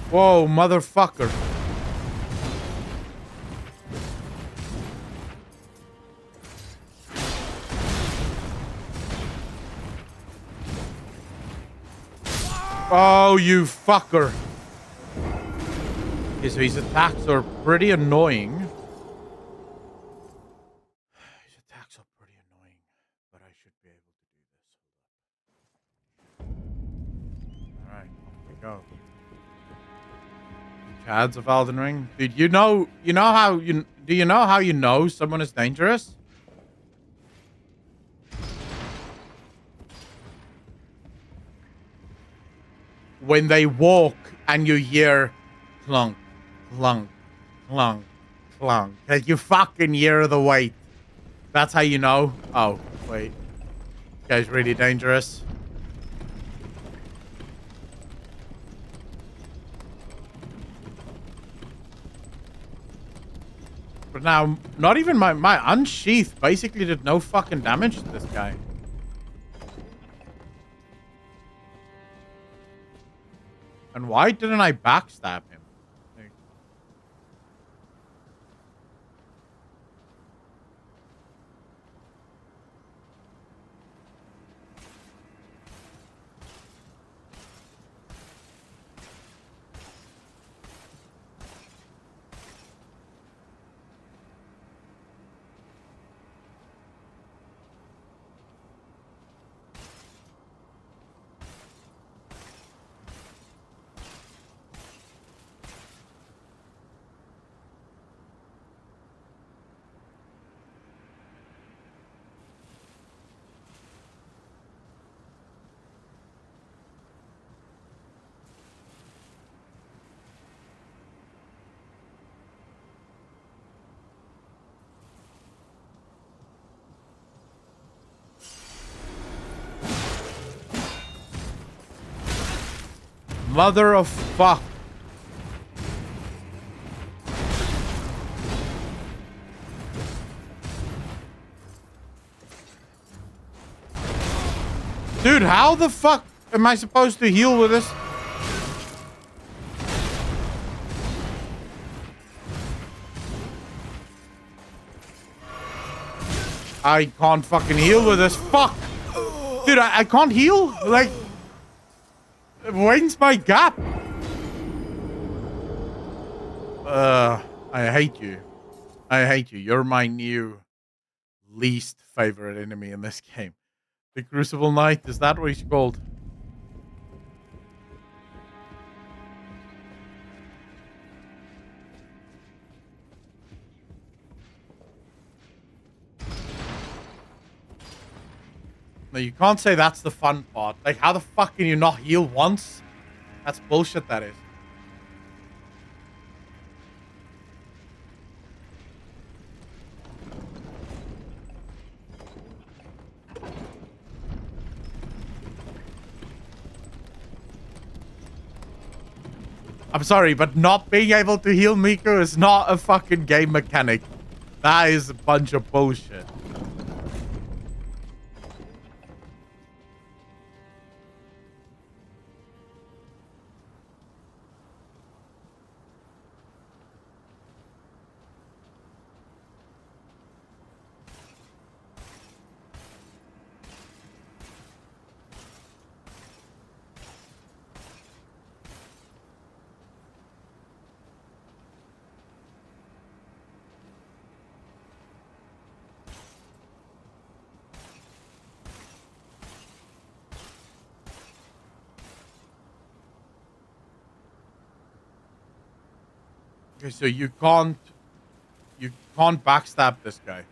Whoa, motherfucker. Oh, you fucker. Okay, so his attacks are pretty annoying. His attacks are pretty annoying, but I should be able to do this. Alright, off we go. Chads of Elden Ring. Dude, do you know how you know someone is dangerous? When they walk and you hear clunk, clunk, clunk, clunk. Like you fucking hear the weight. That's how you know. Oh, wait. This guy's really dangerous. But now, not even my unsheath basically did no fucking damage to this guy. And why didn't I backstab him? Mother of fuck. Dude, how the fuck am I supposed to heal with this? I can't fucking heal with this. Fuck. Dude, I can't heal? Like, when's my gap? I hate you. I hate you. You're my new least favorite enemy in this game. The Crucible Knight, is that what he's called? No, you can't say that's the fun part. Like, how the fuck can you not heal once? That's bullshit, that is. I'm sorry, but not being able to heal Miku is not a fucking game mechanic. That is a bunch of bullshit. Okay, so you can't backstab this guy.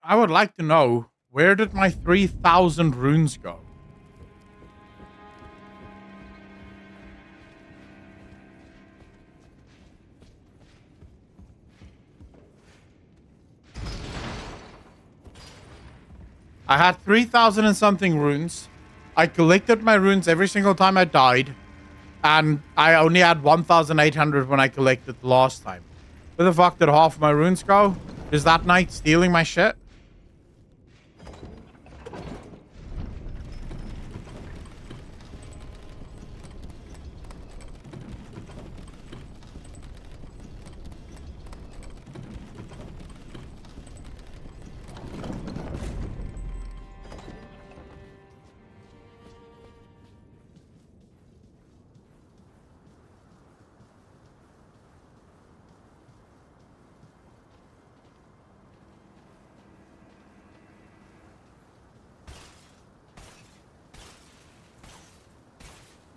I would like to know, where did my 3,000 runes go? I had 3,000 and something runes. I collected my runes every single time I died. And I only had 1,800 when I collected the last time. Where the fuck did half my runes go? Is that knight stealing my shit?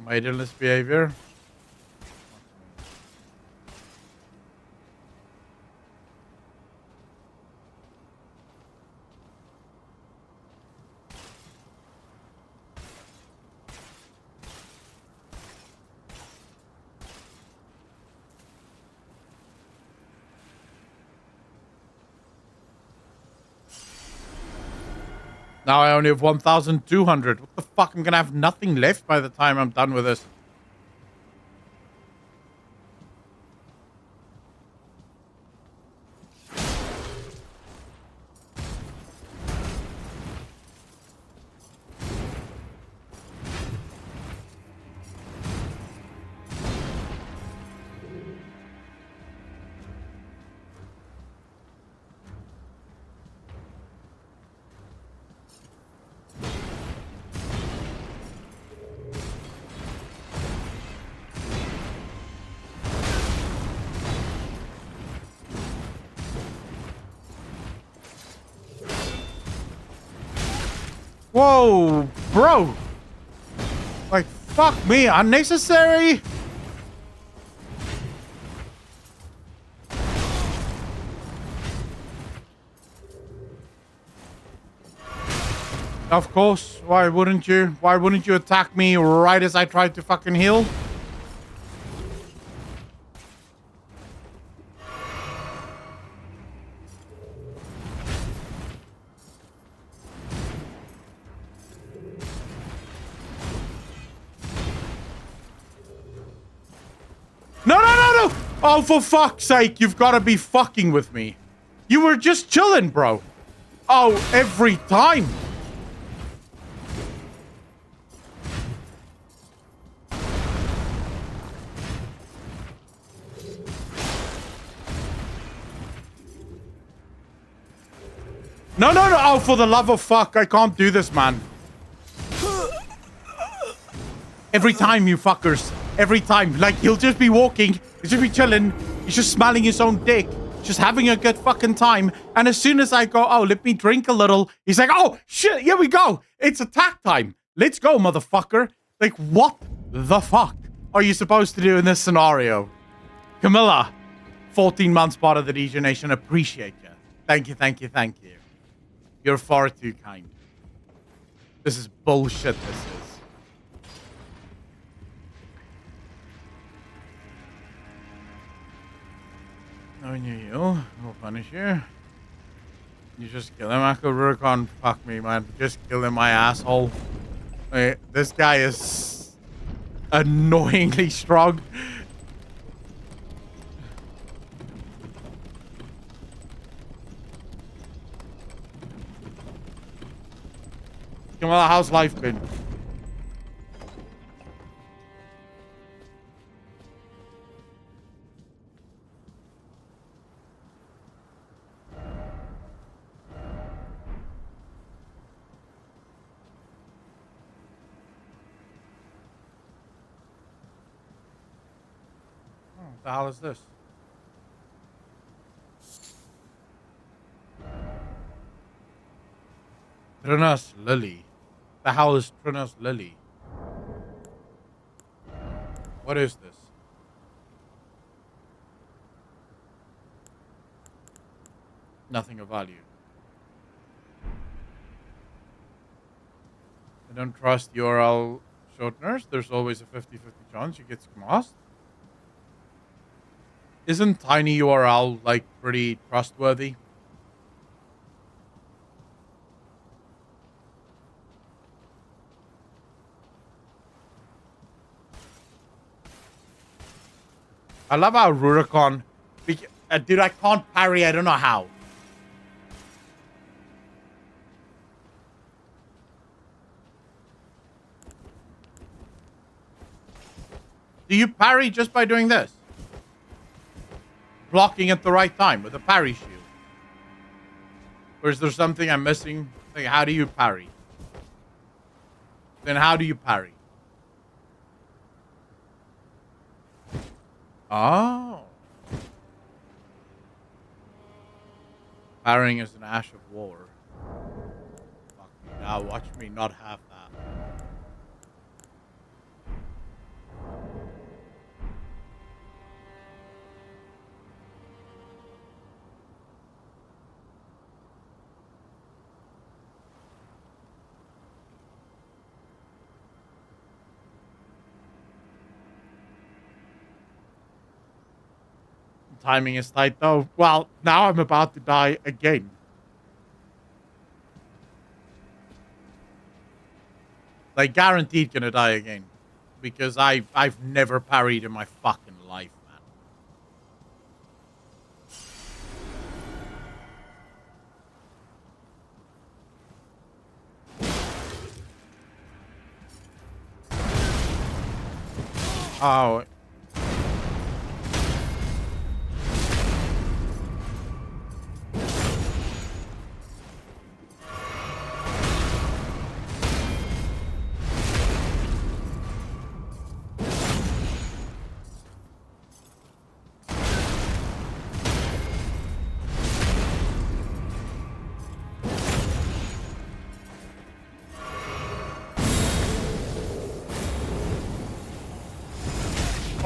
Idleness behavior. Now I only have 1,200. What the fuck? I'm gonna have nothing left by the time I'm done with this. Whoa, bro. Like, fuck me, unnecessary. Of course, why wouldn't you? Why wouldn't you attack me right as I tried to fucking heal? No! Oh, for fuck's sake, you've got to be fucking with me. You were just chilling, bro. Oh, every time. No. Oh, for the love of fuck, I can't do this, man. Every time, you fuckers. Every time. Like, he'll just be walking. He'll just be chilling. He's just smelling his own dick. Just having a good fucking time. And as soon as I go, oh, let me drink a little, he's like, oh, shit, here we go. It's attack time. Let's go, motherfucker. Like, what the fuck are you supposed to do in this scenario? Camilla, 14 months part of the DJ Nation. Appreciate you. Thank you. You're far too kind. This is bullshit, this is. Knowing you, we'll punish you. You just kill him. I could work on. Fuck me, man. Just kill him, my asshole. Wait, this guy is annoyingly strong. Camilla, how's life been? What the hell is this? Trina's Lily. The hell is Trina's Lily? What is this? Nothing of value. don't trust URL shorteners. There's always a 50-50 chance you get smossed. Isn't tiny URL like pretty trustworthy? I love how Rurikon... dude, I can't parry. I don't know how. Do you parry just by doing this? Blocking at the right time with a parry shield? Or is there something I'm missing? Like, how do you parry? Then how do you parry? Oh. Parrying is an ash of war. Fuck me. Now watch me not have that. Timing is tight though. Well, now I'm about to die again. Like, guaranteed gonna die again. Because I've never parried in my fucking life, man. Oh.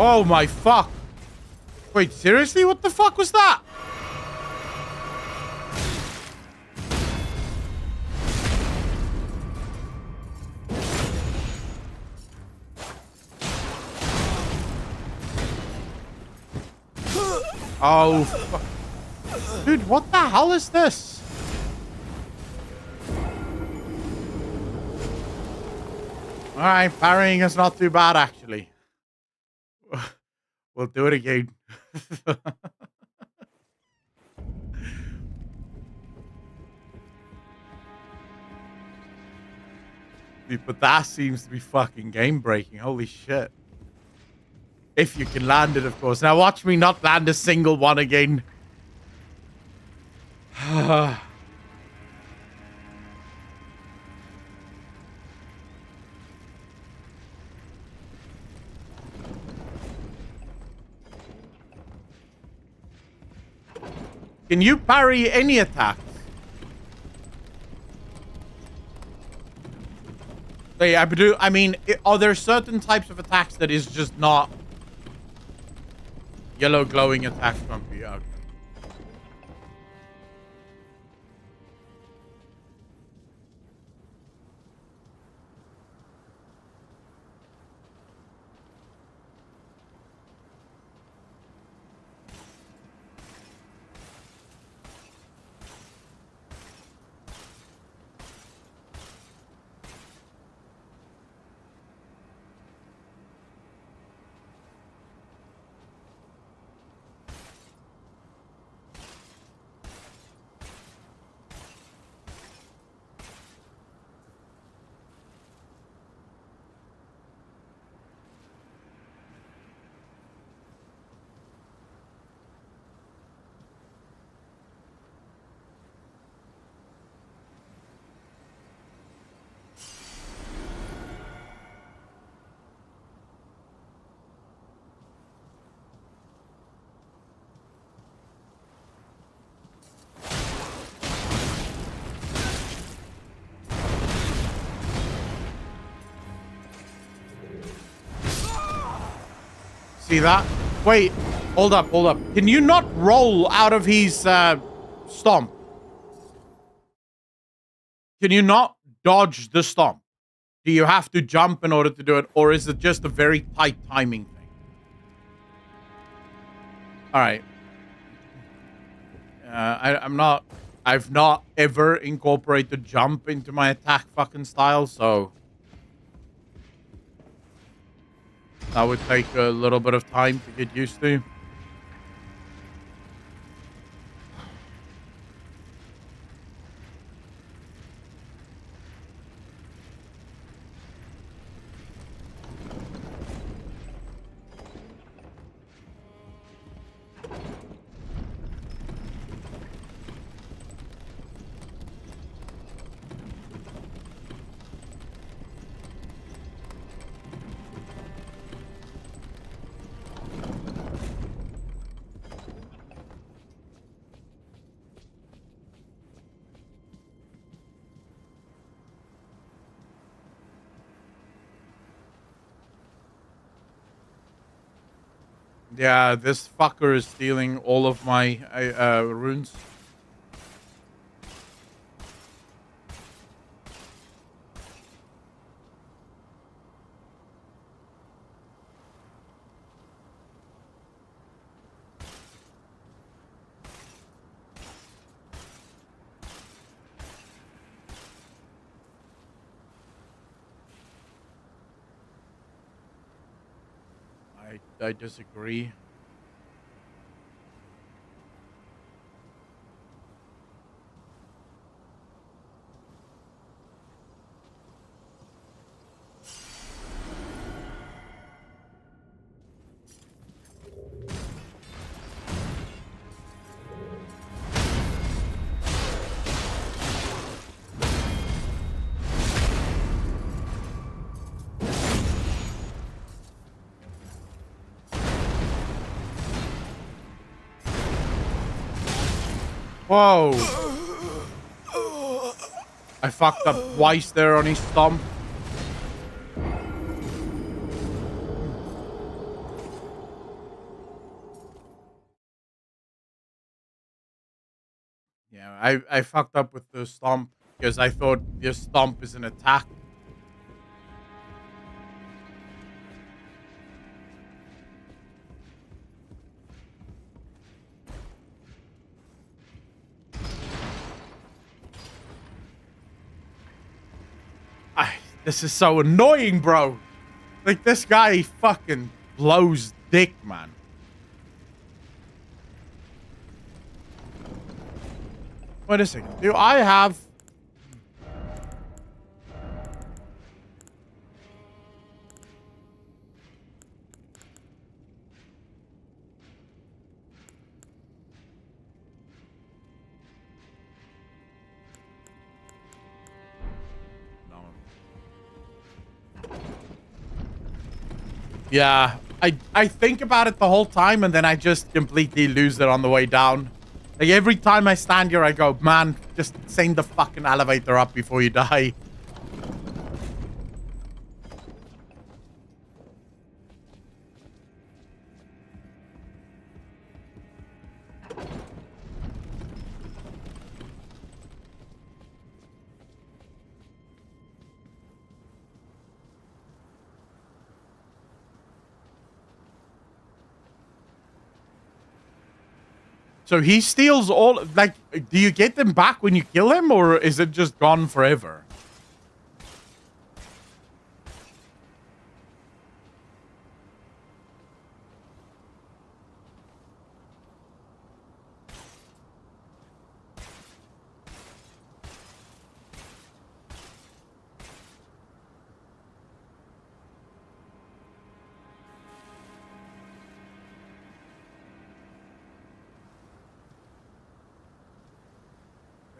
Oh my fuck. Wait, seriously? What the fuck was that? Oh, fuck. Dude, what the hell is this? Alright, parrying is not too bad, actually. We'll do it again. Dude, but that seems to be fucking game breaking. Holy shit. If you can land it, of course. Now watch me not land a single one again. Can you parry any attack? I mean, are there certain types of attacks that is just not yellow glowing attacks from you? Okay. See that? Wait, hold up. Can you not roll out of his stomp? Can you not dodge the stomp? Do you have to jump in order to do it, or is it just a very tight timing thing? All right. I've not ever incorporated jump into my attack fucking style, so that would take a little bit of time to get used to. Yeah, this fucker is stealing all of my runes. I disagree. Whoa. I fucked up twice there on his stomp. Yeah, I fucked up with the stomp because I thought this stomp is an attack. This is so annoying, bro. Like, this guy fucking blows dick, man. Wait a second. Do I have... Yeah, I think about it the whole time, and then I just completely lose it on the way down. Like, every time I stand here, I go, man, just send the fucking elevator up before you die. So he steals all, like, do you get them back when you kill him, or is it just gone forever?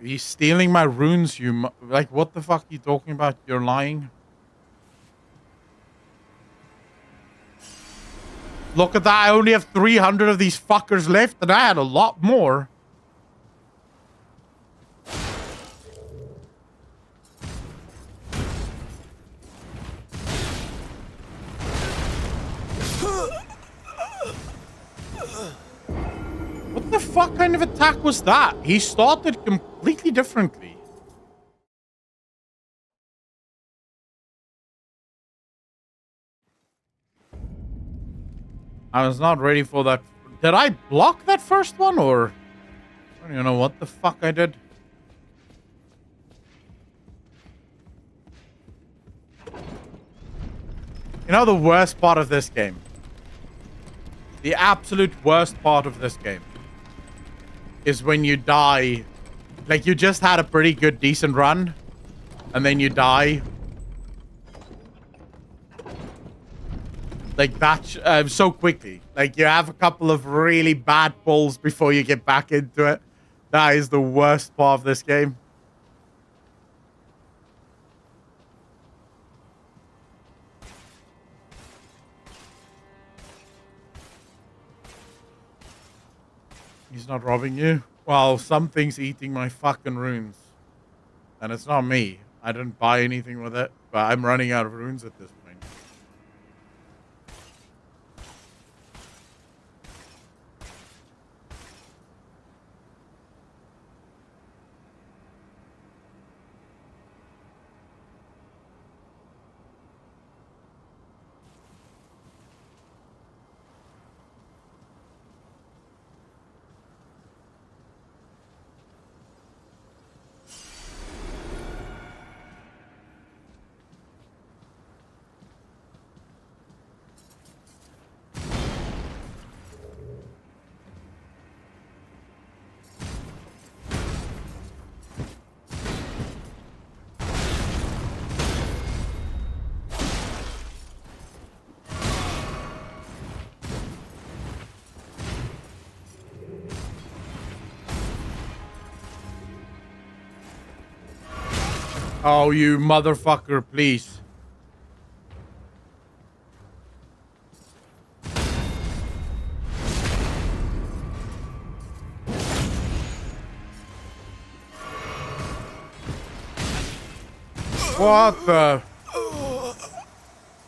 He's stealing my runes, like, what the fuck are you talking about? You're lying. Look at that, I only have 300 of these fuckers left, and I had a lot more. What the fuck kind of attack was that? He started completely differently. I was not ready for that. Did I block that first one, or I don't even know what the fuck I did. You know the worst part of this game? The absolute worst part of this game is when you die. Like, you just had a pretty good, decent run, and then you die. Like, that so quickly. Like, you have a couple of really bad pulls before you get back into it. That is the worst part of this game. He's not robbing you? Well, something's eating my fucking runes. And it's not me. I didn't buy anything with it, but I'm running out of runes at this point. Oh, you motherfucker, please. What the?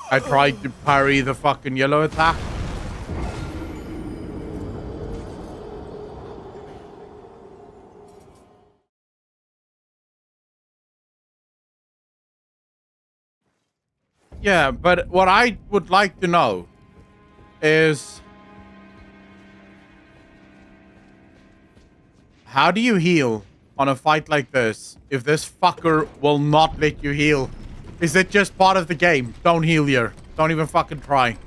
I tried to parry the fucking yellow attack. Yeah, but what I would like to know is how do you heal on a fight like this if this fucker will not let you heal? Is it just part of the game? Don't heal here. Don't even fucking try.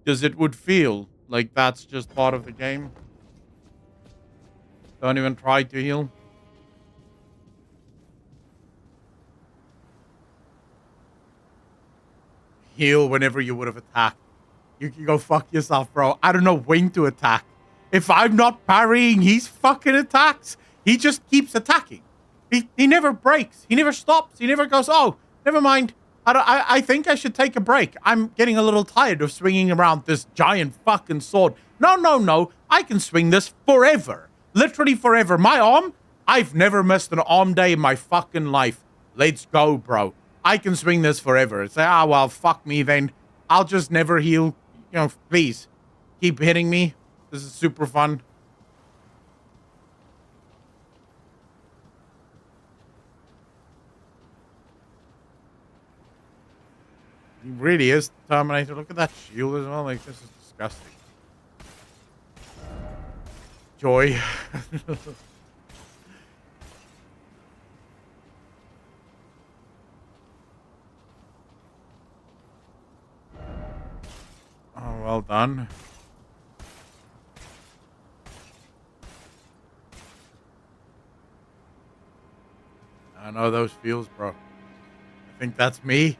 Because it would feel like that's just part of the game. Don't even try to heal. Heal whenever you would have attacked. You can go fuck yourself, bro. I don't know when to attack. If I'm not parrying his fucking attacks, he just keeps attacking. He never breaks. He never stops. He never goes, oh, never mind. I think I should take a break. I'm getting a little tired of swinging around this giant fucking sword. No. I can swing this forever. Literally forever. My arm, I've never missed an arm day in my fucking life. Let's go, bro. I can swing this forever. Say, well, fuck me then. I'll just never heal. You know, please. Keep hitting me. This is super fun. He really is Terminator. Look at that shield as well. Like, this is disgusting. Joy. Oh, well done. I know those feels, bro. I think that's me.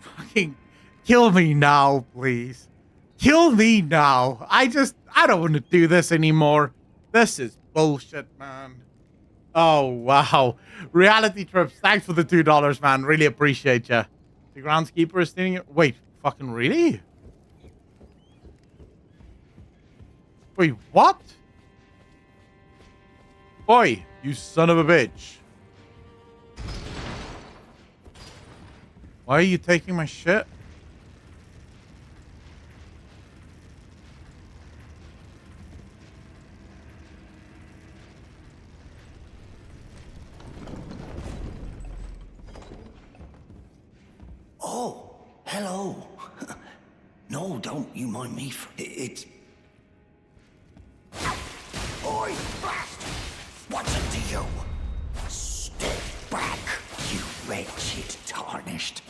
Fucking kill me now, please. Kill me now. I don't want to do this anymore. This is bullshit, man. Oh, wow. Reality Trips, thanks for the $2, man. Really appreciate you. The groundskeeper is stealing it. Wait, fucking really? Wait, what? Oi, you son of a bitch. Why are you taking my shit? Oh, hello. No, don't you mind me. It's... Oi, blast! What's it to you? Step back, you wretched tarnished.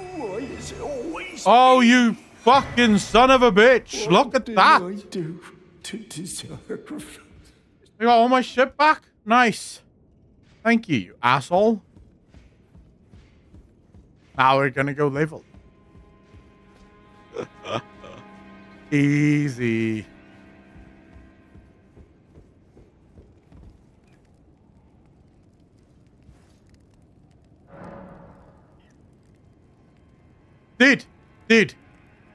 Why is it always Oh, you fucking son of a bitch. Look at that. I do to deserve? You got all my shit back? Nice. Thank you, you asshole. Now we're gonna go level. Easy. Dude,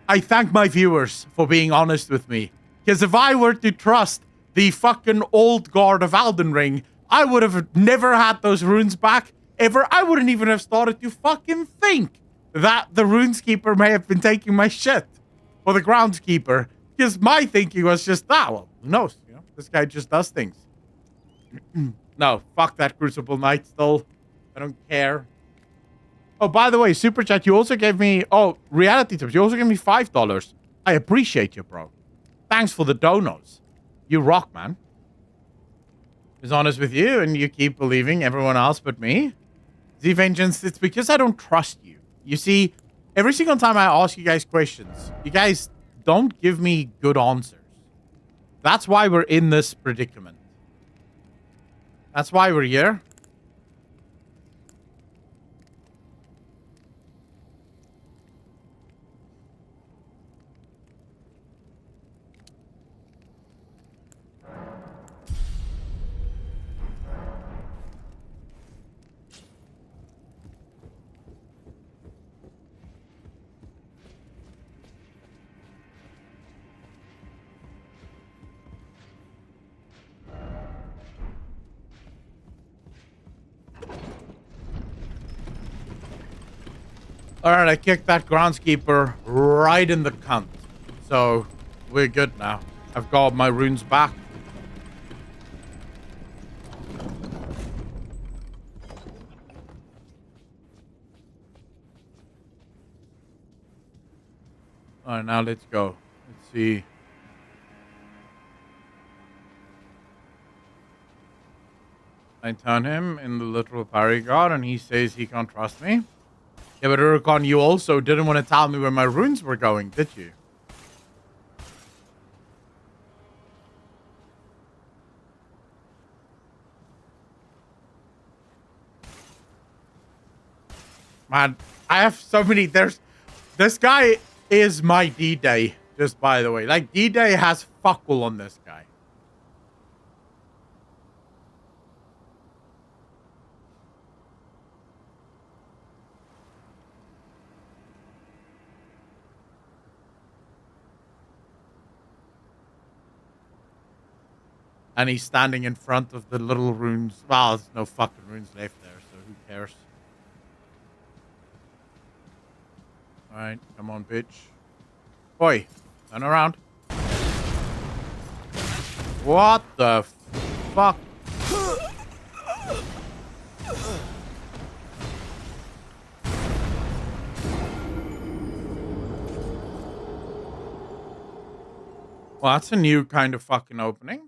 I thank my viewers for being honest with me. Because if I were to trust the fucking old guard of Elden Ring, I would have never had those runes back ever. I wouldn't even have started to fucking think that the runeskeeper may have been taking my shit. Or the groundskeeper. Because my thinking was just, well, who knows? You know, this guy just does things. No, fuck that Crucible Knight still. I don't care. Oh, by the way, Super Chat, you also gave me... Oh, Reality Tips, you also gave me $5. I appreciate you, bro. Thanks for the donos. You rock, man. Is honest with you, and you keep believing everyone else but me? Z-Vengeance, it's because I don't trust you. You see, every single time I ask you guys questions, you guys don't give me good answers. That's why we're in this predicament. That's why we're here. Alright, I kicked that groundskeeper right in the cunt. So, we're good now. I've got my runes back. Alright, now let's go. Let's see. I turn him in the literal parry guard and he says he can't trust me. Yeah, but Urukon, you also didn't want to tell me where my runes were going, did you? Man, I have so many... This guy is my D-Day, just by the way. Like, D-Day has fuck all on this guy. And he's standing in front of the little runes. Well, there's no fucking runes left there, so who cares? Alright, come on, bitch. Oi, turn around. What the fuck? Well, that's a new kind of fucking opening.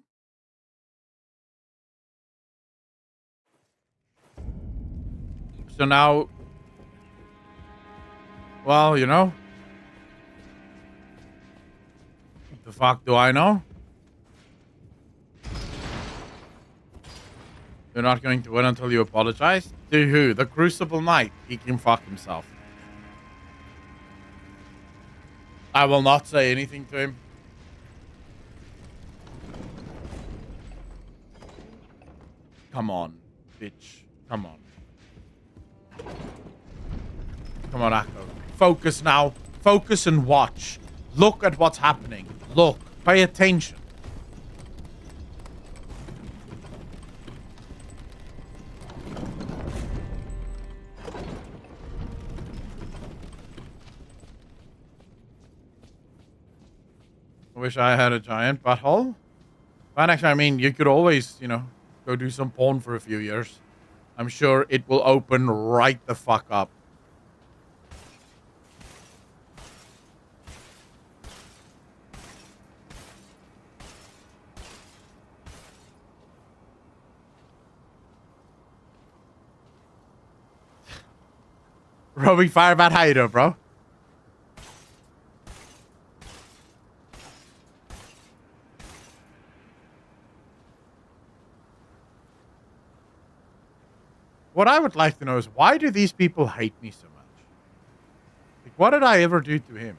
So now, well, you know, The fuck do I know? You're not going to win until you apologize? To who? The Crucible Knight. He can fuck himself. I will not say anything to him. Come on, bitch. Come on. Come on, Akko. Focus now. Focus and watch. Look at what's happening. Look. Pay attention. I wish I had a giant butthole. But actually, I mean, you could always, you know, go do some porn for a few years. I'm sure it will open right the fuck up. Robbie Firebat, how you doing, bro? What I would like to know is, why do these people hate me so much? Like, what did I ever do to him?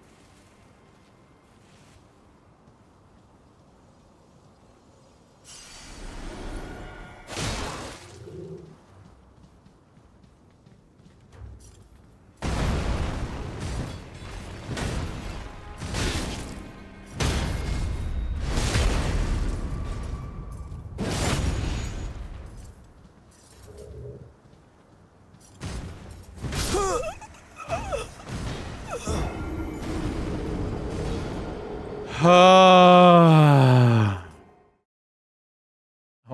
I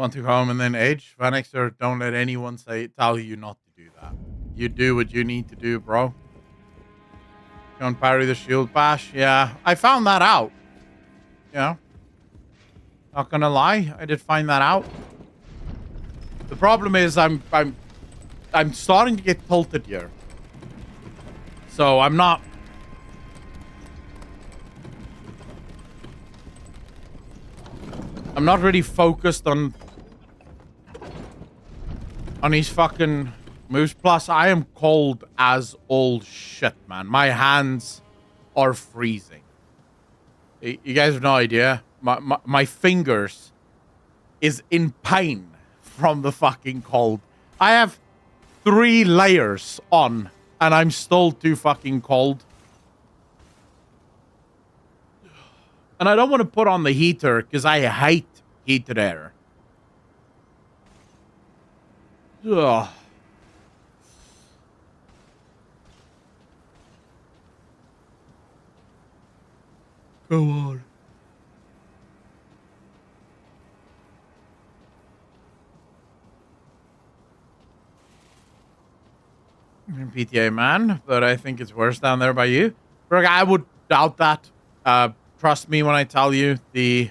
want to go home and then age. Vanexer, don't let anyone tell you not to do that. You do what you need to do, bro. Don't parry the shield bash. Yeah, I found that out. You know, not gonna lie, I did find that out. The problem is I'm starting to get tilted here. So I'm not. I'm not really focused on his fucking moves. Plus, I am cold as all shit, man. My hands are freezing. You guys have no idea. My fingers is in pain from the fucking cold. I have 3 layers on, and I'm still too fucking cold. And I don't want to put on the heater because I hate heated air. Ugh. Go on. PTA man, but I think it's worse down there by you. But I would doubt that. Trust me when I tell you the...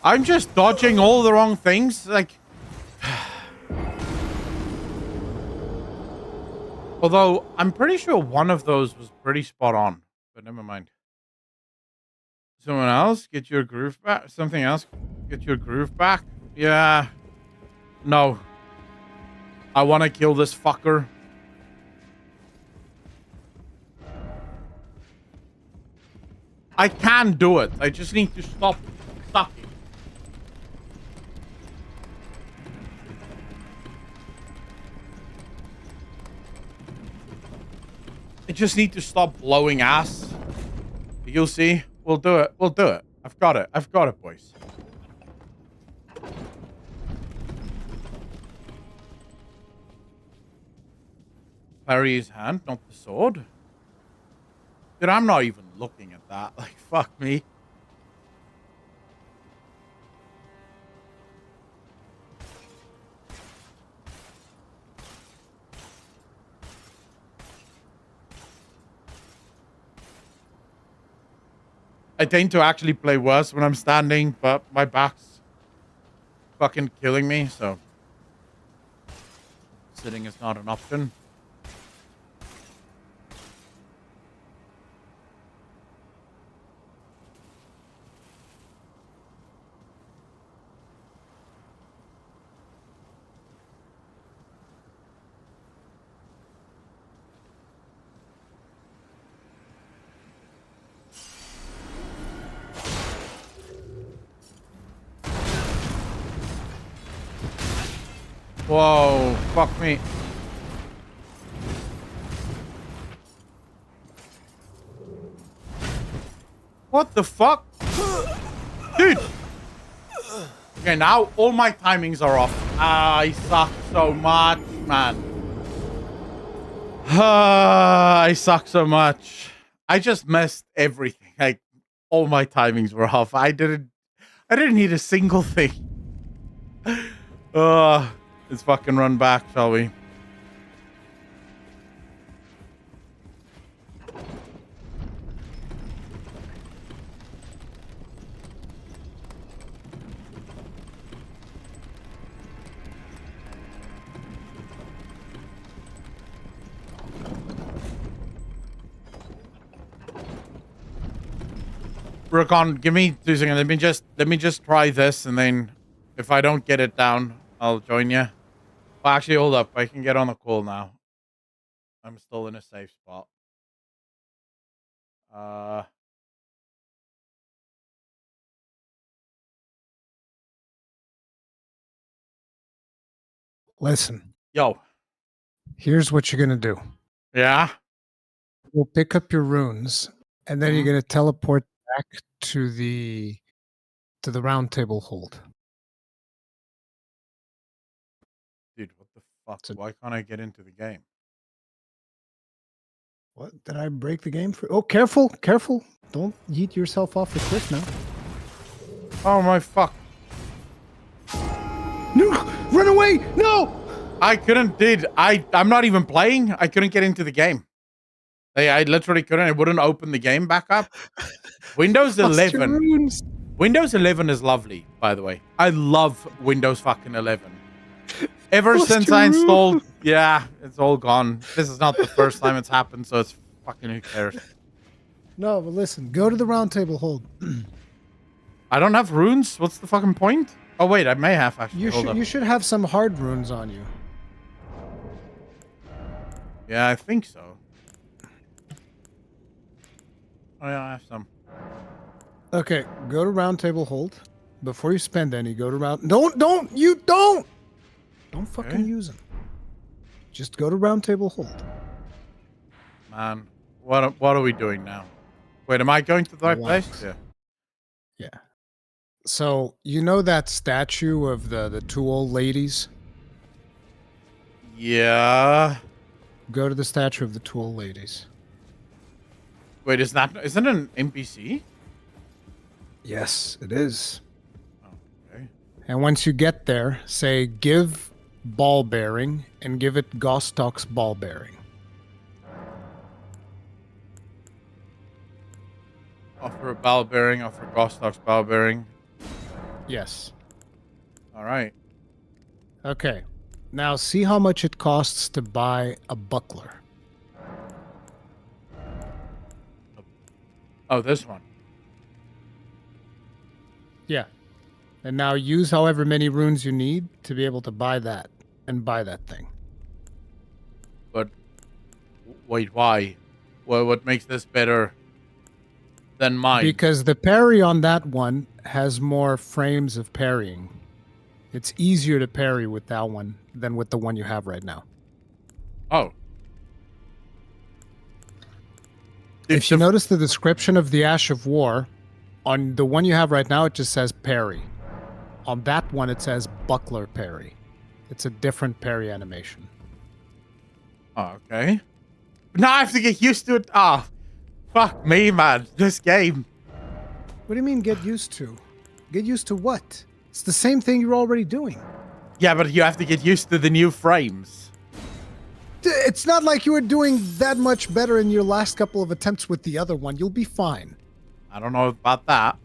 I'm just dodging all the wrong things. Like... Although, I'm pretty sure one of those was pretty spot on. But never mind. Someone else? Get your groove back? Something else? Get your groove back? Yeah. No. I want to kill this fucker. I can do it. I just need to stop sucking. I just need to stop blowing ass. You'll see. We'll do it. We'll do it. I've got it. I've got it, boys. Parry his hand, not the sword. Dude, I'm not even looking at that. Like, fuck me. I tend to actually play worse when I'm standing, but my back's fucking killing me, so sitting is not an option. Whoa, fuck me. What the fuck? Dude! Okay, now all my timings are off. I suck so much, man. I suck so much. I just messed everything. Like, all my timings were off. I didn't need a single thing. Let's fucking run back, shall we? Rukon, give me 2 seconds. Let me just try this, and then if I don't get it down, I'll join you. Well, actually, hold up. I can get on the call now. I'm still in a safe spot. Listen. Yo. Here's what you're gonna do. Yeah? We'll pick up your runes, and then you're gonna teleport back to the round table hold. Dude, what the fuck? Why can't I get into the game? What? Did I break the game for? Oh, careful, careful. Don't yeet yourself off the cliff now. Oh my fuck. No! Run away! No! I couldn't I'm not even playing. I couldn't get into the game. I literally couldn't. It wouldn't open the game back up. Windows 11. Windows 11 is lovely, by the way. I love Windows fucking 11. Ever since I installed, yeah, it's all gone. This is not the first time it's happened, so it's fucking who cares. No, but listen, go to the round table hold. I don't have runes. What's the fucking point? Oh wait, I may have actually. You should have some hard runes on you. Yeah, I think so. Oh yeah, I have some. Okay, go to round table hold. Before you spend any, go to round. Don't fucking use them. Just go to round table hold. Man, what are we doing now? Wait, am I going to the right place? Yeah. Yeah. So you know that statue of the 2 old ladies? Yeah. Go to the statue of the 2 old ladies. Wait, isn't it an NPC? Yes, it is. Okay. And once you get there, say give ball bearing and give it Gostok's ball bearing. Offer a ball bearing, offer Gostok's ball bearing. Yes. All right. Okay. Now see how much it costs to buy a buckler. Oh, this one. Yeah. And now use however many runes you need to be able to buy that and buy that thing. But wait, why? What makes this better than mine? Because the parry on that one has more frames of parrying. It's easier to parry with that one than with the one you have right now. Oh. If you notice the description of the Ash of War, on the one you have right now, it just says parry. On that one, it says buckler parry. It's a different parry animation. Oh, okay. Now I have to get used to it. Ah, fuck me, man. This game. What do you mean get used to? Get used to what? It's the same thing you're already doing. Yeah, but you have to get used to the new frames. It's not like you were doing that much better in your last couple of attempts with the other one. You'll be fine. I don't know about that.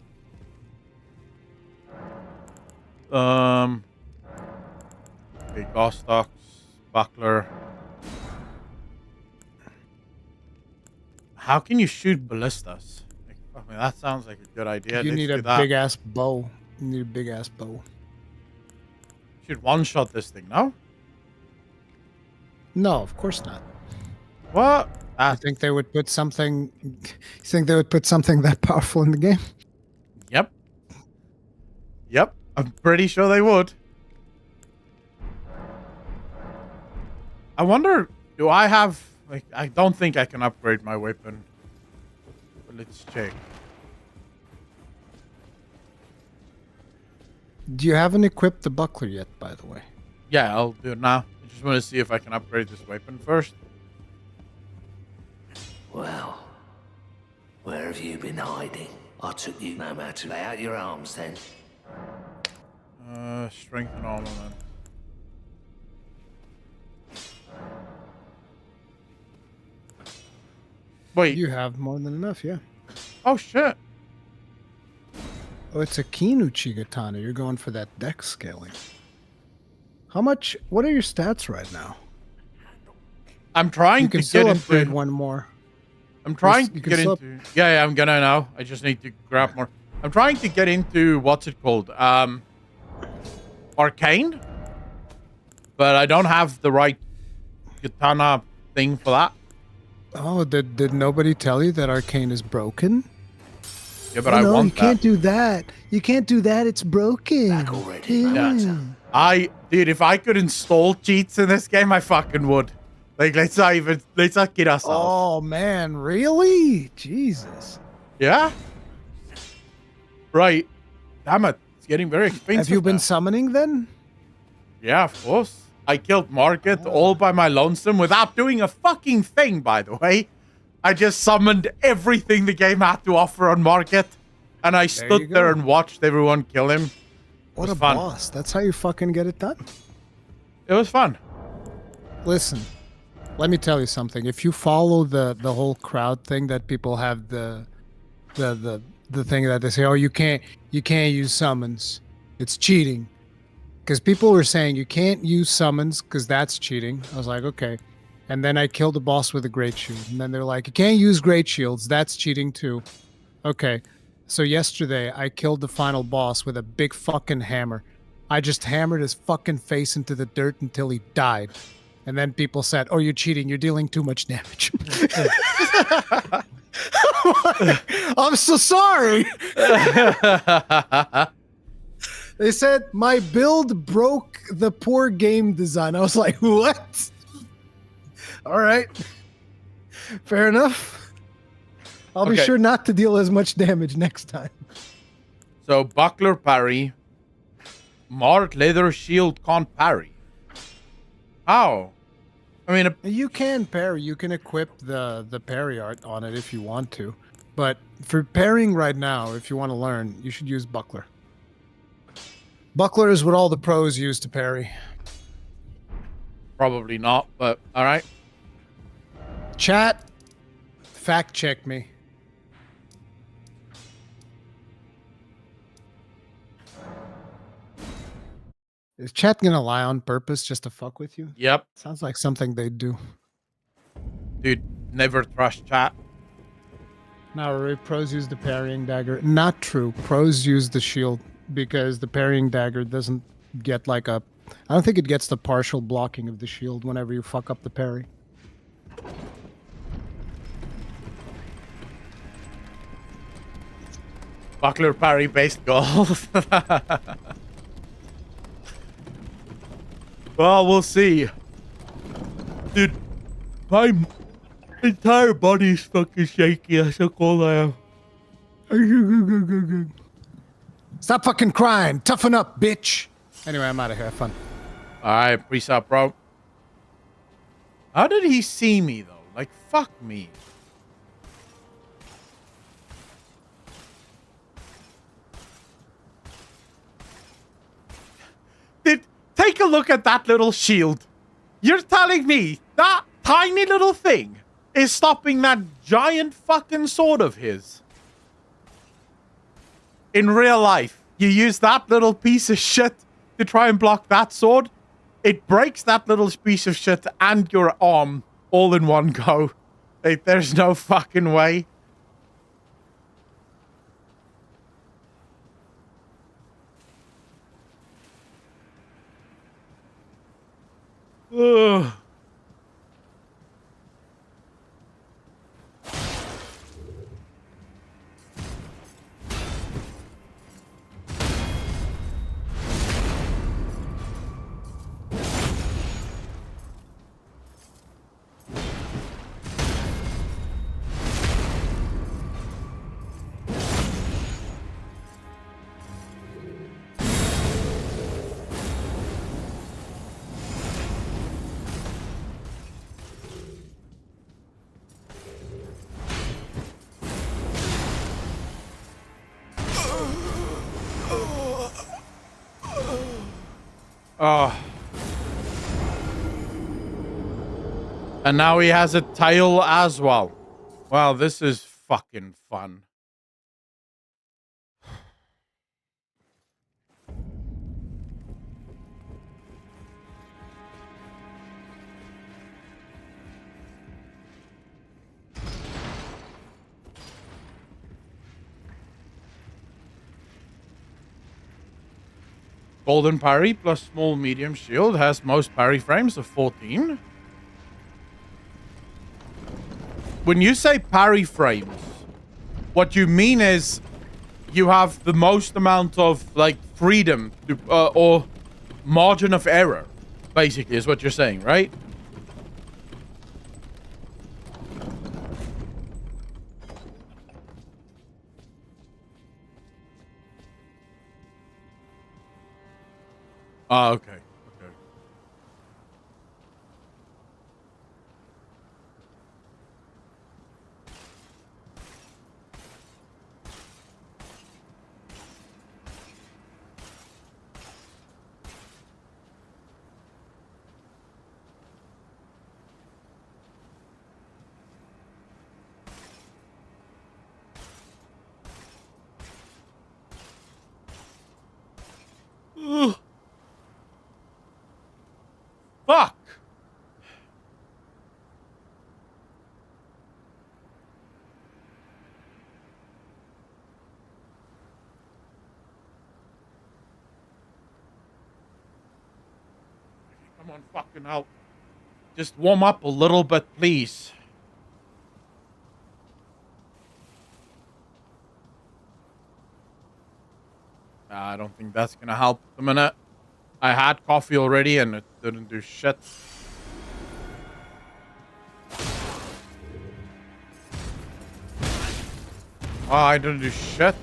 Okay, Gostox, Buckler. How can you shoot ballistas? Like, I mean, that sounds like a good idea. You Let's need do a that. big ass bow. You need a big ass bow. Should one-shot this thing, no? No, of course not. What? I think they would put something. You think they would put something that powerful in the game? Yep. Yep. I'm pretty sure they would. I wonder, do I have... Like, I don't think I can upgrade my weapon. But let's check. You haven't equipped the buckler yet, by the way. Yeah, I'll do it now. I just want to see if I can upgrade this weapon first. Well, where have you been hiding? I took you no matter. Lay out your arms then. Strength and armament. Wait. You have more than enough, yeah. Oh, shit. Oh, it's a Kinuchi katana. You're going for that dex scaling. How much? What are your stats right now? I'm trying you can to still get upgrade into... one more. I'm trying to you can get still into... Yeah, I'm gonna now. I just need to grab more. I'm trying to get into... What's it called? Arcane? But I don't have the right katana thing for that. Oh, did nobody tell you that Arcane is broken? Yeah, but I want you can't do that. You can't do that. It's broken. Back already. Yeah. Dude, if I could install cheats in this game, I fucking would. Like, let's not kid ourselves. Oh man, really? Jesus. Yeah. Right. Damn it, it's getting very expensive. Have you been now. summoning then? Yeah, of course. I killed Market all by my lonesome without doing a fucking thing, by the way. I just summoned everything the game had to offer on Market, and I stood there and watched everyone kill him. What a fun. boss. That's how you fucking get it done. It was fun. Listen, let me tell you something. If you follow the whole crowd thing that people have the thing that they say, oh, you can't use summons. It's cheating. Because people were saying you can't use summons because that's cheating. I was like, okay. And then I killed the boss with a great shield. And then they're like, you can't use great shields. That's cheating too. Okay. So yesterday I killed the final boss with a big fucking hammer. I just hammered his fucking face into the dirt until he died. And then people said, oh, you're cheating. You're dealing too much damage. I'm so sorry. They said my build broke the poor game design. I was like, what? All right. Fair enough. I'll be sure not to deal as much damage next time. So, Buckler parry. Marred leather shield can't parry. How? I mean... You can parry. You can equip the parry art on it if you want to. But for parrying right now, if you want to learn, you should use Buckler. Buckler is what all the pros use to parry. Probably not, but alright. Chat, fact check me. Is chat gonna lie on purpose just to fuck with you? Yep. Sounds like something they'd do. Dude, never trust chat. No, pros use the parrying dagger. Not true. Pros use the shield because the parrying dagger doesn't get like a... I don't think it gets the partial blocking of the shield whenever you fuck up the parry. Buckler parry based goals. Well, we'll see. Dude, my entire body's fucking shaky. That's how cold I am. Stop fucking crying. Toughen up, bitch. Anyway, I'm out of here. Have fun. Alright, peace out, bro. How did he see me, though? Like, fuck me. Take a look at that little shield. You're telling me that tiny little thing is stopping that giant fucking sword of his? in real life, you use that little piece of shit to try and block that sword, it breaks that little piece of shit and your arm all in one go. Like, there's no fucking way. Ugh. Oh. And now he has a tail as well. Wow, this is fucking fun. Golden parry plus small medium shield has most parry frames of 14. When you say parry frames, what you mean is you have the most amount of like freedom to, or margin of error, basically, is what you're saying, right? Ah, okay. Okay. Ugh. Fuck. Come on, fucking hell. Just warm up a little bit, please. I don't think that's gonna help a minute. I had coffee already and it didn't do shit. Oh, I didn't do shit.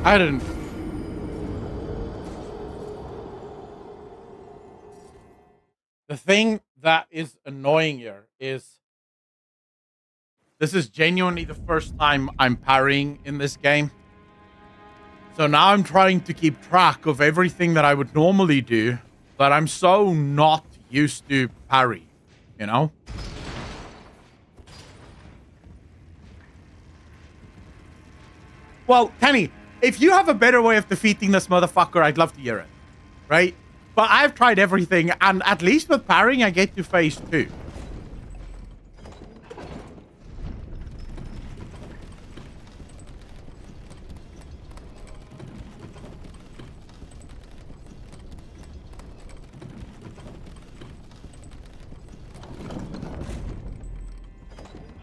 I didn't. The thing that is annoying here is this is genuinely the first time I'm parrying in this game. So now I'm trying to keep track of everything that I would normally do, but I'm so not used to parry, you know? Well, Kenny, if you have a better way of defeating this motherfucker, I'd love to hear it. Right? But I've tried everything, and at least with parrying, I get to phase 2.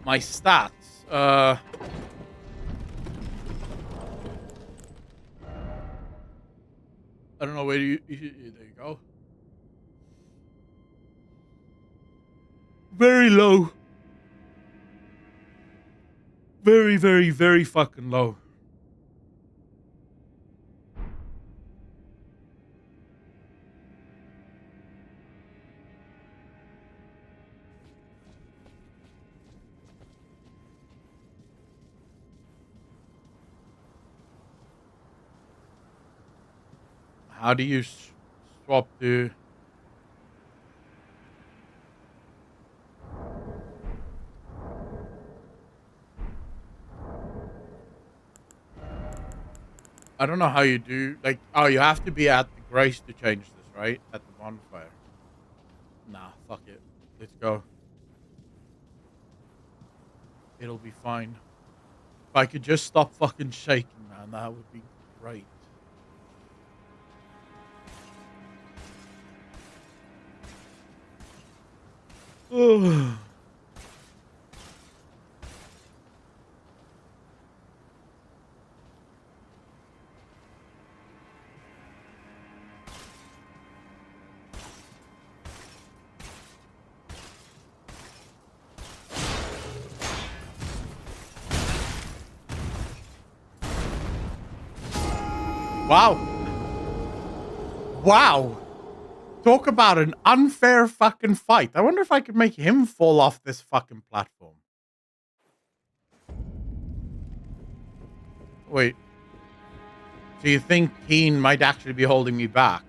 My stats. I don't know where you there you go. Very low. Very, very, very fucking low. How do you swap to... I don't know how you do, like, oh, you have to be at the Grace to change this, right? At the bonfire. Nah, fuck it. Let's go. It'll be fine. If I could just stop fucking shaking, man, that would be great. Oh. Wow. Wow. Talk about an unfair fucking fight. I wonder if I could make him fall off this fucking platform. Wait. So you think Keen might actually be holding me back?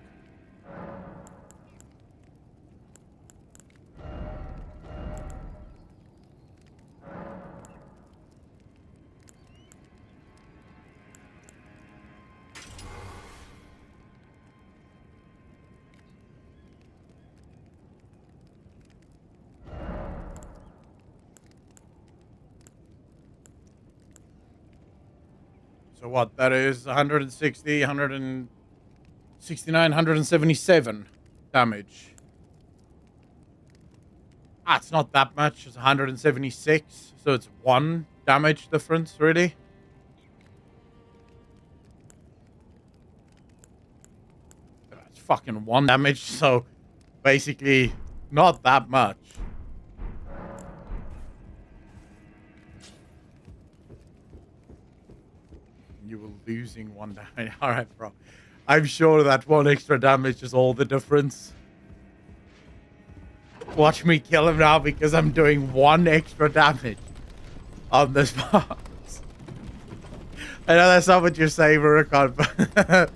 So what? That is 160, 169, 177 damage. Ah, it's not that much. It's 176. So it's 1 damage difference, really. It's fucking 1 damage. So basically not that much. You were losing 1 damage. All right, bro. I'm sure that 1 extra damage is all the difference. Watch me kill him now because I'm doing 1 extra damage on this boss. I know that's not what you're saying, Murikon, but...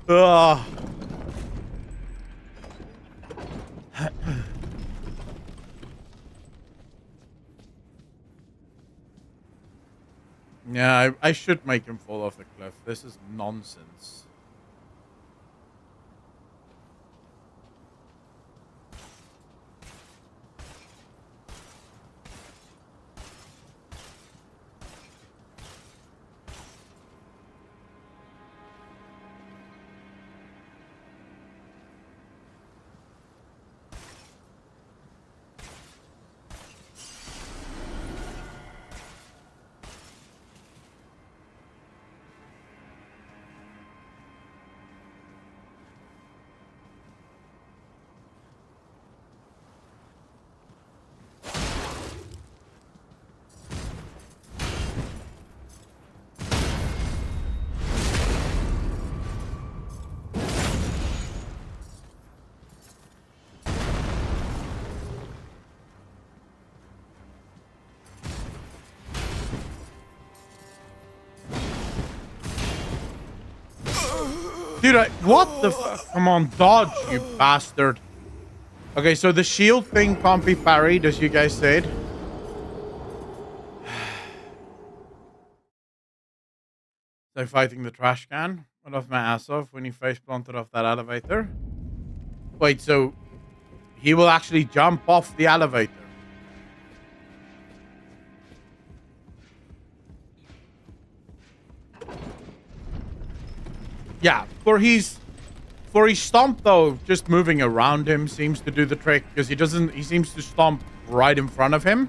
oh. Yeah, I should make him fall off the cliff. This is nonsense. Dude, what the come on, dodge, you bastard. Okay, so the shield thing can't be parried, as you guys said. So fighting the trash can. Went off my ass off when he face planted off that elevator. Wait, so he will actually jump off the elevator. Yeah, for his stomp though, just moving around him seems to do the trick because he seems to stomp right in front of him.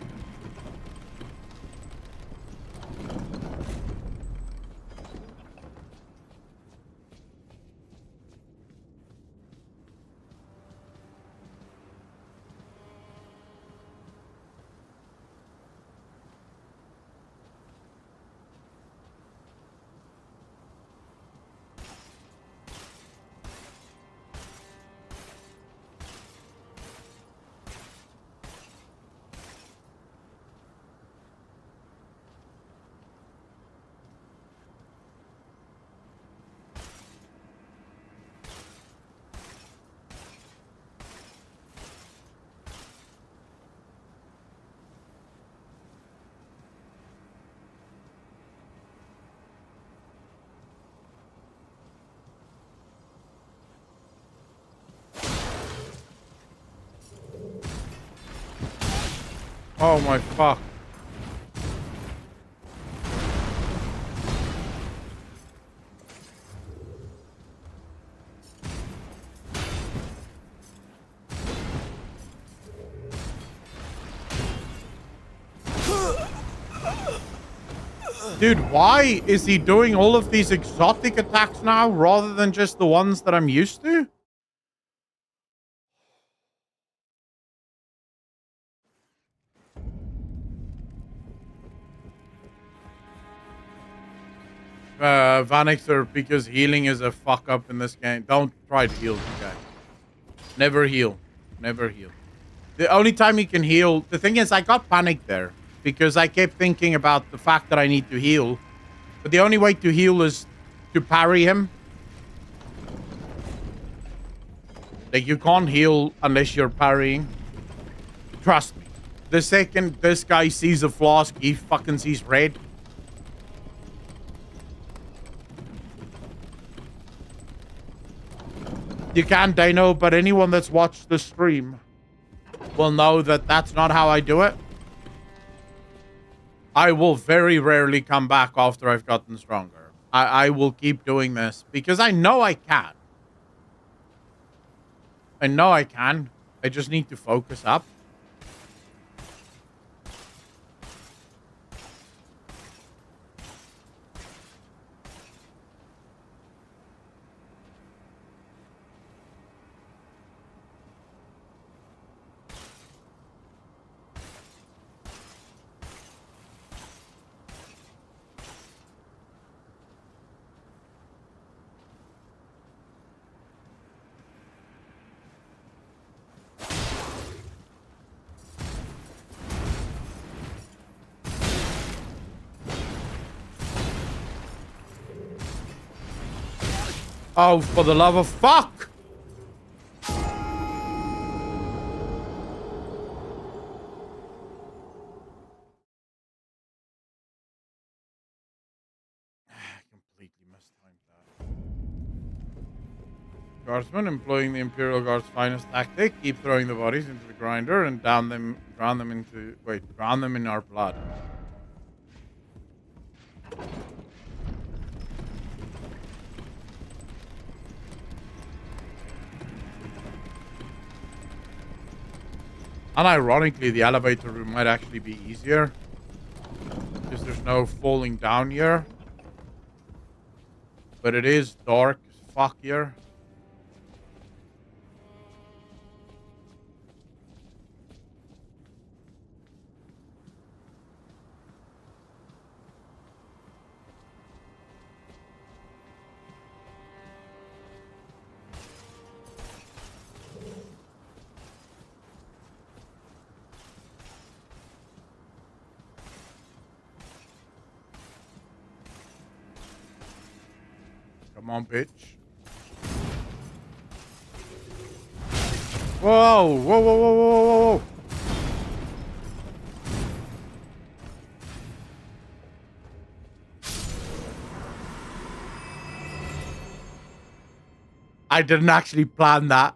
Oh my fuck. Dude, why is he doing all of these exotic attacks now rather than just the ones that I'm used to? Vanixer, because healing is a fuck up in this game. Don't try to heal this guy. Never heal. Never heal. The only time you can heal... The thing is, I got panicked there. Because I kept thinking about the fact that I need to heal. But the only way to heal is to parry him. Like, you can't heal unless you're parrying. Trust me. The second this guy sees a flask, he fucking sees red. You can't, Dano, but anyone that's watched the stream will know that that's not how I do it. I will very rarely come back after I've gotten stronger. I will keep doing this because I know I can. I know I can. I just need to focus up. Oh, for the love of fuck! Completely mistimed that. Guardsmen employing the Imperial Guard's finest tactic, keep throwing the bodies into the grinder and drown them in our blood. Unironically, the elevator room might actually be easier. Because there's no falling down here. But it is dark as fuck here. Come on, bitch. Whoa, whoa, whoa, whoa, whoa, whoa, whoa. I didn't actually plan that,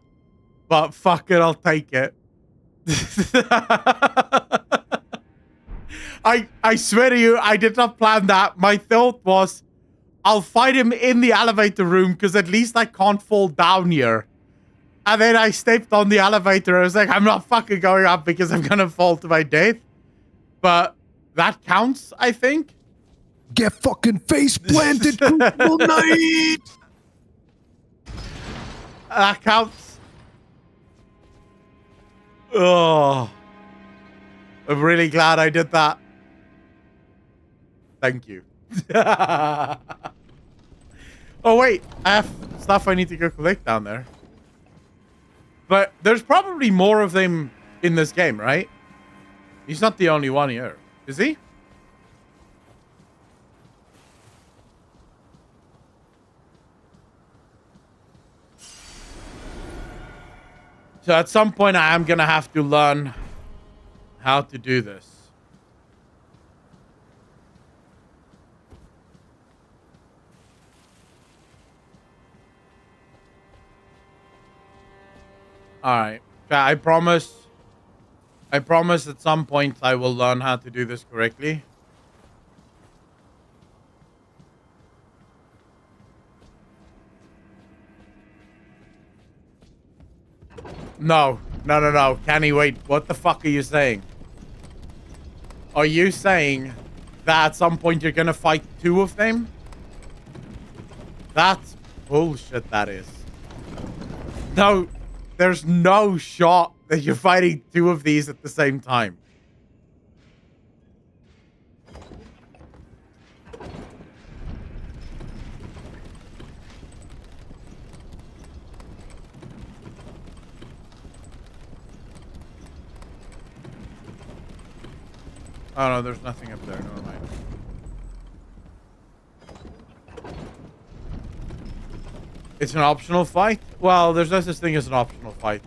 but fuck it, I'll take it. I swear to you, I did not plan that. My thought was, I'll fight him in the elevator room because at least I can't fall down here. And then I stepped on the elevator. I was like, I'm not fucking going up because I'm going to fall to my death. But that counts, I think. Get fucking face planted, Crucible Knight! That counts. Oh. I'm really glad I did that. Thank you. Oh, wait. I have stuff I need to go collect down there. But there's probably more of them in this game, right? He's not the only one here. Is he? So at some point, I am going to have to learn how to do this. All right. I promise I promise at some point I will learn how to do this correctly. No. Kenny, wait. What the fuck are you saying? Are you saying that at some point you're gonna fight two of them? That's bullshit, that is. No, there's no shot that you're fighting two of these at the same time. Oh no, there's nothing up there. Never mind. It's an optional fight? Well, there's no such thing as an optional fight.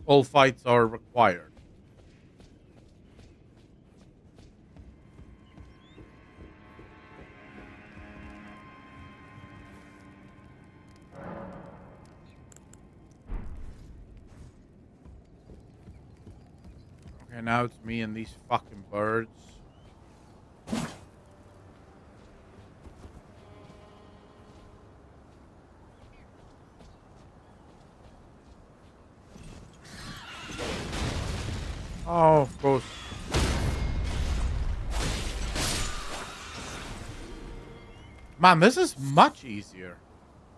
All fights are required. Okay, now it's me and these fucking birds. Oh, of course. Man, this is much easier.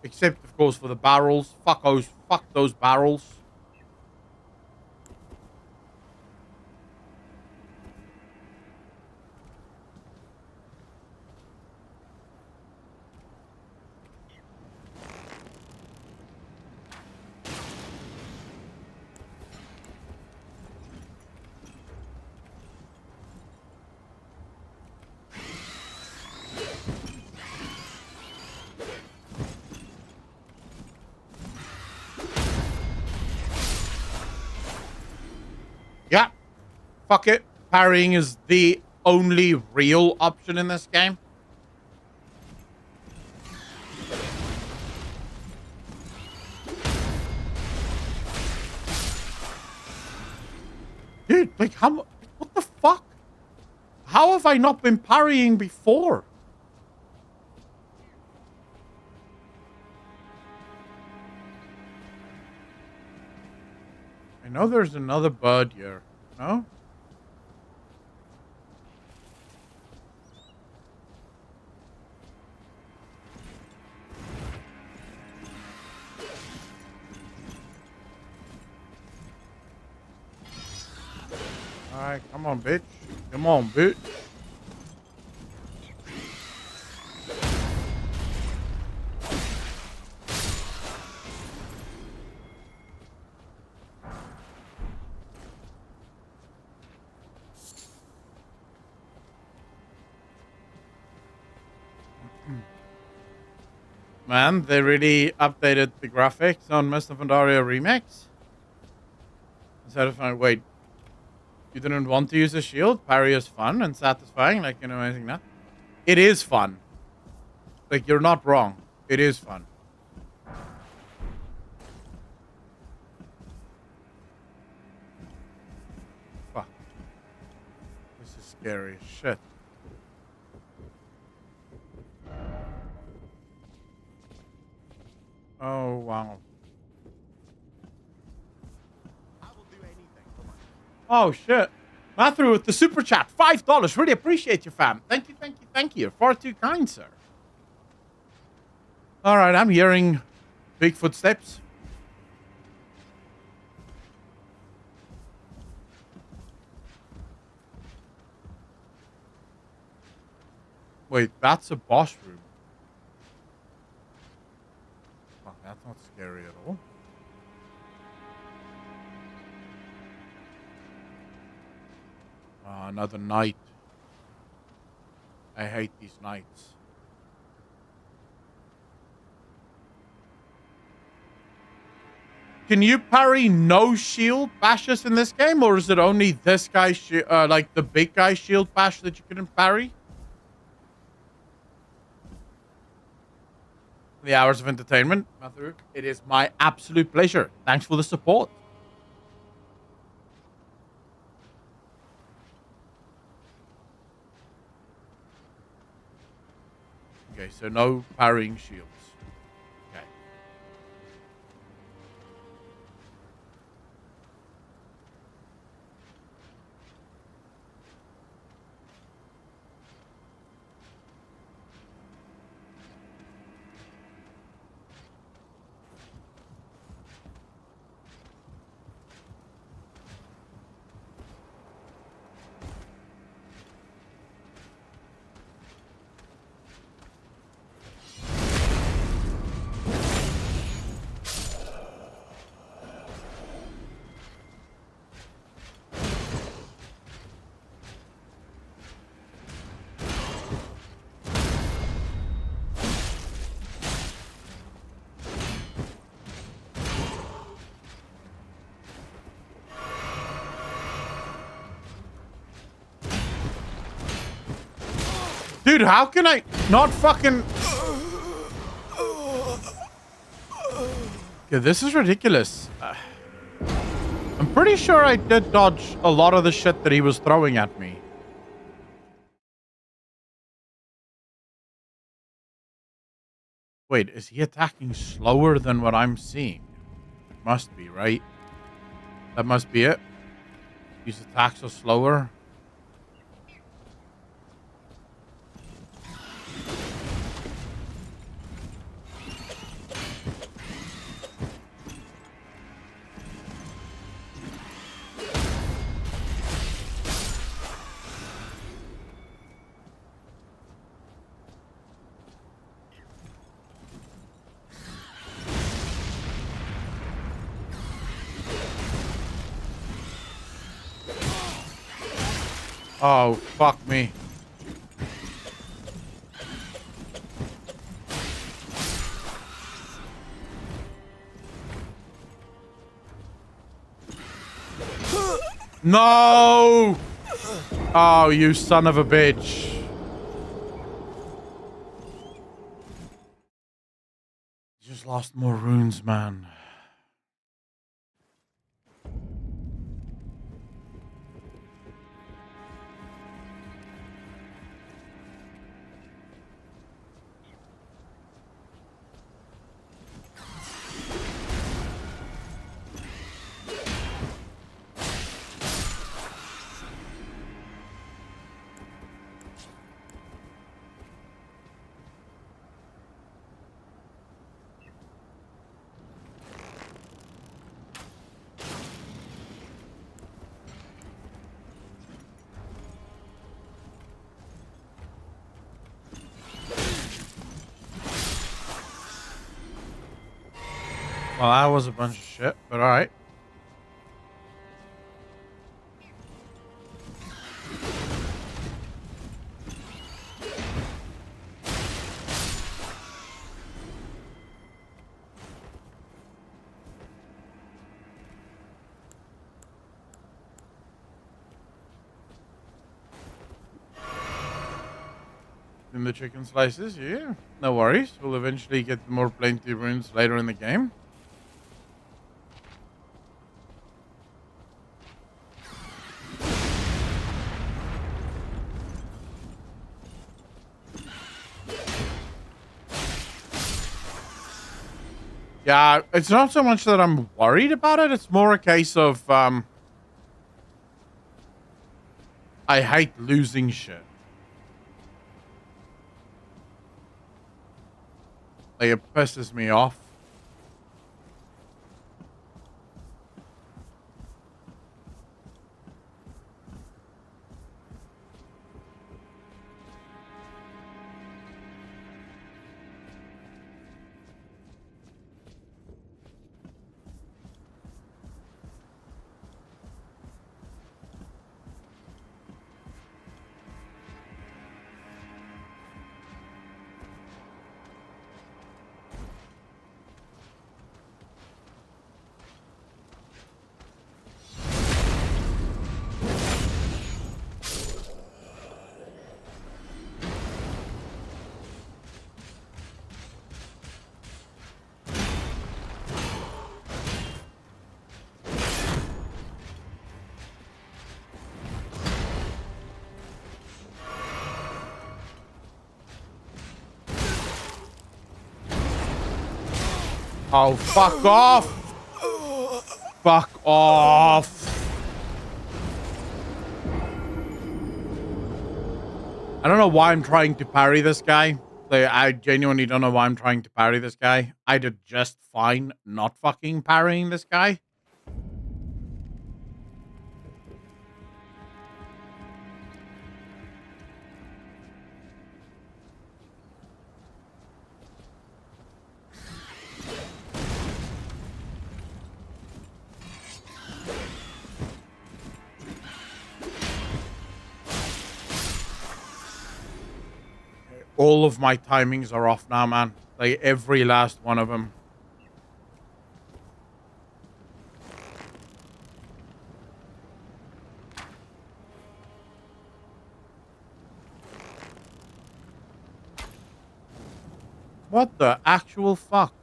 Except, of course, for the barrels. Fuck those barrels. Yeah. Fuck it. Parrying is the only real option in this game. Dude, like what the fuck? How have I not been parrying before? I know there's another bird here. No? Alright, come on, bitch. Come on, bitch. Man, they really updated the graphics on Mist of Pandaria Remix. Instead of wait, you didn't want to use a shield? Parry is fun and satisfying, like, you know, anything that. It is fun. Like, you're not wrong. It is fun. Fuck. This is scary as shit. Oh, wow. Oh, shit. Matthew with the super chat. $5. Really appreciate you, fam. Thank you, thank you, thank you. Far too kind, sir. All right, I'm hearing big footsteps. Wait, that's a boss room. Oh, that's not scary at all. Another knight. I hate these knights. Can you parry no shield bashes in this game, or is it only this guy's like the big guy's shield bash that you couldn't parry? the hours of entertainment, Matthew. It is my absolute pleasure. Thanks for the support. Okay, so no parrying shields. Okay. Dude, how can I not fucking... Okay, this is ridiculous. I'm pretty sure I did dodge a lot of the shit that he was throwing at me. Wait, is he attacking slower than what I'm seeing? Must be, right? That must be it. His attacks are slower. Oh, fuck me. No! Oh, you son of a bitch. Just lost more runes, man. Well, that was a bunch of shit, but alright. In the chicken slices, yeah. No worries. We'll eventually get more plenty runes later in the game. Yeah, it's not so much that I'm worried about it. It's more a case of, I hate losing shit. Like, it pisses me off. Oh, fuck off! Fuck off! I don't know why I'm trying to parry this guy. Like, I genuinely don't know why I'm trying to parry this guy. I did just fine not fucking parrying this guy. All of my timings are off now, man. Like, every last one of them. What the actual fuck?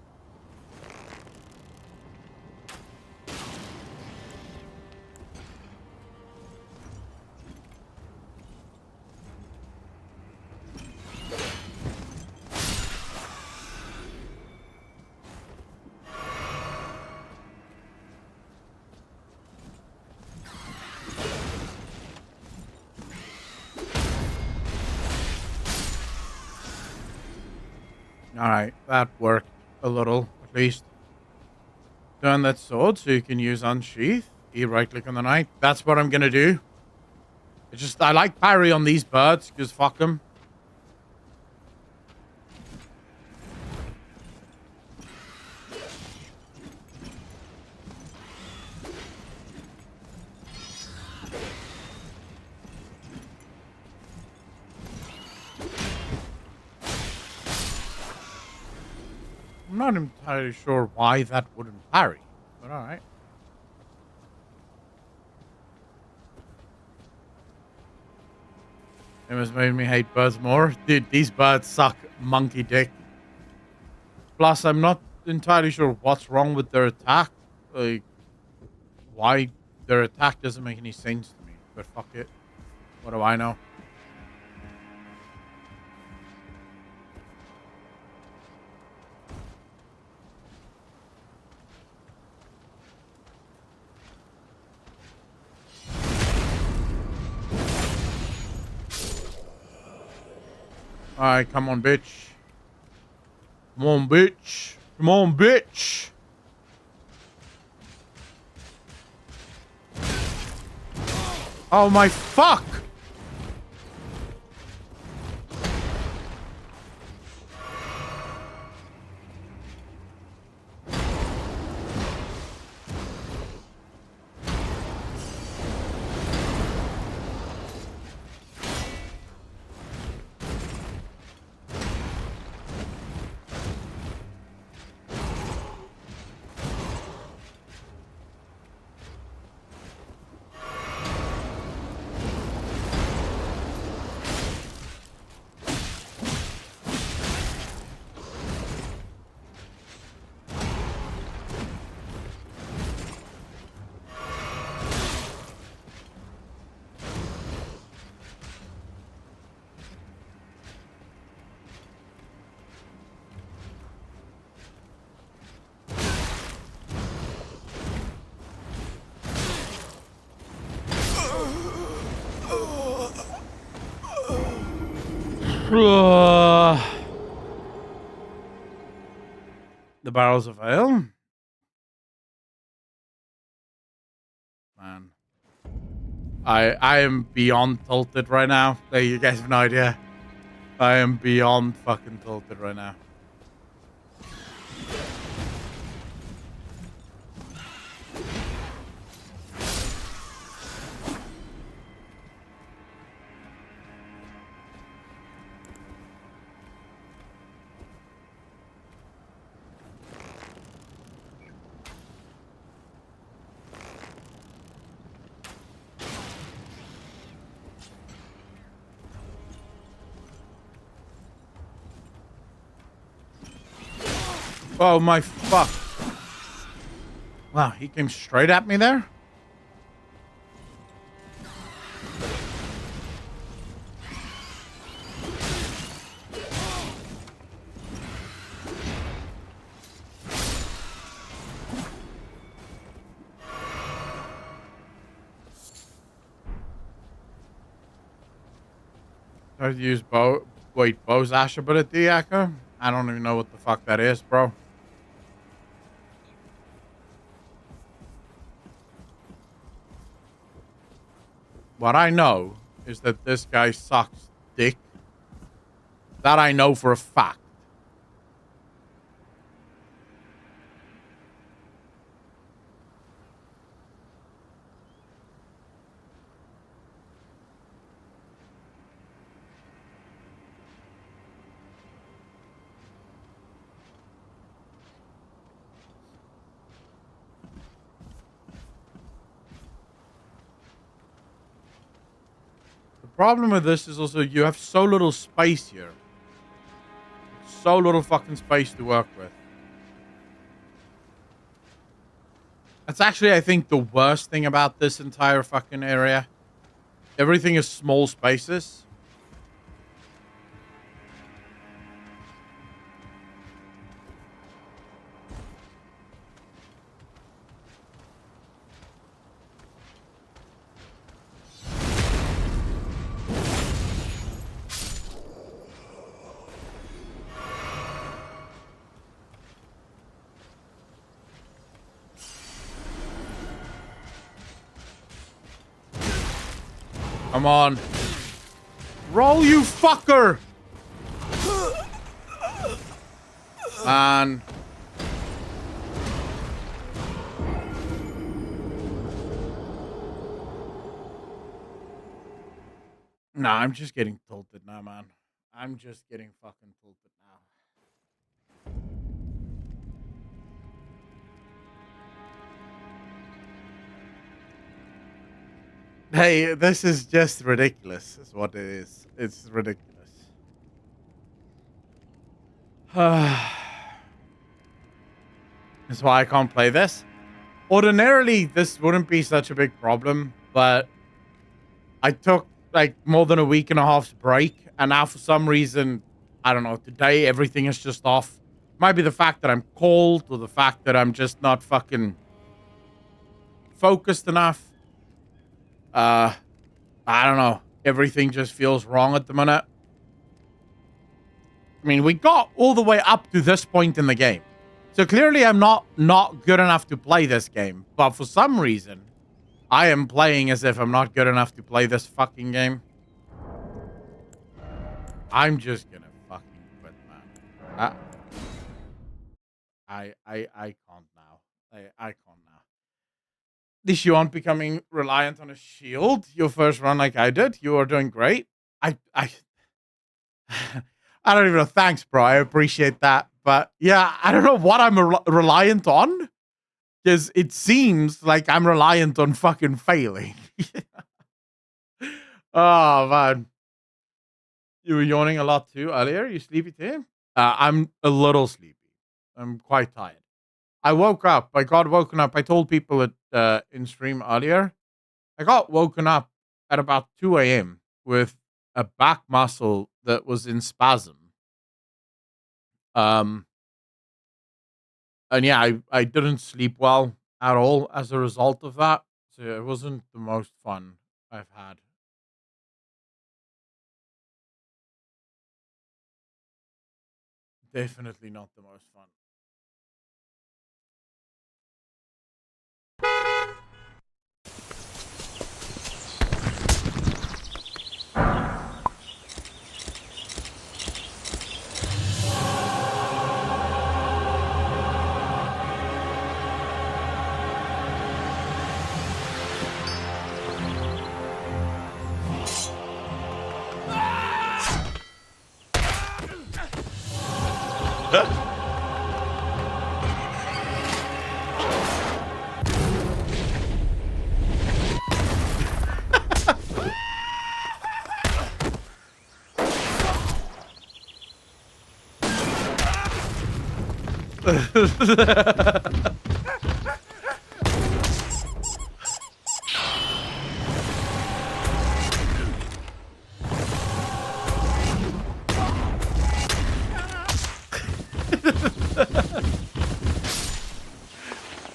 Alright, that worked a little, at least. Turn that sword so you can use unsheath. E right-click on the knight. That's what I'm gonna do. It's just, I like parry on these birds, because fuck them. I'm not entirely sure why that wouldn't parry, but alright. It has made me hate birds more. Dude, these birds suck monkey dick. Plus, I'm not entirely sure what's wrong with their attack. Like, why their attack doesn't make any sense to me. But fuck it. What do I know? Alright, come on, bitch. Come on, bitch. Come on, bitch. Oh my fuck! The barrels of ale? Man. I am beyond tilted right now. Like, you guys have no idea. I am beyond fucking tilted right now. Oh my fuck. Wow, he came straight at me there? Try to use bow. Wait, bow's ash ability, Echo? I don't even know what the fuck that is, bro. What I know is that this guy sucks dick. That I know for a fact. The problem with this is also you have so little space here. So little fucking space to work with. That's actually, I think, the worst thing about this entire fucking area. Everything is small spaces. Come on. Roll, you fucker! Man. Nah, I'm just getting tilted now, man. I'm just getting fucking tilted now. Hey, this is just ridiculous, is what it is. It's ridiculous. That's why I can't play this. Ordinarily, this wouldn't be such a big problem, but I took like more than a week and a half's break, and now for some reason, I don't know, today everything is just off. Might be the fact that I'm cold, or the fact that I'm just not fucking focused enough. I don't know. Everything just feels wrong at the minute. I mean, we got all the way up to this point in the game. So clearly I'm not good enough to play this game. But for some reason, I am playing as if I'm not good enough to play this fucking game. I'm just gonna fucking quit, man. I can't now. I can't now. At least you aren't becoming reliant on a shield. Your first run like I did. You are doing great. I don't even know. Thanks, bro. I appreciate that. But yeah, I don't know what I'm reliant on. Because it seems like I'm reliant on fucking failing. Oh, man. You were yawning a lot too earlier. You sleepy too? I'm a little sleepy. I'm quite tired. I woke up. I got woken up. I told people at in stream earlier. I got woken up at about 2 a.m. with a back muscle that was in spasm. And yeah, I didn't sleep well at all as a result of that. So it wasn't the most fun I've had. Definitely not the most fun.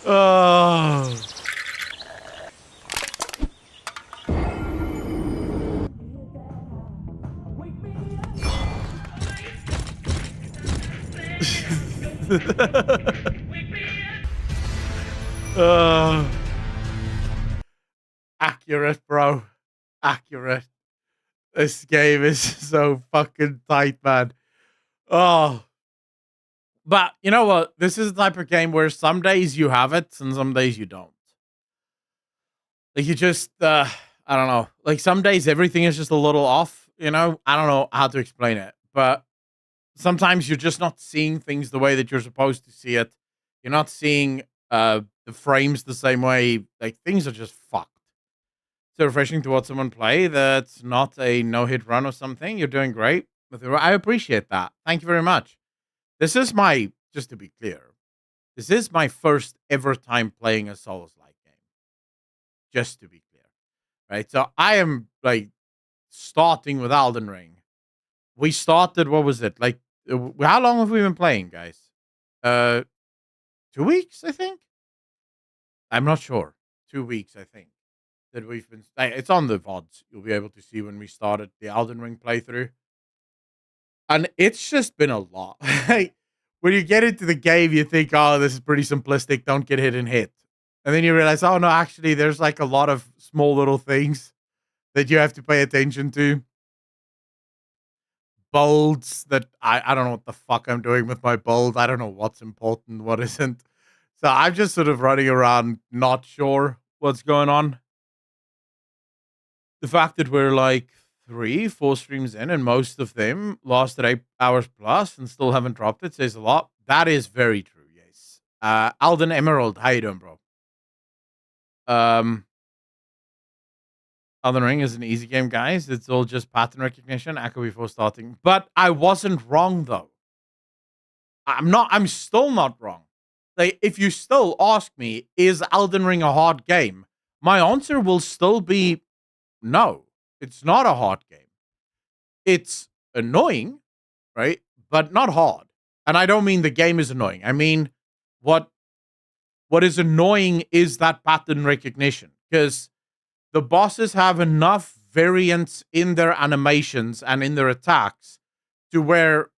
Oh. Accurate, bro. Accurate. This game is so fucking tight, man. Oh. But you know what? This is the type of game where some days you have it and some days you don't. Like you just, I don't know. Like some days everything is just a little off, you know? I don't know how to explain it. But sometimes you're just not seeing things the way that you're supposed to see it. You're not seeing the frames the same way. Like things are just fucked. So refreshing to watch someone play that's not a no-hit run or something. You're doing great. I appreciate that. Thank you very much. This is my, just to be clear, this is my first ever time playing a Souls-like game. Just to be clear. Right? So I am like starting with Elden Ring. We started, what was it? Like, how long have we been playing, guys? 2 weeks, I think? I'm not sure. 2 weeks, I think. That we've been. It's on the VODs. You'll be able to see when we started the Elden Ring playthrough. And it's just been a lot. When you get into the game, you think, oh, this is pretty simplistic. Don't get hit and hit. And then you realize, oh, no, actually, there's like a lot of small little things that you have to pay attention to. Builds that I don't know what the fuck I'm doing with my build. I don't know what's important, what isn't. So I'm just sort of running around, not sure what's going on. The fact that we're like 3-4 streams in and most of them lasted 8 hours plus and still haven't dropped it says a lot. That is very true, yes. Alden Emerald, how you doing, bro? Elden Ring is an easy game, guys. It's all just pattern recognition, echo before starting. But I wasn't wrong, though. I'm still not wrong. Like, if you still ask me, is Elden Ring a hard game? My answer will still be no. It's not a hard game. It's annoying, right? But not hard. And I don't mean the game is annoying. I mean, what is annoying is that pattern recognition. Because the bosses have enough variance in their animations and in their attacks to where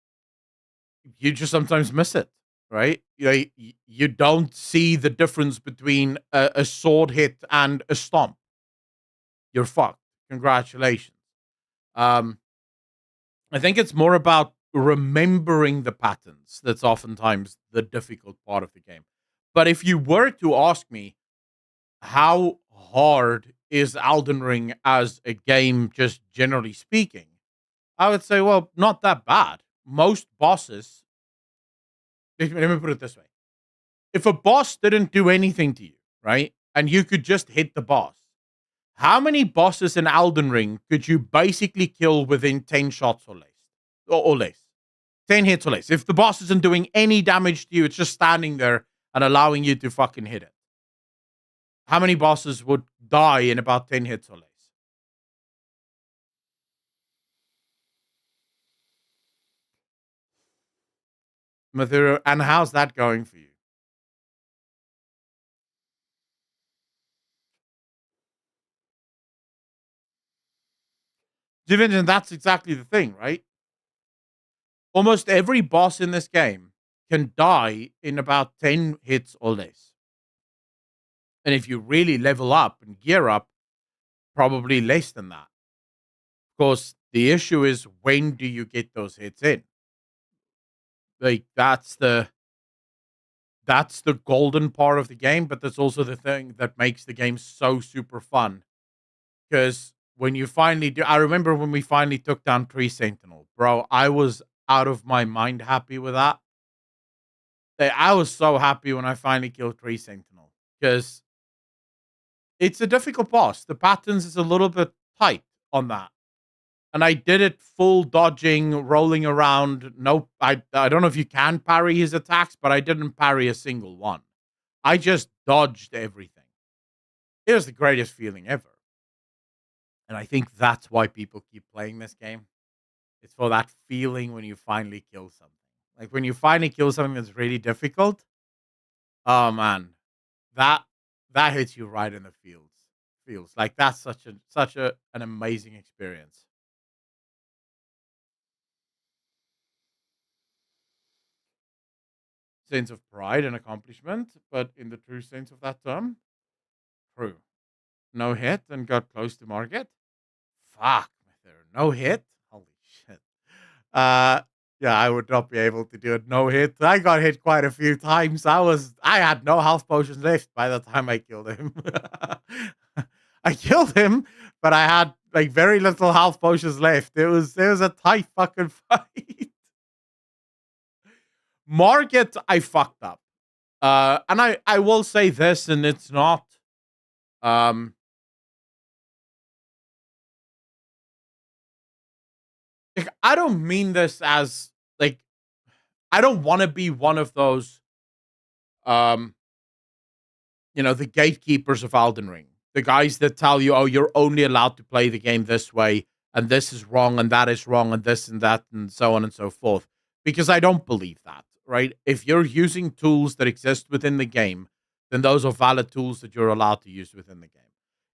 you just sometimes miss it, right? You don't see the difference between a sword hit and a stomp. You're fucked. Congratulations. I think it's more about remembering the patterns that's oftentimes the difficult part of the game. But if you were to ask me, how hard is Elden Ring as a game, just generally speaking? I would say, well, not that bad. Most bosses, let me put it this way. If a boss didn't do anything to you, right, and you could just hit the boss, how many bosses in Elden Ring could you basically kill within 10 shots or less? Or less? 10 hits or less. If the boss isn't doing any damage to you, it's just standing there and allowing you to fucking hit it. How many bosses would die in about 10 hits or less? Mathura, and how's that going for you? Division, that's exactly the thing, right? Almost every boss in this game can die in about 10 hits or less. And if you really level up and gear up, probably less than that. Of course, the issue is, when do you get those hits in? Like, that's the golden part of the game, but that's also the thing that makes the game so super fun. Because when you finally do, I remember when we finally took down Tree Sentinel, bro, I was out of my mind happy with that. I was so happy when I finally killed Tree Sentinel, because it's a difficult boss. The patterns is a little bit tight on that. And I did it full dodging, rolling around. Nope. I don't know if you can parry his attacks, but I didn't parry a single one. I just dodged everything. It was the greatest feeling ever. And I think that's why people keep playing this game. It's for that feeling when you finally kill something. Like when you finally kill something that's really difficult. Oh man. That hits you right in the feels. Like that's such an amazing experience. sense of pride and accomplishment, but in the true sense of that term, true. No hit and got close to market. Fuck, no hit. Holy shit. Yeah, I would not be able to do it. No hit. I got hit quite a few times. I had no health potions left by the time I killed him. I killed him, but I had like very little health potions left. It was a tight fucking fight. Market, I fucked up. And I will say this, and it's not like, I don't mean this as like I don't want to be one of those the gatekeepers of Elden Ring. The guys that tell you, oh, you're only allowed to play the game this way, and this is wrong, and that is wrong, and this and that, and so on and so forth. Because I don't believe that, right? If you're using tools that exist within the game, then those are valid tools that you're allowed to use within the game.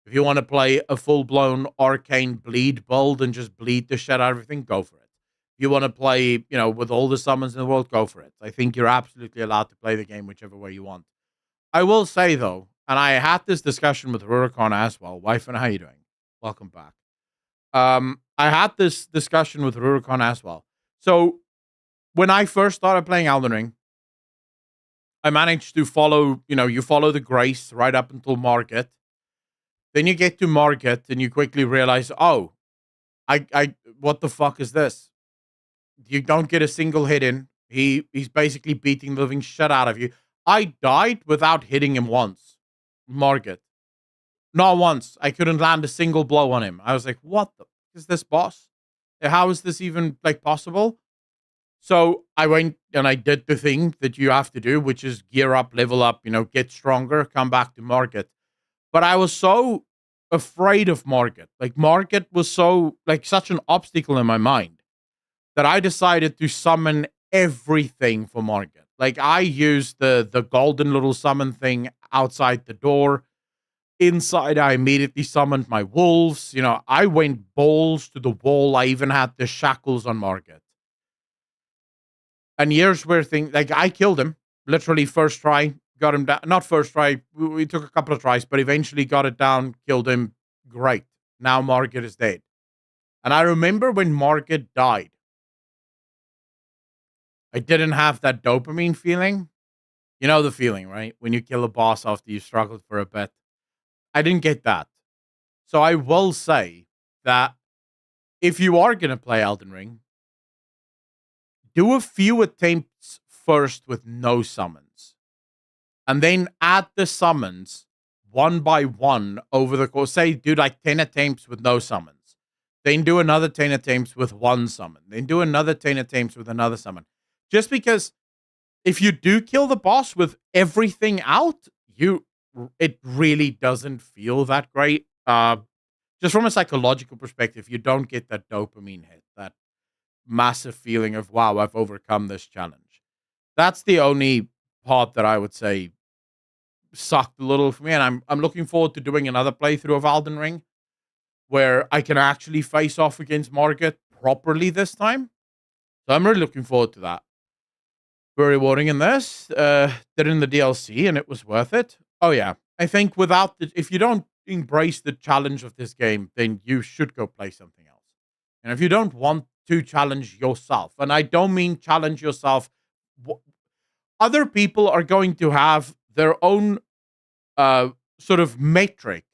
If you want to play a full-blown arcane bleed build and just bleed the shit out of everything, go for it. If you want to play, with all the summons in the world, go for it. I think you're absolutely allowed to play the game whichever way you want. I will say, though, and I had this discussion with Rurikon as well. Wife, and how you doing? Welcome back. I had this discussion with Rurikon as well. So, when I first started playing Elden Ring, I managed to follow, you follow the grace right up until Market. Then you get to Market and you quickly realize, oh, what the fuck is this? You don't get a single hit in. He's basically beating the living shit out of you. I died without hitting him once. Market. Not once. I couldn't land a single blow on him. I was like, what the is this boss? How is this even possible? So I went and I did the thing that you have to do, which is gear up, level up, get stronger, come back to Market. But I was so afraid of Market. Like Market was so such an obstacle in my mind that I decided to summon everything for Market. Like I used the golden little summon thing outside the door. Inside, I immediately summoned my wolves. I went balls to the wall. I even had the shackles on Market. And here's where I killed him. Literally first try, got him down. Not first try. We took a couple of tries, but eventually got it down, killed him. Great. Now Market is dead. And I remember when Market died, I didn't have that dopamine feeling. You know the feeling, right? When you kill a boss after you struggled for a bit. I didn't get that. So I will say that if you are going to play Elden Ring, do a few attempts first with no summons. And then add the summons one by one over the course. Say, do 10 attempts with no summons. Then do another 10 attempts with one summon. Then do another 10 attempts with another summon. Just because if you do kill the boss with everything out, it really doesn't feel that great. Just from a psychological perspective, you don't get that dopamine hit, that massive feeling of, wow, I've overcome this challenge. That's the only part that I would say sucked a little for me. And I'm looking forward to doing another playthrough of Elden Ring where I can actually face off against Market properly this time. So I'm really looking forward to that. Very rewarding in this. Did it in the DLC and it was worth it. Oh yeah. I think if you don't embrace the challenge of this game, then you should go play something else. And if you don't want to challenge yourself, and I don't mean challenge yourself, other people are going to have their own sort of metric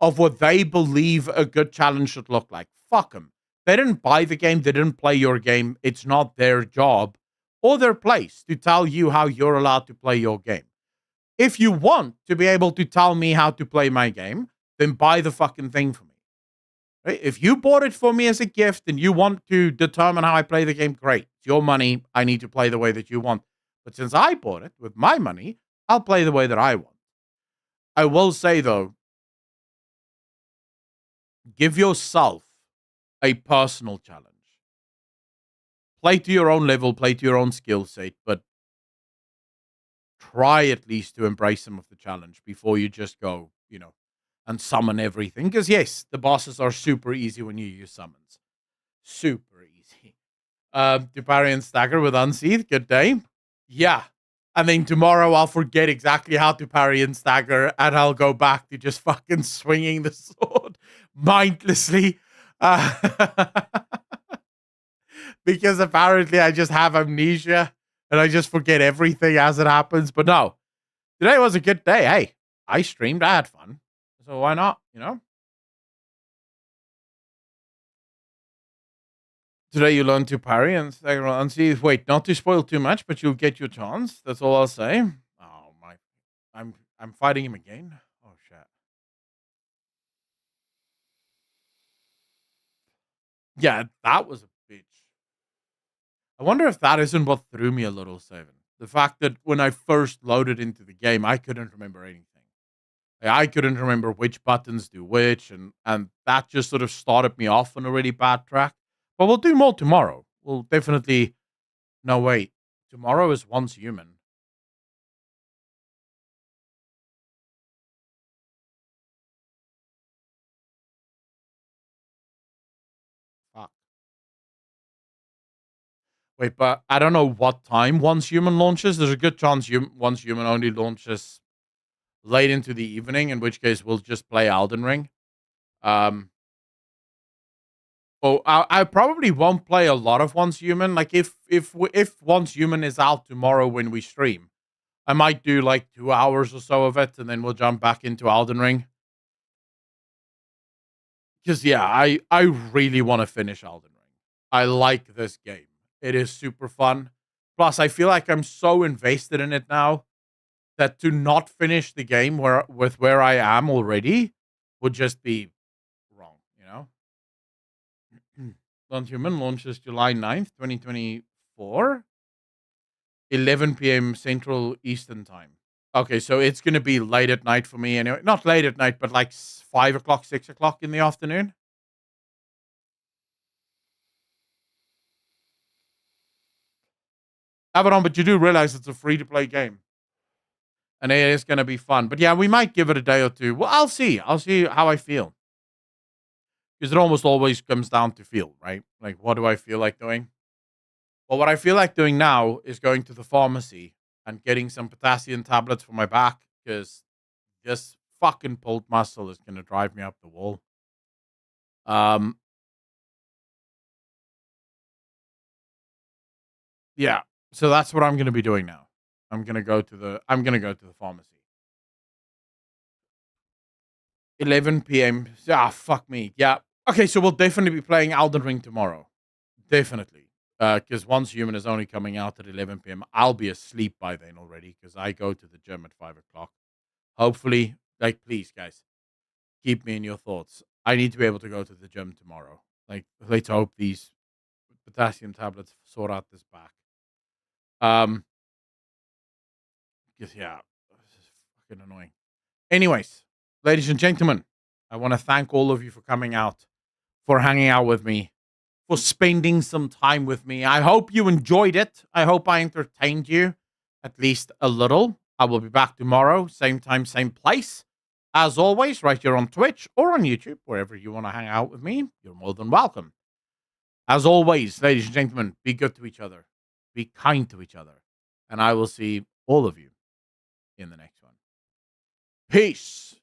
of what they believe a good challenge should look like. Fuck them. They didn't buy the game. They didn't play your game. It's not their job or their place to tell you how you're allowed to play your game. If you want to be able to tell me how to play my game, then buy the fucking thing for me. Right? If you bought it for me as a gift and you want to determine how I play the game, great. It's your money. I need to play the way that you want. But since I bought it with my money, I'll play the way that I want. I will say, though, give yourself a personal challenge. Play to your own level, play to your own skill set, but try at least to embrace some of the challenge before you just go, and summon everything. Because yes, the bosses are super easy when you use summons. Super easy. To parry and stagger with Unsheath, good day. Yeah. And then tomorrow I'll forget exactly how to parry and stagger, and I'll go back to just fucking swinging the sword mindlessly. Because apparently I just have amnesia and I just forget everything as it happens. But no, today was a good day. Hey, I streamed. I had fun. So why not, you know? Today you learn to parry and stagger and see. Wait, not to spoil too much, but you'll get your chance. That's all I'll say. Oh my, I'm fighting him again. Oh shit. Yeah, that was a bitch. I wonder if that isn't what threw me a little, Seven. The fact that when I first loaded into the game, I couldn't remember anything. I couldn't remember which buttons do which, and that just sort of started me off on a really bad track. But we'll do more tomorrow. We'll definitely... No, wait. Tomorrow is Once Human. Fuck. Wait, but I don't know what time Once Human launches. There's a good chance Once Human only launches late into the evening, in which case we'll just play Elden Ring. I probably won't play a lot of Once Human. Like if Once Human is out tomorrow when we stream, I might do like 2 hours or so of it, and then we'll jump back into Elden Ring. Because yeah, I really want to finish Elden Ring. I like this game. It is super fun. Plus, I feel like I'm so invested in it now that to not finish the game where I am already would just be wrong, you know? Non-Human launches July 9th, 2024. 11 p.m. Central Eastern Time. Okay, so it's going to be late at night for me anyway. Not late at night, but like 5 o'clock, 6 o'clock in the afternoon. Abaddon, but you do realize it's a free-to-play game. And it is going to be fun. But yeah, we might give it a day or two. Well, I'll see. I'll see how I feel. Because it almost always comes down to feel, right? Like, what do I feel like doing? Well, what I feel like doing now is going to the pharmacy and getting some potassium tablets for my back. Because this fucking pulled muscle is going to drive me up the wall. Yeah. So that's what I'm going to be doing now. I'm going to go to the pharmacy. 11 p.m. Ah, fuck me. Yeah. Okay, so we'll definitely be playing Elden Ring tomorrow. Definitely. Because Once Human is only coming out at 11 p.m. I'll be asleep by then already because I go to the gym at 5 o'clock. Hopefully, like, please, guys, keep me in your thoughts. I need to be able to go to the gym tomorrow. Like, let's hope these potassium tablets sort out this back. Because, yeah, this is fucking annoying. Anyways, ladies and gentlemen, I want to thank all of you for coming out, for hanging out with me, for spending some time with me. I hope you enjoyed it. I hope I entertained you at least a little. I will be back tomorrow, same time, same place. As always, right here on Twitch or on YouTube, wherever you want to hang out with me, you're more than welcome. As always, ladies and gentlemen, be good to each other. Be kind to each other. And I will see all of you in the next one. Peace.